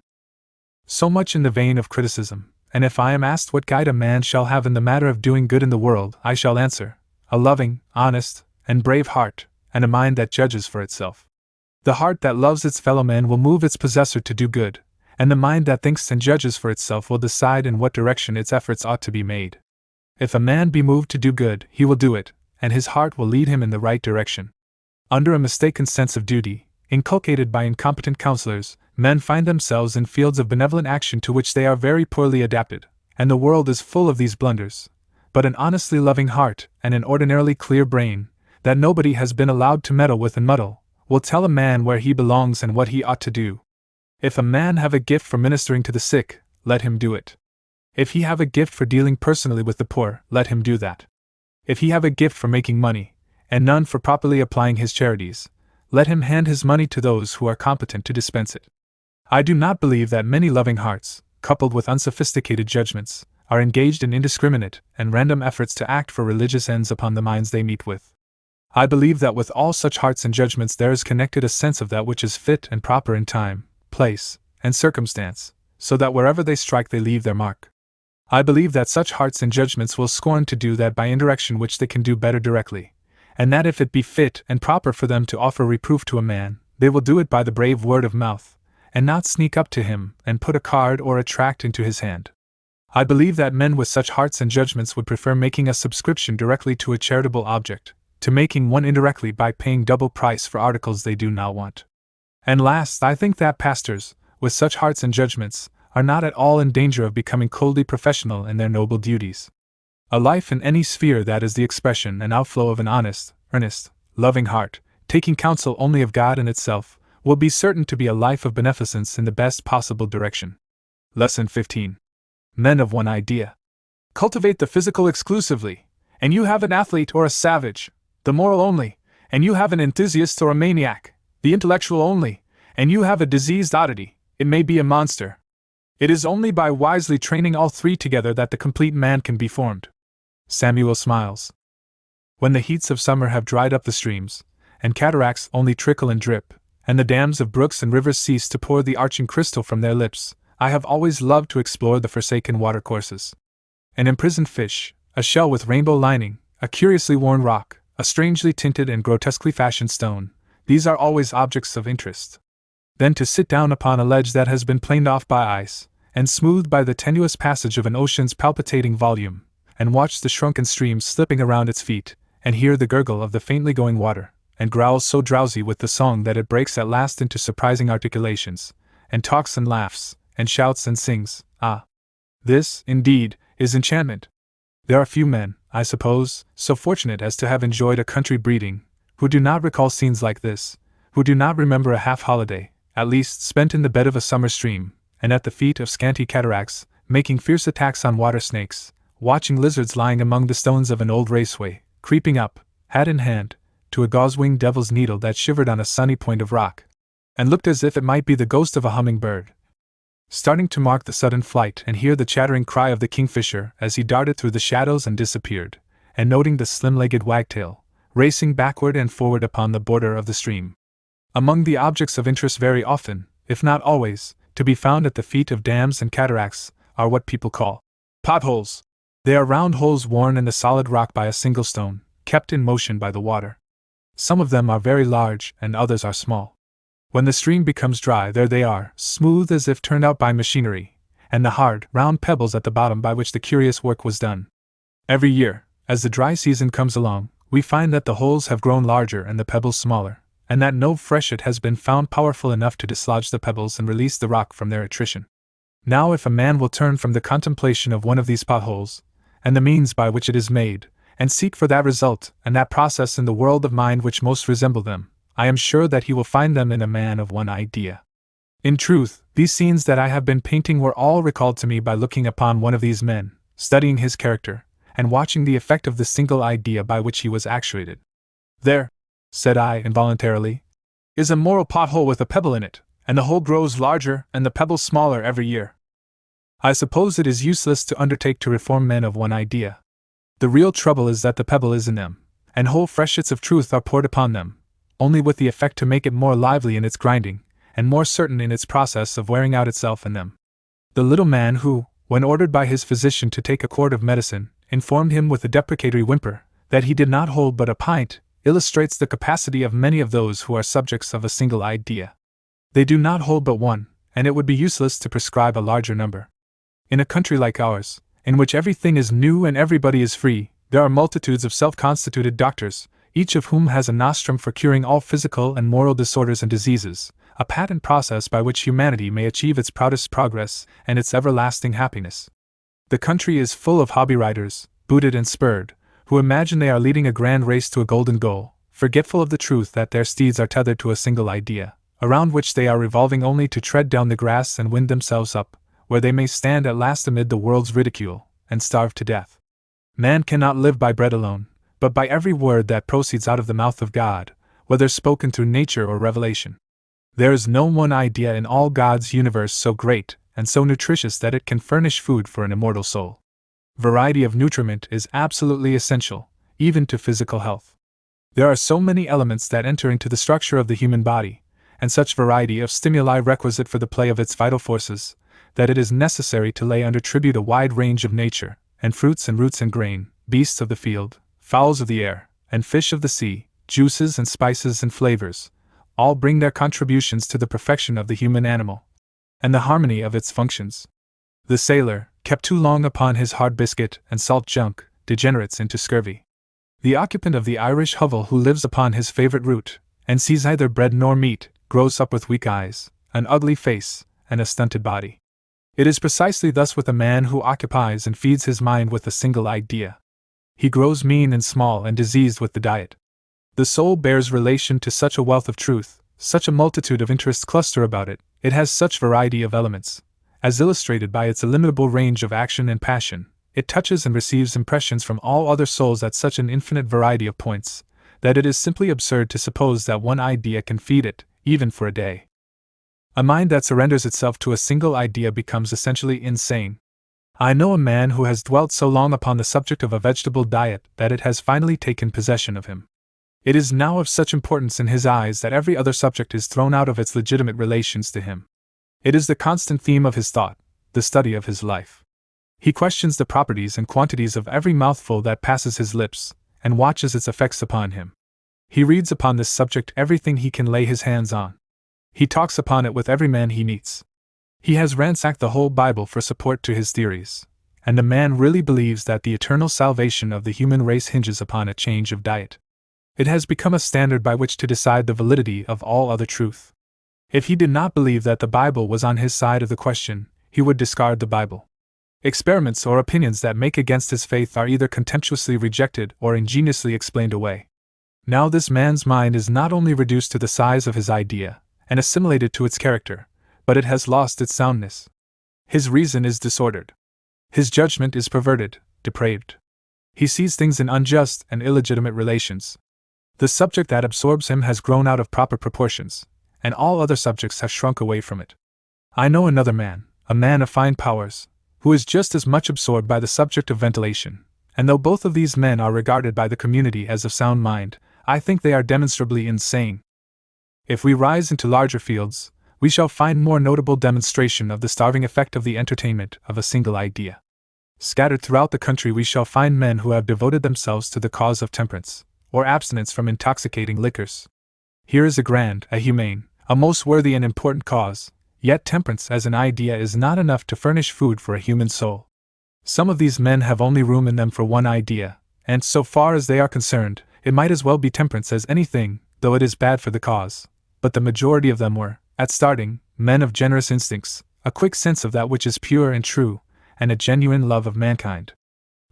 So much in the vein of criticism, and if I am asked what guide a man shall have in the matter of doing good in the world, I shall answer, a loving, honest, and brave heart, and a mind that judges for itself. The heart that loves its fellow men will move its possessor to do good, and the mind that thinks and judges for itself will decide in what direction its efforts ought to be made. If a man be moved to do good, he will do it, and his heart will lead him in the right direction. Under a mistaken sense of duty, inculcated by incompetent counselors, men find themselves in fields of benevolent action to which they are very poorly adapted, and the world is full of these blunders. But an honestly loving heart, and an ordinarily clear brain, that nobody has been allowed to meddle with and muddle, will tell a man where he belongs and what he ought to do. If a man have a gift for ministering to the sick, let him do it. If he have a gift for dealing personally with the poor, let him do that. If he have a gift for making money, and none for properly applying his charities, let him hand his money to those who are competent to dispense it. I do not believe that many loving hearts, coupled with unsophisticated judgments, are engaged in indiscriminate and random efforts to act for religious ends upon the minds they meet with. I believe that with all such hearts and judgments there is connected a sense of that which is fit and proper in time, place, and circumstance, so that wherever they strike they leave their mark. I believe that such hearts and judgments will scorn to do that by indirection which they can do better directly, and that if it be fit and proper for them to offer reproof to a man, they will do it by the brave word of mouth, and not sneak up to him and put a card or a tract into his hand. I believe that men with such hearts and judgments would prefer making a subscription directly to a charitable object, to making one indirectly by paying double price for articles they do not want. And last, I think that pastors, with such hearts and judgments, are not at all in danger of becoming coldly professional in their noble duties. A life in any sphere that is the expression and outflow of an honest, earnest, loving heart, taking counsel only of God and itself, will be certain to be a life of beneficence in the best possible direction. Lesson 15. Men of one idea. Cultivate the physical exclusively, and you have an athlete or a savage; the moral only, and you have an enthusiast or a maniac; the intellectual only, and you have a diseased oddity, it may be a monster. It is only by wisely training all three together that the complete man can be formed. Samuel Smiles. When the heats of summer have dried up the streams, and cataracts only trickle and drip, and the dams of brooks and rivers cease to pour the arching crystal from their lips, I have always loved to explore the forsaken watercourses. An imprisoned fish, a shell with rainbow lining, a curiously worn rock, a strangely tinted and grotesquely fashioned stone, these are always objects of interest. Then to sit down upon a ledge that has been planed off by ice, and smoothed by the tenuous passage of an ocean's palpitating volume, and watch the shrunken streams slipping around its feet, and hear the gurgle of the faintly going water, and growls so drowsy with the song that it breaks at last into surprising articulations, and talks and laughs, and shouts and sings, this, indeed, is enchantment. There are few men, I suppose, so fortunate as to have enjoyed a country breeding, who do not recall scenes like this, who do not remember a half-holiday, at least spent in the bed of a summer stream, and at the feet of scanty cataracts, making fierce attacks on water snakes, watching lizards lying among the stones of an old raceway, creeping up, hat in hand, to a gauze-winged devil's needle that shivered on a sunny point of rock, and looked as if it might be the ghost of a humming-bird. Starting to mark the sudden flight and hear the chattering cry of the kingfisher as he darted through the shadows and disappeared, and noting the slim-legged wagtail, racing backward and forward upon the border of the stream. Among the objects of interest very often, if not always, to be found at the feet of dams and cataracts, are what people call potholes. They are round holes worn in the solid rock by a single stone, kept in motion by the water. Some of them are very large and others are small. When the stream becomes dry, there they are, smooth as if turned out by machinery, and the hard, round pebbles at the bottom by which the curious work was done. Every year, as the dry season comes along, we find that the holes have grown larger and the pebbles smaller, and that no freshet has been found powerful enough to dislodge the pebbles and release the rock from their attrition. Now, if a man will turn from the contemplation of one of these potholes, and the means by which it is made, and seek for that result and that process in the world of mind which most resemble them, I am sure that he will find them in a man of one idea. In truth, these scenes that I have been painting were all recalled to me by looking upon one of these men, studying his character, and watching the effect of the single idea by which he was actuated. "There," said I involuntarily, "is a moral pothole with a pebble in it, and the hole grows larger and the pebble smaller every year." I suppose it is useless to undertake to reform men of one idea. The real trouble is that the pebble is in them, and whole freshets of truth are poured upon them, only with the effect to make it more lively in its grinding, and more certain in its process of wearing out itself in them. The little man who, when ordered by his physician to take a quart of medicine, informed him with a deprecatory whimper that he did not hold but a pint, illustrates the capacity of many of those who are subjects of a single idea. They do not hold but one, and it would be useless to prescribe a larger number. In a country like ours, in which everything is new and everybody is free, there are multitudes of self-constituted doctors, each of whom has a nostrum for curing all physical and moral disorders and diseases, a patent process by which humanity may achieve its proudest progress and its everlasting happiness. The country is full of hobby riders, booted and spurred, who imagine they are leading a grand race to a golden goal, forgetful of the truth that their steeds are tethered to a single idea, around which they are revolving only to tread down the grass and wind themselves up, where they may stand at last amid the world's ridicule, and starve to death. Man cannot live by bread alone, but by every word that proceeds out of the mouth of God, whether spoken through nature or revelation. There is no one idea in all God's universe so great and so nutritious that it can furnish food for an immortal soul. Variety of nutriment is absolutely essential, even to physical health. There are so many elements that enter into the structure of the human body, and such variety of stimuli requisite for the play of its vital forces, that it is necessary to lay under tribute a wide range of nature, and fruits and roots and grain, beasts of the field, fowls of the air, and fish of the sea, juices and spices and flavors, all bring their contributions to the perfection of the human animal, and the harmony of its functions. The sailor, kept too long upon his hard biscuit and salt junk, degenerates into scurvy. The occupant of the Irish hovel who lives upon his favorite root, and sees neither bread nor meat, grows up with weak eyes, an ugly face, and a stunted body. It is precisely thus with a man who occupies and feeds his mind with a single idea. He grows mean and small and diseased with the diet. The soul bears relation to such a wealth of truth, such a multitude of interests cluster about it, it has such variety of elements, as illustrated by its illimitable range of action and passion, it touches and receives impressions from all other souls at such an infinite variety of points, that it is simply absurd to suppose that one idea can feed it, even for a day. A mind that surrenders itself to a single idea becomes essentially insane. I know a man who has dwelt so long upon the subject of a vegetable diet that it has finally taken possession of him. It is now of such importance in his eyes that every other subject is thrown out of its legitimate relations to him. It is the constant theme of his thought, the study of his life. He questions the properties and quantities of every mouthful that passes his lips, and watches its effects upon him. He reads upon this subject everything he can lay his hands on. He talks upon it with every man he meets. He has ransacked the whole Bible for support to his theories, and the man really believes that the eternal salvation of the human race hinges upon a change of diet. It has become a standard by which to decide the validity of all other truth. If he did not believe that the Bible was on his side of the question, he would discard the Bible. Experiments or opinions that make against his faith are either contemptuously rejected or ingeniously explained away. Now this man's mind is not only reduced to the size of his idea, and assimilated to its character, but it has lost its soundness. His reason is disordered. His judgment is perverted, depraved. He sees things in unjust and illegitimate relations. The subject that absorbs him has grown out of proper proportions, and all other subjects have shrunk away from it. I know another man, a man of fine powers, who is just as much absorbed by the subject of ventilation, and though both of these men are regarded by the community as of sound mind, I think they are demonstrably insane. If we rise into larger fields, we shall find more notable demonstration of the starving effect of the entertainment of a single idea. Scattered throughout the country we shall find men who have devoted themselves to the cause of temperance, or abstinence from intoxicating liquors. Here is a grand, a humane, a most worthy and important cause, yet temperance as an idea is not enough to furnish food for a human soul. Some of these men have only room in them for one idea, and so far as they are concerned, it might as well be temperance as anything, though it is bad for the cause. But the majority of them were, at starting, men of generous instincts, a quick sense of that which is pure and true, and a genuine love of mankind.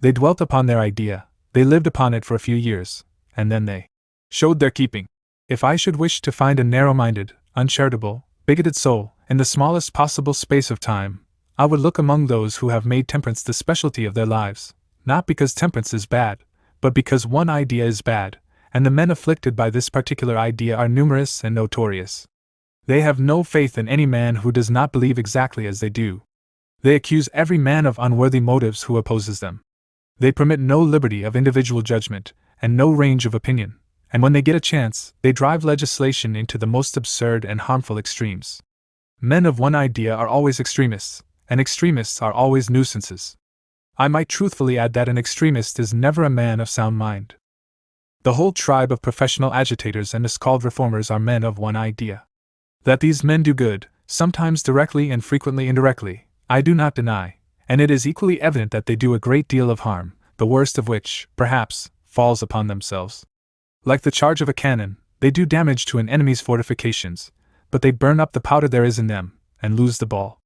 They dwelt upon their idea, they lived upon it for a few years, and then they showed their keeping. If I should wish to find a narrow-minded, uncharitable, bigoted soul, in the smallest possible space of time, I would look among those who have made temperance the specialty of their lives, not because temperance is bad, but because one idea is bad, and the men afflicted by this particular idea are numerous and notorious. They have no faith in any man who does not believe exactly as they do. They accuse every man of unworthy motives who opposes them. They permit no liberty of individual judgment, and no range of opinion, and when they get a chance, they drive legislation into the most absurd and harmful extremes. Men of one idea are always extremists, and extremists are always nuisances. I might truthfully add that an extremist is never a man of sound mind. The whole tribe of professional agitators and miscalled reformers are men of one idea. That these men do good, sometimes directly and frequently indirectly, I do not deny, and it is equally evident that they do a great deal of harm, the worst of which, perhaps, falls upon themselves. Like the charge of a cannon, they do damage to an enemy's fortifications, but they burn up the powder there is in them, and lose the ball.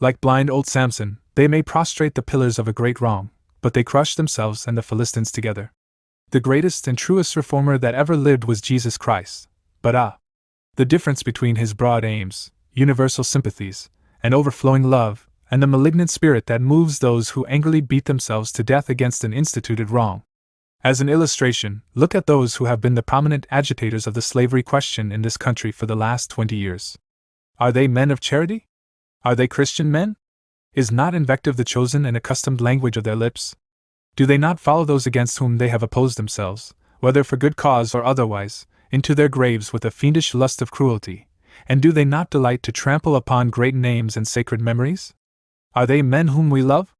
Like blind old Samson, they may prostrate the pillars of a great wrong, but they crush themselves and the Philistines together. The greatest and truest reformer that ever lived was Jesus Christ, but the difference between his broad aims, universal sympathies, and overflowing love, and the malignant spirit that moves those who angrily beat themselves to death against an instituted wrong. As an illustration, look at those who have been the prominent agitators of the slavery question in this country for the last 20 years. Are they men of charity? Are they Christian men? Is not invective the chosen and accustomed language of their lips? Do they not follow those against whom they have opposed themselves, whether for good cause or otherwise, into their graves with a fiendish lust of cruelty, and do they not delight to trample upon great names and sacred memories? Are they men whom we love?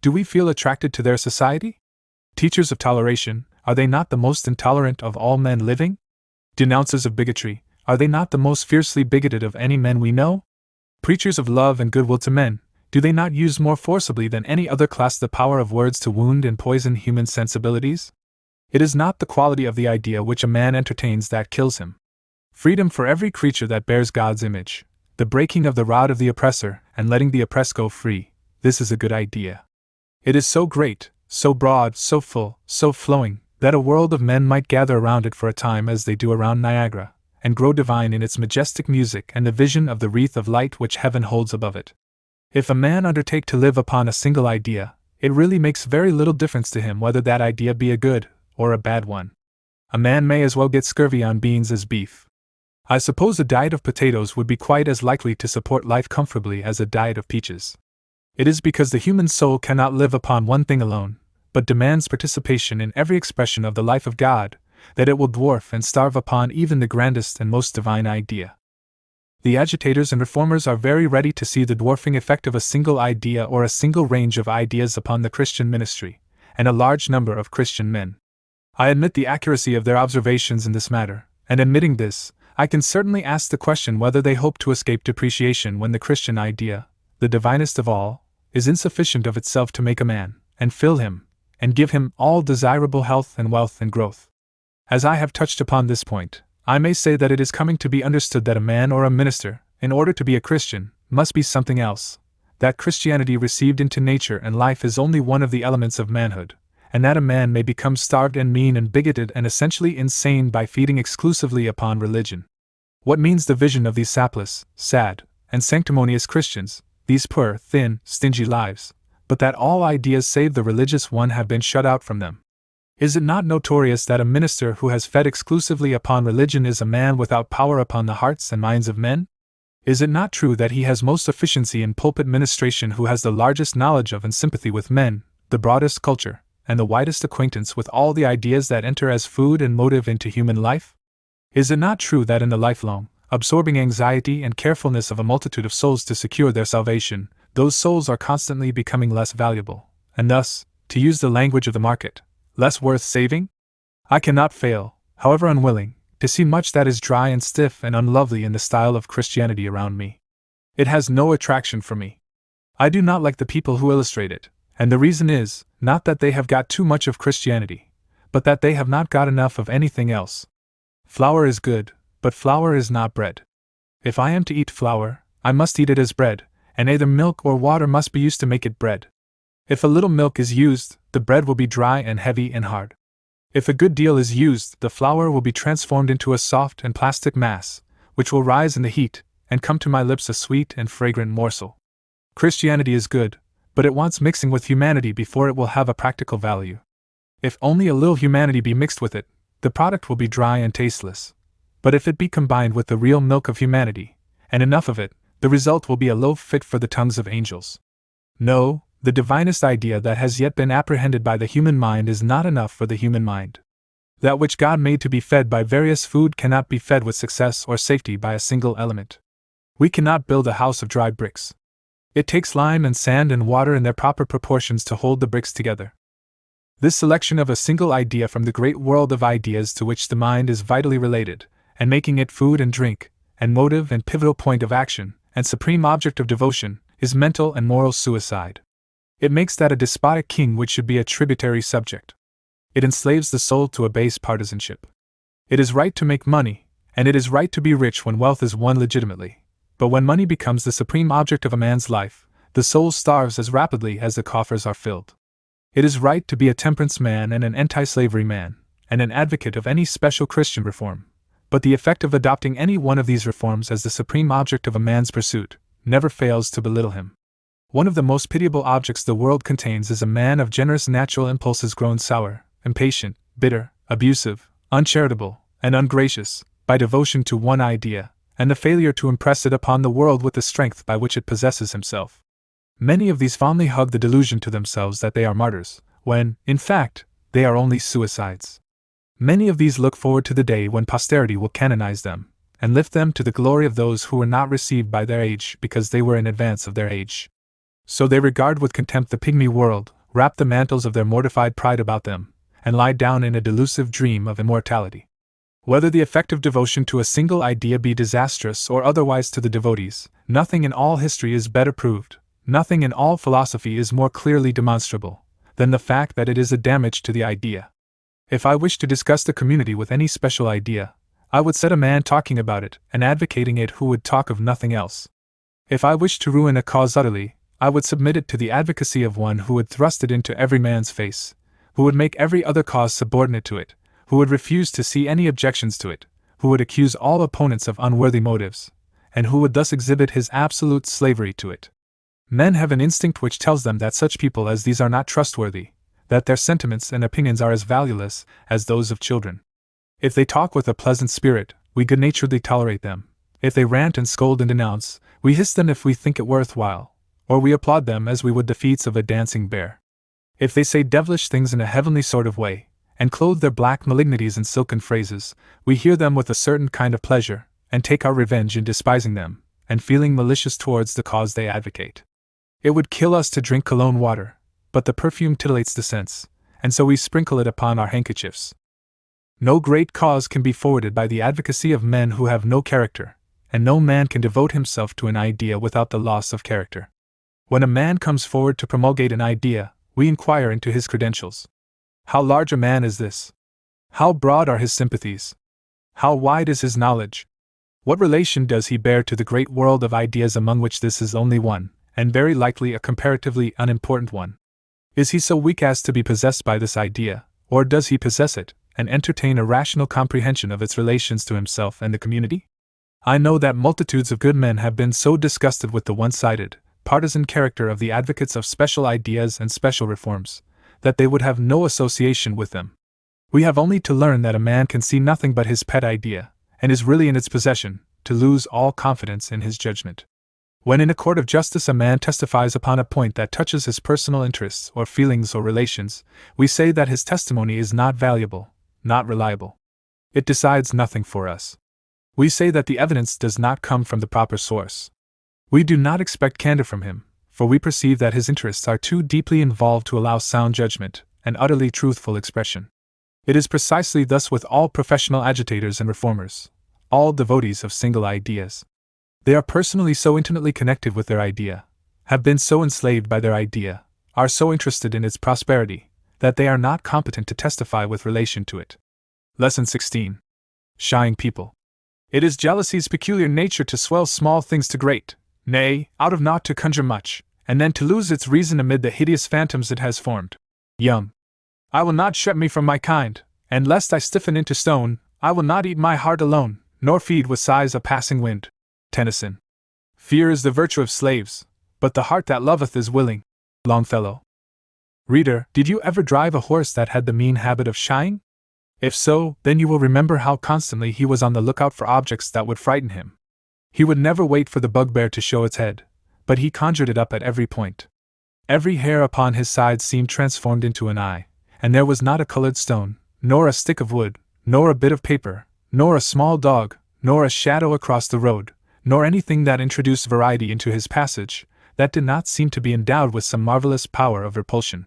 Do we feel attracted to their society? Teachers of toleration, are they not the most intolerant of all men living? Denouncers of bigotry, are they not the most fiercely bigoted of any men we know? Preachers of love and goodwill to men, do they not use more forcibly than any other class the power of words to wound and poison human sensibilities? It is not the quality of the idea which a man entertains that kills him. Freedom for every creature that bears God's image, the breaking of the rod of the oppressor, and letting the oppressed go free, this is a good idea. It is so great, so broad, so full, so flowing, that a world of men might gather around it for a time as they do around Niagara, and grow divine in its majestic music and the vision of the wreath of light which heaven holds above it. If a man undertake to live upon a single idea, it really makes very little difference to him whether that idea be a good or a bad one. A man may as well get scurvy on beans as beef. I suppose a diet of potatoes would be quite as likely to support life comfortably as a diet of peaches. It is because the human soul cannot live upon one thing alone, but demands participation in every expression of the life of God, that it will dwarf and starve upon even the grandest and most divine idea. The agitators and reformers are very ready to see the dwarfing effect of a single idea or a single range of ideas upon the Christian ministry, and a large number of Christian men. I admit the accuracy of their observations in this matter, and admitting this, I can certainly ask the question whether they hope to escape depreciation when the Christian idea, the divinest of all, is insufficient of itself to make a man, and fill him, and give him all desirable health and wealth and growth. As I have touched upon this point, I may say that it is coming to be understood that a man or a minister, in order to be a Christian, must be something else, that Christianity received into nature and life is only one of the elements of manhood, and that a man may become starved and mean and bigoted and essentially insane by feeding exclusively upon religion. What means the vision of these sapless, sad, and sanctimonious Christians, these poor, thin, stingy lives, but that all ideas save the religious one have been shut out from them? Is it not notorious that a minister who has fed exclusively upon religion is a man without power upon the hearts and minds of men? Is it not true that he has most efficiency in pulpit ministration who has the largest knowledge of and sympathy with men, the broadest culture, and the widest acquaintance with all the ideas that enter as food and motive into human life? Is it not true that in the lifelong, absorbing anxiety and carefulness of a multitude of souls to secure their salvation, those souls are constantly becoming less valuable, and thus, to use the language of the market, less worth saving? I cannot fail, however unwilling, to see much that is dry and stiff and unlovely in the style of Christianity around me. It has no attraction for me. I do not like the people who illustrate it, and the reason is, not that they have got too much of Christianity, but that they have not got enough of anything else. Flour is good, but flour is not bread. If I am to eat flour, I must eat it as bread, and either milk or water must be used to make it bread. If a little milk is used, the bread will be dry and heavy and hard. If a good deal is used, the flour will be transformed into a soft and plastic mass, which will rise in the heat, and come to my lips a sweet and fragrant morsel. Christianity is good, but it wants mixing with humanity before it will have a practical value. If only a little humanity be mixed with it, the product will be dry and tasteless. But if it be combined with the real milk of humanity, and enough of it, the result will be a loaf fit for the tongues of angels. No, the divinest idea that has yet been apprehended by the human mind is not enough for the human mind. That which God made to be fed by various food cannot be fed with success or safety by a single element. We cannot build a house of dry bricks. It takes lime and sand and water in their proper proportions to hold the bricks together. This selection of a single idea from the great world of ideas to which the mind is vitally related, and making it food and drink, and motive and pivotal point of action, and supreme object of devotion, is mental and moral suicide. It makes that a despotic king which should be a tributary subject. It enslaves the soul to a base partisanship. It is right to make money, and it is right to be rich when wealth is won legitimately, but when money becomes the supreme object of a man's life, the soul starves as rapidly as the coffers are filled. It is right to be a temperance man and an anti-slavery man, and an advocate of any special Christian reform, but the effect of adopting any one of these reforms as the supreme object of a man's pursuit never fails to belittle him. One of the most pitiable objects the world contains is a man of generous natural impulses grown sour, impatient, bitter, abusive, uncharitable, and ungracious, by devotion to one idea, and the failure to impress it upon the world with the strength by which it possesses himself. Many of these fondly hug the delusion to themselves that they are martyrs, when, in fact, they are only suicides. Many of these look forward to the day when posterity will canonize them, and lift them to the glory of those who were not received by their age because they were in advance of their age. So they regard with contempt the pygmy world, wrap the mantles of their mortified pride about them, and lie down in a delusive dream of immortality. Whether the effect of devotion to a single idea be disastrous or otherwise to the devotees, nothing in all history is better proved, nothing in all philosophy is more clearly demonstrable, than the fact that it is a damage to the idea. If I wished to disgust the community with any special idea, I would set a man talking about it and advocating it who would talk of nothing else. If I wished to ruin a cause utterly, I would submit it to the advocacy of one who would thrust it into every man's face, who would make every other cause subordinate to it, who would refuse to see any objections to it, who would accuse all opponents of unworthy motives, and who would thus exhibit his absolute slavery to it. Men have an instinct which tells them that such people as these are not trustworthy, that their sentiments and opinions are as valueless as those of children. If they talk with a pleasant spirit, we good-naturedly tolerate them. If they rant and scold and denounce, we hiss them if we think it worthwhile, or we applaud them as we would the feats of a dancing bear. If they say devilish things in a heavenly sort of way, and clothe their black malignities in silken phrases, we hear them with a certain kind of pleasure, and take our revenge in despising them, and feeling malicious towards the cause they advocate. It would kill us to drink cologne water, but the perfume titillates the sense, and so we sprinkle it upon our handkerchiefs. No great cause can be forwarded by the advocacy of men who have no character, and no man can devote himself to an idea without the loss of character. When a man comes forward to promulgate an idea, we inquire into his credentials. How large a man is this? How broad are his sympathies? How wide is his knowledge? What relation does he bear to the great world of ideas among which this is only one, and very likely a comparatively unimportant one? Is he so weak as to be possessed by this idea, or does he possess it, and entertain a rational comprehension of its relations to himself and the community? I know that multitudes of good men have been so disgusted with the one-sided, partisan character of the advocates of special ideas and special reforms, that they would have no association with them. We have only to learn that a man can see nothing but his pet idea, and is really in its possession, to lose all confidence in his judgment. When in a court of justice a man testifies upon a point that touches his personal interests or feelings or relations, we say that his testimony is not valuable, not reliable. It decides nothing for us. We say that the evidence does not come from the proper source. We do not expect candor from him, for we perceive that his interests are too deeply involved to allow sound judgment and utterly truthful expression. It is precisely thus with all professional agitators and reformers, all devotees of single ideas. They are personally so intimately connected with their idea, have been so enslaved by their idea, are so interested in its prosperity, that they are not competent to testify with relation to it. Lesson 16. Shying people. It is jealousy's peculiar nature to swell small things to great, nay, out of naught to conjure much, and then to lose its reason amid the hideous phantoms it has formed. Young. I will not shut me from my kind, and lest I stiffen into stone, I will not eat my heart alone, nor feed with sighs a passing wind. Tennyson. Fear is the virtue of slaves, but the heart that loveth is willing. Longfellow. Reader, did you ever drive a horse that had the mean habit of shying? If so, then you will remember how constantly he was on the lookout for objects that would frighten him. He would never wait for the bugbear to show its head, but he conjured it up at every point. Every hair upon his side seemed transformed into an eye, and there was not a colored stone, nor a stick of wood, nor a bit of paper, nor a small dog, nor a shadow across the road, nor anything that introduced variety into his passage, that did not seem to be endowed with some marvelous power of repulsion.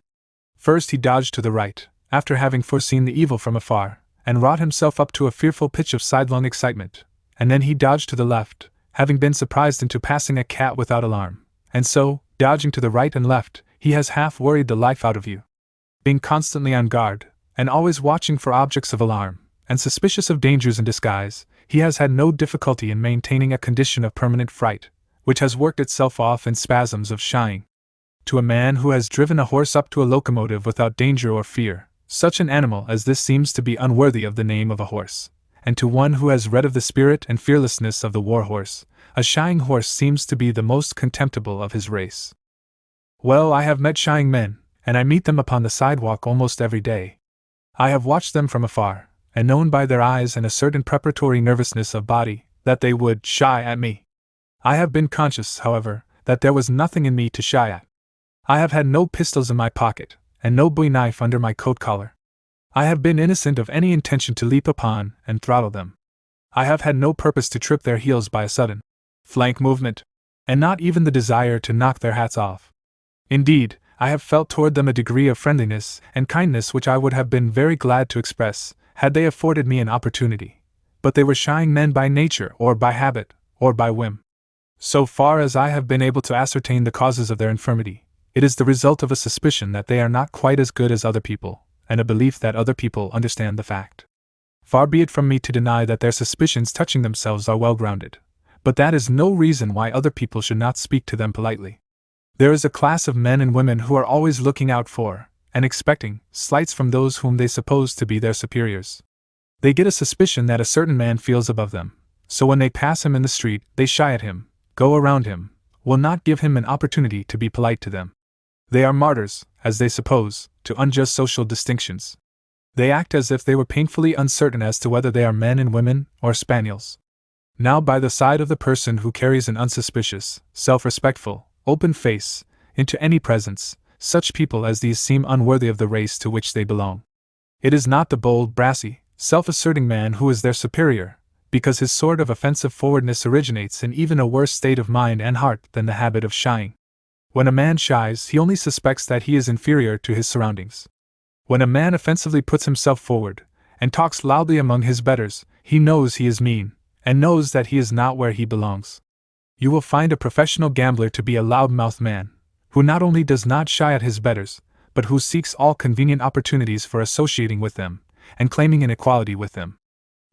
First he dodged to the right, after having foreseen the evil from afar, and wrought himself up to a fearful pitch of sidelong excitement, and then he dodged to the left, having been surprised into passing a cat without alarm, and so, dodging to the right and left, he has half worried the life out of you. Being constantly on guard, and always watching for objects of alarm, and suspicious of dangers in disguise, he has had no difficulty in maintaining a condition of permanent fright, which has worked itself off in spasms of shying. To a man who has driven a horse up to a locomotive without danger or fear, such an animal as this seems to be unworthy of the name of a horse, and to one who has read of the spirit and fearlessness of the war horse, a shying horse seems to be the most contemptible of his race. Well, I have met shying men, and I meet them upon the sidewalk almost every day. I have watched them from afar, and known by their eyes and a certain preparatory nervousness of body, that they would shy at me. I have been conscious, however, that there was nothing in me to shy at. I have had no pistols in my pocket, and no bowie knife under my coat collar. I have been innocent of any intention to leap upon and throttle them. I have had no purpose to trip their heels by a sudden flank movement, and not even the desire to knock their hats off. Indeed, I have felt toward them a degree of friendliness and kindness which I would have been very glad to express, had they afforded me an opportunity, but they were shying men by nature or by habit, or by whim. So far as I have been able to ascertain the causes of their infirmity, it is the result of a suspicion that they are not quite as good as other people, and a belief that other people understand the fact. Far be it from me to deny that their suspicions touching themselves are well grounded, but that is no reason why other people should not speak to them politely. There is a class of men and women who are always looking out for, and expecting, slights from those whom they suppose to be their superiors. They get a suspicion that a certain man feels above them, so when they pass him in the street, they shy at him, go around him, will not give him an opportunity to be polite to them. They are martyrs, as they suppose, to unjust social distinctions. They act as if they were painfully uncertain as to whether they are men and women, or spaniels. Now by the side of the person who carries an unsuspicious, self-respectful, open face, into any presence, such people as these seem unworthy of the race to which they belong. It is not the bold, brassy, self-asserting man who is their superior, because his sort of offensive forwardness originates in even a worse state of mind and heart than the habit of shying. When a man shies, he only suspects that he is inferior to his surroundings. When a man offensively puts himself forward, and talks loudly among his betters, he knows he is mean, and knows that he is not where he belongs. You will find a professional gambler to be a loud-mouthed man, who not only does not shy at his betters, but who seeks all convenient opportunities for associating with them, and claiming an equality with them.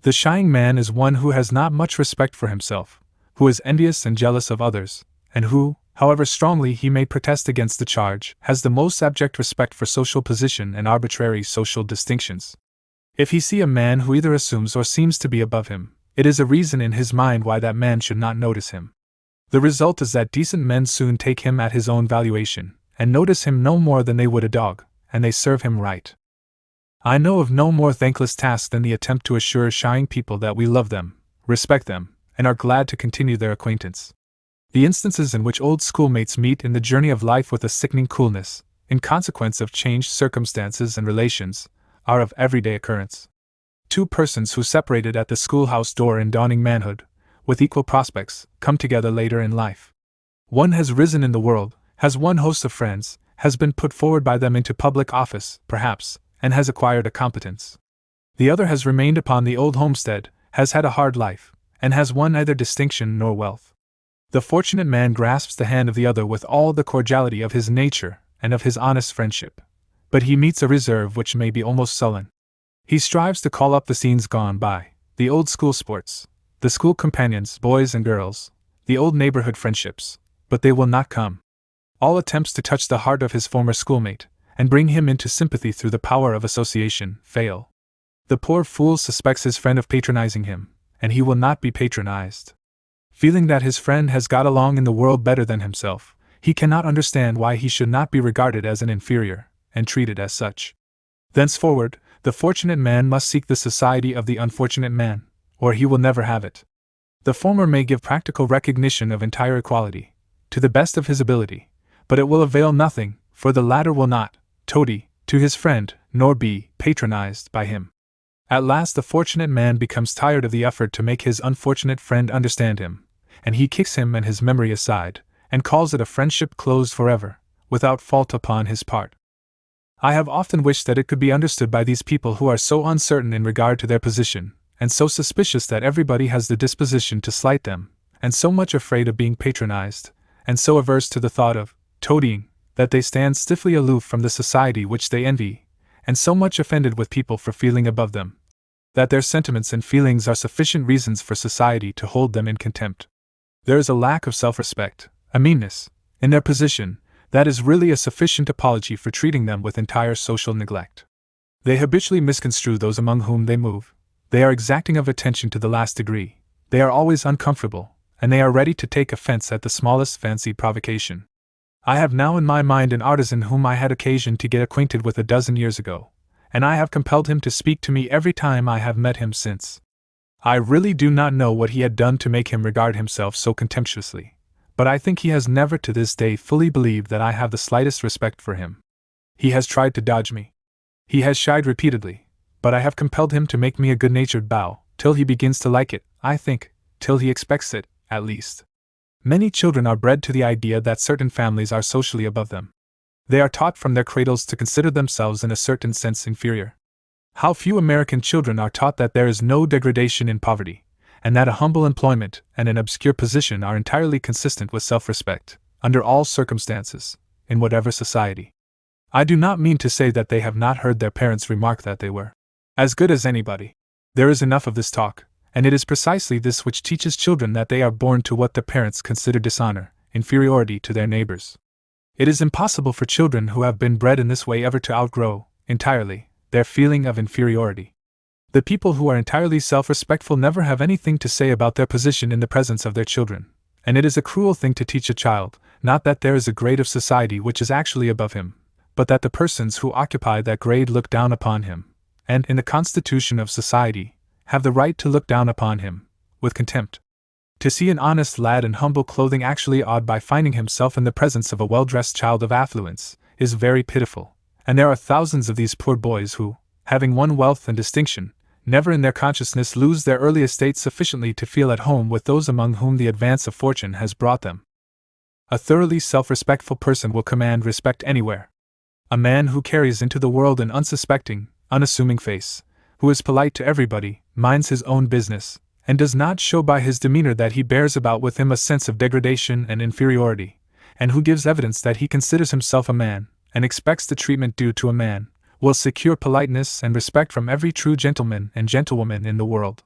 The shying man is one who has not much respect for himself, who is envious and jealous of others, and who, however strongly he may protest against the charge, has the most abject respect for social position and arbitrary social distinctions. If he see a man who either assumes or seems to be above him, it is a reason in his mind why that man should not notice him. The result is that decent men soon take him at his own valuation, and notice him no more than they would a dog, and they serve him right. I know of no more thankless task than the attempt to assure shying people that we love them, respect them, and are glad to continue their acquaintance. The instances in which old schoolmates meet in the journey of life with a sickening coolness, in consequence of changed circumstances and relations, are of everyday occurrence. Two persons who separated at the schoolhouse door in dawning manhood, with equal prospects, come together later in life. One has risen in the world, has one host of friends, has been put forward by them into public office, perhaps, and has acquired a competence. The other has remained upon the old homestead, has had a hard life, and has won neither distinction nor wealth. The fortunate man grasps the hand of the other with all the cordiality of his nature and of his honest friendship, but he meets a reserve which may be almost sullen. He strives to call up the scenes gone by, the old school sports, the school companions, boys and girls, the old neighborhood friendships, but they will not come. All attempts to touch the heart of his former schoolmate, and bring him into sympathy through the power of association, fail. The poor fool suspects his friend of patronizing him, and he will not be patronized. Feeling that his friend has got along in the world better than himself, he cannot understand why he should not be regarded as an inferior, and treated as such. Thenceforward, the fortunate man must seek the society of the unfortunate man, or he will never have it. The former may give practical recognition of entire equality, to the best of his ability, but it will avail nothing, for the latter will not toady to his friend, nor be patronized by him. At last the fortunate man becomes tired of the effort to make his unfortunate friend understand him, and he kicks him and his memory aside, and calls it a friendship closed forever, without fault upon his part. I have often wished that it could be understood by these people who are so uncertain in regard to their position, and so suspicious that everybody has the disposition to slight them, and so much afraid of being patronized, and so averse to the thought of toadying, that they stand stiffly aloof from the society which they envy, and so much offended with people for feeling above them, that their sentiments and feelings are sufficient reasons for society to hold them in contempt. There is a lack of self-respect, a meanness, in their position, that is really a sufficient apology for treating them with entire social neglect. They habitually misconstrue those among whom they move, they are exacting of attention to the last degree, they are always uncomfortable, and they are ready to take offense at the smallest fancied provocation. I have now in my mind an artisan whom I had occasion to get acquainted with a dozen years ago, and I have compelled him to speak to me every time I have met him since. I really do not know what he had done to make him regard himself so contemptuously, but I think he has never to this day fully believed that I have the slightest respect for him. He has tried to dodge me. He has shied repeatedly, but I have compelled him to make me a good-natured bow, till he begins to like it, I think, till he expects it, at least. Many children are bred to the idea that certain families are socially above them. They are taught from their cradles to consider themselves in a certain sense inferior. How few American children are taught that there is no degradation in poverty, and that a humble employment and an obscure position are entirely consistent with self-respect, under all circumstances, in whatever society. I do not mean to say that they have not heard their parents remark that they were as good as anybody. There is enough of this talk, and it is precisely this which teaches children that they are born to what their parents consider dishonor, inferiority to their neighbors. It is impossible for children who have been bred in this way ever to outgrow, entirely, their feeling of inferiority. The people who are entirely self-respectful never have anything to say about their position in the presence of their children, and it is a cruel thing to teach a child, not that there is a grade of society which is actually above him, but that the persons who occupy that grade look down upon him, and, in the constitution of society, have the right to look down upon him, with contempt. To see an honest lad in humble clothing actually awed by finding himself in the presence of a well-dressed child of affluence, is very pitiful, and there are thousands of these poor boys who, having won wealth and distinction, never in their consciousness lose their early estate sufficiently to feel at home with those among whom the advance of fortune has brought them. A thoroughly self-respectful person will command respect anywhere. A man who carries into the world an unsuspecting, unassuming face, who is polite to everybody, minds his own business, and does not show by his demeanor that he bears about with him a sense of degradation and inferiority, and who gives evidence that he considers himself a man, and expects the treatment due to a man, will secure politeness and respect from every true gentleman and gentlewoman in the world.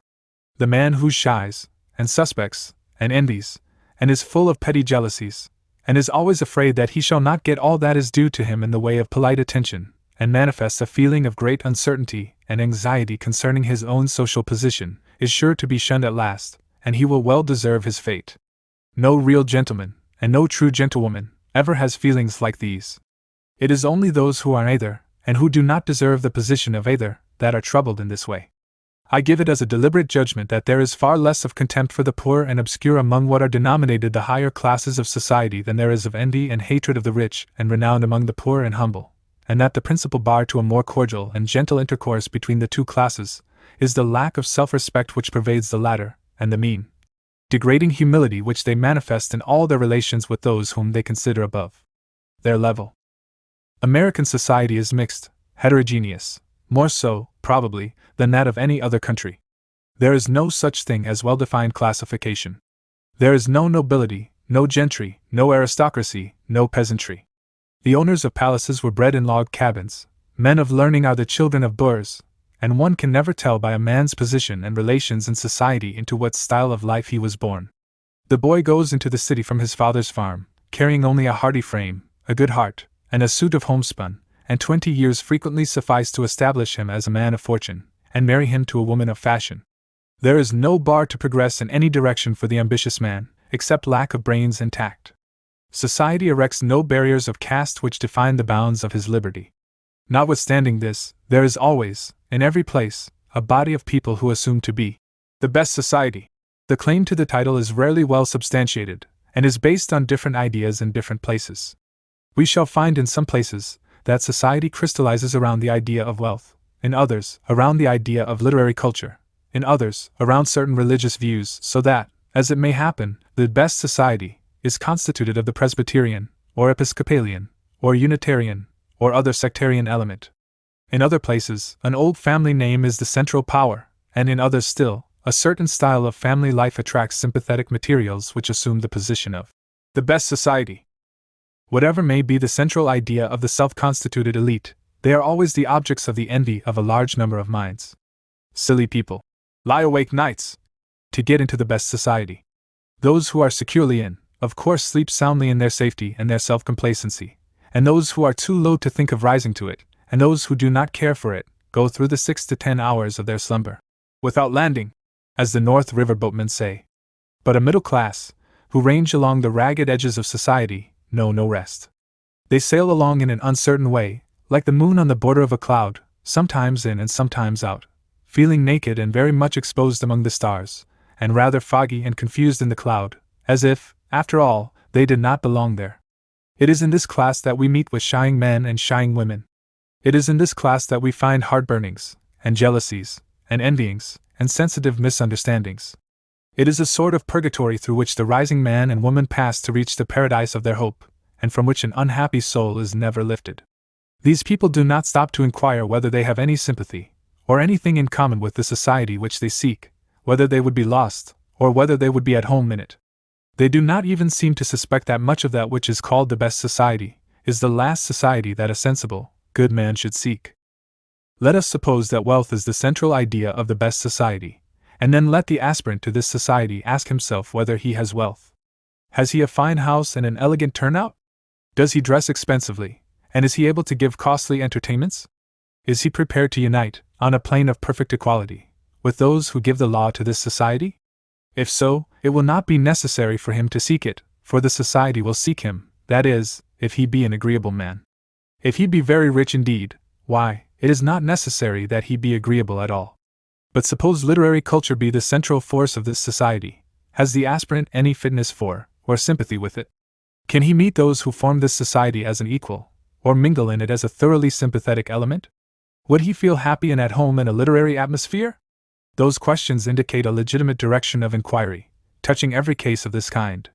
The man who shies, and suspects, and envies, and is full of petty jealousies, and is always afraid that he shall not get all that is due to him in the way of polite attention, and manifests a feeling of great uncertainty and anxiety concerning his own social position, is sure to be shunned at last, and he will well deserve his fate. No real gentleman, and no true gentlewoman, ever has feelings like these. It is only those who are either, and who do not deserve the position of either, that are troubled in this way. I give it as a deliberate judgment that there is far less of contempt for the poor and obscure among what are denominated the higher classes of society than there is of envy and hatred of the rich and renowned among the poor and humble, and that the principal bar to a more cordial and gentle intercourse between the two classes is the lack of self-respect which pervades the latter, and the mean, degrading humility which they manifest in all their relations with those whom they consider above their level. American society is mixed, heterogeneous, more so, probably, than that of any other country. There is no such thing as well-defined classification. There is no nobility, no gentry, no aristocracy, no peasantry. The owners of palaces were bred in log cabins, men of learning are the children of boors, and one can never tell by a man's position and relations in society into what style of life he was born. The boy goes into the city from his father's farm, carrying only a hardy frame, a good heart, and a suit of homespun, and 20 years frequently suffice to establish him as a man of fortune, and marry him to a woman of fashion. There is no bar to progress in any direction for the ambitious man, except lack of brains and tact. Society erects no barriers of caste which define the bounds of his liberty. Notwithstanding this, there is always, in every place, a body of people who assume to be the best society. The claim to the title is rarely well substantiated, and is based on different ideas in different places. We shall find in some places that society crystallizes around the idea of wealth, in others, around the idea of literary culture, in others, around certain religious views, so that, as it may happen, the best society is constituted of the Presbyterian, or Episcopalian, or Unitarian, or other sectarian element. In other places, an old family name is the central power, and in others still, a certain style of family life attracts sympathetic materials which assume the position of the best society. Whatever may be the central idea of the self-constituted elite, they are always the objects of the envy of a large number of minds. Silly people lie awake nights to get into the best society. Those who are securely in, of course, sleep soundly in their safety and their self-complacency, and those who are too low to think of rising to it, and those who do not care for it, go through the 6 to 10 hours of their slumber without landing, as the North River boatmen say. But a middle class, who range along the ragged edges of society, know no rest. They sail along in an uncertain way, like the moon on the border of a cloud, sometimes in and sometimes out, feeling naked and very much exposed among the stars, and rather foggy and confused in the cloud, as if, after all, they did not belong there. It is in this class that we meet with shying men and shying women. It is in this class that we find heart-burnings, and jealousies, and envyings, and sensitive misunderstandings. It is a sort of purgatory through which the rising man and woman pass to reach the paradise of their hope, and from which an unhappy soul is never lifted. These people do not stop to inquire whether they have any sympathy, or anything in common with the society which they seek, whether they would be lost, or whether they would be at home in it. They do not even seem to suspect that much of that which is called the best society is the last society that a sensible, good man should seek. Let us suppose that wealth is the central idea of the best society, and then let the aspirant to this society ask himself whether he has wealth. Has he a fine house and an elegant turnout? Does he dress expensively, and is he able to give costly entertainments? Is he prepared to unite, on a plane of perfect equality, with those who give the law to this society? If so, it will not be necessary for him to seek it, for the society will seek him, that is, if he be an agreeable man. If he be very rich indeed, why, it is not necessary that he be agreeable at all. But suppose literary culture be the central force of this society, has the aspirant any fitness for, or sympathy with it? Can he meet those who form this society as an equal, or mingle in it as a thoroughly sympathetic element? Would he feel happy and at home in a literary atmosphere? Those questions indicate a legitimate direction of inquiry, touching every case of this kind.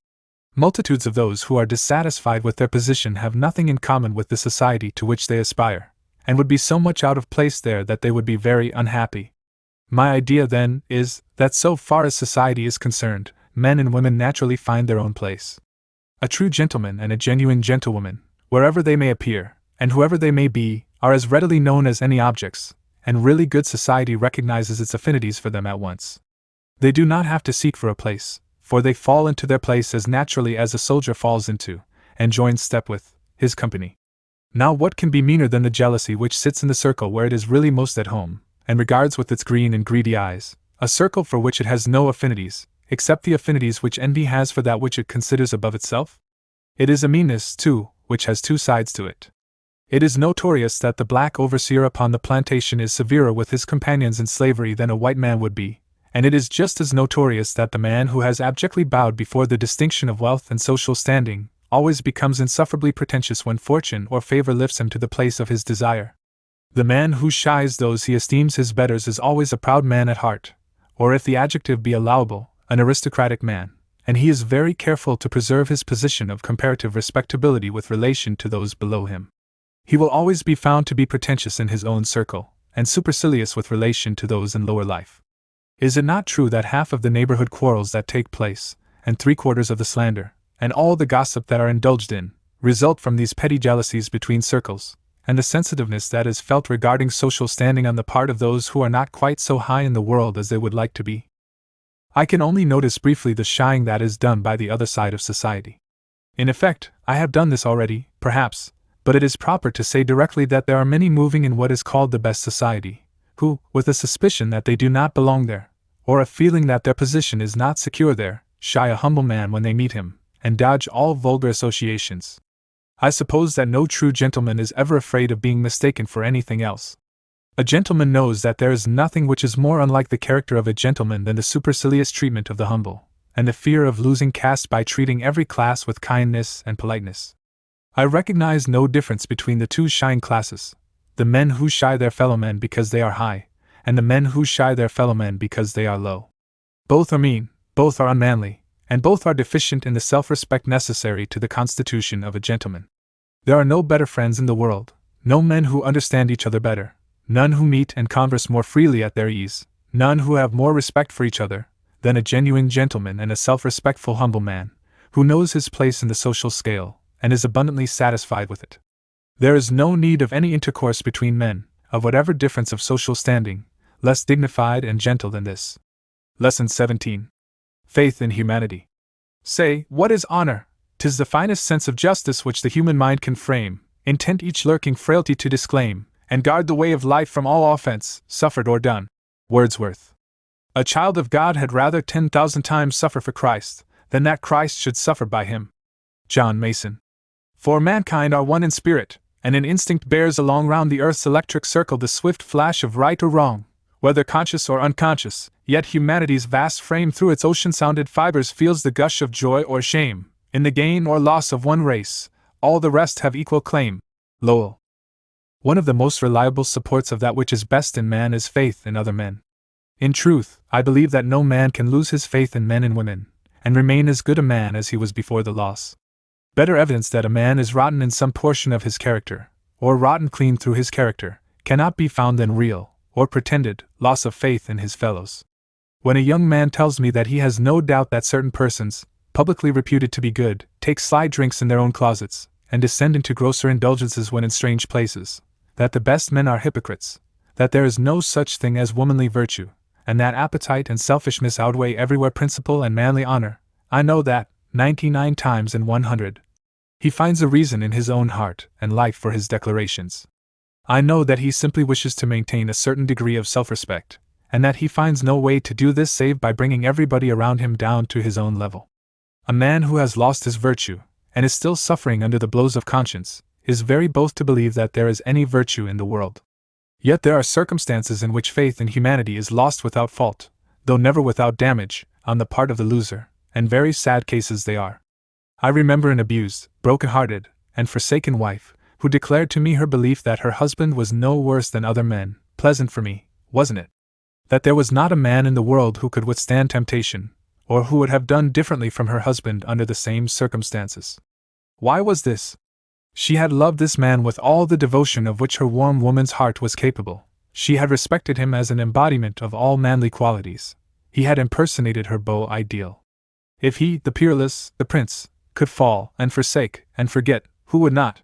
Multitudes of those who are dissatisfied with their position have nothing in common with the society to which they aspire, and would be so much out of place there that they would be very unhappy. My idea, then, is that so far as society is concerned, men and women naturally find their own place. A true gentleman and a genuine gentlewoman, wherever they may appear, and whoever they may be, are as readily known as any objects, and really good society recognizes its affinities for them at once. They do not have to seek for a place, for they fall into their place as naturally as a soldier falls into, and joins step with, his company. Now what can be meaner than the jealousy which sits in the circle where it is really most at home, and regards with its green and greedy eyes, a circle for which it has no affinities, except the affinities which envy has for that which it considers above itself? It is a meanness, too, which has two sides to it. It is notorious that the black overseer upon the plantation is severer with his companions in slavery than a white man would be, and it is just as notorious that the man who has abjectly bowed before the distinction of wealth and social standing always becomes insufferably pretentious when fortune or favor lifts him to the place of his desire. The man who shies those he esteems his betters is always a proud man at heart, or if the adjective be allowable, an aristocratic man, and he is very careful to preserve his position of comparative respectability with relation to those below him. He will always be found to be pretentious in his own circle, and supercilious with relation to those in lower life. Is it not true that half of the neighborhood quarrels that take place, and 3/4 of the slander, and all the gossip that are indulged in, result from these petty jealousies between circles, and the sensitiveness that is felt regarding social standing on the part of those who are not quite so high in the world as they would like to be? I can only notice briefly the shying that is done by the other side of society. In effect, I have done this already, perhaps, but it is proper to say directly that there are many moving in what is called the best society, who, with a suspicion that they do not belong there, or a feeling that their position is not secure there, shy a humble man when they meet him, and dodge all vulgar associations. I suppose that no true gentleman is ever afraid of being mistaken for anything else. A gentleman knows that there is nothing which is more unlike the character of a gentleman than the supercilious treatment of the humble, and the fear of losing caste by treating every class with kindness and politeness. I recognize no difference between the two shying classes, the men who shy their fellow men because they are high, and the men who shy their fellow men because they are low. Both are mean, both are unmanly, and both are deficient in the self-respect necessary to the constitution of a gentleman. There are no better friends in the world, no men who understand each other better, none who meet and converse more freely at their ease, none who have more respect for each other, than a genuine gentleman and a self-respectful humble man, who knows his place in the social scale, and is abundantly satisfied with it. There is no need of any intercourse between men, of whatever difference of social standing, less dignified and gentle than this. Lesson 17. Faith in Humanity. Say, what is honor? 'Tis the finest sense of justice which the human mind can frame, intent each lurking frailty to disclaim, and guard the way of life from all offense, suffered or done. Wordsworth. A child of God had rather 10,000 times suffer for Christ, than that Christ should suffer by him. John Mason. For mankind are one in spirit, and in instinct bears along round the earth's electric circle the swift flash of right or wrong, whether conscious or unconscious, yet humanity's vast frame through its ocean-sounded fibers feels the gush of joy or shame, in the gain or loss of one race, all the rest have equal claim. Lowell. One of the most reliable supports of that which is best in man is faith in other men. In truth, I believe that no man can lose his faith in men and women, and remain as good a man as he was before the loss. Better evidence that a man is rotten in some portion of his character, or rotten clean through his character, cannot be found than real, or pretended, loss of faith in his fellows. When a young man tells me that he has no doubt that certain persons, publicly reputed to be good, take sly drinks in their own closets, and descend into grosser indulgences when in strange places, that the best men are hypocrites, that there is no such thing as womanly virtue, and that appetite and selfishness outweigh everywhere principle and manly honor, I know that, 99 times in 100, he finds a reason in his own heart and life for his declarations. I know that he simply wishes to maintain a certain degree of self-respect, and that he finds no way to do this save by bringing everybody around him down to his own level. A man who has lost his virtue, and is still suffering under the blows of conscience, is very both to believe that there is any virtue in the world. Yet there are circumstances in which faith in humanity is lost without fault, though never without damage, on the part of the loser, and very sad cases they are. I remember an abused, broken-hearted, and forsaken wife, who declared to me her belief that her husband was no worse than other men. Pleasant for me, wasn't it? That there was not a man in the world who could withstand temptation, or who would have done differently from her husband under the same circumstances. Why was this? She had loved this man with all the devotion of which her warm woman's heart was capable. She had respected him as an embodiment of all manly qualities. He had impersonated her beau ideal. If he, the peerless, the prince, could fall, and forsake, and forget, who would not?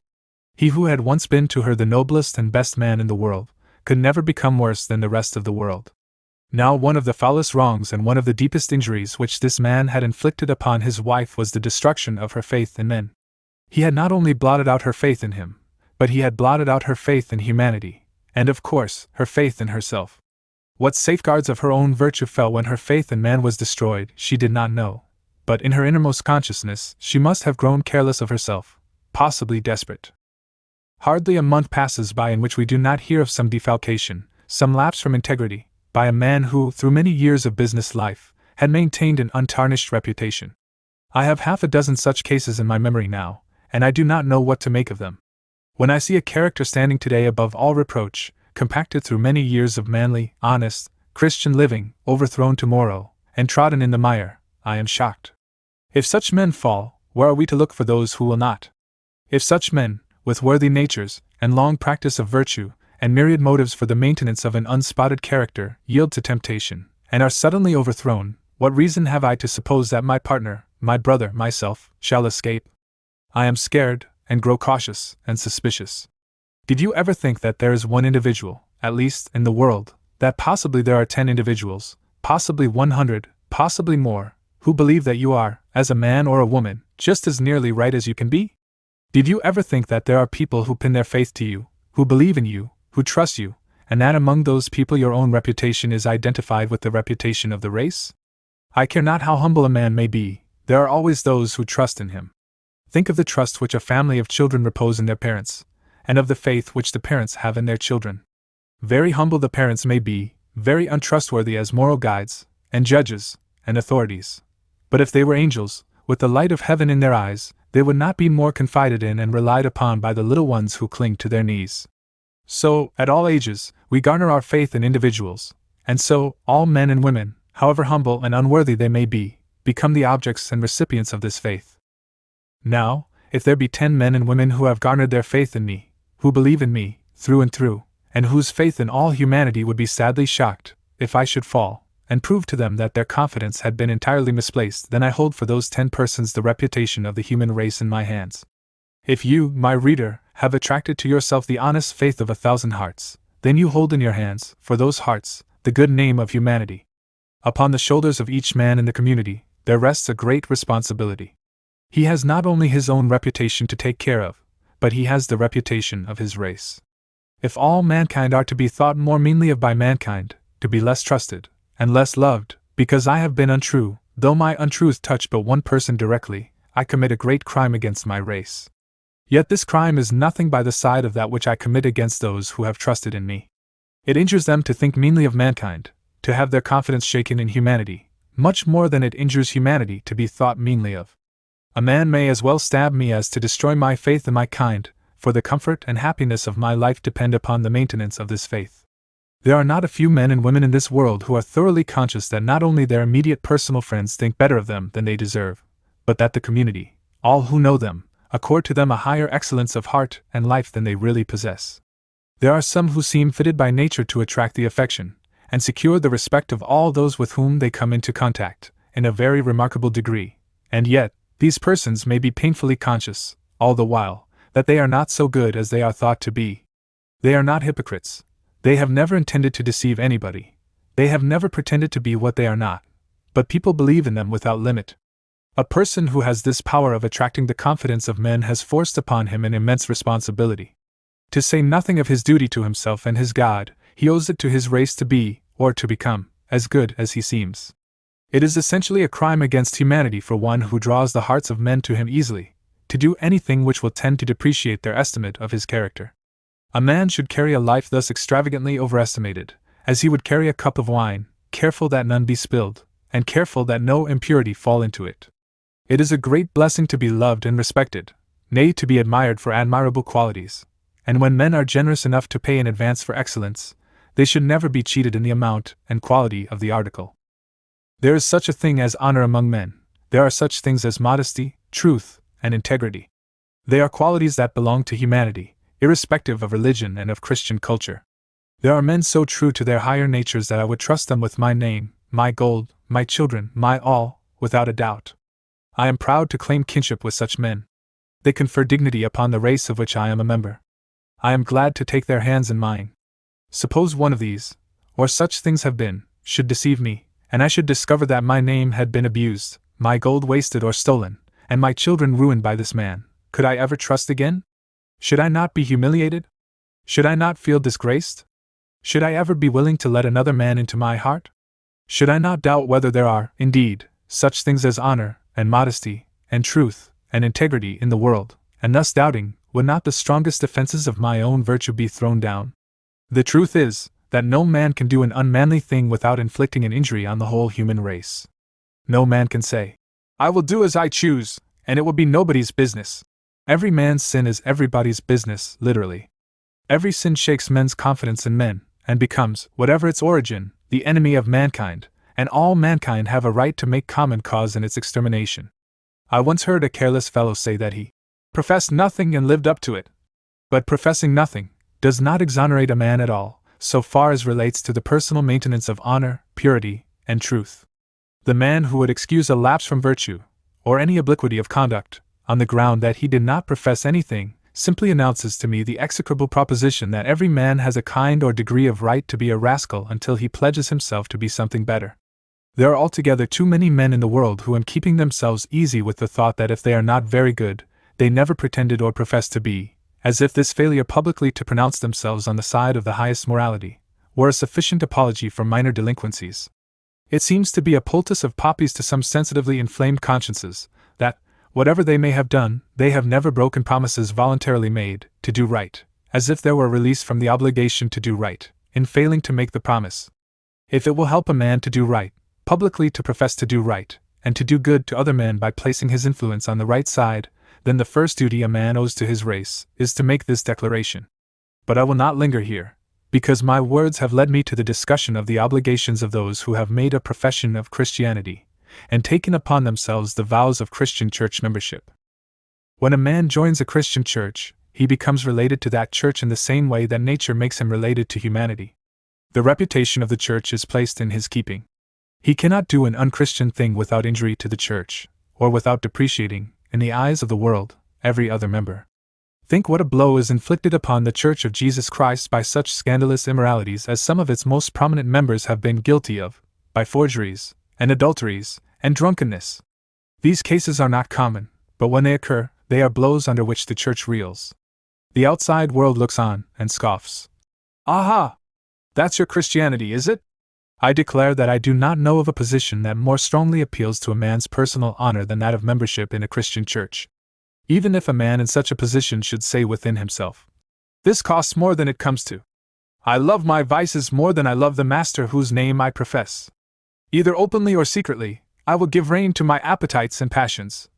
He who had once been to her the noblest and best man in the world, could never become worse than the rest of the world. Now one of the foulest wrongs and one of the deepest injuries which this man had inflicted upon his wife was the destruction of her faith in men. He had not only blotted out her faith in him, but he had blotted out her faith in humanity, and of course, her faith in herself. What safeguards of her own virtue fell when her faith in man was destroyed, she did not know, but in her innermost consciousness, she must have grown careless of herself, possibly desperate. Hardly a month passes by in which we do not hear of some defalcation, some lapse from integrity, by a man who, through many years of business life, had maintained an untarnished reputation. I have half a dozen such cases in my memory now, and I do not know what to make of them. When I see a character standing today above all reproach, compacted through many years of manly, honest, Christian living, overthrown tomorrow, and trodden in the mire, I am shocked. If such men fall, where are we to look for those who will not? If such men, with worthy natures, and long practice of virtue, and myriad motives for the maintenance of an unspotted character, yield to temptation, and are suddenly overthrown, what reason have I to suppose that my partner, my brother, myself, shall escape? I am scared, and grow cautious, and suspicious. Did you ever think that there is one individual, at least, in the world, that possibly there are 10 individuals, possibly 100, possibly more, who believe that you are, as a man or a woman, just as nearly right as you can be? Did you ever think that there are people who pin their faith to you, who believe in you, who trust you, and that among those people your own reputation is identified with the reputation of the race? I care not how humble a man may be, there are always those who trust in him. Think of the trust which a family of children repose in their parents, and of the faith which the parents have in their children. Very humble the parents may be, very untrustworthy as moral guides, and judges, and authorities. But if they were angels, with the light of heaven in their eyes, they would not be more confided in and relied upon by the little ones who cling to their knees. So, at all ages, we garner our faith in individuals, and so, all men and women, however humble and unworthy they may be, become the objects and recipients of this faith. Now, if there be 10 men and women who have garnered their faith in me, who believe in me, through and through, and whose faith in all humanity would be sadly shocked, if I should fall, and prove to them that their confidence had been entirely misplaced, then I hold for those 10 persons the reputation of the human race in my hands. If you, my reader, have attracted to yourself the honest faith of 1,000 hearts, then you hold in your hands, for those hearts, the good name of humanity. Upon the shoulders of each man in the community, there rests a great responsibility. He has not only his own reputation to take care of, but he has the reputation of his race. If all mankind are to be thought more meanly of by mankind, to be less trusted, and less loved, because I have been untrue, though my untruth touch but one person directly, I commit a great crime against my race. Yet this crime is nothing by the side of that which I commit against those who have trusted in me. It injures them to think meanly of mankind, to have their confidence shaken in humanity, much more than it injures humanity to be thought meanly of. A man may as well stab me as to destroy my faith in my kind, for the comfort and happiness of my life depend upon the maintenance of this faith. There are not a few men and women in this world who are thoroughly conscious that not only their immediate personal friends think better of them than they deserve, but that the community, all who know them, accord to them a higher excellence of heart and life than they really possess. There are some who seem fitted by nature to attract the affection, and secure the respect of all those with whom they come into contact, in a very remarkable degree, and yet, these persons may be painfully conscious, all the while, that they are not so good as they are thought to be. They are not hypocrites. They have never intended to deceive anybody. They have never pretended to be what they are not. But people believe in them without limit. A person who has this power of attracting the confidence of men has forced upon him an immense responsibility. To say nothing of his duty to himself and his God, he owes it to his race to be, or to become, as good as he seems. It is essentially a crime against humanity for one who draws the hearts of men to him easily, to do anything which will tend to depreciate their estimate of his character. A man should carry a life thus extravagantly overestimated, as he would carry a cup of wine, careful that none be spilled, and careful that no impurity fall into it. It is a great blessing to be loved and respected, nay, to be admired for admirable qualities, and when men are generous enough to pay in advance for excellence, they should never be cheated in the amount and quality of the article. There is such a thing as honor among men. There are such things as modesty, truth, and integrity. They are qualities that belong to humanity, irrespective of religion and of Christian culture. There are men so true to their higher natures that I would trust them with my name, my gold, my children, my all, without a doubt. I am proud to claim kinship with such men. They confer dignity upon the race of which I am a member. I am glad to take their hands in mine. Suppose one of these, or such things have been, should deceive me, and I should discover that my name had been abused, my gold wasted or stolen, and my children ruined by this man, could I ever trust again? Should I not be humiliated? Should I not feel disgraced? Should I ever be willing to let another man into my heart? Should I not doubt whether there are, indeed, such things as honor, and modesty, and truth, and integrity in the world, and thus doubting, would not the strongest defenses of my own virtue be thrown down? The truth is, that no man can do an unmanly thing without inflicting an injury on the whole human race. No man can say, "I will do as I choose, and it will be nobody's business." Every man's sin is everybody's business, literally. Every sin shakes men's confidence in men, and becomes, whatever its origin, the enemy of mankind, and all mankind have a right to make common cause in its extermination. I once heard a careless fellow say that he professed nothing and lived up to it. But professing nothing does not exonerate a man at all, so far as relates to the personal maintenance of honor, purity, and truth. The man who would excuse a lapse from virtue, or any obliquity of conduct, on the ground that he did not profess anything, simply announces to me the execrable proposition that every man has a kind or degree of right to be a rascal until he pledges himself to be something better. There are altogether too many men in the world who am keeping themselves easy with the thought that if they are not very good, they never pretended or professed to be, as if this failure publicly to pronounce themselves on the side of the highest morality were a sufficient apology for minor delinquencies. It seems to be a poultice of poppies to some sensitively inflamed consciences, that, whatever they may have done, they have never broken promises voluntarily made, to do right, as if there were release from the obligation to do right, in failing to make the promise. If it will help a man to do right, publicly to profess to do right, and to do good to other men by placing his influence on the right side, then the first duty a man owes to his race is to make this declaration. But I will not linger here, because my words have led me to the discussion of the obligations of those who have made a profession of Christianity, and taken upon themselves the vows of Christian church membership. When a man joins a Christian church, he becomes related to that church in the same way that nature makes him related to humanity. The reputation of the church is placed in his keeping. He cannot do an unchristian thing without injury to the church, or without depreciating, in the eyes of the world, every other member. Think what a blow is inflicted upon the Church of Jesus Christ by such scandalous immoralities as some of its most prominent members have been guilty of, by forgeries, and adulteries, and drunkenness. These cases are not common, but when they occur, they are blows under which the Church reels. The outside world looks on, and scoffs. Aha! That's your Christianity, is it? I declare that I do not know of a position that more strongly appeals to a man's personal honor than that of membership in a Christian church. Even if a man in such a position should say within himself, "This costs more than it comes to. I love my vices more than I love the Master whose name I profess. Either openly or secretly, I will give rein to my appetites and passions,"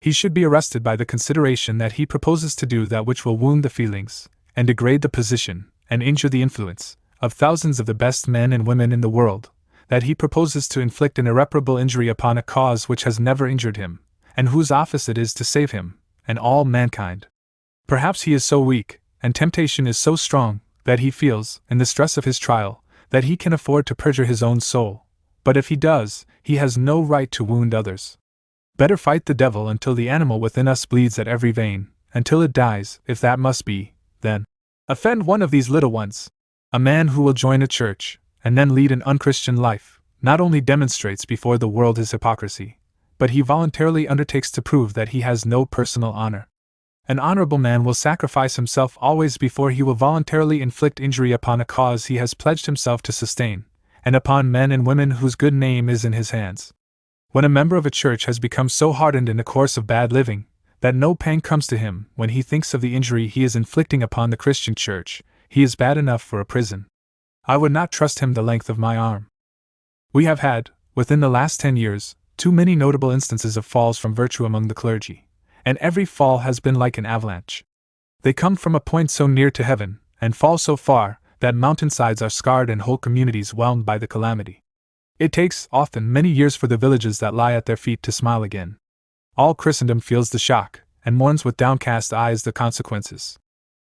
he should be arrested by the consideration that he proposes to do that which will wound the feelings, and degrade the position, and injure the influence, of thousands of the best men and women in the world, that he proposes to inflict an irreparable injury upon a cause which has never injured him, and whose office it is to save him, and all mankind. Perhaps he is so weak, and temptation is so strong, that he feels, in the stress of his trial, that he can afford to perjure his own soul, but if he does, he has no right to wound others. Better fight the devil until the animal within us bleeds at every vein, until it dies, if that must be, than offend one of these little ones. A man who will join a church, and then lead an unchristian life, not only demonstrates before the world his hypocrisy, but he voluntarily undertakes to prove that he has no personal honor. An honorable man will sacrifice himself always before he will voluntarily inflict injury upon a cause he has pledged himself to sustain, and upon men and women whose good name is in his hands. When a member of a church has become so hardened in the course of bad living, that no pang comes to him when he thinks of the injury he is inflicting upon the Christian church, he is bad enough for a prison. I would not trust him the length of my arm. We have had, within the last 10 years, too many notable instances of falls from virtue among the clergy, and every fall has been like an avalanche. They come from a point so near to heaven, and fall so far, that mountainsides are scarred and whole communities whelmed by the calamity. It takes, often, many years for the villages that lie at their feet to smile again. All Christendom feels the shock, and mourns with downcast eyes the consequences.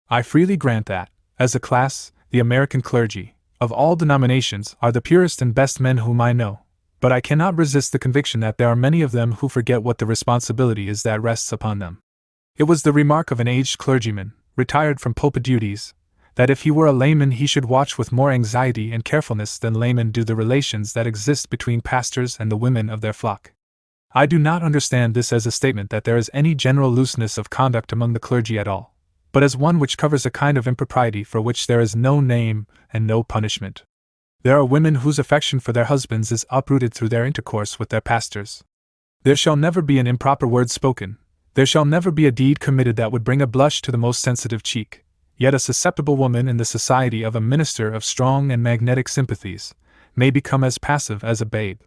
I freely grant that, as a class, the American clergy, of all denominations, are the purest and best men whom I know, but I cannot resist the conviction that there are many of them who forget what the responsibility is that rests upon them. It was the remark of an aged clergyman, retired from pulpit duties, that if he were a layman he should watch with more anxiety and carefulness than laymen do the relations that exist between pastors and the women of their flock. I do not understand this as a statement that there is any general looseness of conduct among the clergy at all, but as one which covers a kind of impropriety for which there is no name and no punishment. There are women whose affection for their husbands is uprooted through their intercourse with their pastors. There shall never be an improper word spoken, there shall never be a deed committed that would bring a blush to the most sensitive cheek, yet a susceptible woman in the society of a minister of strong and magnetic sympathies may become as passive as a babe.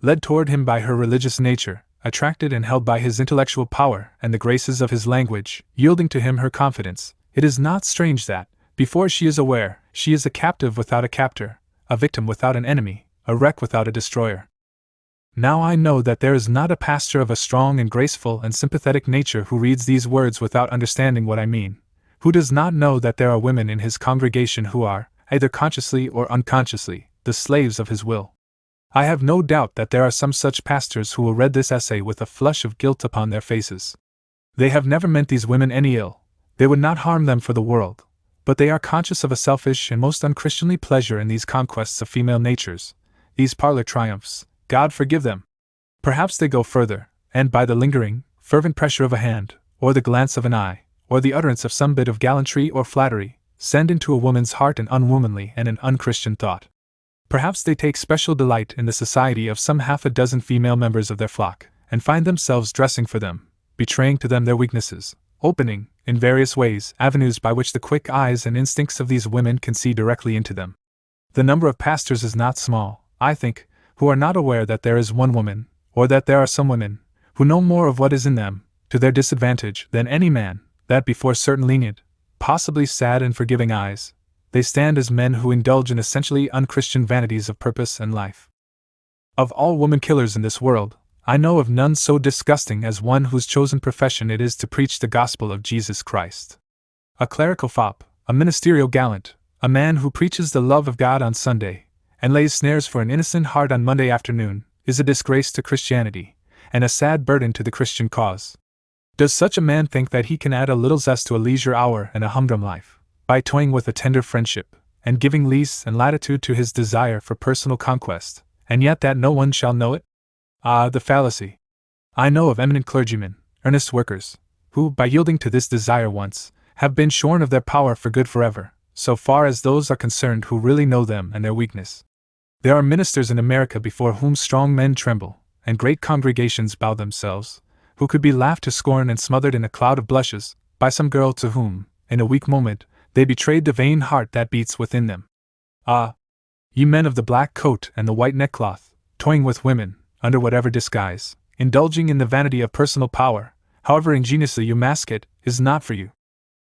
Led toward him by her religious nature, attracted and held by his intellectual power and the graces of his language, yielding to him her confidence, it is not strange that, Before she is aware, she is a captive without a captor, a victim without an enemy, a wreck without a destroyer. Now I know that there is not a pastor of a strong and graceful and sympathetic nature who reads these words without understanding what I mean, who does not know that there are women in his congregation who are, either consciously or unconsciously, the slaves of his will. I have no doubt that there are some such pastors who will read this essay with a flush of guilt upon their faces. They have never meant these women any ill, they would not harm them for the world, but they are conscious of a selfish and most unchristianly pleasure in these conquests of female natures, these parlor triumphs. God forgive them. Perhaps they go further, and by the lingering, fervent pressure of a hand, or the glance of an eye, or the utterance of some bit of gallantry or flattery, send into a woman's heart an unwomanly and an unchristian thought. Perhaps they take special delight in the society of some half a dozen female members of their flock, and find themselves dressing for them, betraying to them their weaknesses, opening, in various ways, avenues by which the quick eyes and instincts of these women can see directly into them. The number of pastors is not small, I think, who are not aware that there is one woman, or that there are some women, who know more of what is in them, to their disadvantage, than any man, that before certain lenient, possibly sad and forgiving eyes, they stand as men who indulge in essentially unchristian vanities of purpose and life. Of all woman-killers in this world, I know of none so disgusting as one whose chosen profession it is to preach the gospel of Jesus Christ. A clerical fop, a ministerial gallant, a man who preaches the love of God on Sunday, and lays snares for an innocent heart on Monday afternoon, is a disgrace to Christianity, and a sad burden to the Christian cause. Does such a man think that he can add a little zest to a leisure hour and a humdrum life, by toying with a tender friendship, and giving lease and latitude to his desire for personal conquest, and yet that no one shall know it? Ah, the fallacy! I know of eminent clergymen, earnest workers, who, by yielding to this desire once, have been shorn of their power for good forever, so far as those are concerned who really know them and their weakness. There are ministers in America before whom strong men tremble, and great congregations bow themselves, who could be laughed to scorn and smothered in a cloud of blushes, by some girl to whom, in a weak moment, they betrayed the vain heart that beats within them. Ah! Ye men of the black coat and the white neckcloth, toying with women, under whatever disguise, indulging in the vanity of personal power, however ingeniously you mask it, is not for you.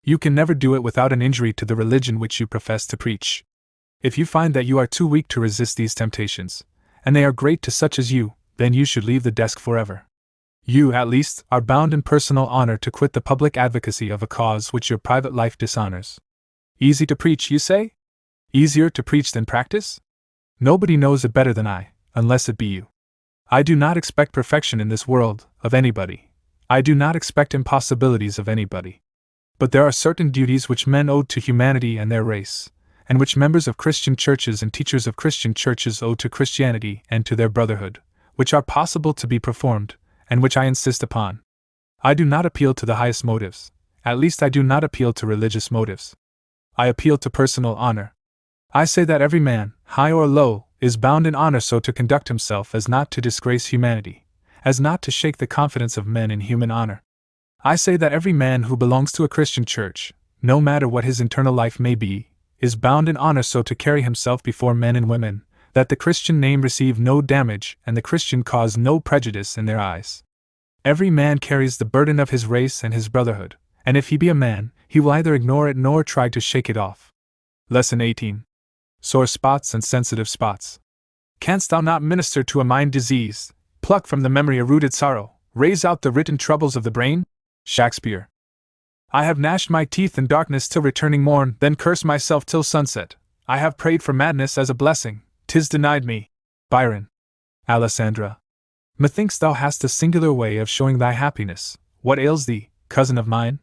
You can never do it without an injury to the religion which you profess to preach. If you find that you are too weak to resist these temptations, and they are great to such as you, then you should leave the desk forever. You, at least, are bound in personal honor to quit the public advocacy of a cause which your private life dishonors. Easy to preach, you say? Easier to preach than practice? Nobody knows it better than I, unless it be you. I do not expect perfection in this world, of anybody. I do not expect impossibilities of anybody. But there are certain duties which men owe to humanity and their race, and which members of Christian churches and teachers of Christian churches owe to Christianity and to their brotherhood, which are possible to be performed, and which I insist upon. I do not appeal to the highest motives, at least I do not appeal to religious motives. I appeal to personal honor. I say that every man, high or low, is bound in honor so to conduct himself as not to disgrace humanity, as not to shake the confidence of men in human honor. I say that every man who belongs to a Christian church, no matter what his internal life may be, is bound in honor so to carry himself before men and women, that the Christian name receive no damage and the Christian cause no prejudice in their eyes. Every man carries the burden of his race and his brotherhood, and if he be a man, he will either ignore it nor try to shake it off. Lesson 18. Sore spots and sensitive spots. Canst thou not minister to a mind diseased, pluck from the memory a rooted sorrow, raze out the written troubles of the brain? Shakespeare. I have gnashed my teeth in darkness till returning morn, then cursed myself till sunset. I have prayed for madness as a blessing, 'tis denied me. Byron. Alessandra. Methinks thou hast a singular way of showing thy happiness. What ails thee, cousin of mine?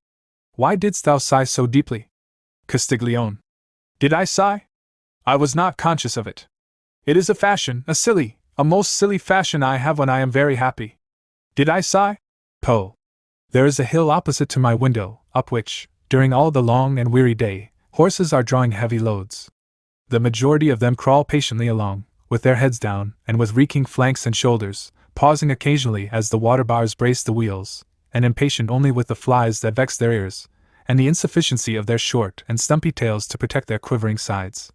Why didst thou sigh so deeply? Castiglione. Did I sigh? I was not conscious of it. It is a fashion, a most silly fashion I have when I am very happy. Did I sigh? Poe. There is a hill opposite to my window, up which, during all the long and weary day, horses are drawing heavy loads. The majority of them crawl patiently along, with their heads down, and with reeking flanks and shoulders, pausing occasionally as the water bars brace the wheels, and impatient only with the flies that vex their ears, and the insufficiency of their short and stumpy tails to protect their quivering sides.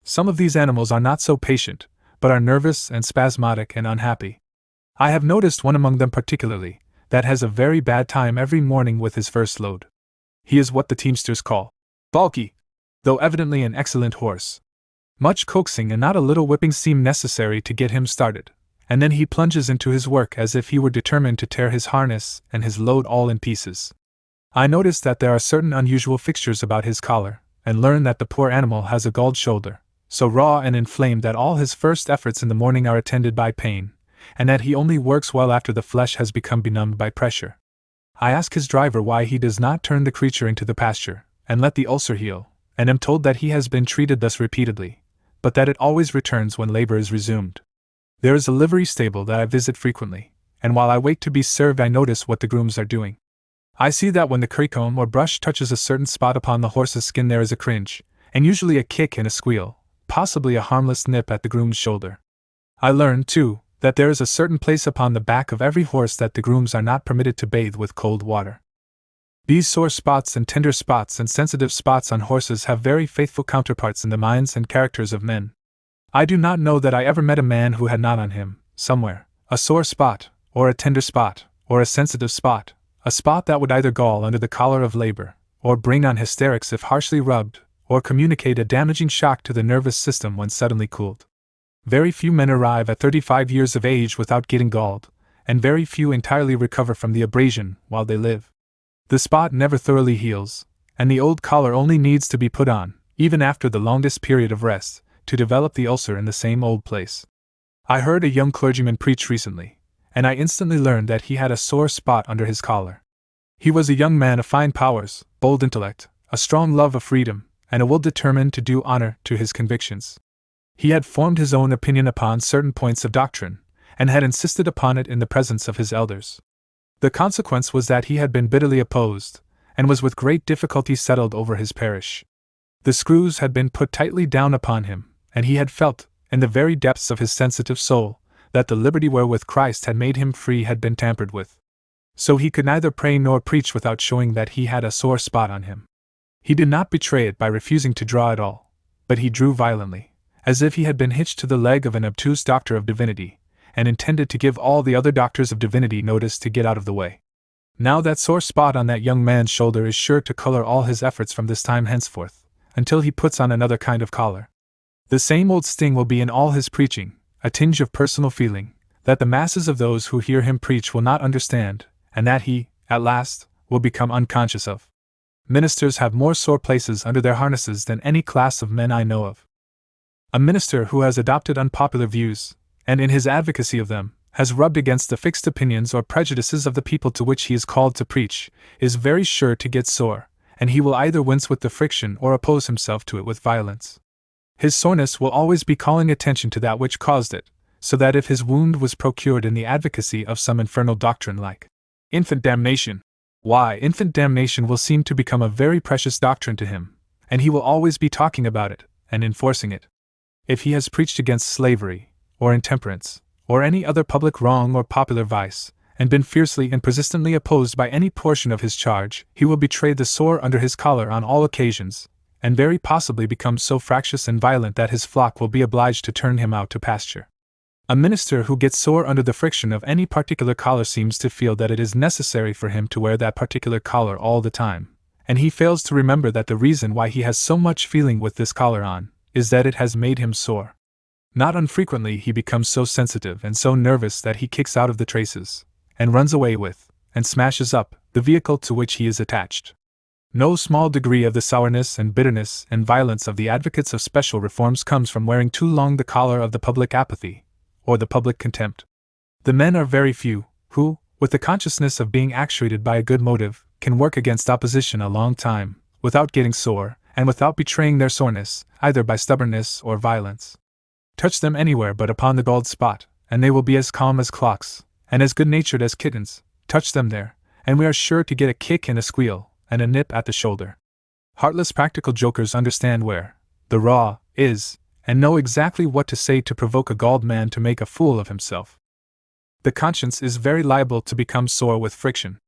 Some of these animals are not so patient, but are nervous and spasmodic and unhappy. I have noticed one among them particularly, that has a very bad time every morning with his first load. He is what the teamsters call bulky. though evidently an excellent horse. Much coaxing and not a little whipping seem necessary to get him started, and then he plunges into his work as if he were determined to tear his harness and his load all in pieces. I notice that there are certain unusual fixtures about his collar, and learn that the poor animal has a galled shoulder, so raw and inflamed that all his first efforts in the morning are attended by pain, and that he only works well after the flesh has become benumbed by pressure. I ask his driver why he does not turn the creature into the pasture, and let the ulcer heal, and am told that he has been treated thus repeatedly, but that it always returns when labor is resumed. There is a livery stable that I visit frequently, and while I wait to be served I notice what the grooms are doing. I see that when the currycomb or brush touches a certain spot upon the horse's skin there is a cringe, and usually a kick and a squeal, possibly a harmless nip at the groom's shoulder. I learn, too, that there is a certain place upon the back of every horse that the grooms are not permitted to bathe with cold water. These sore spots and tender spots and sensitive spots on horses have very faithful counterparts in the minds and characters of men. I do not know that I ever met a man who had not on him, somewhere, a sore spot, or a tender spot, or a sensitive spot, a spot that would either gall under the collar of labor, or bring on hysterics if harshly rubbed, or communicate a damaging shock to the nervous system when suddenly cooled. Very few men arrive at 35 years of age without getting galled, and very few entirely recover from the abrasion while they live. The spot never thoroughly heals, and the old collar only needs to be put on, even after the longest period of rest, to develop the ulcer in the same old place. I heard a young clergyman preach recently, and I instantly learned that he had a sore spot under his collar. He was a young man of fine powers, bold intellect, a strong love of freedom, and a will determined to do honor to his convictions. He had formed his own opinion upon certain points of doctrine, and had insisted upon it in the presence of his elders. The consequence was that he had been bitterly opposed, and was with great difficulty settled over his parish. The screws had been put tightly down upon him, and he had felt, in the very depths of his sensitive soul, that the liberty wherewith Christ had made him free had been tampered with. So he could neither pray nor preach without showing that he had a sore spot on him. He did not betray it by refusing to draw at all, but he drew violently, as if he had been hitched to the leg of an obtuse doctor of divinity, and intended to give all the other doctors of divinity notice to get out of the way. Now that sore spot on that young man's shoulder is sure to color all his efforts from this time henceforth, until he puts on another kind of collar. The same old sting will be in all his preaching, a tinge of personal feeling, that the masses of those who hear him preach will not understand, and that he, at last, will become unconscious of. Ministers have more sore places under their harnesses than any class of men I know of. A minister who has adopted unpopular views, and in his advocacy of them, has rubbed against the fixed opinions or prejudices of the people to which he is called to preach, is very sure to get sore, and he will either wince with the friction or oppose himself to it with violence. His soreness will always be calling attention to that which caused it, so that if his wound was procured in the advocacy of some infernal doctrine like infant damnation, why, infant damnation will seem to become a very precious doctrine to him, and he will always be talking about it, and enforcing it. If he has preached against slavery, or intemperance, or any other public wrong or popular vice, and been fiercely and persistently opposed by any portion of his charge, he will betray the sore under his collar on all occasions, and very possibly become so fractious and violent that his flock will be obliged to turn him out to pasture. A minister who gets sore under the friction of any particular collar seems to feel that it is necessary for him to wear that particular collar all the time, and he fails to remember that the reason why he has so much feeling with this collar on is that it has made him sore. Not unfrequently he becomes so sensitive and so nervous that he kicks out of the traces, and runs away with, and smashes up, the vehicle to which he is attached. No small degree of the sourness and bitterness and violence of the advocates of special reforms comes from wearing too long the collar of the public apathy, or the public contempt. The men are very few, who, with the consciousness of being actuated by a good motive, can work against opposition a long time, without getting sore, and without betraying their soreness, either by stubbornness or violence. Touch them anywhere but upon the galled spot, and they will be as calm as clocks, and as good-natured as kittens. Touch them there, and we are sure to get a kick and a squeal, and a nip at the shoulder. Heartless practical jokers understand where the raw is, and know exactly what to say to provoke a galled man to make a fool of himself. The conscience is very liable to become sore with friction.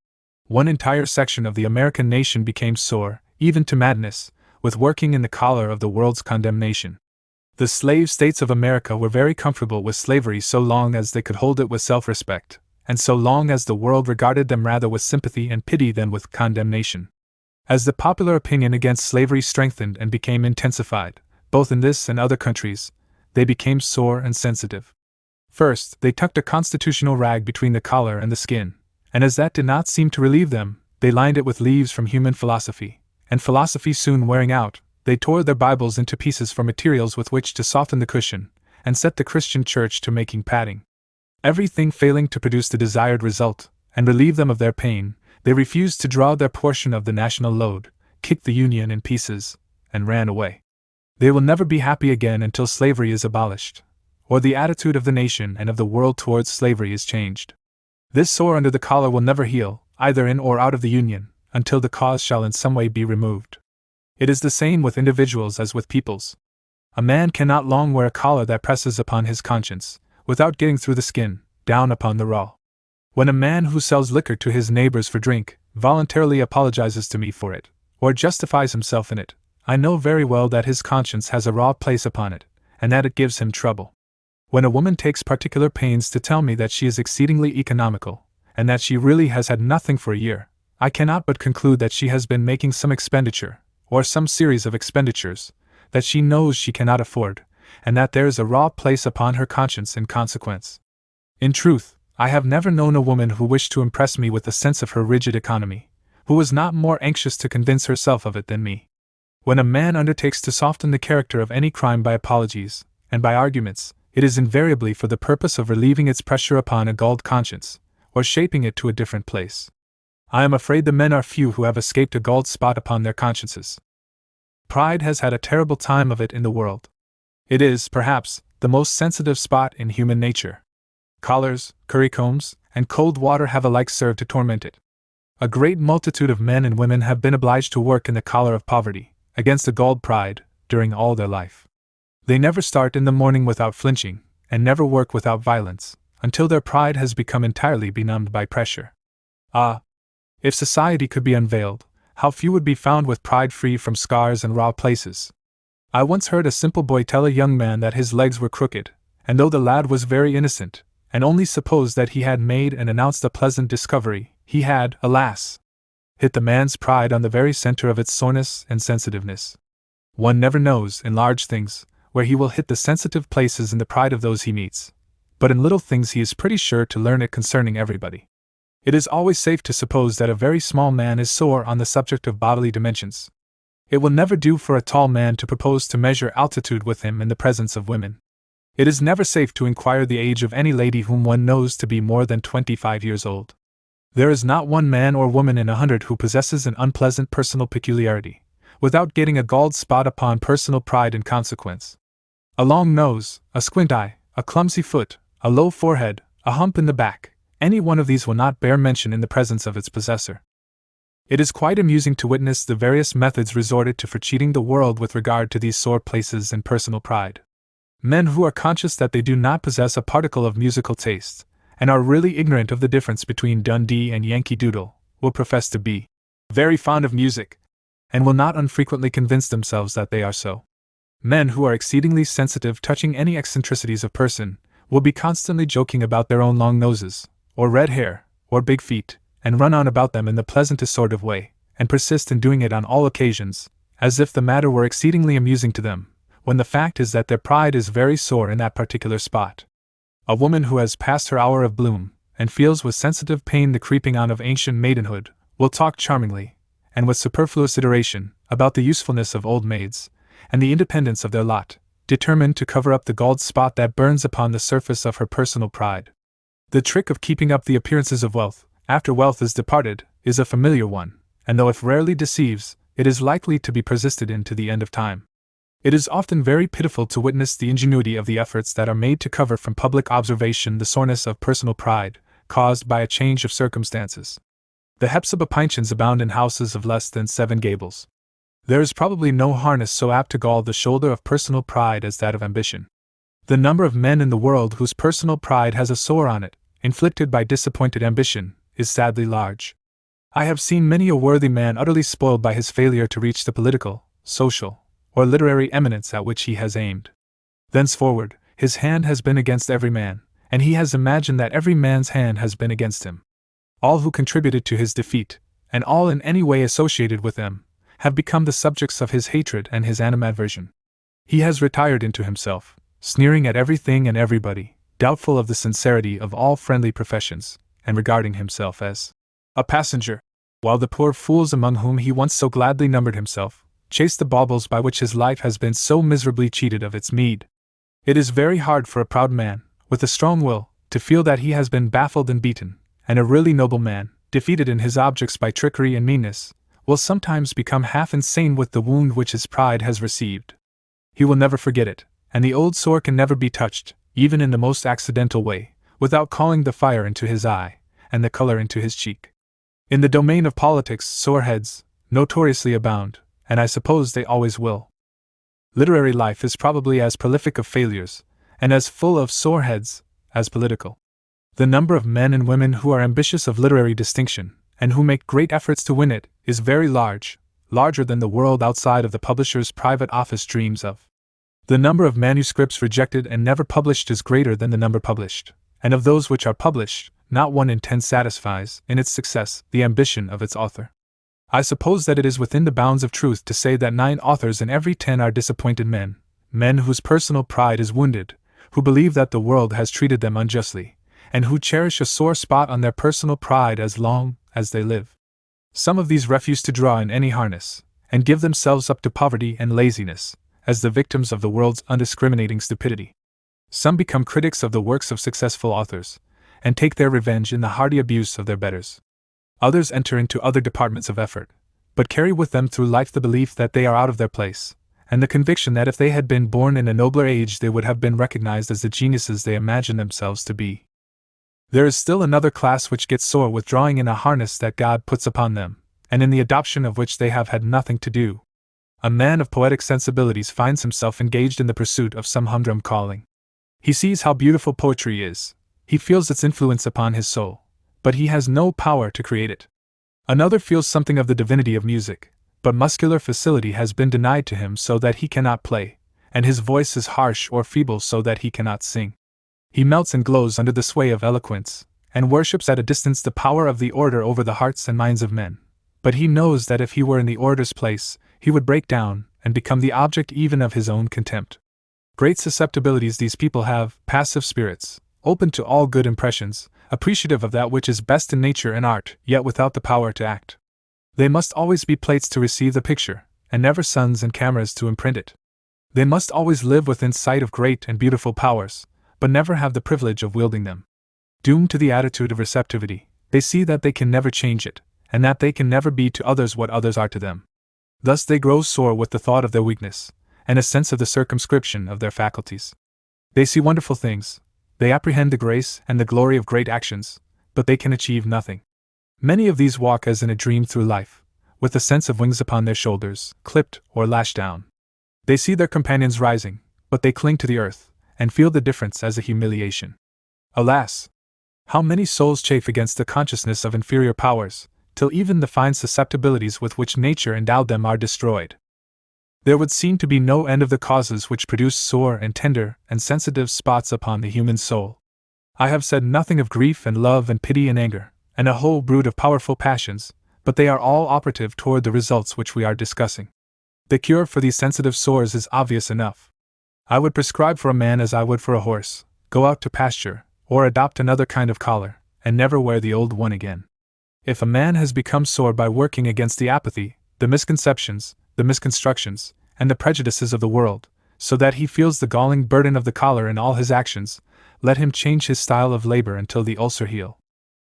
One entire section of the American nation became sore, even to madness, with working in the collar of the world's condemnation. The slave states of America were very comfortable with slavery so long as they could hold it with self-respect, and so long as the world regarded them rather with sympathy and pity than with condemnation. As the popular opinion against slavery strengthened and became intensified, both in this and other countries, they became sore and sensitive. First, they tucked a constitutional rag between the collar and the skin, and as that did not seem to relieve them, they lined it with leaves from human philosophy, and philosophy soon wearing out, they tore their Bibles into pieces for materials with which to soften the cushion, and set the Christian church to making padding. Everything failing to produce the desired result, and relieve them of their pain, they refused to draw their portion of the national load, kicked the Union in pieces, and ran away. They will never be happy again until slavery is abolished, or the attitude of the nation and of the world towards slavery is changed. This sore under the collar will never heal, either in or out of the Union, until the cause shall in some way be removed. It is the same with individuals as with peoples. A man cannot long wear a collar that presses upon his conscience, without getting through the skin, down upon the raw. When a man who sells liquor to his neighbors for drink, voluntarily apologizes to me for it, or justifies himself in it, I know very well that his conscience has a raw place upon it, and that it gives him trouble. When a woman takes particular pains to tell me that she is exceedingly economical, and that she really has had nothing for a year, I cannot but conclude that she has been making some expenditure, or some series of expenditures, that she knows she cannot afford, and that there is a raw place upon her conscience in consequence. In truth, I have never known a woman who wished to impress me with a sense of her rigid economy, who was not more anxious to convince herself of it than me. When a man undertakes to soften the character of any crime by apologies, and by arguments, it is invariably for the purpose of relieving its pressure upon a galled conscience, or shaping it to a different place. I am afraid the men are few who have escaped a galled spot upon their consciences. Pride has had a terrible time of it in the world. It is, perhaps, the most sensitive spot in human nature. Collars, currycombs, and cold water have alike served to torment it. A great multitude of men and women have been obliged to work in the collar of poverty, against a galled pride, during all their life. They never start in the morning without flinching, and never work without violence, until their pride has become entirely benumbed by pressure. Ah! If society could be unveiled, how few would be found with pride free from scars and raw places. I once heard a simple boy tell a young man that his legs were crooked, and though the lad was very innocent, and only supposed that he had made and announced a pleasant discovery, he had, alas, hit the man's pride on the very center of its soreness and sensitiveness. One never knows, in large things, where he will hit the sensitive places in the pride of those he meets, but in little things he is pretty sure to learn it concerning everybody. It is always safe to suppose that a very small man is sore on the subject of bodily dimensions. It will never do for a tall man to propose to measure altitude with him in the presence of women. It is never safe to inquire the age of any lady whom one knows to be more than 25 years old. There is not one man or woman in 100 who possesses an unpleasant personal peculiarity, without getting a galled spot upon personal pride in consequence. A long nose, a squint eye, a clumsy foot, a low forehead, a hump in the back, any one of these will not bear mention in the presence of its possessor. It is quite amusing to witness the various methods resorted to for cheating the world with regard to these sore places and personal pride. Men who are conscious that they do not possess a particle of musical taste, and are really ignorant of the difference between Dundee and Yankee Doodle, will profess to be very fond of music, and will not unfrequently convince themselves that they are so. Men who are exceedingly sensitive touching any eccentricities of person, will be constantly joking about their own long noses, or red hair, or big feet, and run on about them in the pleasantest sort of way, and persist in doing it on all occasions, as if the matter were exceedingly amusing to them, when the fact is that their pride is very sore in that particular spot. A woman who has passed her hour of bloom, and feels with sensitive pain the creeping on of ancient maidenhood, will talk charmingly, and with superfluous iteration, about the usefulness of old maids, and the independence of their lot, determined to cover up the galled spot that burns upon the surface of her personal pride. The trick of keeping up the appearances of wealth, after wealth is departed, is a familiar one, and though it rarely deceives, it is likely to be persisted in to the end of time. It is often very pitiful to witness the ingenuity of the efforts that are made to cover from public observation the soreness of personal pride, caused by a change of circumstances. The Hepzibah Pynchons abound in houses of less than 7 gables. There is probably no harness so apt to gall the shoulder of personal pride as that of ambition. The number of men in the world whose personal pride has a sore on it, inflicted by disappointed ambition, is sadly large. I have seen many a worthy man utterly spoiled by his failure to reach the political, social, or literary eminence at which he has aimed. Thenceforward, his hand has been against every man, and he has imagined that every man's hand has been against him. All who contributed to his defeat, and all in any way associated with them, have become the subjects of his hatred and his animadversion. He has retired into himself, sneering at everything and everybody, doubtful of the sincerity of all friendly professions, and regarding himself as a passenger, while the poor fools among whom he once so gladly numbered himself, chase the baubles by which his life has been so miserably cheated of its meed. It is very hard for a proud man, with a strong will, to feel that he has been baffled and beaten, and a really noble man, defeated in his objects by trickery and meanness, will sometimes become half insane with the wound which his pride has received. He will never forget it, and the old sore can never be touched, even in the most accidental way, without calling the fire into his eye, and the color into his cheek. In the domain of politics, sore heads notoriously abound, and I suppose they always will. Literary life is probably as prolific of failures, and as full of sore heads, as political. The number of men and women who are ambitious of literary distinction, and who make great efforts to win it, is very large, larger than the world outside of the publisher's private office dreams of. The number of manuscripts rejected and never published is greater than the number published, and of those which are published, not 1 in 10 satisfies, in its success, the ambition of its author. I suppose that it is within the bounds of truth to say that 9 authors in every 10 are disappointed men, men whose personal pride is wounded, who believe that the world has treated them unjustly, and who cherish a sore spot on their personal pride as long as they live. Some of these refuse to draw in any harness, and give themselves up to poverty and laziness, as the victims of the world's undiscriminating stupidity. Some become critics of the works of successful authors, and take their revenge in the hearty abuse of their betters. Others enter into other departments of effort, but carry with them through life the belief that they are out of their place, and the conviction that if they had been born in a nobler age they would have been recognized as the geniuses they imagine themselves to be. There is still another class which gets sore with drawing in a harness that God puts upon them, and in the adoption of which they have had nothing to do. A man of poetic sensibilities finds himself engaged in the pursuit of some humdrum calling. He sees how beautiful poetry is, he feels its influence upon his soul, but he has no power to create it. Another feels something of the divinity of music, but muscular facility has been denied to him so that he cannot play, and his voice is harsh or feeble so that he cannot sing. He melts and glows under the sway of eloquence, and worships at a distance the power of the orator over the hearts and minds of men, but he knows that if he were in the orator's place, he would break down, and become the object even of his own contempt. Great susceptibilities these people have, passive spirits, open to all good impressions, appreciative of that which is best in nature and art, yet without the power to act. They must always be plates to receive the picture, and never suns and cameras to imprint it. They must always live within sight of great and beautiful powers, but never have the privilege of wielding them. Doomed to the attitude of receptivity, they see that they can never change it, and that they can never be to others what others are to them. Thus they grow sore with the thought of their weakness, and a sense of the circumscription of their faculties. They see wonderful things, they apprehend the grace and the glory of great actions, but they can achieve nothing. Many of these walk as in a dream through life, with a sense of wings upon their shoulders, clipped or lashed down. They see their companions rising, but they cling to the earth, and feel the difference as a humiliation. Alas! How many souls chafe against the consciousness of inferior powers, till even the fine susceptibilities with which nature endowed them are destroyed. There would seem to be no end of the causes which produce sore and tender and sensitive spots upon the human soul. I have said nothing of grief and love and pity and anger, and a whole brood of powerful passions, but they are all operative toward the results which we are discussing. The cure for these sensitive sores is obvious enough. I would prescribe for a man as I would for a horse: go out to pasture, or adopt another kind of collar, and never wear the old one again. If a man has become sore by working against the apathy, the misconceptions, the misconstructions, and the prejudices of the world, so that he feels the galling burden of the collar in all his actions, let him change his style of labor until the ulcer heal.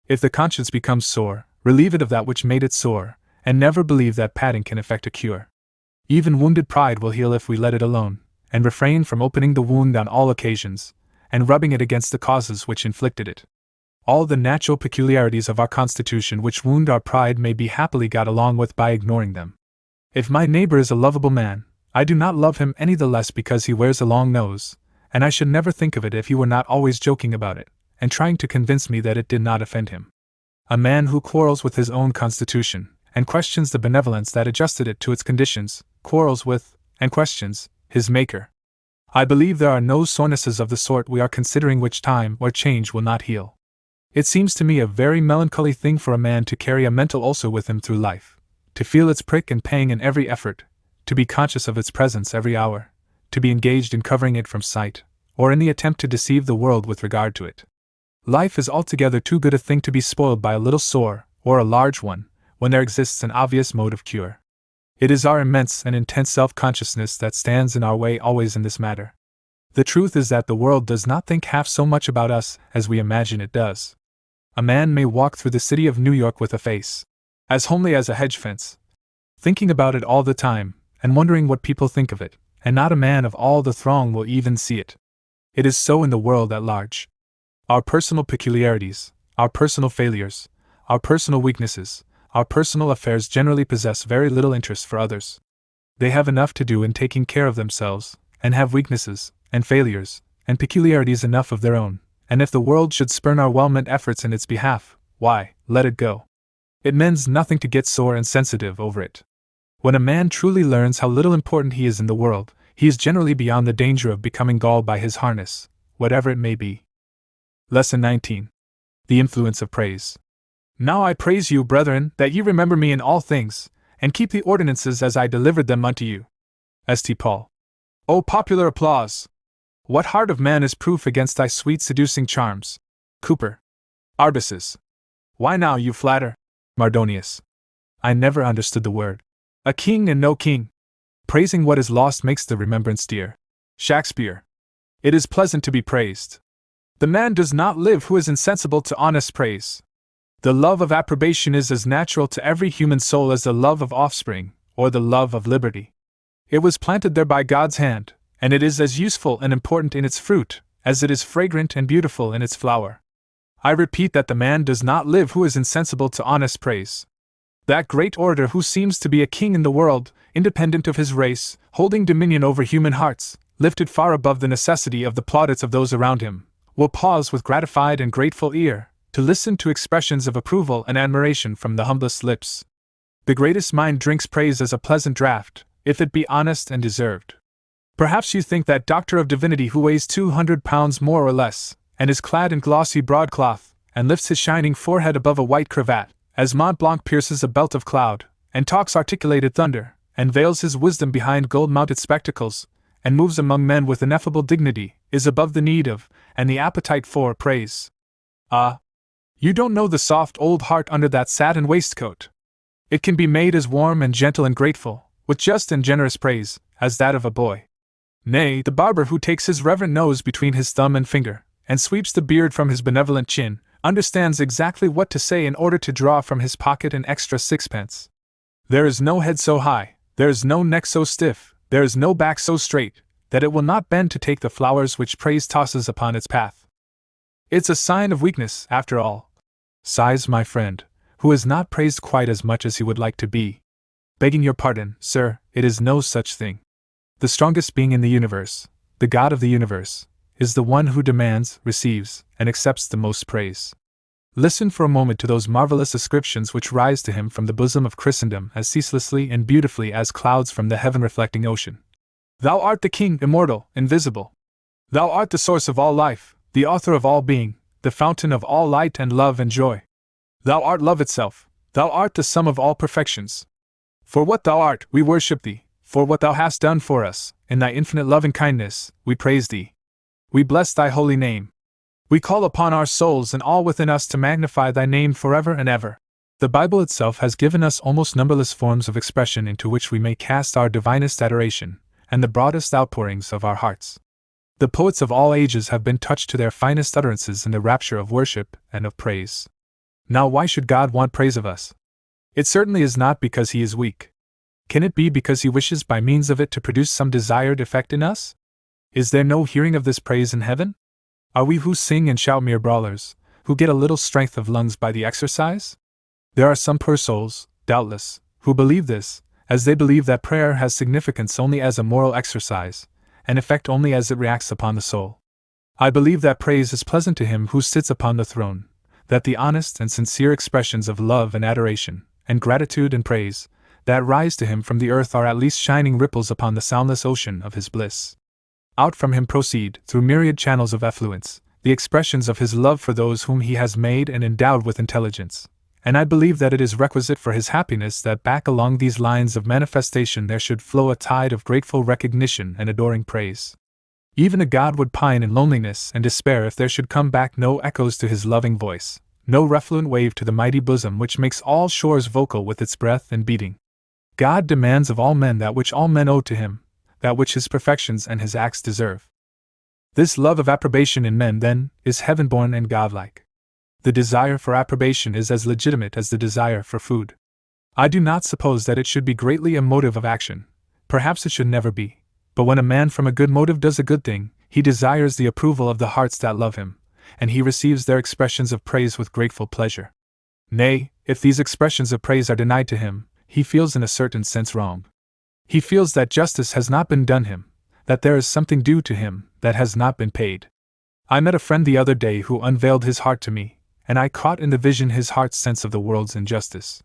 If the conscience becomes sore, relieve it of that which made it sore, and never believe that patting can effect a cure. Even wounded pride will heal if we let it alone, and refrain from opening the wound on all occasions, and rubbing it against the causes which inflicted it. All the natural peculiarities of our constitution which wound our pride may be happily got along with by ignoring them. If my neighbor is a lovable man, I do not love him any the less because he wears a long nose, and I should never think of it if he were not always joking about it, and trying to convince me that it did not offend him. A man who quarrels with his own constitution, and questions the benevolence that adjusted it to its conditions, quarrels with, and questions, his Maker. I believe there are no sorenesses of the sort we are considering which time or change will not heal. It seems to me a very melancholy thing for a man to carry a mental ulcer with him through life, to feel its prick and pang in every effort, to be conscious of its presence every hour, to be engaged in covering it from sight, or in the attempt to deceive the world with regard to it. Life is altogether too good a thing to be spoiled by a little sore, or a large one, when there exists an obvious mode of cure. It is our immense and intense self-consciousness that stands in our way always in this matter. The truth is that the world does not think half so much about us as we imagine it does. A man may walk through the city of New York with a face as homely as a hedge fence, thinking about it all the time, and wondering what people think of it, and not a man of all the throng will even see it. It is so in the world at large. Our personal peculiarities, our personal failures, our personal weaknesses, our personal affairs generally possess very little interest for others. They have enough to do in taking care of themselves, and have weaknesses, and failures, and peculiarities enough of their own, and if the world should spurn our well-meant efforts in its behalf, why, let it go. It mends nothing to get sore and sensitive over it. When a man truly learns how little important he is in the world, he is generally beyond the danger of becoming galled by his harness, whatever it may be. Lesson 19. The Influence of Praise. Now I praise you, brethren, that ye remember me in all things, and keep the ordinances as I delivered them unto you. St. Paul. O popular applause! What heart of man is proof against thy sweet seducing charms? Cooper. Arbuses. Why now you flatter? Mardonius. I never understood the word. A king and no king. Praising what is lost makes the remembrance dear. Shakespeare. It is pleasant to be praised. The man does not live who is insensible to honest praise. The love of approbation is as natural to every human soul as the love of offspring, or the love of liberty. It was planted there by God's hand, and it is as useful and important in its fruit, as it is fragrant and beautiful in its flower. I repeat that the man does not live who is insensible to honest praise. That great orator who seems to be a king in the world, independent of his race, holding dominion over human hearts, lifted far above the necessity of the plaudits of those around him, will pause with gratified and grateful ear, to listen to expressions of approval and admiration from the humblest lips. The greatest mind drinks praise as a pleasant draught, if it be honest and deserved. Perhaps you think that doctor of divinity who weighs 200 pounds more or less, and is clad in glossy broadcloth, and lifts his shining forehead above a white cravat, as Mont Blanc pierces a belt of cloud, and talks articulated thunder, and veils his wisdom behind gold-mounted spectacles, and moves among men with ineffable dignity, is above the need of, and the appetite for, praise. Ah! You don't know the soft old heart under that satin waistcoat. It can be made as warm and gentle and grateful, with just and generous praise, as that of a boy. Nay, the barber who takes his reverent nose between his thumb and finger, and sweeps the beard from his benevolent chin, understands exactly what to say in order to draw from his pocket an extra sixpence. There is no head so high, there is no neck so stiff, there is no back so straight, that it will not bend to take the flowers which praise tosses upon its path. It's a sign of weakness, after all. Sighs my friend, who is not praised quite as much as he would like to be. Begging your pardon, sir, it is no such thing. The strongest being in the universe, the God of the universe, is the one who demands, receives, and accepts the most praise. Listen for a moment to those marvelous ascriptions which rise to him from the bosom of Christendom as ceaselessly and beautifully as clouds from the heaven-reflecting ocean. Thou art the King, immortal, invisible. Thou art the source of all life, the author of all being, the fountain of all light and love and joy. Thou art love itself, thou art the sum of all perfections. For what thou art, we worship thee, for what thou hast done for us, in thy infinite loving kindness, we praise thee. We bless thy holy name. We call upon our souls and all within us to magnify thy name forever and ever. The Bible itself has given us almost numberless forms of expression into which we may cast our divinest adoration, and the broadest outpourings of our hearts. The poets of all ages have been touched to their finest utterances in the rapture of worship and of praise. Now why should God want praise of us? It certainly is not because he is weak. Can it be because he wishes by means of it to produce some desired effect in us? Is there no hearing of this praise in heaven? Are we who sing and shout mere brawlers, who get a little strength of lungs by the exercise? There are some poor souls, doubtless, who believe this, as they believe that prayer has significance only as a moral exercise, and effect only as it reacts upon the soul. I believe that praise is pleasant to him who sits upon the throne, that the honest and sincere expressions of love and adoration, and gratitude and praise, that rise to him from the earth are at least shining ripples upon the soundless ocean of his bliss. Out from him proceed, through myriad channels of effluence, the expressions of his love for those whom he has made and endowed with intelligence, and I believe that it is requisite for his happiness that back along these lines of manifestation there should flow a tide of grateful recognition and adoring praise. Even a god would pine in loneliness and despair if there should come back no echoes to his loving voice, no refluent wave to the mighty bosom which makes all shores vocal with its breath and beating. God demands of all men that which all men owe to him, that which his perfections and his acts deserve. This love of approbation in men, then, is heaven-born and godlike. The desire for approbation is as legitimate as the desire for food. I do not suppose that it should be greatly a motive of action, perhaps it should never be, but when a man from a good motive does a good thing, he desires the approval of the hearts that love him, and he receives their expressions of praise with grateful pleasure. Nay, if these expressions of praise are denied to him, he feels in a certain sense wrong. He feels that justice has not been done him, that there is something due to him that has not been paid. I met a friend the other day who unveiled his heart to me, and I caught in the vision his heart's sense of the world's injustice.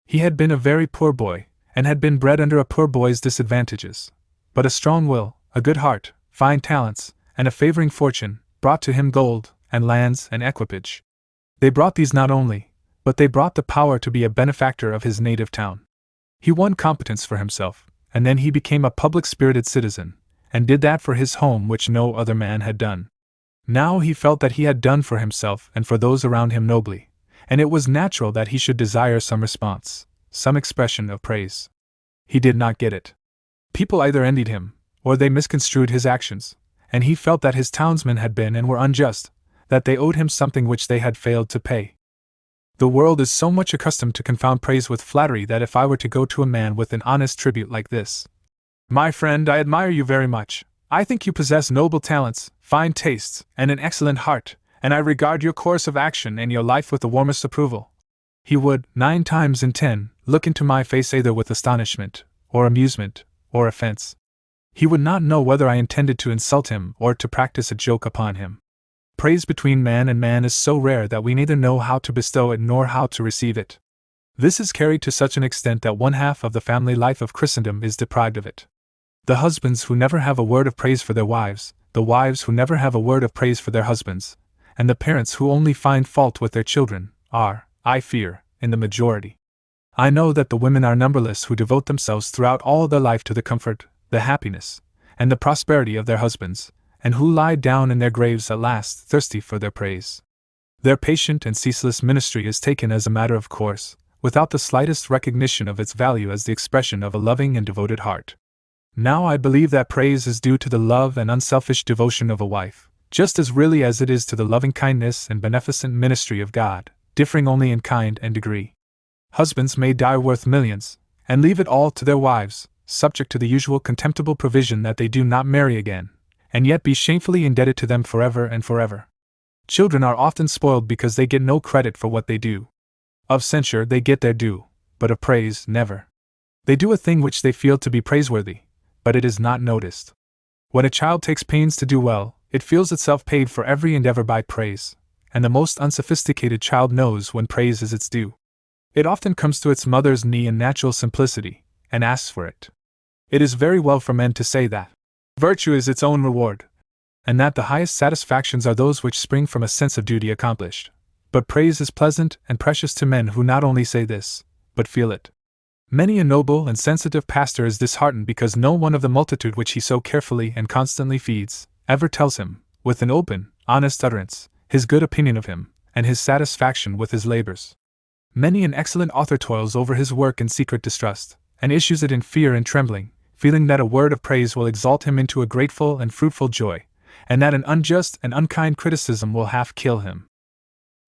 He had been a very poor boy, and had been bred under a poor boy's disadvantages, but a strong will, a good heart, fine talents, and a favoring fortune brought to him gold, and lands, and equipage. They brought these not only, but they brought the power to be a benefactor of his native town. He won competence for himself, and then he became a public-spirited citizen, and did that for his home which no other man had done. Now he felt that he had done for himself and for those around him nobly, and it was natural that he should desire some response, some expression of praise. He did not get it. People either envied him, or they misconstrued his actions, and he felt that his townsmen had been and were unjust, that they owed him something which they had failed to pay. The world is so much accustomed to confound praise with flattery that if I were to go to a man with an honest tribute like this, "My friend, I admire you very much. I think you possess noble talents, fine tastes, and an excellent heart, and I regard your course of action and your life with the warmest approval," he would, 9 times in 10, look into my face either with astonishment, or amusement, or offense. He would not know whether I intended to insult him or to practice a joke upon him. Praise between man and man is so rare that we neither know how to bestow it nor how to receive it. This is carried to such an extent that 1/2 of the family life of Christendom is deprived of it. The husbands who never have a word of praise for their wives, the wives who never have a word of praise for their husbands, and the parents who only find fault with their children, are, I fear, in the majority. I know that the women are numberless who devote themselves throughout all their life to the comfort, the happiness, and the prosperity of their husbands, and who lie down in their graves at last thirsty for their praise. Their patient and ceaseless ministry is taken as a matter of course, without the slightest recognition of its value as the expression of a loving and devoted heart. Now I believe that praise is due to the love and unselfish devotion of a wife, just as really as it is to the loving kindness and beneficent ministry of God, differing only in kind and degree. Husbands may die worth millions, and leave it all to their wives, subject to the usual contemptible provision that they do not marry again, and yet be shamefully indebted to them forever and forever. Children are often spoiled because they get no credit for what they do. Of censure they get their due, but of praise never. They do a thing which they feel to be praiseworthy, but it is not noticed. When a child takes pains to do well, it feels itself paid for every endeavor by praise, and the most unsophisticated child knows when praise is its due. It often comes to its mother's knee in natural simplicity, and asks for it. It is very well for men to say that virtue is its own reward, and that the highest satisfactions are those which spring from a sense of duty accomplished. But praise is pleasant and precious to men who not only say this, but feel it. Many a noble and sensitive pastor is disheartened because no one of the multitude which he so carefully and constantly feeds, ever tells him, with an open, honest utterance, his good opinion of him, and his satisfaction with his labors. Many an excellent author toils over his work in secret distrust, and issues it in fear and trembling, feeling that a word of praise will exalt him into a grateful and fruitful joy, and that an unjust and unkind criticism will half kill him.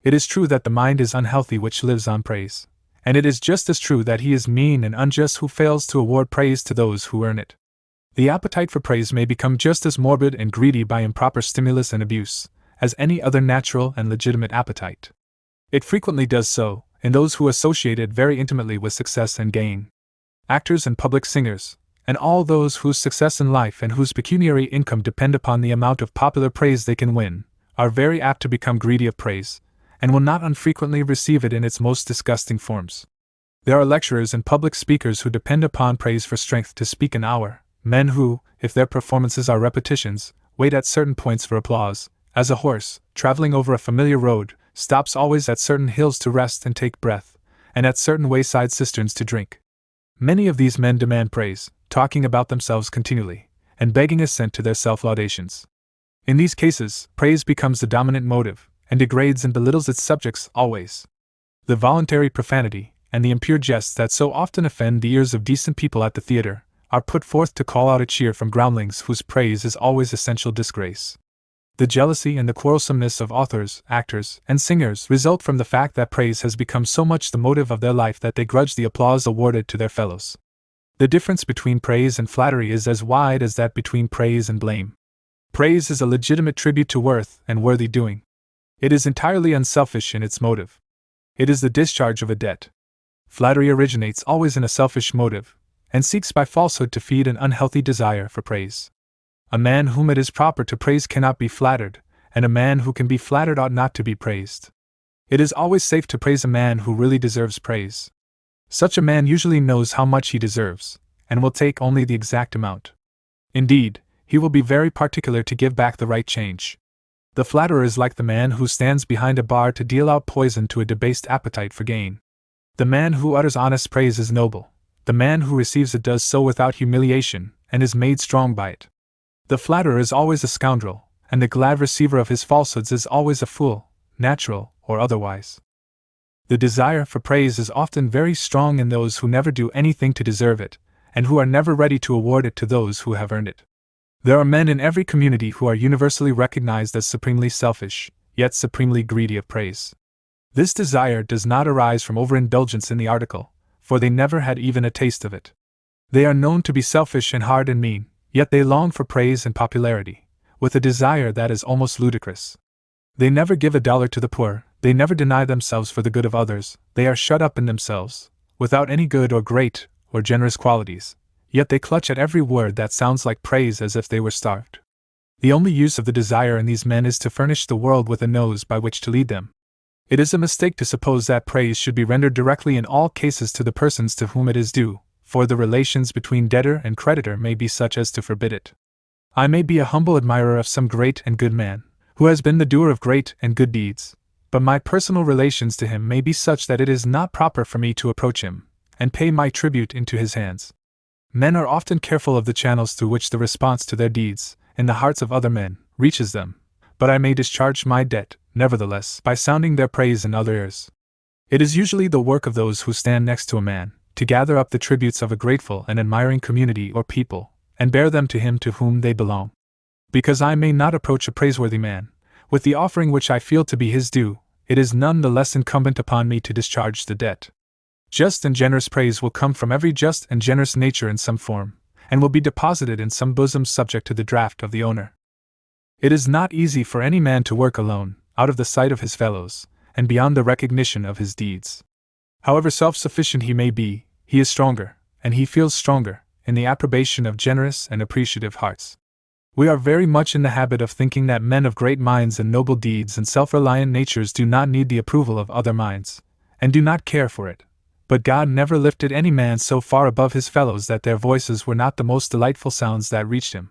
It is true that the mind is unhealthy which lives on praise, and it is just as true that he is mean and unjust who fails to award praise to those who earn it. The appetite for praise may become just as morbid and greedy by improper stimulus and abuse, as any other natural and legitimate appetite. It frequently does so, in those who associate it very intimately with success and gain. Actors and public singers, and all those whose success in life and whose pecuniary income depend upon the amount of popular praise they can win, are very apt to become greedy of praise, and will not unfrequently receive it in its most disgusting forms. There are lecturers and public speakers who depend upon praise for strength to speak an hour, men who, if their performances are repetitions, wait at certain points for applause, As a horse, traveling over a familiar road, stops always at certain hills to rest and take breath, and at certain wayside cisterns to drink. Many of these men demand praise, talking about themselves continually, and begging assent to their self-laudations. In these cases, praise becomes the dominant motive, and degrades and belittles its subjects always. The voluntary profanity, and the impure jests that so often offend the ears of decent people at the theater, are put forth to call out a cheer from groundlings whose praise is always essential disgrace. The jealousy and the quarrelsomeness of authors, actors, and singers result from the fact that praise has become so much the motive of their life that they grudge the applause awarded to their fellows. The difference between praise and flattery is as wide as that between praise and blame. Praise is a legitimate tribute to worth and worthy doing. It is entirely unselfish in its motive. It is the discharge of a debt. Flattery originates always in a selfish motive, and seeks by falsehood to feed an unhealthy desire for praise. A man whom it is proper to praise cannot be flattered, and a man who can be flattered ought not to be praised. It is always safe to praise a man who really deserves praise. Such a man usually knows how much he deserves, and will take only the exact amount. Indeed, he will be very particular to give back the right change. The flatterer is like the man who stands behind a bar to deal out poison to a debased appetite for gain. The man who utters honest praise is noble. The man who receives it does so without humiliation, and is made strong by it. The flatterer is always a scoundrel, and the glad receiver of his falsehoods is always a fool, natural or otherwise. The desire for praise is often very strong in those who never do anything to deserve it, and who are never ready to award it to those who have earned it. There are men in every community who are universally recognized as supremely selfish, yet supremely greedy of praise. This desire does not arise from overindulgence in the article, for they never had even a taste of it. They are known to be selfish and hard and mean, yet they long for praise and popularity, with a desire that is almost ludicrous. They never give $1 to the poor, they never deny themselves for the good of others, they are shut up in themselves, without any good or great or generous qualities, yet they clutch at every word that sounds like praise as if they were starved. The only use of the desire in these men is to furnish the world with a nose by which to lead them. It is a mistake to suppose that praise should be rendered directly in all cases to the persons to whom it is due, for the relations between debtor and creditor may be such as to forbid it. I may be a humble admirer of some great and good man, who has been the doer of great and good deeds, but my personal relations to him may be such that it is not proper for me to approach him, and pay my tribute into his hands. Men are often careful of the channels through which the response to their deeds, in the hearts of other men, reaches them, but I may discharge my debt, nevertheless, by sounding their praise in other ears. It is usually the work of those who stand next to a man, to gather up the tributes of a grateful and admiring community or people, and bear them to him to whom they belong. Because I may not approach a praiseworthy man, with the offering which I feel to be his due, it is none the less incumbent upon me to discharge the debt. Just and generous praise will come from every just and generous nature in some form, and will be deposited in some bosom subject to the draft of the owner. It is not easy for any man to work alone, out of the sight of his fellows, and beyond the recognition of his deeds. However self-sufficient he may be, he is stronger, and he feels stronger, in the approbation of generous and appreciative hearts. We are very much in the habit of thinking that men of great minds and noble deeds and self-reliant natures do not need the approval of other minds, and do not care for it. But God never lifted any man so far above his fellows that their voices were not the most delightful sounds that reached him.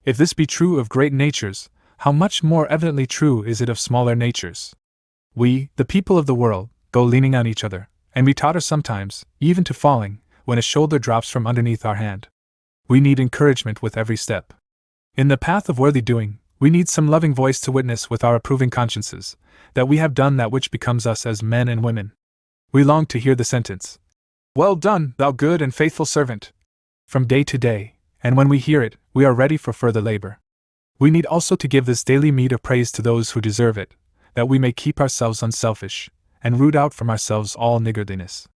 If this be true of great natures, how much more evidently true is it of smaller natures? We, the people of the world, go leaning on each other, and we totter sometimes, even to falling, when a shoulder drops from underneath our hand. We need encouragement with every step. In the path of worthy doing, we need some loving voice to witness with our approving consciences that we have done that which becomes us as men and women. We long to hear the sentence, "Well done, thou good and faithful servant," from day to day, and when we hear it, we are ready for further labor. We need also to give this daily meed of praise to those who deserve it, that we may keep ourselves unselfish, and root out from ourselves all niggardliness.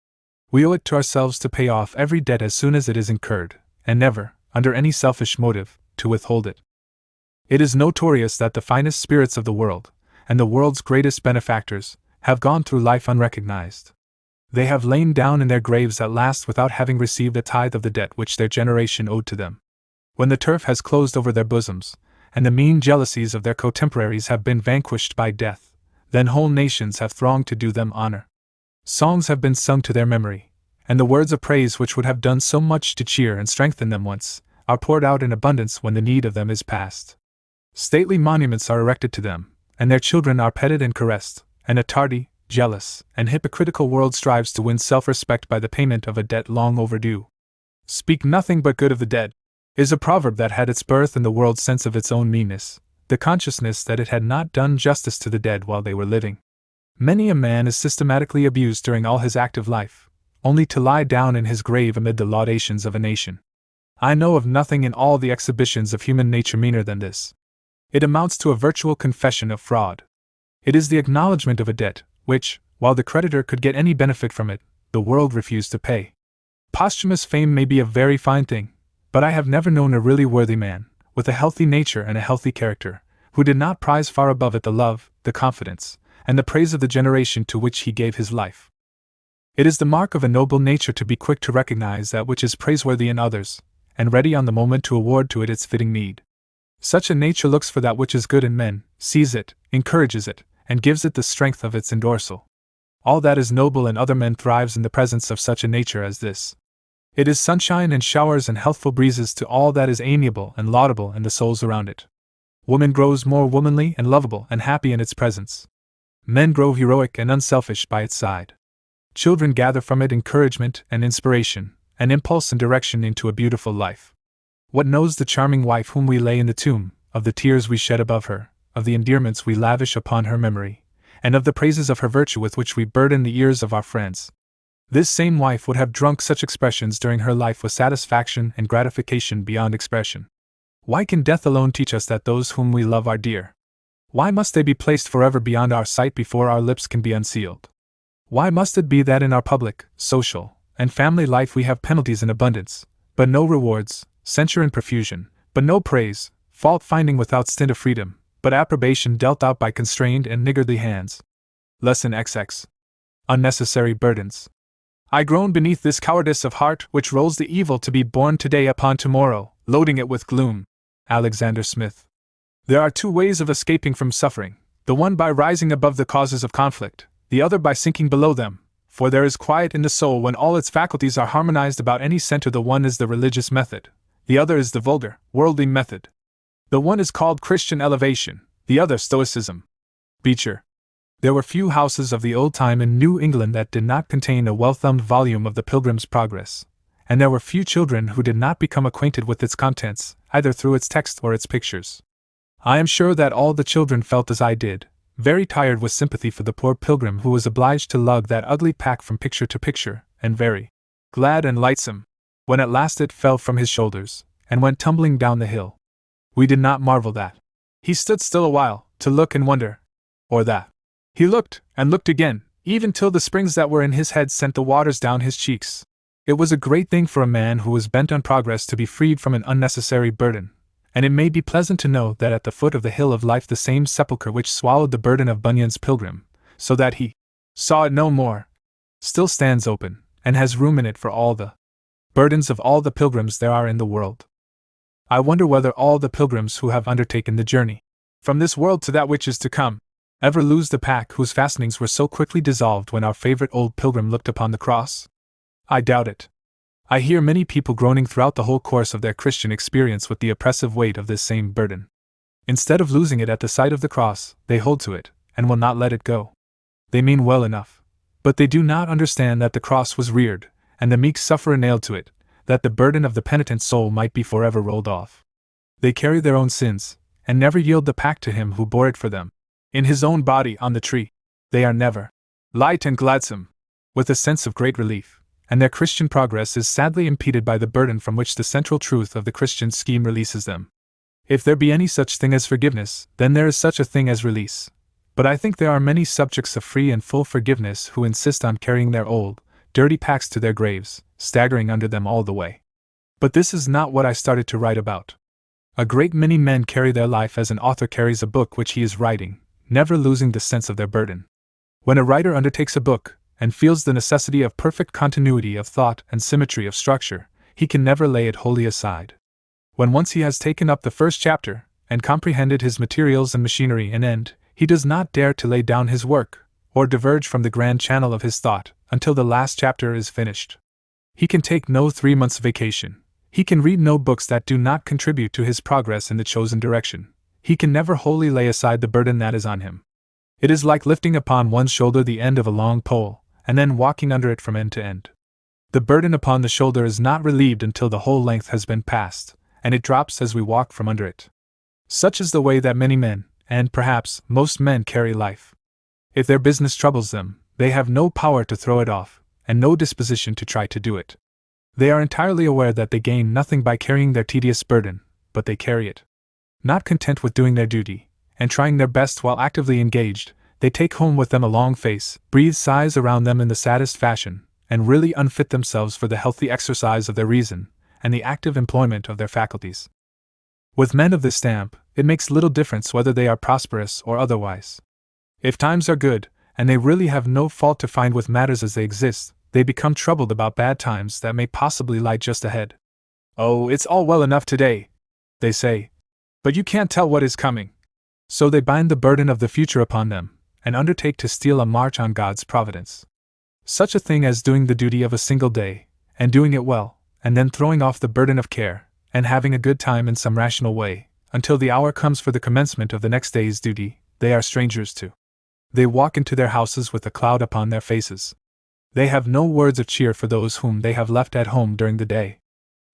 We owe it to ourselves to pay off every debt as soon as it is incurred, and never, under any selfish motive, to withhold it. It is notorious that the finest spirits of the world, and the world's greatest benefactors, have gone through life unrecognized. They have lain down in their graves at last without having received a tithe of the debt which their generation owed to them. When the turf has closed over their bosoms, and the mean jealousies of their contemporaries have been vanquished by death, then whole nations have thronged to do them honor. Songs have been sung to their memory, and the words of praise which would have done so much to cheer and strengthen them once, are poured out in abundance when the need of them is past. Stately monuments are erected to them, and their children are petted and caressed, and a tardy, jealous, and hypocritical world strives to win self-respect by the payment of a debt long overdue. Speak nothing but good of the dead is a proverb that had its birth in the world's sense of its own meanness, the consciousness that it had not done justice to the dead while they were living. Many a man is systematically abused during all his active life, only to lie down in his grave amid the laudations of a nation. I know of nothing in all the exhibitions of human nature meaner than this. It amounts to a virtual confession of fraud. It is the acknowledgement of a debt, which, while the creditor could get any benefit from it, the world refused to pay. Posthumous fame may be a very fine thing, but I have never known a really worthy man, with a healthy nature and a healthy character, who did not prize far above it the love, the confidence, and the praise of the generation to which he gave his life. It is the mark of a noble nature to be quick to recognize that which is praiseworthy in others, and ready on the moment to award to it its fitting meed. Such a nature looks for that which is good in men, sees it, encourages it, and gives it the strength of its endorsal. All that is noble in other men thrives in the presence of such a nature as this. It is sunshine and showers and healthful breezes to all that is amiable and laudable in the souls around it. Woman grows more womanly and lovable and happy in its presence. Men grow heroic and unselfish by its side. Children gather from it encouragement and inspiration, and impulse and direction into a beautiful life. What knows the charming wife whom we lay in the tomb, of the tears we shed above her, of the endearments we lavish upon her memory, and of the praises of her virtue with which we burden the ears of our friends? This same wife would have drunk such expressions during her life with satisfaction and gratification beyond expression. Why can death alone teach us that those whom we love are dear? Why must they be placed forever beyond our sight before our lips can be unsealed? Why must it be that in our public, social, and family life we have penalties in abundance, but no rewards, censure in profusion, but no praise, fault-finding without stint of freedom, but approbation dealt out by constrained and niggardly hands? Lesson XX. Unnecessary burdens. I groan beneath this cowardice of heart which rolls the evil to be borne today upon tomorrow, loading it with gloom. Alexander Smith. There are two ways of escaping from suffering, the one by rising above the causes of conflict, the other by sinking below them, for there is quiet in the soul when all its faculties are harmonized about any center. The one is the religious method, the other is the vulgar, worldly method. The one is called Christian elevation, the other Stoicism. Beecher. There were few houses of the old time in New England that did not contain a well-thumbed volume of the Pilgrim's Progress, and there were few children who did not become acquainted with its contents, either through its text or its pictures. I am sure that all the children felt as I did, very tired with sympathy for the poor pilgrim who was obliged to lug that ugly pack from picture to picture, and very glad and lightsome when at last it fell from his shoulders, and went tumbling down the hill. We did not marvel that he stood still a while, to look and wonder, or that he looked, and looked again, even till the springs that were in his head sent the waters down his cheeks. It was a great thing for a man who was bent on progress to be freed from an unnecessary burden, and it may be pleasant to know that at the foot of the hill of life the same sepulchre which swallowed the burden of Bunyan's pilgrim, so that he saw it no more, still stands open, and has room in it for all the burdens of all the pilgrims there are in the world. I wonder whether all the pilgrims who have undertaken the journey from this world to that which is to come ever lose the pack whose fastenings were so quickly dissolved when our favorite old pilgrim looked upon the cross? I doubt it. I hear many people groaning throughout the whole course of their Christian experience with the oppressive weight of this same burden. Instead of losing it at the sight of the cross, they hold to it, and will not let it go. They mean well enough, but they do not understand that the cross was reared, and the meek sufferer nailed to it, that the burden of the penitent soul might be forever rolled off. They carry their own sins, and never yield the pack to him who bore it for them. In his own body on the tree, they are never light and gladsome, with a sense of great relief, and their Christian progress is sadly impeded by the burden from which the central truth of the Christian scheme releases them. If there be any such thing as forgiveness, then there is such a thing as release. But I think there are many subjects of free and full forgiveness who insist on carrying their old, dirty packs to their graves, staggering under them all the way. But this is not what I started to write about. A great many men carry their life as an author carries a book which he is writing, never losing the sense of their burden. When a writer undertakes a book, and feels the necessity of perfect continuity of thought and symmetry of structure, he can never lay it wholly aside. When once he has taken up the first chapter, and comprehended his materials and machinery and end, he does not dare to lay down his work, or diverge from the grand channel of his thought, until the last chapter is finished. He can take no 3 months' vacation. He can read no books that do not contribute to his progress in the chosen direction. he can never wholly lay aside the burden that is on him. It is like lifting upon one's shoulder the end of a long pole, and then walking under it from end to end. The burden upon the shoulder is not relieved until the whole length has been passed, and it drops as we walk from under it. Such is the way that many men, and perhaps most men, carry life. If their business troubles them, they have no power to throw it off, and no disposition to try to do it. They are entirely aware that they gain nothing by carrying their tedious burden, but they carry it. Not content with doing their duty, and trying their best while actively engaged, they take home with them a long face, breathe sighs around them in the saddest fashion, and really unfit themselves for the healthy exercise of their reason, and the active employment of their faculties. With men of this stamp, it makes little difference whether they are prosperous or otherwise. If times are good, and they really have no fault to find with matters as they exist, they become troubled about bad times that may possibly lie just ahead. "Oh, it's all well enough today," they say, "but you can't tell what is coming." So they bind the burden of the future upon them, and undertake to steal a march on God's providence. Such a thing as doing the duty of a single day, and doing it well, and then throwing off the burden of care, and having a good time in some rational way, until the hour comes for the commencement of the next day's duty, they are strangers to. They walk into their houses with a cloud upon their faces. They have no words of cheer for those whom they have left at home during the day.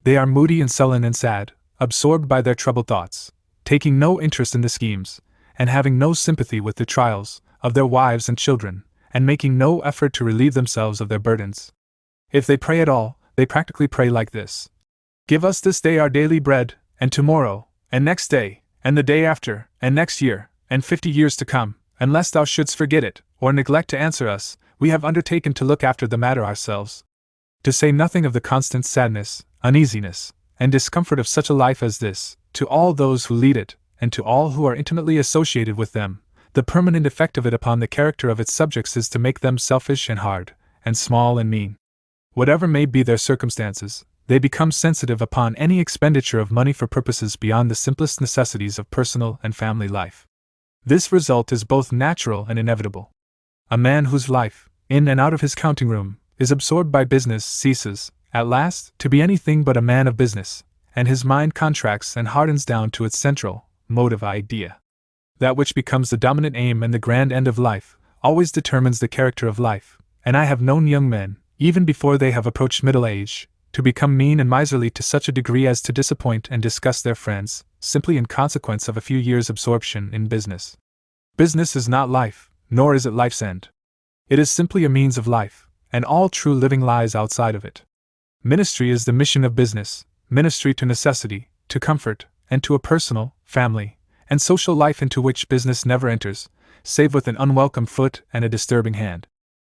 They are moody and sullen and sad, absorbed by their troubled thoughts, taking no interest in the schemes, and having no sympathy with the trials, of their wives and children, and making no effort to relieve themselves of their burdens. If they pray at all, they practically pray like this: "Give us this day our daily bread, and tomorrow, and next day, and the day after, and next year, and 50 years to come, and lest thou shouldst forget it, or neglect to answer us, we have undertaken to look after the matter ourselves." To say nothing of the constant sadness, uneasiness, and discomfort of such a life as this, to all those who lead it, and to all who are intimately associated with them, the permanent effect of it upon the character of its subjects is to make them selfish and hard, and small and mean. Whatever may be their circumstances, they become sensitive upon any expenditure of money for purposes beyond the simplest necessities of personal and family life. This result is both natural and inevitable. A man whose life, in and out of his counting room, is absorbed by business ceases, at last, to be anything but a man of business, and his mind contracts and hardens down to its central, motive idea. That which becomes the dominant aim and the grand end of life, always determines the character of life, and I have known young men, even before they have approached middle age, to become mean and miserly to such a degree as to disappoint and disgust their friends, simply in consequence of a few years' absorption in business. Business is not life, nor is it life's end. It is simply a means of life, and all true living lies outside of it. Ministry is the mission of business, ministry to necessity, to comfort, and to a personal, family, and social life into which business never enters, save with an unwelcome foot and a disturbing hand.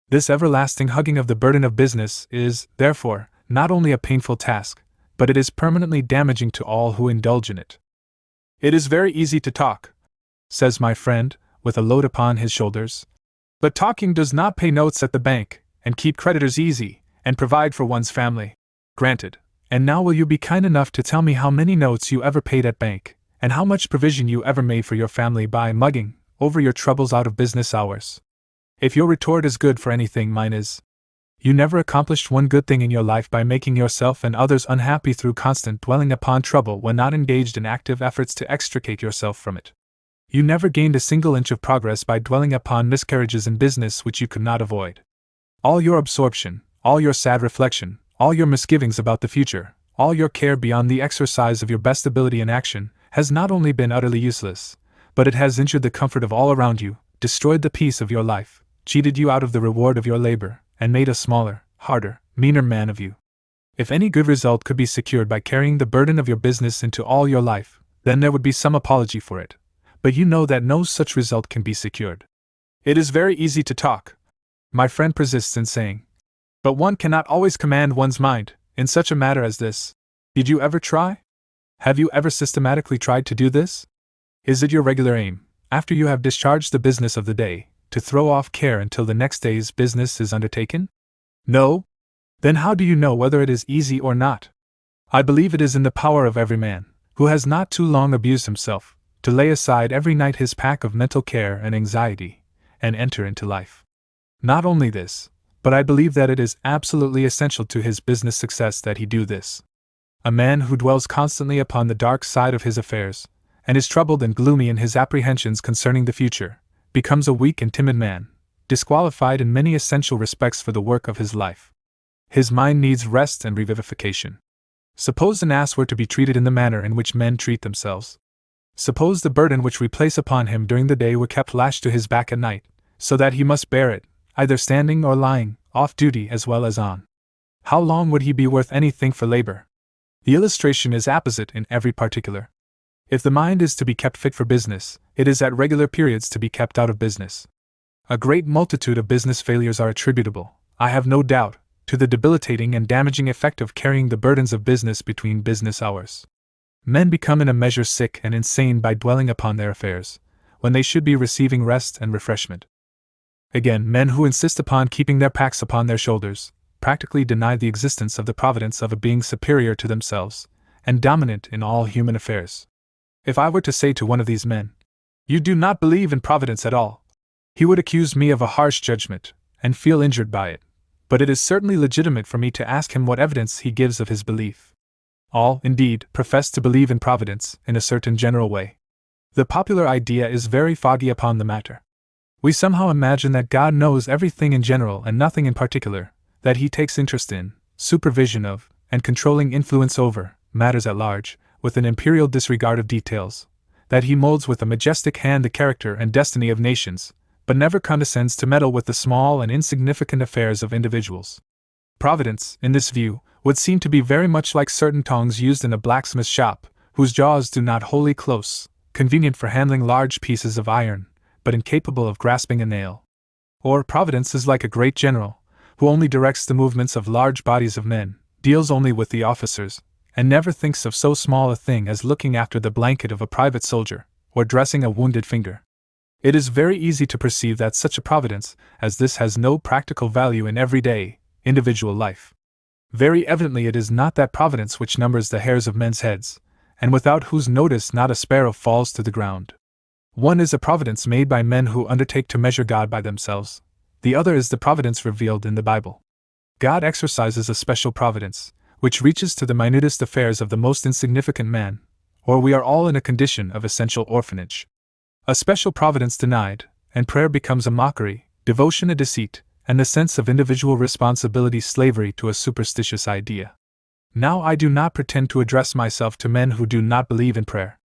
This everlasting hugging of the burden of business is, therefore, not only a painful task, but it is permanently damaging to all who indulge in it. "It is very easy to talk," says my friend, with a load upon his shoulders. "But talking does not pay notes at the bank, and keep creditors easy, and provide for one's family." Granted. And now will you be kind enough to tell me how many notes you ever paid at bank, and how much provision you ever made for your family by mugging over your troubles out of business hours? If your retort is good for anything, mine is. You never accomplished one good thing in your life by making yourself and others unhappy through constant dwelling upon trouble when not engaged in active efforts to extricate yourself from it. You never gained a single inch of progress by dwelling upon miscarriages in business which you could not avoid. All your absorption, all your sad reflection, all your misgivings about the future, all your care beyond the exercise of your best ability in action, has not only been utterly useless, but it has injured the comfort of all around you, destroyed the peace of your life, cheated you out of the reward of your labor, and made a smaller, harder, meaner man of you. If any good result could be secured by carrying the burden of your business into all your life, then there would be some apology for it. But you know that no such result can be secured. "It is very easy to talk," my friend persists in saying. "But one cannot always command one's mind, in such a matter as this. Did you ever try? Have you ever systematically tried to do this? Is it your regular aim, after you have discharged the business of the day, to throw off care until the next day's business is undertaken? No? Then how do you know whether it is easy or not? I believe it is in the power of every man, who has not too long abused himself, to lay aside every night his pack of mental care and anxiety, and enter into life. Not only this, but I believe that it is absolutely essential to his business success that he do this. A man who dwells constantly upon the dark side of his affairs, and is troubled and gloomy in his apprehensions concerning the future, becomes a weak and timid man, disqualified in many essential respects for the work of his life. His mind needs rest and revivification. Suppose an ass were to be treated in the manner in which men treat themselves. Suppose the burden which we place upon him during the day were kept lashed to his back at night, so that he must bear it, either standing or lying, off duty as well as on. How long would he be worth anything for labor? The illustration is apposite in every particular. If the mind is to be kept fit for business, it is at regular periods to be kept out of business. A great multitude of business failures are attributable, I have no doubt, to the debilitating and damaging effect of carrying the burdens of business between business hours. Men become in a measure sick and insane by dwelling upon their affairs, when they should be receiving rest and refreshment. Again, men who insist upon keeping their packs upon their shoulders, practically deny the existence of the providence of a being superior to themselves, and dominant in all human affairs. If I were to say to one of these men, "You do not believe in providence at all," he would accuse me of a harsh judgment, and feel injured by it, but it is certainly legitimate for me to ask him what evidence he gives of his belief. All, indeed, profess to believe in providence, in a certain general way. The popular idea is very foggy upon the matter. We somehow imagine that God knows everything in general and nothing in particular, that he takes interest in, supervision of, and controlling influence over, matters at large, with an imperial disregard of details, that he molds with a majestic hand the character and destiny of nations, but never condescends to meddle with the small and insignificant affairs of individuals. Providence, in this view, would seem to be very much like certain tongs used in a blacksmith's shop, whose jaws do not wholly close, convenient for handling large pieces of iron, but incapable of grasping a nail. Or Providence is like a great general, who only directs the movements of large bodies of men, deals only with the officers, and never thinks of so small a thing as looking after the blanket of a private soldier, or dressing a wounded finger. It is very easy to perceive that such a providence as this has no practical value in everyday, individual life. Very evidently it is not that providence which numbers the hairs of men's heads, and without whose notice not a sparrow falls to the ground. One is a providence made by men who undertake to measure God by themselves, the other is the providence revealed in the Bible. God exercises a special providence, which reaches to the minutest affairs of the most insignificant man, or we are all in a condition of essential orphanage. A special providence denied, and prayer becomes a mockery, devotion a deceit, and the sense of individual responsibility slavery to a superstitious idea. Now I do not pretend to address myself to men who do not believe in prayer.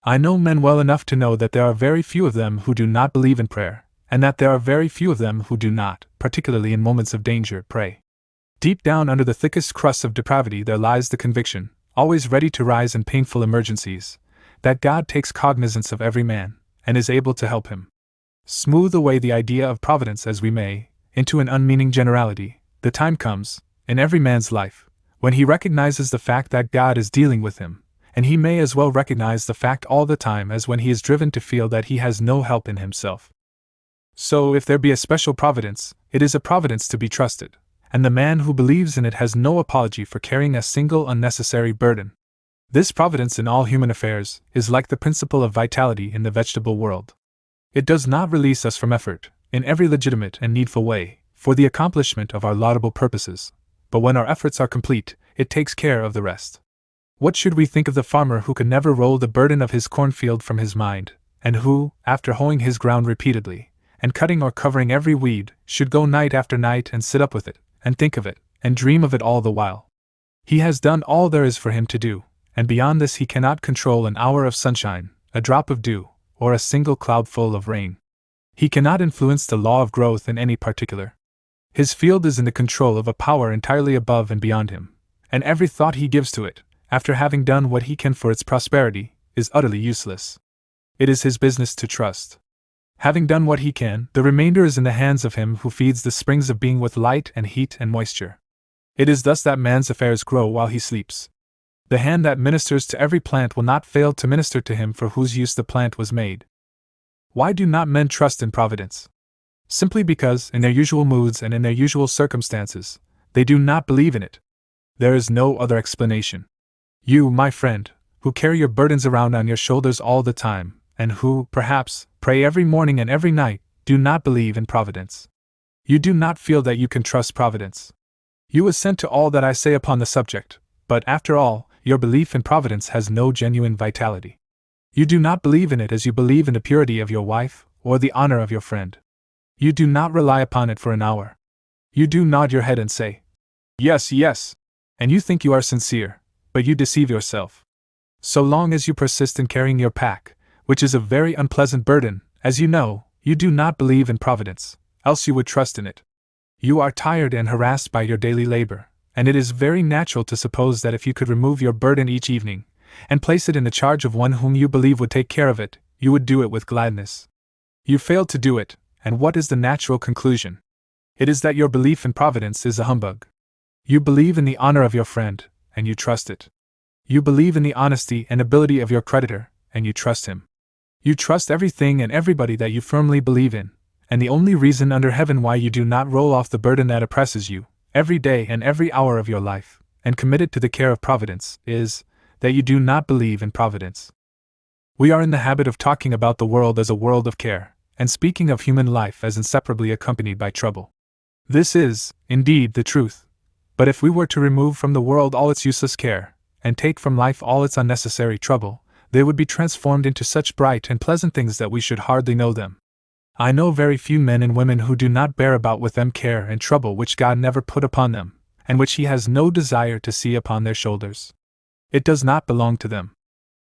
I know men well enough to know that there are very few of them who do not believe in prayer, and that there are very few of them who do not, particularly in moments of danger, pray. Deep down under the thickest crust of depravity there lies the conviction, always ready to rise in painful emergencies, that God takes cognizance of every man, and is able to help him. Smooth away the idea of providence as we may, into an unmeaning generality, the time comes, in every man's life, when he recognizes the fact that God is dealing with him, and he may as well recognize the fact all the time as when he is driven to feel that he has no help in himself. So if there be a special providence, it is a providence to be trusted, and the man who believes in it has no apology for carrying a single unnecessary burden. This providence in all human affairs is like the principle of vitality in the vegetable world. It does not release us from effort, in every legitimate and needful way, for the accomplishment of our laudable purposes, but when our efforts are complete, it takes care of the rest. What should we think of the farmer who can never roll the burden of his cornfield from his mind, and who, after hoeing his ground repeatedly, and cutting or covering every weed, should go night after night and sit up with it, and think of it, and dream of it all the while? He has done all there is for him to do, and beyond this he cannot control an hour of sunshine, a drop of dew, or a single cloudful of rain. He cannot influence the law of growth in any particular. His field is in the control of a power entirely above and beyond him, and every thought he gives to it, after having done what he can for its prosperity, is utterly useless. It is his business to trust. Having done what he can, the remainder is in the hands of him who feeds the springs of being with light and heat and moisture. It is thus that man's affairs grow while he sleeps. The hand that ministers to every plant will not fail to minister to him for whose use the plant was made. Why do not men trust in providence? Simply because, in their usual moods and in their usual circumstances, they do not believe in it. There is no other explanation. You, my friend, who carry your burdens around on your shoulders all the time, and who, perhaps, pray every morning and every night, do not believe in providence. You do not feel that you can trust providence. You assent to all that I say upon the subject, but after all, your belief in providence has no genuine vitality. You do not believe in it as you believe in the purity of your wife or the honor of your friend. You do not rely upon it for an hour. You do nod your head and say, "Yes, yes," and you think you are sincere, but you deceive yourself. So long as you persist in carrying your pack, which is a very unpleasant burden, as you know, you do not believe in Providence, else you would trust in it. You are tired and harassed by your daily labor, and it is very natural to suppose that if you could remove your burden each evening, and place it in the charge of one whom you believe would take care of it, you would do it with gladness. You failed to do it, and what is the natural conclusion? It is that your belief in Providence is a humbug. You believe in the honor of your friend, and you trust it. You believe in the honesty and ability of your creditor, and you trust him. You trust everything and everybody that you firmly believe in, and the only reason under heaven why you do not roll off the burden that oppresses you, every day and every hour of your life, and commit it to the care of Providence, is that you do not believe in Providence. We are in the habit of talking about the world as a world of care, and speaking of human life as inseparably accompanied by trouble. This is, indeed, the truth. But if we were to remove from the world all its useless care, and take from life all its unnecessary trouble, they would be transformed into such bright and pleasant things that we should hardly know them. I know very few men and women who do not bear about with them care and trouble which God never put upon them, and which He has no desire to see upon their shoulders. It does not belong to them.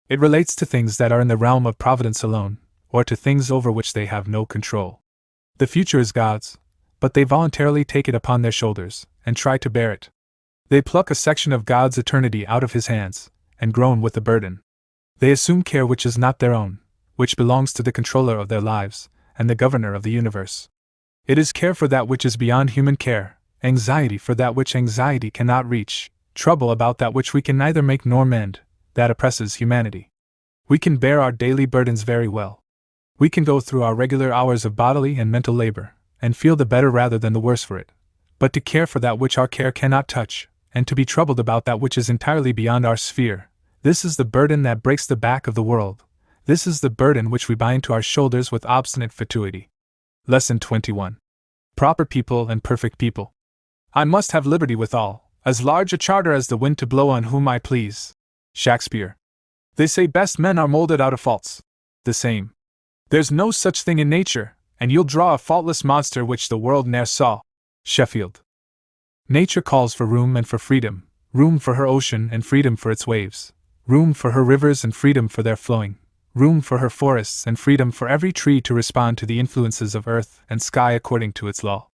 It relates to things that are in the realm of Providence alone, or to things over which they have no control. The future is God's, but they voluntarily take it upon their shoulders, and try to bear it. They pluck a section of God's eternity out of His hands, and groan with the burden. They assume care which is not their own, which belongs to the controller of their lives, and the governor of the universe. It is care for that which is beyond human care, anxiety for that which anxiety cannot reach, trouble about that which we can neither make nor mend, that oppresses humanity. We can bear our daily burdens very well. We can go through our regular hours of bodily and mental labor, and feel the better rather than the worse for it. But to care for that which our care cannot touch, and to be troubled about that which is entirely beyond our sphere, this is the burden that breaks the back of the world. This is the burden which we bind to our shoulders with obstinate fatuity. Lesson 21. Proper people and perfect people. I must have liberty withal, as large a charter as the wind to blow on whom I please. Shakespeare. They say best men are molded out of faults. The same. There's no such thing in nature, and you'll draw a faultless monster which the world ne'er saw. Sheffield. Nature calls for room and for freedom, room for her ocean and freedom for its waves, room for her rivers and freedom for their flowing, room for her forests and freedom for every tree to respond to the influences of earth and sky according to its law.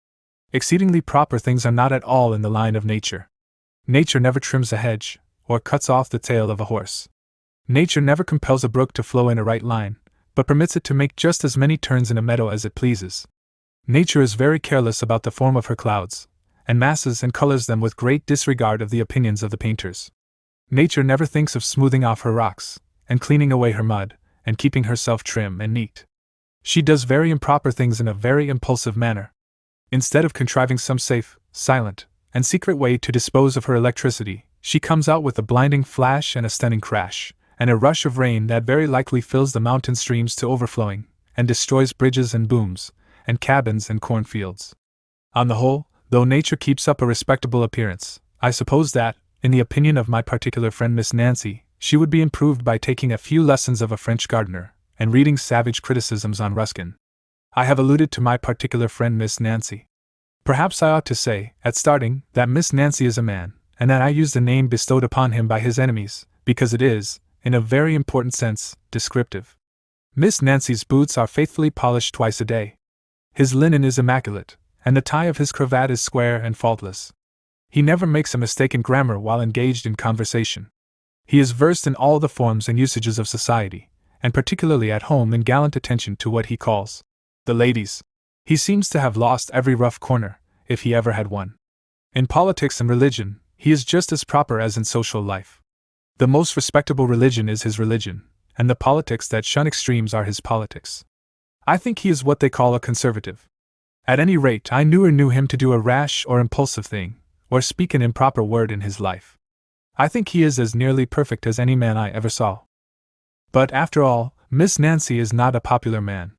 Exceedingly proper things are not at all in the line of nature. Nature never trims a hedge, or cuts off the tail of a horse. Nature never compels a brook to flow in a right line, but permits it to make just as many turns in a meadow as it pleases. Nature is very careless about the form of her clouds, and masses and colors them with great disregard of the opinions of the painters. Nature never thinks of smoothing off her rocks, and cleaning away her mud, and keeping herself trim and neat. She does very improper things in a very impulsive manner. Instead of contriving some safe, silent, and secret way to dispose of her electricity, she comes out with a blinding flash and a stunning crash, and a rush of rain that very likely fills the mountain streams to overflowing, and destroys bridges and booms, and cabins and cornfields. On the whole, though nature keeps up a respectable appearance, I suppose that, in the opinion of my particular friend Miss Nancy, she would be improved by taking a few lessons of a French gardener, and reading savage criticisms on Ruskin. I have alluded to my particular friend Miss Nancy. Perhaps I ought to say, at starting, that Miss Nancy is a man, and that I use the name bestowed upon him by his enemies, because it is, in a very important sense, descriptive. Miss Nancy's boots are faithfully polished twice a day. His linen is immaculate, and the tie of his cravat is square and faultless. He never makes a mistake in grammar while engaged in conversation. He is versed in all the forms and usages of society, and particularly at home in gallant attention to what he calls the ladies. He seems to have lost every rough corner, if he ever had one. In politics and religion, he is just as proper as in social life. The most respectable religion is his religion, and the politics that shun extremes are his politics. I think he is what they call a conservative. At any rate, I never knew him to do a rash or impulsive thing, or speak an improper word in his life. I think he is as nearly perfect as any man I ever saw. But after all, Miss Nancy is not a popular man.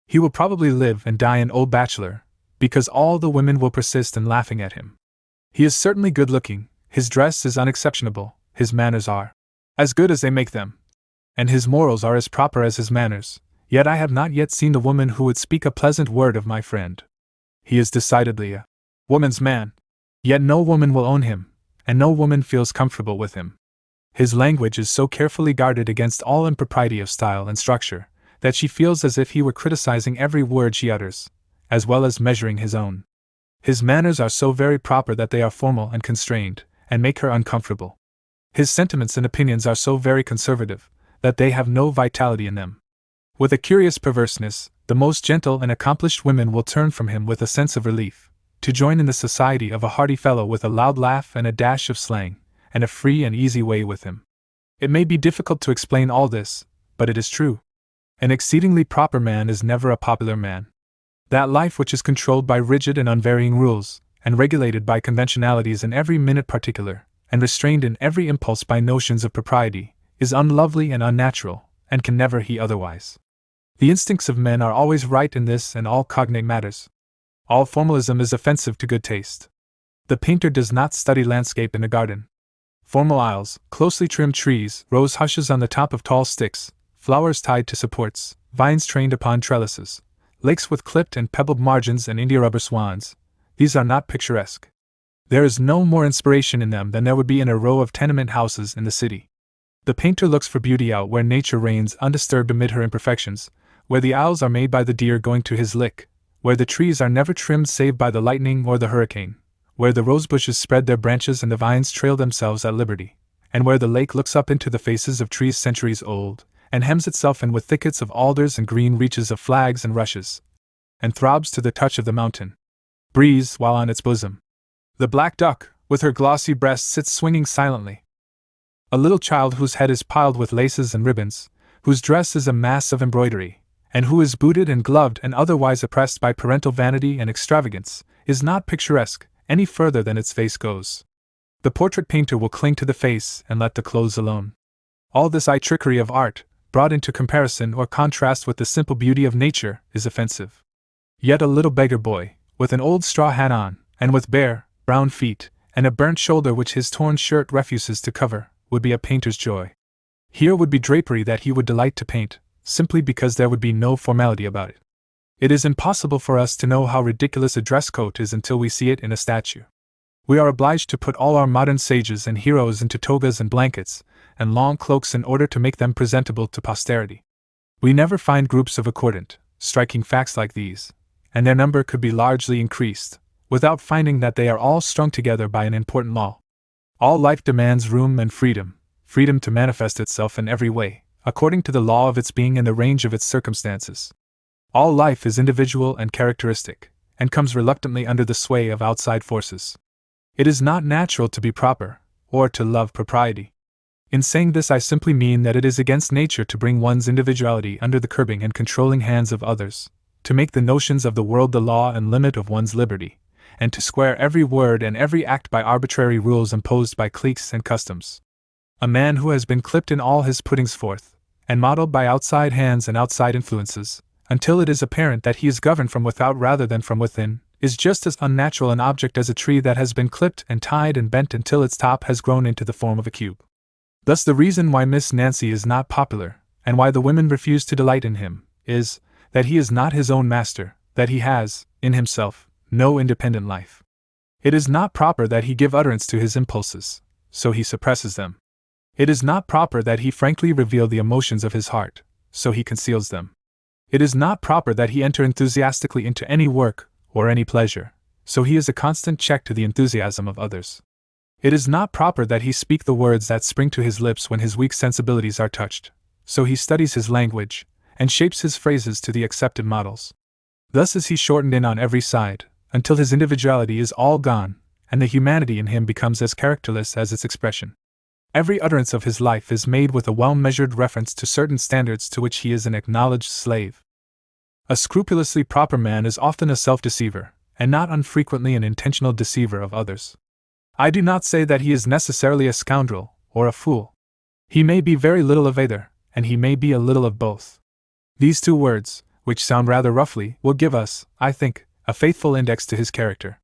He will probably live and die an old bachelor, because all the women will persist in laughing at him. He is certainly good-looking, his dress is unexceptionable, his manners are as good as they make them. and his morals are as proper as his manners, yet I have not yet seen the woman who would speak a pleasant word of my friend. He is decidedly a woman's man, yet no woman will own him, and no woman feels comfortable with him. His language is so carefully guarded against all impropriety of style and structure, that she feels as if he were criticizing every word she utters, as well as measuring his own. His manners are so very proper that they are formal and constrained, and make her uncomfortable. His sentiments and opinions are so very conservative, that they have no vitality in them. With a curious perverseness, the most gentle and accomplished women will turn from him with a sense of relief, to join in the society of a hearty fellow with a loud laugh and a dash of slang, and a free and easy way with him. It may be difficult to explain all this, but it is true. An exceedingly proper man is never a popular man. That life which is controlled by rigid and unvarying rules, and regulated by conventionalities in every minute particular, and restrained in every impulse by notions of propriety, is unlovely and unnatural, and can never be otherwise. The instincts of men are always right in this and all cognate matters. All formalism is offensive to good taste. The painter does not study landscape in a garden. Formal aisles, closely trimmed trees, rose hushes on the top of tall sticks, flowers tied to supports, vines trained upon trellises, lakes with clipped and pebbled margins and india-rubber swans, these are not picturesque. There is no more inspiration in them than there would be in a row of tenement houses in the city. The painter looks for beauty out where nature reigns undisturbed amid her imperfections, where the owls are made by the deer going to his lick, where the trees are never trimmed save by the lightning or the hurricane, where the rosebushes spread their branches and the vines trail themselves at liberty, and where the lake looks up into the faces of trees centuries old, and hems itself in with thickets of alders and green reaches of flags and rushes, and throbs to the touch of the mountain breeze while on its bosom the black duck, with her glossy breast, sits swinging silently. A little child whose head is piled with laces and ribbons, whose dress is a mass of embroidery, and who is booted and gloved and otherwise oppressed by parental vanity and extravagance, is not picturesque any further than its face goes. The portrait painter will cling to the face and let the clothes alone. All this eye trickery of art, brought into comparison or contrast with the simple beauty of nature, is offensive. Yet a little beggar boy, with an old straw hat on, and with bare, brown feet, and a burnt shoulder which his torn shirt refuses to cover, would be a painter's joy. Here would be drapery that he would delight to paint, simply because there would be no formality about it. It is impossible for us to know how ridiculous a dress coat is until we see it in a statue. We are obliged to put all our modern sages and heroes into togas and blankets, and long cloaks in order to make them presentable to posterity. We never find groups of accordant, striking facts like these, and their number could be largely increased, without finding that they are all strung together by an important law. All life demands room and freedom to manifest itself in every way, according to the law of its being and the range of its circumstances. All life is individual and characteristic, and comes reluctantly under the sway of outside forces. It is not natural to be proper, or to love propriety. In saying this, I simply mean that it is against nature to bring one's individuality under the curbing and controlling hands of others, to make the notions of the world the law and limit of one's liberty, and to square every word and every act by arbitrary rules imposed by cliques and customs. A man who has been clipped in all his puttings forth, and modeled by outside hands and outside influences, until it is apparent that he is governed from without rather than from within, is just as unnatural an object as a tree that has been clipped and tied and bent until its top has grown into the form of a cube. Thus the reason why Miss Nancy is not popular, and why the women refuse to delight in him, is, that he is not his own master, that he has, in himself, no independent life. It is not proper that he give utterance to his impulses, so he suppresses them. It is not proper that he frankly reveal the emotions of his heart, so he conceals them. It is not proper that he enter enthusiastically into any work, or any pleasure, so he is a constant check to the enthusiasm of others. It is not proper that he speak the words that spring to his lips when his weak sensibilities are touched, so he studies his language, and shapes his phrases to the accepted models. Thus is he shortened in on every side, until his individuality is all gone, and the humanity in him becomes as characterless as its expression. Every utterance of his life is made with a well-measured reference to certain standards to which he is an acknowledged slave. A scrupulously proper man is often a self-deceiver, and not unfrequently an intentional deceiver of others. I do not say that he is necessarily a scoundrel, or a fool. He may be very little of either, and he may be a little of both. These two words, which sound rather roughly, will give us, I think, a faithful index to his character.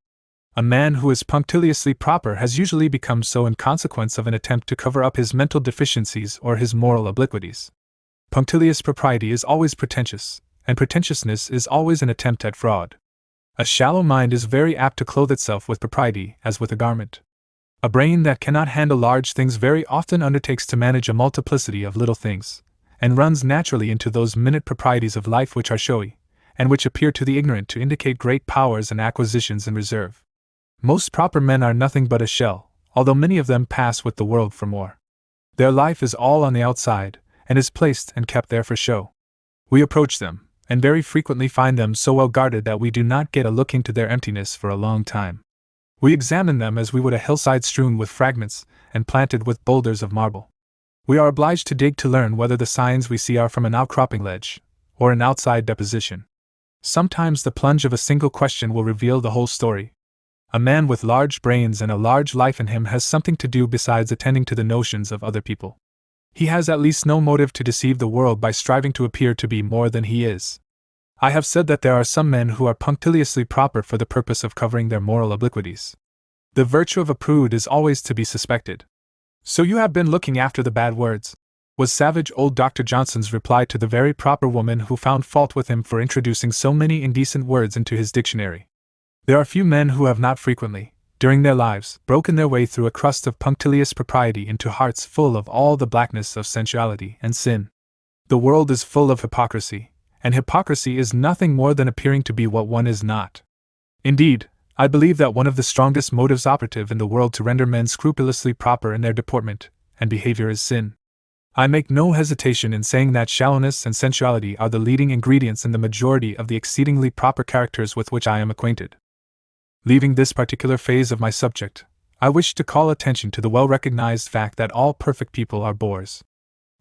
A man who is punctiliously proper has usually become so in consequence of an attempt to cover up his mental deficiencies or his moral obliquities. Punctilious propriety is always pretentious, and pretentiousness is always an attempt at fraud. A shallow mind is very apt to clothe itself with propriety as with a garment. A brain that cannot handle large things very often undertakes to manage a multiplicity of little things, and runs naturally into those minute proprieties of life which are showy, and which appear to the ignorant to indicate great powers and acquisitions in reserve. Most proper men are nothing but a shell, although many of them pass with the world for more. Their life is all on the outside, and is placed and kept there for show. We approach them, and very frequently find them so well guarded that we do not get a look into their emptiness for a long time. We examine them as we would a hillside strewn with fragments, and planted with boulders of marble. We are obliged to dig to learn whether the signs we see are from an outcropping ledge, or an outside deposition. Sometimes the plunge of a single question will reveal the whole story. A man with large brains and a large life in him has something to do besides attending to the notions of other people. He has at least no motive to deceive the world by striving to appear to be more than he is. I have said that there are some men who are punctiliously proper for the purpose of covering their moral obliquities. The virtue of a prude is always to be suspected. "So you have been looking after the bad words," was savage old Dr. Johnson's reply to the very proper woman who found fault with him for introducing so many indecent words into his dictionary. There are few men who have not frequently, during their lives, broken their way through a crust of punctilious propriety into hearts full of all the blackness of sensuality and sin. The world is full of hypocrisy, and hypocrisy is nothing more than appearing to be what one is not. Indeed, I believe that one of the strongest motives operative in the world to render men scrupulously proper in their deportment and behavior is sin. I make no hesitation in saying that shallowness and sensuality are the leading ingredients in the majority of the exceedingly proper characters with which I am acquainted. Leaving this particular phase of my subject, I wish to call attention to the well-recognized fact that all perfect people are bores.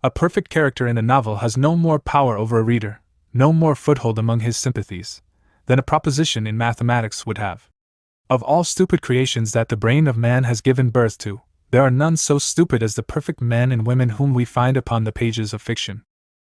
A perfect character in a novel has no more power over a reader, no more foothold among his sympathies, than a proposition in mathematics would have. Of all stupid creations that the brain of man has given birth to, there are none so stupid as the perfect men and women whom we find upon the pages of fiction.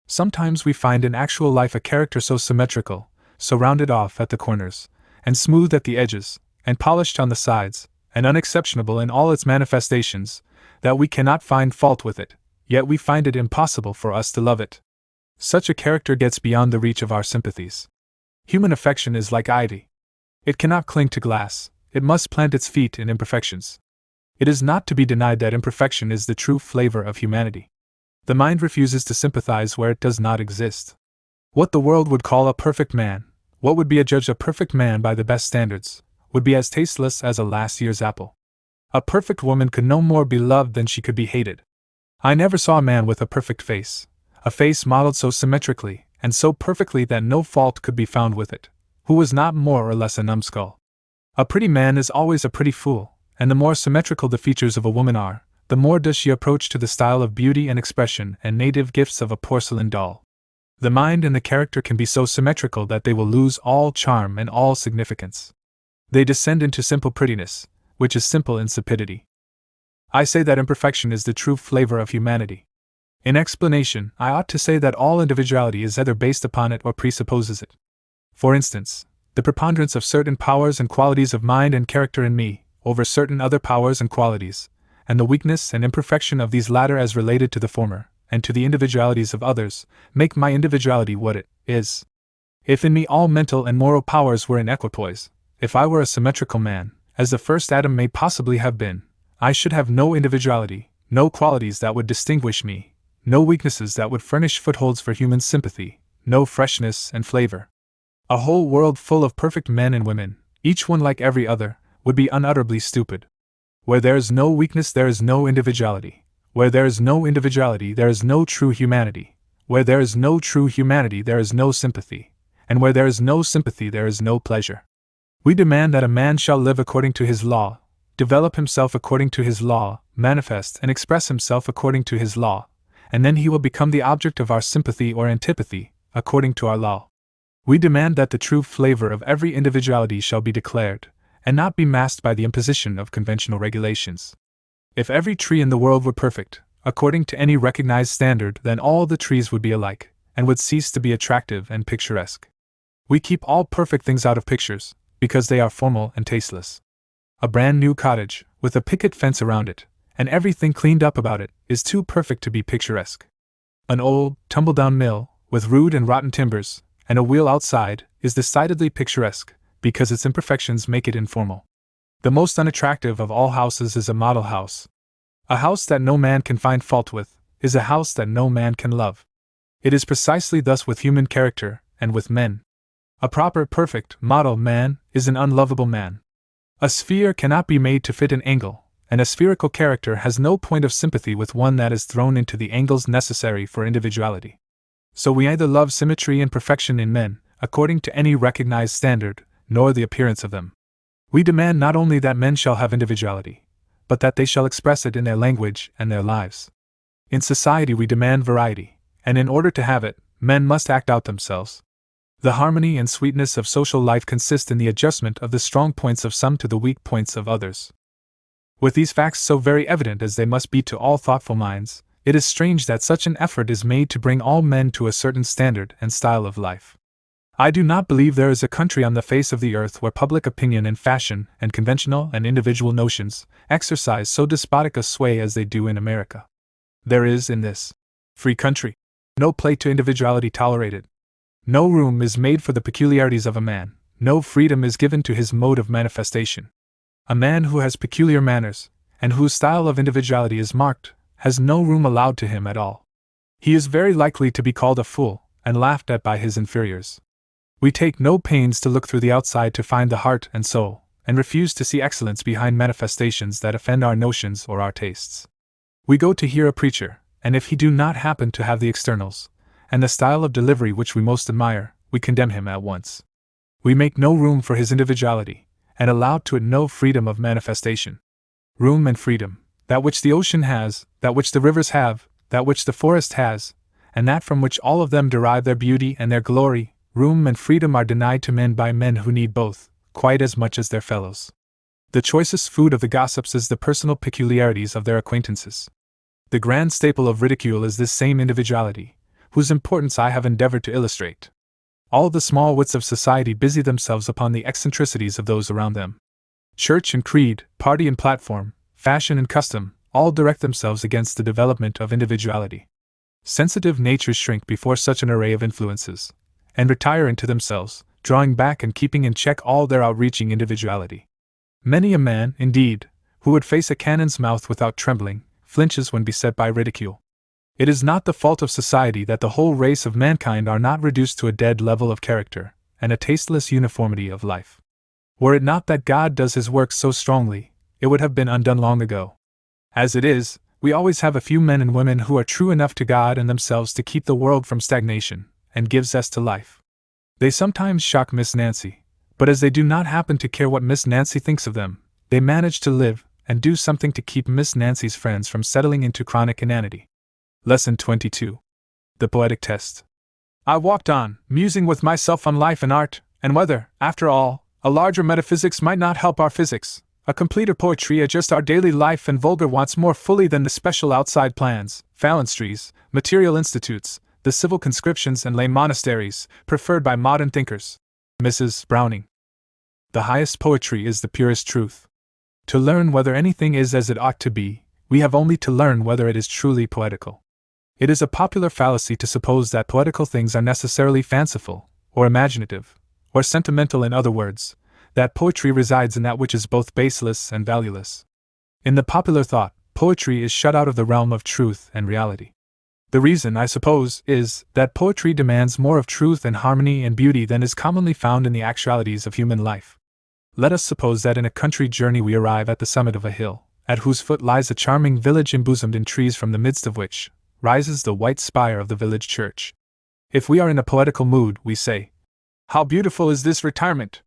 Sometimes we find in actual life a character so symmetrical, so rounded off at the corners, and smooth at the edges, and polished on the sides, and unexceptionable in all its manifestations, that we cannot find fault with it, yet we find it impossible for us to love it. Such a character gets beyond the reach of our sympathies. Human affection is like ivy. It cannot cling to glass, it must plant its feet in imperfections. It is not to be denied that imperfection is the true flavor of humanity. The mind refuses to sympathize where it does not exist. What the world would call a perfect man, what would be adjudged a perfect man by the best standards, would be as tasteless as a last year's apple. A perfect woman could no more be loved than she could be hated. I never saw a man with a perfect face, a face modeled so symmetrically and so perfectly that no fault could be found with it, who was not more or less a numbskull. A pretty man is always a pretty fool, and the more symmetrical the features of a woman are, the more does she approach to the style of beauty and expression and native gifts of a porcelain doll. The mind and the character can be so symmetrical that they will lose all charm and all significance. They descend into simple prettiness, which is simple insipidity. I say that imperfection is the true flavor of humanity. In explanation, I ought to say that all individuality is either based upon it or presupposes it. For instance, the preponderance of certain powers and qualities of mind and character in me, over certain other powers and qualities, and the weakness and imperfection of these latter as related to the former, and to the individualities of others, make my individuality what it is. If in me all mental and moral powers were in equipoise, if I were a symmetrical man, as the first Adam may possibly have been, I should have no individuality, no qualities that would distinguish me, no weaknesses that would furnish footholds for human sympathy, no freshness and flavor. A whole world full of perfect men and women, each one like every other, would be unutterably stupid. Where there is no weakness there is no individuality. Where there is no individuality there is no true humanity. Where there is no true humanity there is no sympathy. And where there is no sympathy there is no pleasure. We demand that a man shall live according to his law, develop himself according to his law, manifest and express himself according to his law, and then he will become the object of our sympathy or antipathy, according to our law. We demand that the true flavor of every individuality shall be declared, and not be masked by the imposition of conventional regulations. If every tree in the world were perfect, according to any recognized standard, then all the trees would be alike, and would cease to be attractive and picturesque. We keep all perfect things out of pictures, because they are formal and tasteless. A brand new cottage, with a picket fence around it, and everything cleaned up about it, is too perfect to be picturesque. An old, tumble-down mill, with rude and rotten timbers, and a wheel outside, is decidedly picturesque, because its imperfections make it informal. The most unattractive of all houses is a model house. A house that no man can find fault with, is a house that no man can love. It is precisely thus with human character, and with men. A proper, perfect, model man is an unlovable man. A sphere cannot be made to fit an angle, and a spherical character has no point of sympathy with one that is thrown into the angles necessary for individuality. So we neither love symmetry and perfection in men, according to any recognized standard, nor the appearance of them. We demand not only that men shall have individuality, but that they shall express it in their language and their lives. In society we demand variety, and in order to have it, men must act out themselves. The harmony and sweetness of social life consist in the adjustment of the strong points of some to the weak points of others. With these facts so very evident as they must be to all thoughtful minds, it is strange that such an effort is made to bring all men to a certain standard and style of life. I do not believe there is a country on the face of the earth where public opinion and fashion and conventional and individual notions exercise so despotic a sway as they do in America. There is, in this free country, no play to individuality tolerated. No room is made for the peculiarities of a man, no freedom is given to his mode of manifestation. A man who has peculiar manners, and whose style of individuality is marked, has no room allowed to him at all. He is very likely to be called a fool, and laughed at by his inferiors. We take no pains to look through the outside to find the heart and soul, and refuse to see excellence behind manifestations that offend our notions or our tastes. We go to hear a preacher, and if he do not happen to have the externals, and the style of delivery which we most admire, we condemn him at once. We make no room for his individuality, and allow to it no freedom of manifestation. Room and freedom, that which the ocean has, that which the rivers have, that which the forest has, and that from which all of them derive their beauty and their glory, room and freedom are denied to men by men who need both, quite as much as their fellows. The choicest food of the gossips is the personal peculiarities of their acquaintances. The grand staple of ridicule is this same individuality, whose importance I have endeavored to illustrate. All the small wits of society busy themselves upon the eccentricities of those around them. Church and creed, party and platform, fashion and custom, all direct themselves against the development of individuality. Sensitive natures shrink before such an array of influences, and retire into themselves, drawing back and keeping in check all their outreaching individuality. Many a man, indeed, who would face a cannon's mouth without trembling, flinches when beset by ridicule. It is not the fault of society that the whole race of mankind are not reduced to a dead level of character, and a tasteless uniformity of life. Were it not that God does his work so strongly, it would have been undone long ago. As it is, we always have a few men and women who are true enough to God and themselves to keep the world from stagnation, and give zest to life. They sometimes shock Miss Nancy, but as they do not happen to care what Miss Nancy thinks of them, they manage to live and do something to keep Miss Nancy's friends from settling into chronic inanity. Lesson 22. The Poetic Test. I walked on, musing with myself on life and art, and whether, after all, a larger metaphysics might not help our physics, a completer poetry adjust our daily life and vulgar wants more fully than the special outside plans, phalansteries, material institutes, the civil conscriptions and lay monasteries, preferred by modern thinkers. Mrs. Browning. The highest poetry is the purest truth. To learn whether anything is as it ought to be, we have only to learn whether it is truly poetical. It is a popular fallacy to suppose that poetical things are necessarily fanciful, or imaginative, or sentimental. In other words, that poetry resides in that which is both baseless and valueless. In the popular thought, poetry is shut out of the realm of truth and reality. The reason, I suppose, is that poetry demands more of truth and harmony and beauty than is commonly found in the actualities of human life. Let us suppose that in a country journey we arrive at the summit of a hill, at whose foot lies a charming village embosomed in trees, from the midst of which rises the white spire of the village church. If we are in a poetical mood, we say, "How beautiful is this retirement!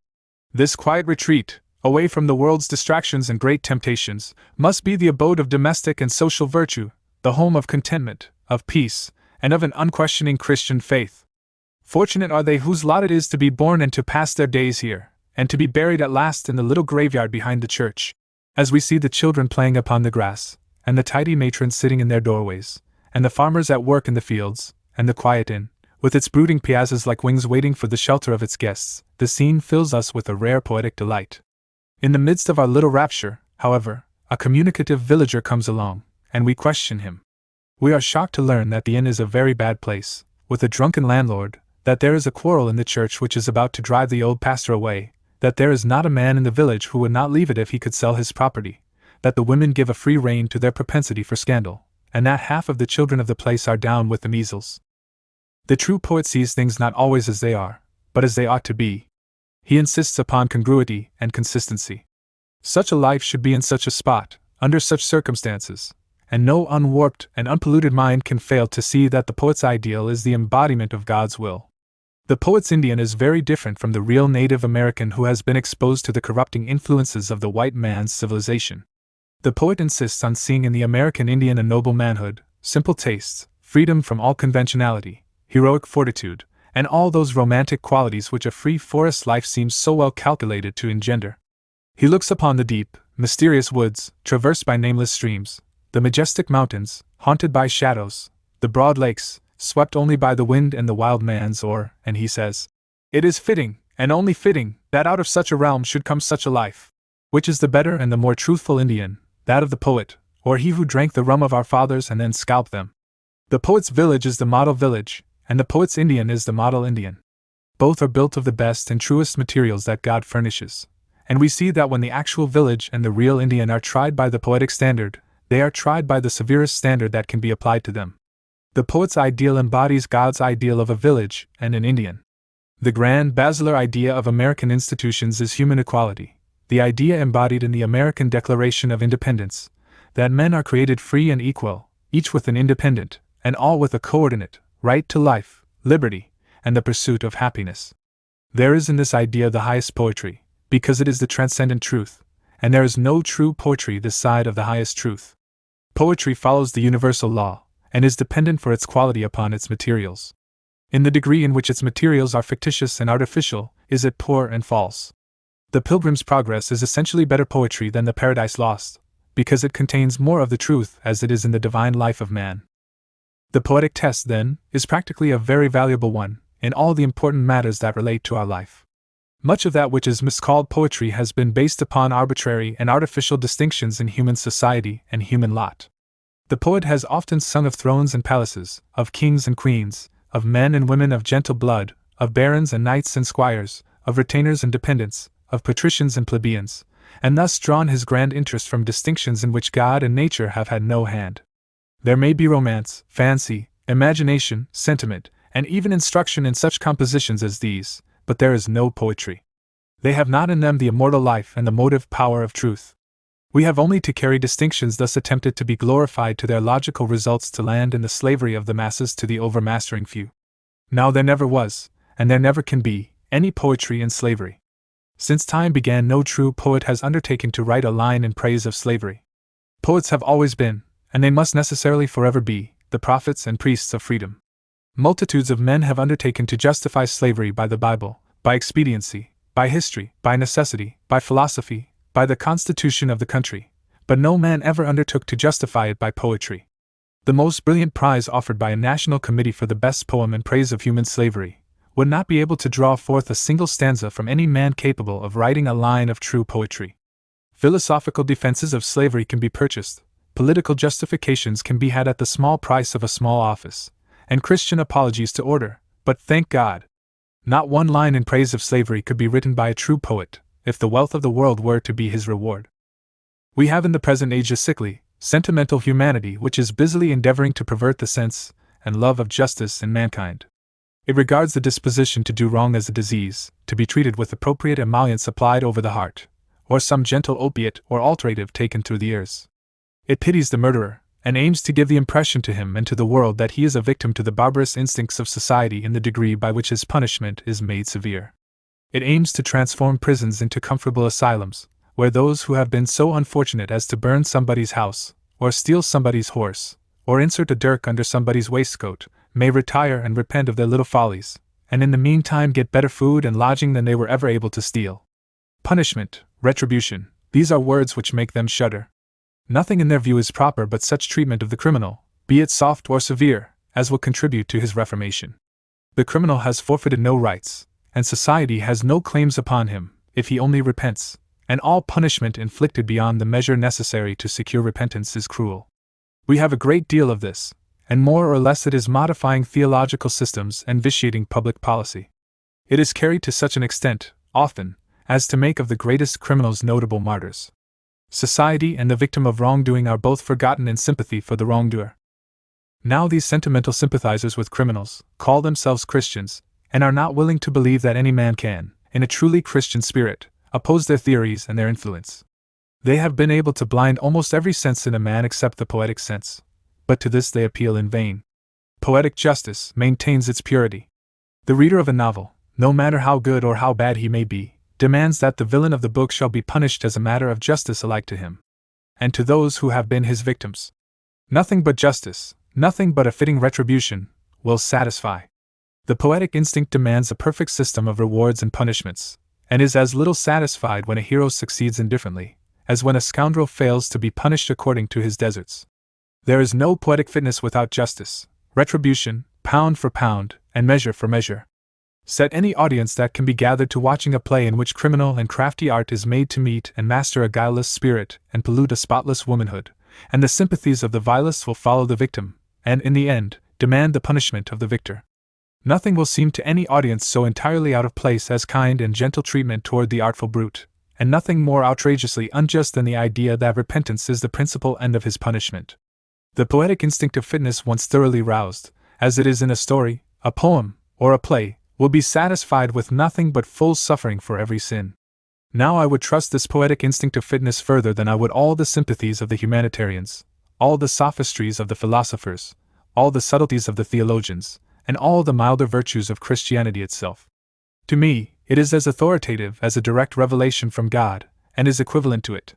This quiet retreat, away from the world's distractions and great temptations, must be the abode of domestic and social virtue, the home of contentment, of peace, and of an unquestioning Christian faith. Fortunate are they whose lot it is to be born and to pass their days here, and to be buried at last in the little graveyard behind the church." As we see the children playing upon the grass, and the tidy matrons sitting in their doorways, and the farmers at work in the fields, and the quiet inn, with its brooding piazzas like wings waiting for the shelter of its guests, the scene fills us with a rare poetic delight. In the midst of our little rapture, however, a communicative villager comes along, and we question him. We are shocked to learn that the inn is a very bad place, with a drunken landlord, that there is a quarrel in the church which is about to drive the old pastor away, that there is not a man in the village who would not leave it if he could sell his property, that the women give a free rein to their propensity for scandal, and that half of the children of the place are down with the measles. The true poet sees things not always as they are, but as they ought to be. He insists upon congruity and consistency. Such a life should be in such a spot, under such circumstances, and no unwarped and unpolluted mind can fail to see that the poet's ideal is the embodiment of God's will. The poet's Indian is very different from the real Native American who has been exposed to the corrupting influences of the white man's civilization. The poet insists on seeing in the American Indian a noble manhood, simple tastes, freedom from all conventionality, heroic fortitude, and all those romantic qualities which a free forest life seems so well calculated to engender. He looks upon the deep, mysterious woods, traversed by nameless streams, the majestic mountains, haunted by shadows, the broad lakes, swept only by the wind and the wild man's oar, and he says, "It is fitting, and only fitting, that out of such a realm should come such a life." Which is the better and the more truthful Indian, that of the poet, or he who drank the rum of our fathers and then scalped them? The poet's village is the model village, and the poet's Indian is the model Indian. Both are built of the best and truest materials that God furnishes, and we see that when the actual village and the real Indian are tried by the poetic standard, they are tried by the severest standard that can be applied to them. The poet's ideal embodies God's ideal of a village and an Indian. The grand basilar idea of American institutions is human equality, the idea embodied in the American Declaration of Independence, that men are created free and equal, each with an independent, and all with a coordinate, right to life, liberty, and the pursuit of happiness. There is in this idea the highest poetry, because it is the transcendent truth, and there is no true poetry this side of the highest truth. Poetry follows the universal law, and is dependent for its quality upon its materials. In the degree in which its materials are fictitious and artificial, is it poor and false. The Pilgrim's Progress is essentially better poetry than the Paradise Lost, because it contains more of the truth as it is in the divine life of man. The poetic test, then, is practically a very valuable one, in all the important matters that relate to our life. Much of that which is miscalled poetry has been based upon arbitrary and artificial distinctions in human society and human lot. The poet has often sung of thrones and palaces, of kings and queens, of men and women of gentle blood, of barons and knights and squires, of retainers and dependents, of patricians and plebeians, and thus drawn his grand interest from distinctions in which God and nature have had no hand. There may be romance, fancy, imagination, sentiment, and even instruction in such compositions as these, but there is no poetry. They have not in them the immortal life and the motive power of truth. We have only to carry distinctions thus attempted to be glorified to their logical results to land in the slavery of the masses to the overmastering few. Now there never was, and there never can be, any poetry in slavery. Since time began, no true poet has undertaken to write a line in praise of slavery. Poets have always been, and they must necessarily forever be, the prophets and priests of freedom. Multitudes of men have undertaken to justify slavery by the Bible, by expediency, by history, by necessity, by philosophy, by the constitution of the country, but no man ever undertook to justify it by poetry. The most brilliant prize offered by a national committee for the best poem in praise of human slavery would not be able to draw forth a single stanza from any man capable of writing a line of true poetry. Philosophical defenses of slavery can be purchased, political justifications can be had at the small price of a small office, and Christian apologies to order, but thank God, not one line in praise of slavery could be written by a true poet, if the wealth of the world were to be his reward. We have in the present age a sickly, sentimental humanity which is busily endeavoring to pervert the sense and love of justice in mankind. It regards the disposition to do wrong as a disease, to be treated with appropriate emollients applied over the heart, or some gentle opiate or alterative taken through the ears. It pities the murderer, and aims to give the impression to him and to the world that he is a victim to the barbarous instincts of society in the degree by which his punishment is made severe. It aims to transform prisons into comfortable asylums, where those who have been so unfortunate as to burn somebody's house, or steal somebody's horse, or insert a dirk under somebody's waistcoat, may retire and repent of their little follies, and in the meantime get better food and lodging than they were ever able to steal. Punishment, retribution, these are words which make them shudder. Nothing in their view is proper but such treatment of the criminal, be it soft or severe, as will contribute to his reformation. The criminal has forfeited no rights, and society has no claims upon him, if he only repents, and all punishment inflicted beyond the measure necessary to secure repentance is cruel. We have a great deal of this, and more or less it is modifying theological systems and vitiating public policy. It is carried to such an extent, often, as to make of the greatest criminals notable martyrs. Society and the victim of wrongdoing are both forgotten in sympathy for the wrongdoer. Now these sentimental sympathizers with criminals call themselves Christians, and are not willing to believe that any man can, in a truly Christian spirit, oppose their theories and their influence. They have been able to blind almost every sense in a man except the poetic sense, but to this they appeal in vain. Poetic justice maintains its purity. The reader of a novel, no matter how good or how bad he may be, demands that the villain of the book shall be punished as a matter of justice alike to him and to those who have been his victims. Nothing but justice, nothing but a fitting retribution, will satisfy. The poetic instinct demands a perfect system of rewards and punishments, and is as little satisfied when a hero succeeds indifferently, as when a scoundrel fails to be punished according to his deserts. There is no poetic fitness without justice, retribution, pound for pound, and measure for measure. Set any audience that can be gathered to watching a play in which criminal and crafty art is made to meet and master a guileless spirit and pollute a spotless womanhood, and the sympathies of the vilest will follow the victim, and in the end, demand the punishment of the victor. Nothing will seem to any audience so entirely out of place as kind and gentle treatment toward the artful brute, and nothing more outrageously unjust than the idea that repentance is the principal end of his punishment. The poetic instinct of fitness once thoroughly roused, as it is in a story, a poem, or a play, will be satisfied with nothing but full suffering for every sin. Now I would trust this poetic instinct of fitness further than I would all the sympathies of the humanitarians, all the sophistries of the philosophers, all the subtleties of the theologians, and all the milder virtues of Christianity itself. To me, it is as authoritative as a direct revelation from God, and is equivalent to it.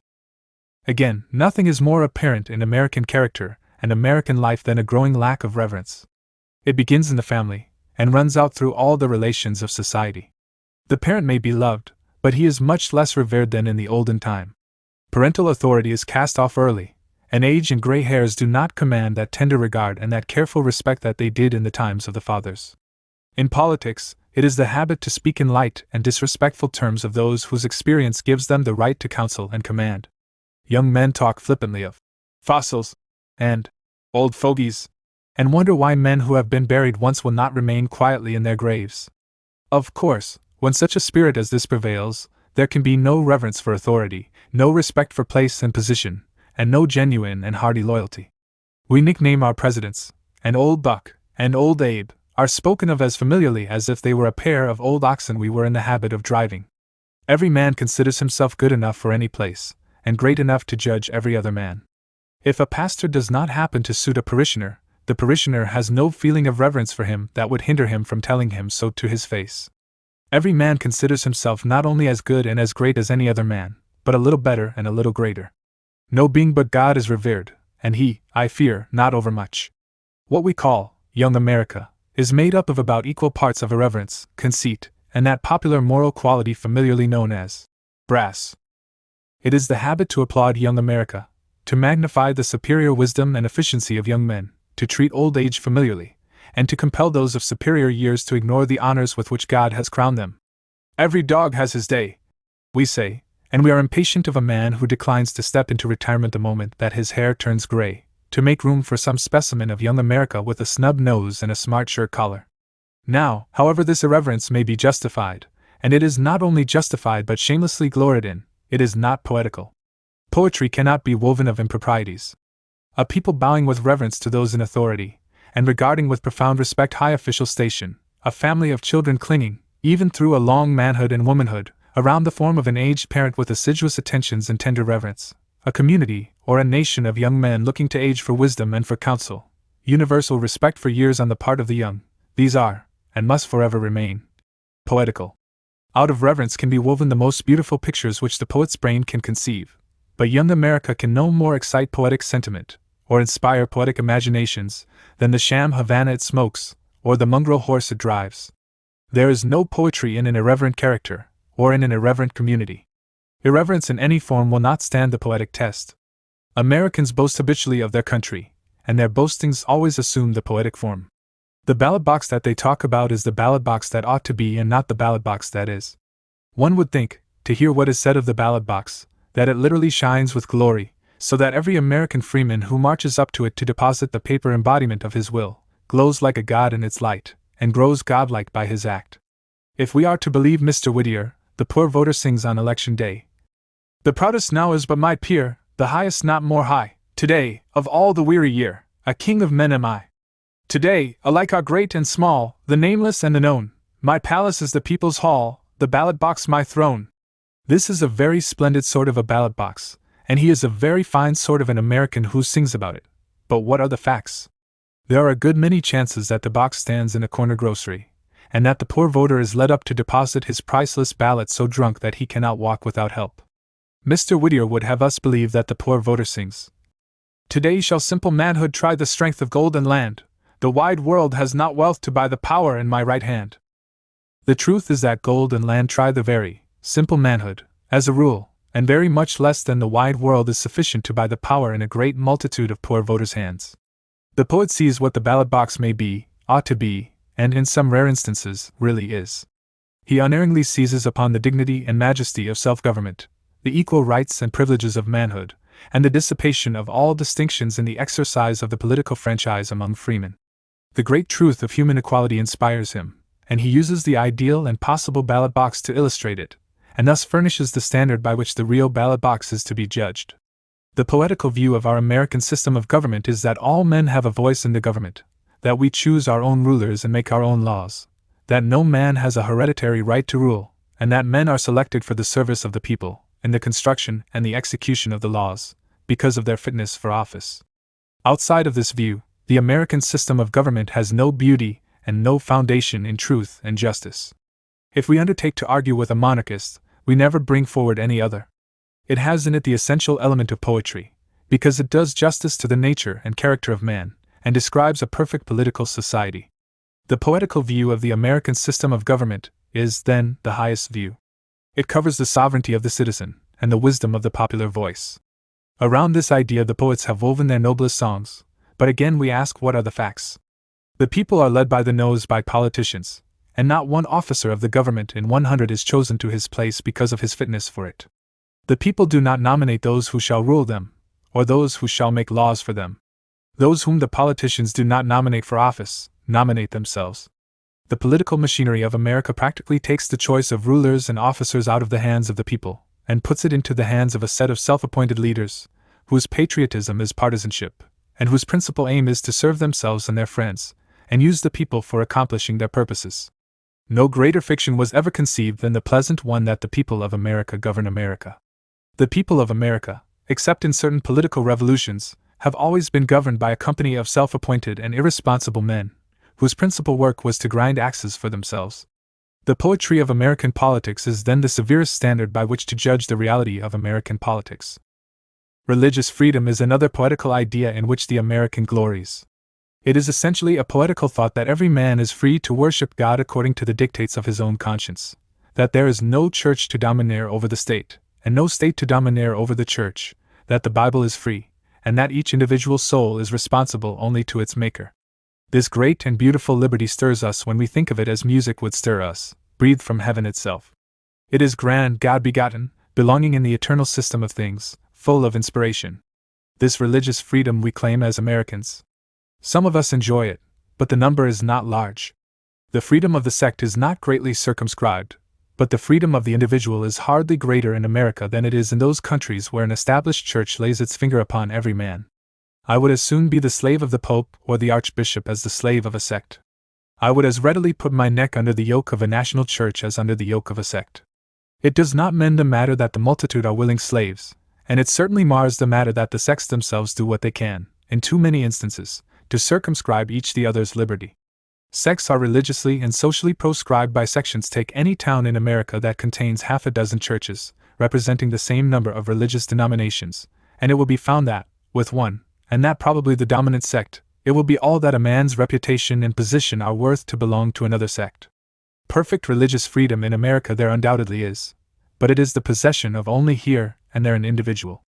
Again, nothing is more apparent in American character and American life than a growing lack of reverence. It begins in the family, and runs out through all the relations of society. The parent may be loved, but he is much less revered than in the olden time. Parental authority is cast off early, and age and gray hairs do not command that tender regard and that careful respect that they did in the times of the fathers. In politics, it is the habit to speak in light and disrespectful terms of those whose experience gives them the right to counsel and command. Young men talk flippantly of fossils and old fogies, and wonder why men who have been buried once will not remain quietly in their graves. Of course, when such a spirit as this prevails, there can be no reverence for authority, no respect for place and position, and no genuine and hearty loyalty. We nickname our presidents, and Old Buck, and Old Abe, are spoken of as familiarly as if they were a pair of old oxen we were in the habit of driving. Every man considers himself good enough for any place, and great enough to judge every other man. If a pastor does not happen to suit a parishioner, the parishioner has no feeling of reverence for him that would hinder him from telling him so to his face. Every man considers himself not only as good and as great as any other man, but a little better and a little greater. No being but God is revered, and he, I fear, not overmuch. What we call young America is made up of about equal parts of irreverence, conceit, and that popular moral quality familiarly known as brass. It is the habit to applaud young America, to magnify the superior wisdom and efficiency of young men, to treat old age familiarly, and to compel those of superior years to ignore the honors with which God has crowned them. Every dog has his day, we say, and we are impatient of a man who declines to step into retirement the moment that his hair turns gray, to make room for some specimen of young America with a snub nose and a smart shirt collar. Now, however this irreverence may be justified, and it is not only justified but shamelessly gloried in, it is not poetical. Poetry cannot be woven of improprieties. A people bowing with reverence to those in authority, and regarding with profound respect high official station, a family of children clinging, even through a long manhood and womanhood, around the form of an aged parent with assiduous attentions and tender reverence, a community or a nation of young men looking to age for wisdom and for counsel, universal respect for years on the part of the young, these are, and must forever remain, poetical. Out of reverence can be woven the most beautiful pictures which the poet's brain can conceive, but young America can no more excite poetic sentiment, or inspire poetic imaginations, than the sham Havana it smokes, or the mongrel horse it drives. There is no poetry in an irreverent character, or in an irreverent community. Irreverence in any form will not stand the poetic test. Americans boast habitually of their country, and their boastings always assume the poetic form. The ballot box that they talk about is the ballot box that ought to be and not the ballot box that is. One would think, to hear what is said of the ballot box, that it literally shines with glory, so that every American freeman who marches up to it to deposit the paper embodiment of his will glows like a god in its light, and grows godlike by his act. If we are to believe Mr. Whittier, the poor voter sings on election day, "The proudest now is but my peer, the highest not more high. Today, of all the weary year, a king of men am I. Today, alike are great and small, the nameless and the known. My palace is the people's hall, the ballot box my throne." This is a very splendid sort of a ballot box, and he is a very fine sort of an American who sings about it. But what are the facts? There are a good many chances that the box stands in a corner grocery, and that the poor voter is led up to deposit his priceless ballot so drunk that he cannot walk without help. Mr. Whittier would have us believe that the poor voter sings, "Today shall simple manhood try the strength of gold and land. The wide world has not wealth to buy the power in my right hand." The truth is that gold and land try the very simple manhood, as a rule, and very much less than the wide world is sufficient to buy the power in a great multitude of poor voters' hands. The poet sees what the ballot box may be, ought to be, and in some rare instances, really is. He unerringly seizes upon the dignity and majesty of self-government, the equal rights and privileges of manhood, and the dissipation of all distinctions in the exercise of the political franchise among freemen. The great truth of human equality inspires him, and he uses the ideal and possible ballot box to illustrate it, and thus furnishes the standard by which the real ballot box is to be judged. The poetical view of our American system of government is that all men have a voice in the government, that we choose our own rulers and make our own laws, that no man has a hereditary right to rule, and that men are selected for the service of the people, in the construction and the execution of the laws, because of their fitness for office. Outside of this view, the American system of government has no beauty and no foundation in truth and justice. If we undertake to argue with a monarchist, we never bring forward any other. It has in it the essential element of poetry, because it does justice to the nature and character of man, and describes a perfect political society. The poetical view of the American system of government is, then, the highest view. It covers the sovereignty of the citizen, and the wisdom of the popular voice. Around this idea the poets have woven their noblest songs, but again we ask, what are the facts? The people are led by the nose by politicians, and not one officer of the government in 100 is chosen to his place because of his fitness for it. The people do not nominate those who shall rule them, or those who shall make laws for them. Those whom the politicians do not nominate for office, nominate themselves. The political machinery of America practically takes the choice of rulers and officers out of the hands of the people, and puts it into the hands of a set of self-appointed leaders, whose patriotism is partisanship, and whose principal aim is to serve themselves and their friends, and use the people for accomplishing their purposes. No greater fiction was ever conceived than the pleasant one that the people of America govern America. The people of America, except in certain political revolutions, have always been governed by a company of self-appointed and irresponsible men, whose principal work was to grind axes for themselves. The poetry of American politics is then the severest standard by which to judge the reality of American politics. Religious freedom is another poetical idea in which the American glories. It is essentially a poetical thought that every man is free to worship God according to the dictates of his own conscience, that there is no church to domineer over the state, and no state to domineer over the church, that the Bible is free, and that each individual soul is responsible only to its Maker. This great and beautiful liberty stirs us when we think of it as music would stir us, breathed from heaven itself. It is grand, God-begotten, belonging in the eternal system of things, full of inspiration. This religious freedom we claim as Americans. Some of us enjoy it, but the number is not large. The freedom of the sect is not greatly circumscribed, but the freedom of the individual is hardly greater in America than it is in those countries where an established church lays its finger upon every man. I would as soon be the slave of the Pope or the Archbishop as the slave of a sect. I would as readily put my neck under the yoke of a national church as under the yoke of a sect. It does not mend the matter that the multitude are willing slaves, and it certainly mars the matter that the sects themselves do what they can, in too many instances, to circumscribe each the other's liberty. Sects are religiously and socially proscribed by sections. Take any town in America that contains half a dozen churches, representing the same number of religious denominations, and it will be found that, with one, and that probably the dominant sect, it will be all that a man's reputation and position are worth to belong to another sect. Perfect religious freedom in America there undoubtedly is, but it is the possession of only here and there an individual.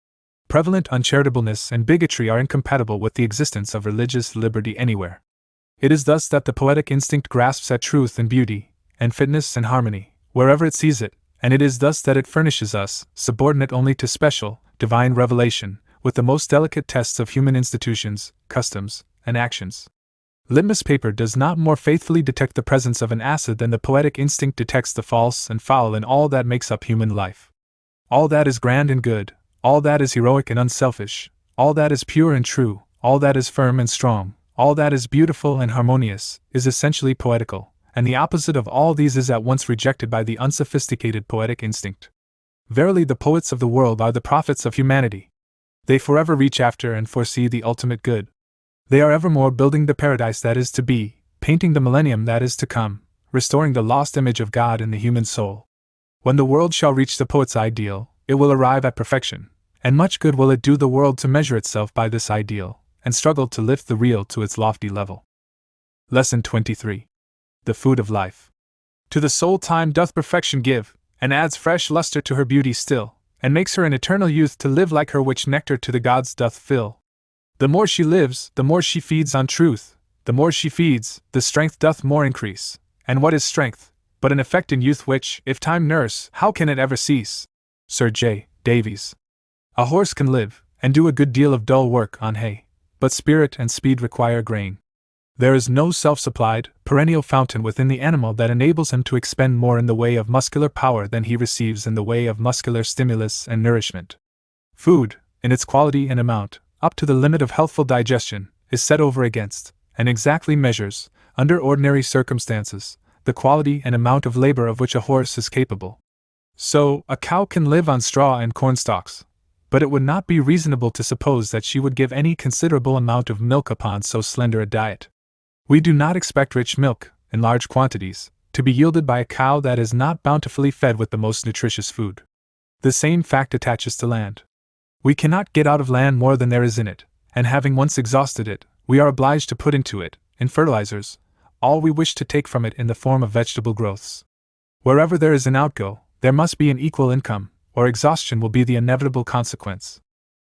Prevalent uncharitableness and bigotry are incompatible with the existence of religious liberty anywhere. It is thus that the poetic instinct grasps at truth and beauty, and fitness and harmony, wherever it sees it, and it is thus that it furnishes us, subordinate only to special, divine revelation, with the most delicate tests of human institutions, customs, and actions. Litmus paper does not more faithfully detect the presence of an acid than the poetic instinct detects the false and foul in all that makes up human life. All that is grand and good, all that is heroic and unselfish, all that is pure and true, all that is firm and strong, all that is beautiful and harmonious, is essentially poetical, and the opposite of all these is at once rejected by the unsophisticated poetic instinct. Verily, the poets of the world are the prophets of humanity. They forever reach after and foresee the ultimate good. They are evermore building the paradise that is to be, painting the millennium that is to come, restoring the lost image of God in the human soul. When the world shall reach the poet's ideal, it will arrive at perfection, and much good will it do the world to measure itself by this ideal, and struggle to lift the real to its lofty level. Lesson 23. The food of life. To the soul time doth perfection give, and adds fresh luster to her beauty still, and makes her an eternal youth to live like her which nectar to the gods doth fill. The more she lives, the more she feeds on truth, the more she feeds, the strength doth more increase, and what is strength, but an effect in youth which, if time nurse, how can it ever cease? Sir J. Davies. A horse can live, and do a good deal of dull work on hay, but spirit and speed require grain. There is no self-supplied, perennial fountain within the animal that enables him to expend more in the way of muscular power than he receives in the way of muscular stimulus and nourishment. Food, in its quality and amount, up to the limit of healthful digestion, is set over against, and exactly measures, under ordinary circumstances, the quality and amount of labor of which a horse is capable. So, a cow can live on straw and cornstalks, but it would not be reasonable to suppose that she would give any considerable amount of milk upon so slender a diet. We do not expect rich milk, in large quantities, to be yielded by a cow that is not bountifully fed with the most nutritious food. The same fact attaches to land. We cannot get out of land more than there is in it, and having once exhausted it, we are obliged to put into it, in fertilizers, all we wish to take from it in the form of vegetable growths. Wherever there is an outgo, there must be an equal income, or exhaustion will be the inevitable consequence.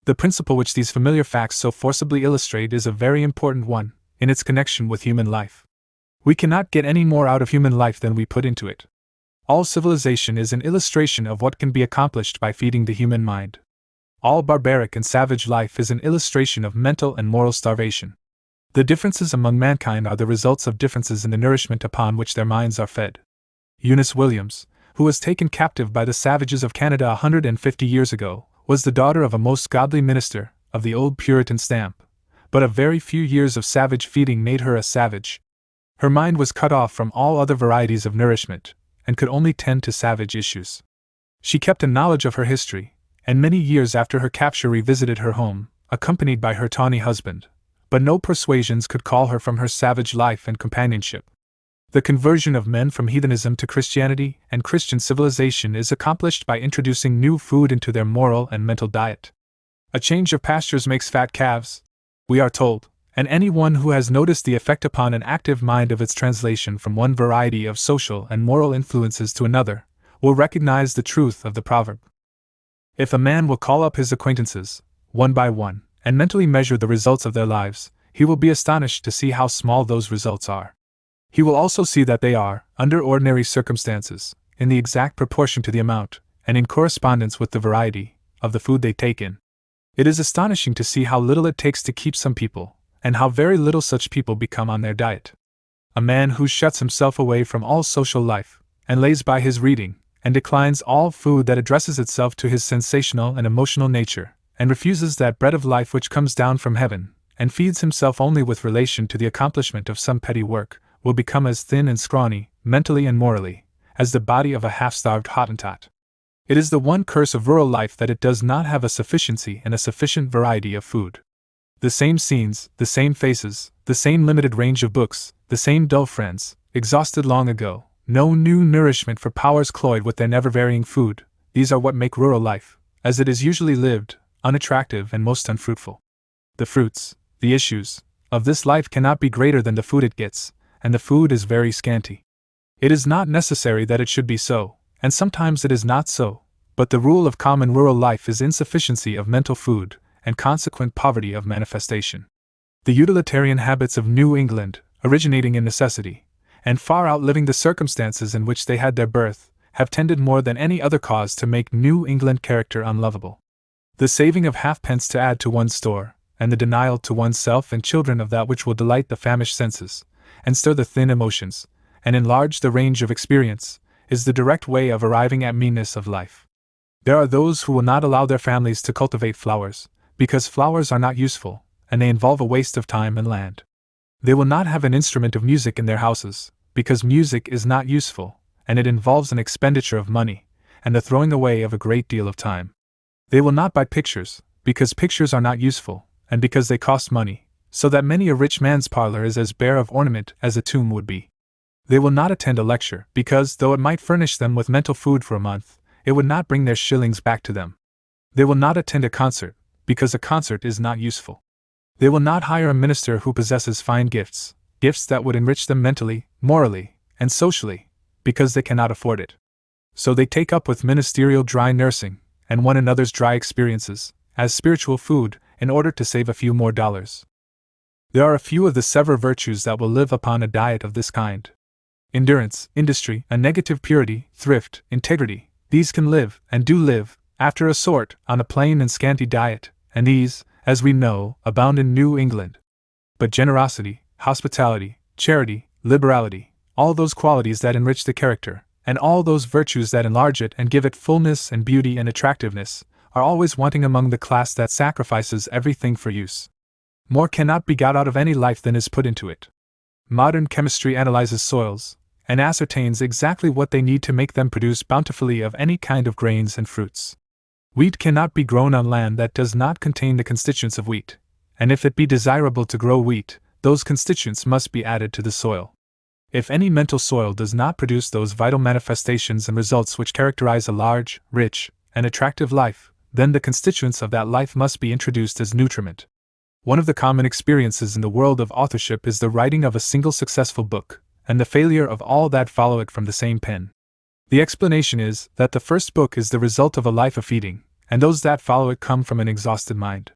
The principle which these familiar facts so forcibly illustrate is a very important one, in its connection with human life. We cannot get any more out of human life than we put into it. All civilization is an illustration of what can be accomplished by feeding the human mind. All barbaric and savage life is an illustration of mental and moral starvation. The differences among mankind are the results of differences in the nourishment upon which their minds are fed. Eunice Williams, who was taken captive by the savages of Canada 150 years ago, was the daughter of a most godly minister, of the old Puritan stamp, but a very few years of savage feeding made her a savage. Her mind was cut off from all other varieties of nourishment, and could only tend to savage issues. She kept a knowledge of her history, and many years after her capture revisited her home, accompanied by her tawny husband, but no persuasions could call her from her savage life and companionship. The conversion of men from heathenism to Christianity and Christian civilization is accomplished by introducing new food into their moral and mental diet. A change of pastures makes fat calves, we are told, and anyone who has noticed the effect upon an active mind of its translation from one variety of social and moral influences to another, will recognize the truth of the proverb. If a man will call up his acquaintances, one by one, and mentally measure the results of their lives, he will be astonished to see how small those results are. He will also see that they are, under ordinary circumstances, in the exact proportion to the amount, and in correspondence with the variety, of the food they take in. It is astonishing to see how little it takes to keep some people, and how very little such people become on their diet. A man who shuts himself away from all social life, and lays by his reading, and declines all food that addresses itself to his sensational and emotional nature, and refuses that bread of life which comes down from heaven, and feeds himself only with relation to the accomplishment of some petty work, will become as thin and scrawny, mentally and morally, as the body of a half-starved Hottentot. It is the one curse of rural life that it does not have a sufficiency and a sufficient variety of food. The same scenes, the same faces, the same limited range of books, the same dull friends, exhausted long ago, no new nourishment for powers cloyed with their never-varying food, these are what make rural life, as it is usually lived, unattractive and most unfruitful. The fruits, the issues, of this life cannot be greater than the food it gets, and the food is very scanty. It is not necessary that it should be so, and sometimes it is not so, but the rule of common rural life is insufficiency of mental food, and consequent poverty of manifestation. The utilitarian habits of New England, originating in necessity, and far outliving the circumstances in which they had their birth, have tended more than any other cause to make New England character unlovable. The saving of halfpence to add to one's store, and the denial to oneself and children of that which will delight the famished senses, and stir the thin emotions, and enlarge the range of experience, is the direct way of arriving at meanness of life. There are those who will not allow their families to cultivate flowers, because flowers are not useful, and they involve a waste of time and land. They will not have an instrument of music in their houses, because music is not useful, and it involves an expenditure of money, and the throwing away of a great deal of time. They will not buy pictures, because pictures are not useful, and because they cost money, so that many a rich man's parlor is as bare of ornament as a tomb would be. They will not attend a lecture, because, though it might furnish them with mental food for a month, it would not bring their shillings back to them. They will not attend a concert, because a concert is not useful. They will not hire a minister who possesses fine gifts, gifts that would enrich them mentally, morally, and socially, because they cannot afford it. So they take up with ministerial dry nursing, and one another's dry experiences, as spiritual food, in order to save a few more dollars. There are a few of the several virtues that will live upon a diet of this kind. Endurance, industry, a negative purity, thrift, integrity, these can live, and do live, after a sort, on a plain and scanty diet, and these, as we know, abound in New England. But generosity, hospitality, charity, liberality, all those qualities that enrich the character, and all those virtues that enlarge it and give it fullness and beauty and attractiveness, are always wanting among the class that sacrifices everything for use. More cannot be got out of any life than is put into it. Modern chemistry analyzes soils, and ascertains exactly what they need to make them produce bountifully of any kind of grains and fruits. Wheat cannot be grown on land that does not contain the constituents of wheat, and if it be desirable to grow wheat, those constituents must be added to the soil. If any mental soil does not produce those vital manifestations and results which characterize a large, rich, and attractive life, then the constituents of that life must be introduced as nutriment. One of the common experiences in the world of authorship is the writing of a single successful book, and the failure of all that follow it from the same pen. The explanation is that the first book is the result of a life of feeding, and those that follow it come from an exhausted mind.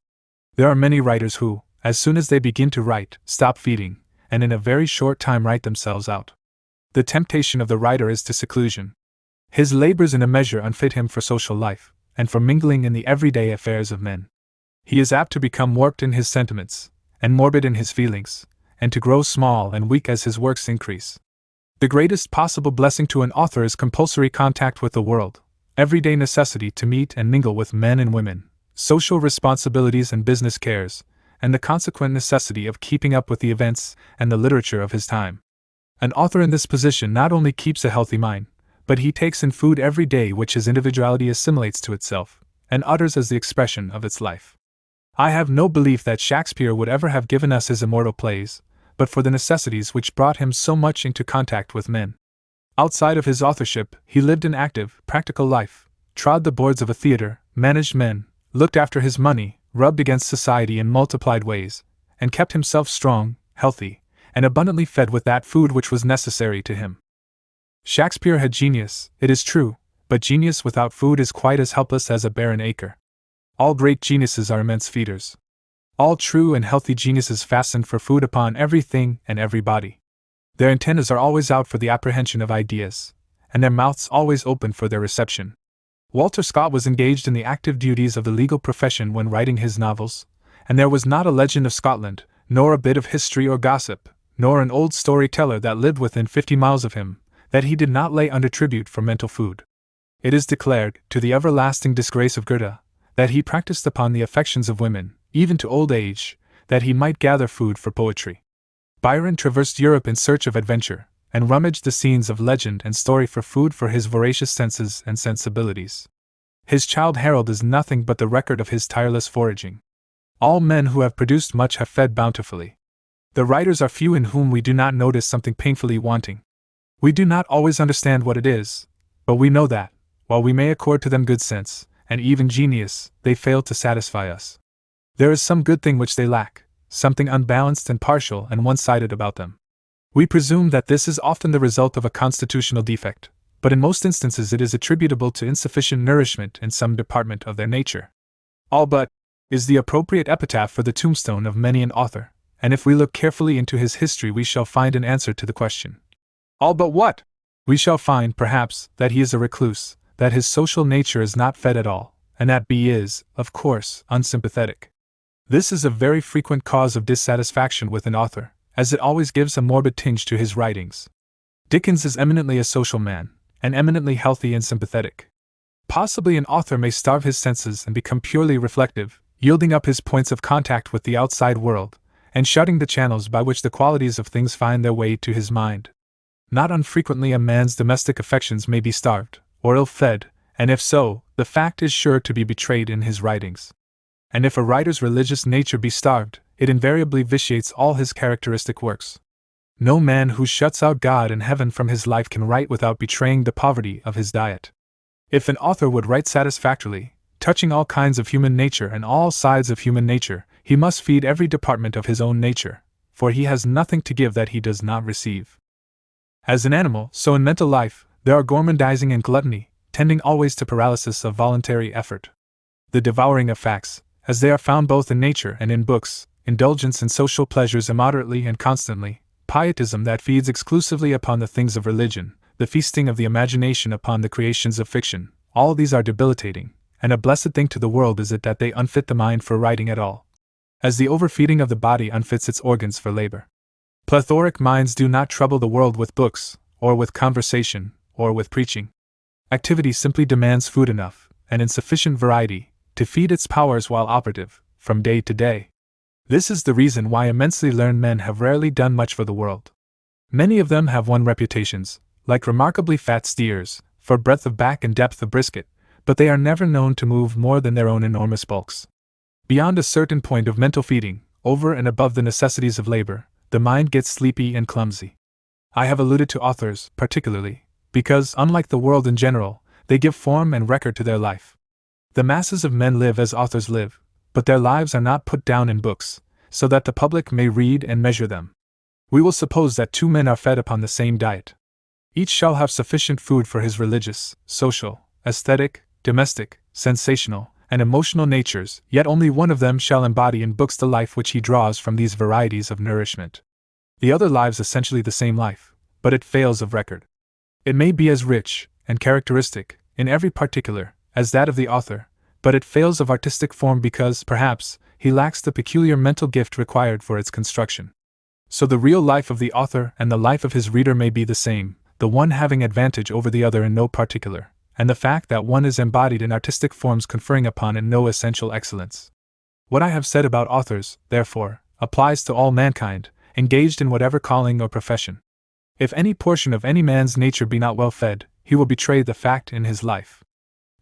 There are many writers who, as soon as they begin to write, stop feeding, and in a very short time write themselves out. The temptation of the writer is to seclusion. His labors in a measure unfit him for social life, and for mingling in the everyday affairs of men. He is apt to become warped in his sentiments, and morbid in his feelings, and to grow small and weak as his works increase. The greatest possible blessing to an author is compulsory contact with the world, everyday necessity to meet and mingle with men and women, social responsibilities and business cares, and the consequent necessity of keeping up with the events and the literature of his time. An author in this position not only keeps a healthy mind, but he takes in food every day which his individuality assimilates to itself, and utters as the expression of its life. I have no belief that Shakespeare would ever have given us his immortal plays, but for the necessities which brought him so much into contact with men. Outside of his authorship, he lived an active, practical life, trod the boards of a theater, managed men, looked after his money, rubbed against society in multiplied ways, and kept himself strong, healthy, and abundantly fed with that food which was necessary to him. Shakespeare had genius, it is true, but genius without food is quite as helpless as a barren acre. All great geniuses are immense feeders. All true and healthy geniuses fasten for food upon everything and everybody. Their antennas are always out for the apprehension of ideas, and their mouths always open for their reception. Walter Scott was engaged in the active duties of the legal profession when writing his novels, and there was not a legend of Scotland, nor a bit of history or gossip, nor an old storyteller that lived within 50 miles of him, that he did not lay under tribute for mental food. It is declared, to the everlasting disgrace of Goethe, that he practiced upon the affections of women, even to old age, that he might gather food for poetry. Byron traversed Europe in search of adventure, and rummaged the scenes of legend and story for food for his voracious senses and sensibilities. His Childe Harold is nothing but the record of his tireless foraging. All men who have produced much have fed bountifully. The writers are few in whom we do not notice something painfully wanting. We do not always understand what it is, but we know that, while we may accord to them good sense, and even genius, they fail to satisfy us. There is some good thing which they lack, something unbalanced and partial and one-sided about them. We presume that this is often the result of a constitutional defect, but in most instances it is attributable to insufficient nourishment in some department of their nature. All but is the appropriate epitaph for the tombstone of many an author, and if we look carefully into his history we shall find an answer to the question. All but what? We shall find, perhaps, that he is a recluse, that his social nature is not fed at all, and that B is, of course, unsympathetic. This is a very frequent cause of dissatisfaction with an author, as it always gives a morbid tinge to his writings. Dickens is eminently a social man, and eminently healthy and sympathetic. Possibly an author may starve his senses and become purely reflective, yielding up his points of contact with the outside world, and shutting the channels by which the qualities of things find their way to his mind. Not unfrequently a man's domestic affections may be starved, or ill-fed, and if so, the fact is sure to be betrayed in his writings. And if a writer's religious nature be starved, it invariably vitiates all his characteristic works. No man who shuts out God and heaven from his life can write without betraying the poverty of his diet. If an author would write satisfactorily, touching all kinds of human nature and all sides of human nature, he must feed every department of his own nature, for he has nothing to give that he does not receive. As in animal, so in mental life, there are gormandizing and gluttony, tending always to paralysis of voluntary effort. The devouring of facts, as they are found both in nature and in books, indulgence in social pleasures immoderately and constantly, pietism that feeds exclusively upon the things of religion, the feasting of the imagination upon the creations of fiction, all these are debilitating, and a blessed thing to the world is it that they unfit the mind for writing at all, as the overfeeding of the body unfits its organs for labor. Plethoric minds do not trouble the world with books, or with conversation, or with preaching. Activity simply demands food enough, and in sufficient variety, to feed its powers while operative, from day to day. This is the reason why immensely learned men have rarely done much for the world. Many of them have won reputations, like remarkably fat steers, for breadth of back and depth of brisket, but they are never known to move more than their own enormous bulks. Beyond a certain point of mental feeding, over and above the necessities of labor, the mind gets sleepy and clumsy. I have alluded to authors, particularly, because, unlike the world in general, they give form and record to their life. The masses of men live as authors live, but their lives are not put down in books, so that the public may read and measure them. We will suppose that two men are fed upon the same diet. Each shall have sufficient food for his religious, social, aesthetic, domestic, sensational, and emotional natures, yet only one of them shall embody in books the life which he draws from these varieties of nourishment. The other lives essentially the same life, but it fails of record. It may be as rich, and characteristic, in every particular, as that of the author, but it fails of artistic form because, perhaps, he lacks the peculiar mental gift required for its construction. So the real life of the author and the life of his reader may be the same, the one having advantage over the other in no particular, and the fact that one is embodied in artistic forms conferring upon it no essential excellence. What I have said about authors, therefore, applies to all mankind, engaged in whatever calling or profession. If any portion of any man's nature be not well fed, he will betray the fact in his life.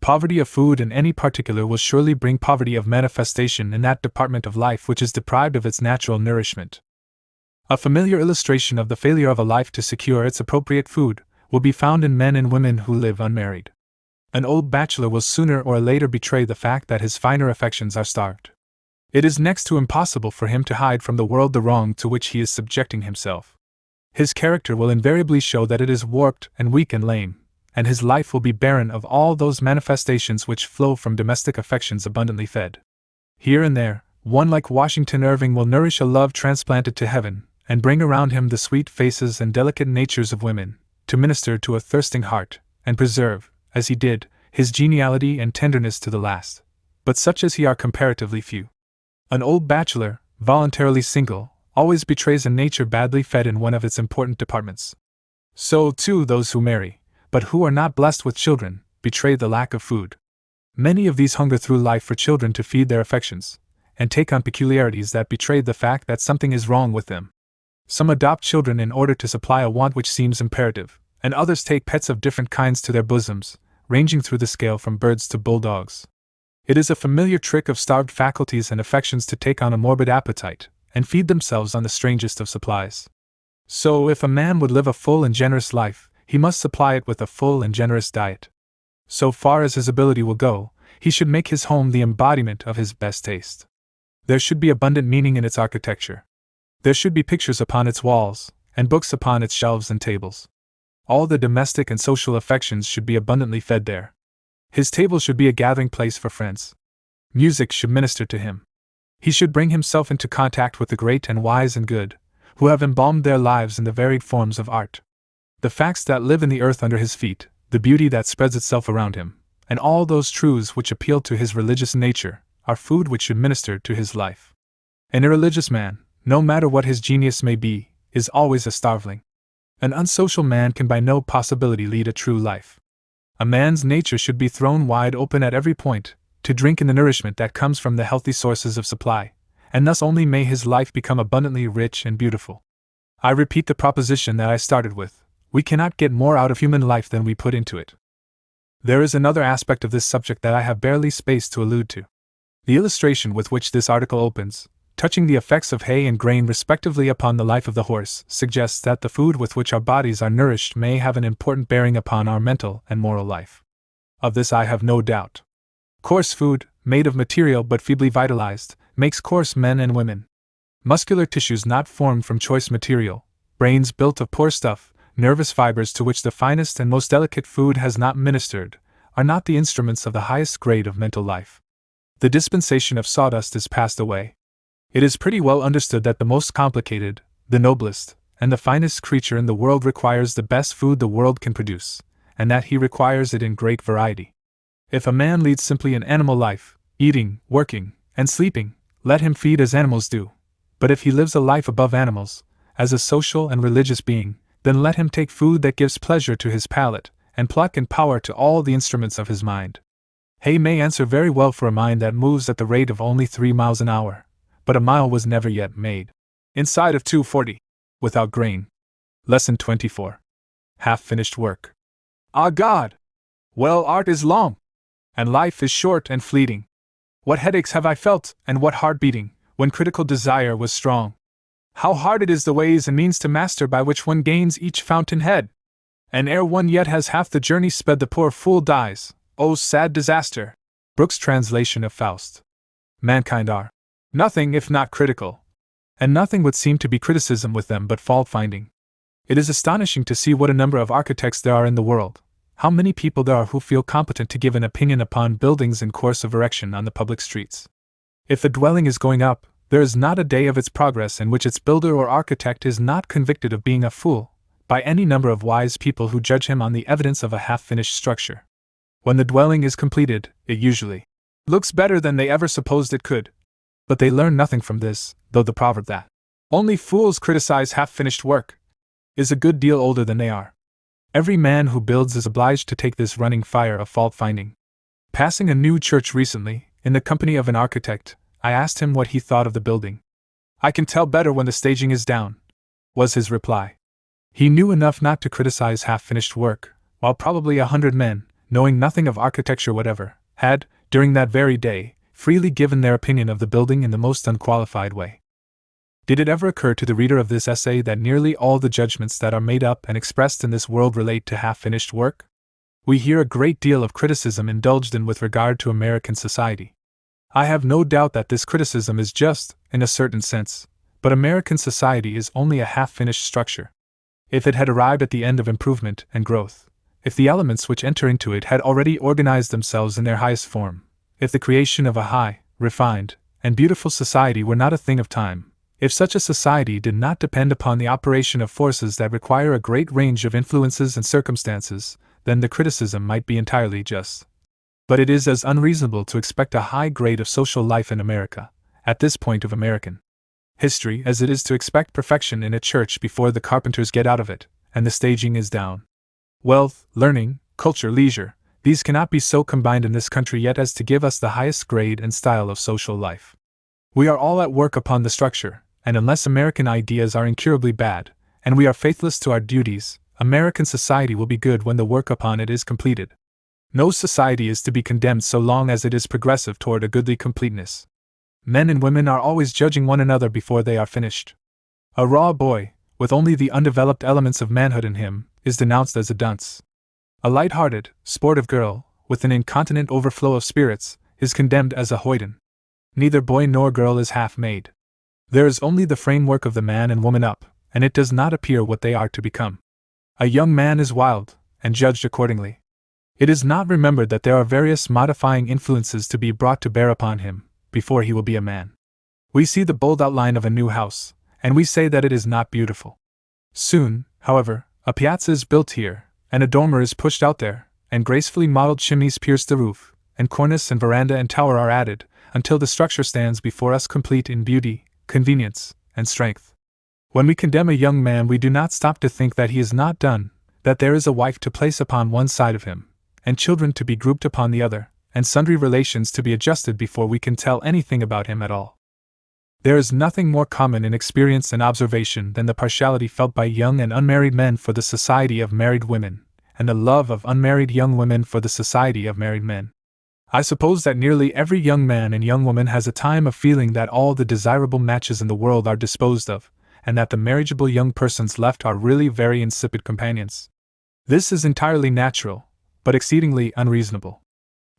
Poverty of food in any particular will surely bring poverty of manifestation in that department of life which is deprived of its natural nourishment. A familiar illustration of the failure of a life to secure its appropriate food will be found in men and women who live unmarried. An old bachelor will sooner or later betray the fact that his finer affections are starved. It is next to impossible for him to hide from the world the wrong to which he is subjecting himself. His character will invariably show that it is warped and weak and lame, and his life will be barren of all those manifestations which flow from domestic affections abundantly fed. Here and there, one like Washington Irving will nourish a love transplanted to heaven, and bring around him the sweet faces and delicate natures of women, to minister to a thirsting heart, and preserve, as he did, his geniality and tenderness to the last. But such as he are comparatively few. An old bachelor, voluntarily single, always betrays a nature badly fed in one of its important departments. So, too, those who marry, but who are not blessed with children, betray the lack of food. Many of these hunger through life for children to feed their affections, and take on peculiarities that betray the fact that something is wrong with them. Some adopt children in order to supply a want which seems imperative, and others take pets of different kinds to their bosoms, ranging through the scale from birds to bulldogs. It is a familiar trick of starved faculties and affections to take on a morbid appetite, and feed themselves on the strangest of supplies. So, if a man would live a full and generous life, he must supply it with a full and generous diet. So far as his ability will go, he should make his home the embodiment of his best taste. There should be abundant meaning in its architecture. There should be pictures upon its walls, and books upon its shelves and tables. All the domestic and social affections should be abundantly fed there. His table should be a gathering place for friends. Music should minister to him. He should bring himself into contact with the great and wise and good, who have embalmed their lives in the varied forms of art. The facts that live in the earth under his feet, the beauty that spreads itself around him, and all those truths which appeal to his religious nature, are food which should minister to his life. An irreligious man, no matter what his genius may be, is always a starveling. An unsocial man can by no possibility lead a true life. A man's nature should be thrown wide open at every point, to drink in the nourishment that comes from the healthy sources of supply, and thus only may his life become abundantly rich and beautiful. I repeat the proposition that I started with: we cannot get more out of human life than we put into it. There is another aspect of this subject that I have barely space to allude to. The illustration with which this article opens, touching the effects of hay and grain respectively upon the life of the horse, suggests that the food with which our bodies are nourished may have an important bearing upon our mental and moral life. Of this I have no doubt. Coarse food, made of material but feebly vitalized, makes coarse men and women. Muscular tissues not formed from choice material, brains built of poor stuff, nervous fibers to which the finest and most delicate food has not ministered, are not the instruments of the highest grade of mental life. The dispensation of sawdust is passed away. It is pretty well understood that the most complicated, the noblest, and the finest creature in the world requires the best food the world can produce, and that he requires it in great variety. If a man leads simply an animal life, eating, working, and sleeping, let him feed as animals do. But if he lives a life above animals, as a social and religious being, then let him take food that gives pleasure to his palate, and pluck and power to all the instruments of his mind. Hay may answer very well for a mind that moves at the rate of only 3 miles an hour, but a mile was never yet made inside of 240, without grain. Lesson 24. Half-finished work. Ah God! Well, art is long, and life is short and fleeting. What headaches have I felt, and what heart beating, when critical desire was strong. How hard it is the ways and means to master by which one gains each fountain head. And ere one yet has half the journey sped, the poor fool dies. Oh, sad disaster! Brooke's translation of Faust. Mankind are nothing if not critical, and nothing would seem to be criticism with them but fault-finding. It is astonishing to see what a number of architects there are in the world, how many people there are who feel competent to give an opinion upon buildings in course of erection on the public streets. If a dwelling is going up, there is not a day of its progress in which its builder or architect is not convicted of being a fool, by any number of wise people who judge him on the evidence of a half-finished structure. When the dwelling is completed, it usually looks better than they ever supposed it could. But they learn nothing from this, though the proverb that only fools criticize half-finished work is a good deal older than they are. Every man who builds is obliged to take this running fire of fault-finding. Passing a new church recently, in the company of an architect, I asked him what he thought of the building. "I can tell better when the staging is down," was his reply. He knew enough not to criticize half-finished work, while probably 100 men, knowing nothing of architecture whatever, had, during that very day, freely given their opinion of the building in the most unqualified way. Did it ever occur to the reader of this essay that nearly all the judgments that are made up and expressed in this world relate to half-finished work? We hear a great deal of criticism indulged in with regard to American society. I have no doubt that this criticism is just, in a certain sense, but American society is only a half-finished structure. If it had arrived at the end of improvement and growth, if the elements which enter into it had already organized themselves in their highest form, if the creation of a high, refined, and beautiful society were not a thing of time, if such a society did not depend upon the operation of forces that require a great range of influences and circumstances, then the criticism might be entirely just. But it is as unreasonable to expect a high grade of social life in America, at this point of American history, as it is to expect perfection in a church before the carpenters get out of it, and the staging is down. Wealth, learning, culture, leisure, these cannot be so combined in this country yet as to give us the highest grade and style of social life. We are all at work upon the structure, and unless American ideas are incurably bad, and we are faithless to our duties, American society will be good when the work upon it is completed. No society is to be condemned so long as it is progressive toward a goodly completeness. Men and women are always judging one another before they are finished. A raw boy, with only the undeveloped elements of manhood in him, is denounced as a dunce. A light-hearted, sportive girl, with an incontinent overflow of spirits, is condemned as a hoyden. Neither boy nor girl is half-made. There is only the framework of the man and woman up, and it does not appear what they are to become. A young man is wild, and judged accordingly. It is not remembered that there are various modifying influences to be brought to bear upon him, before he will be a man. We see the bold outline of a new house, and we say that it is not beautiful. Soon, however, a piazza is built here, and a dormer is pushed out there, and gracefully modeled chimneys pierce the roof, and cornice and veranda and tower are added, until the structure stands before us complete in beauty, convenience, and strength. When we condemn a young man, we do not stop to think that he is not done, that there is a wife to place upon one side of him, and children to be grouped upon the other, and sundry relations to be adjusted before we can tell anything about him at all. There is nothing more common in experience and observation than the partiality felt by young and unmarried men for the society of married women, and the love of unmarried young women for the society of married men. I suppose that nearly every young man and young woman has a time of feeling that all the desirable matches in the world are disposed of, and that the marriageable young persons left are really very insipid companions. This is entirely natural, but exceedingly unreasonable.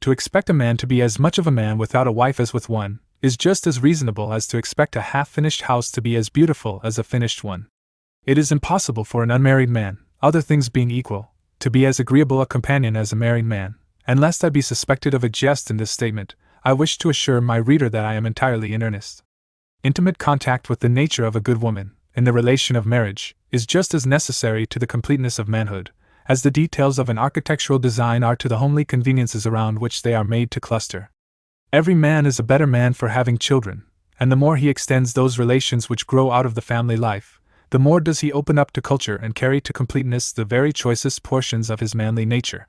To expect a man to be as much of a man without a wife as with one, is just as reasonable as to expect a half-finished house to be as beautiful as a finished one. It is impossible for an unmarried man, other things being equal, to be as agreeable a companion as a married man, and lest I be suspected of a jest in this statement, I wish to assure my reader that I am entirely in earnest. Intimate contact with the nature of a good woman, in the relation of marriage, is just as necessary to the completeness of manhood, as the details of an architectural design are to the homely conveniences around which they are made to cluster. Every man is a better man for having children, and the more he extends those relations which grow out of the family life, the more does he open up to culture and carry to completeness the very choicest portions of his manly nature.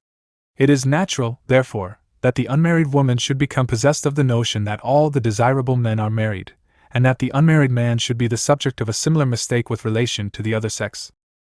It is natural, therefore, that the unmarried woman should become possessed of the notion that all the desirable men are married, and that the unmarried man should be the subject of a similar mistake with relation to the other sex.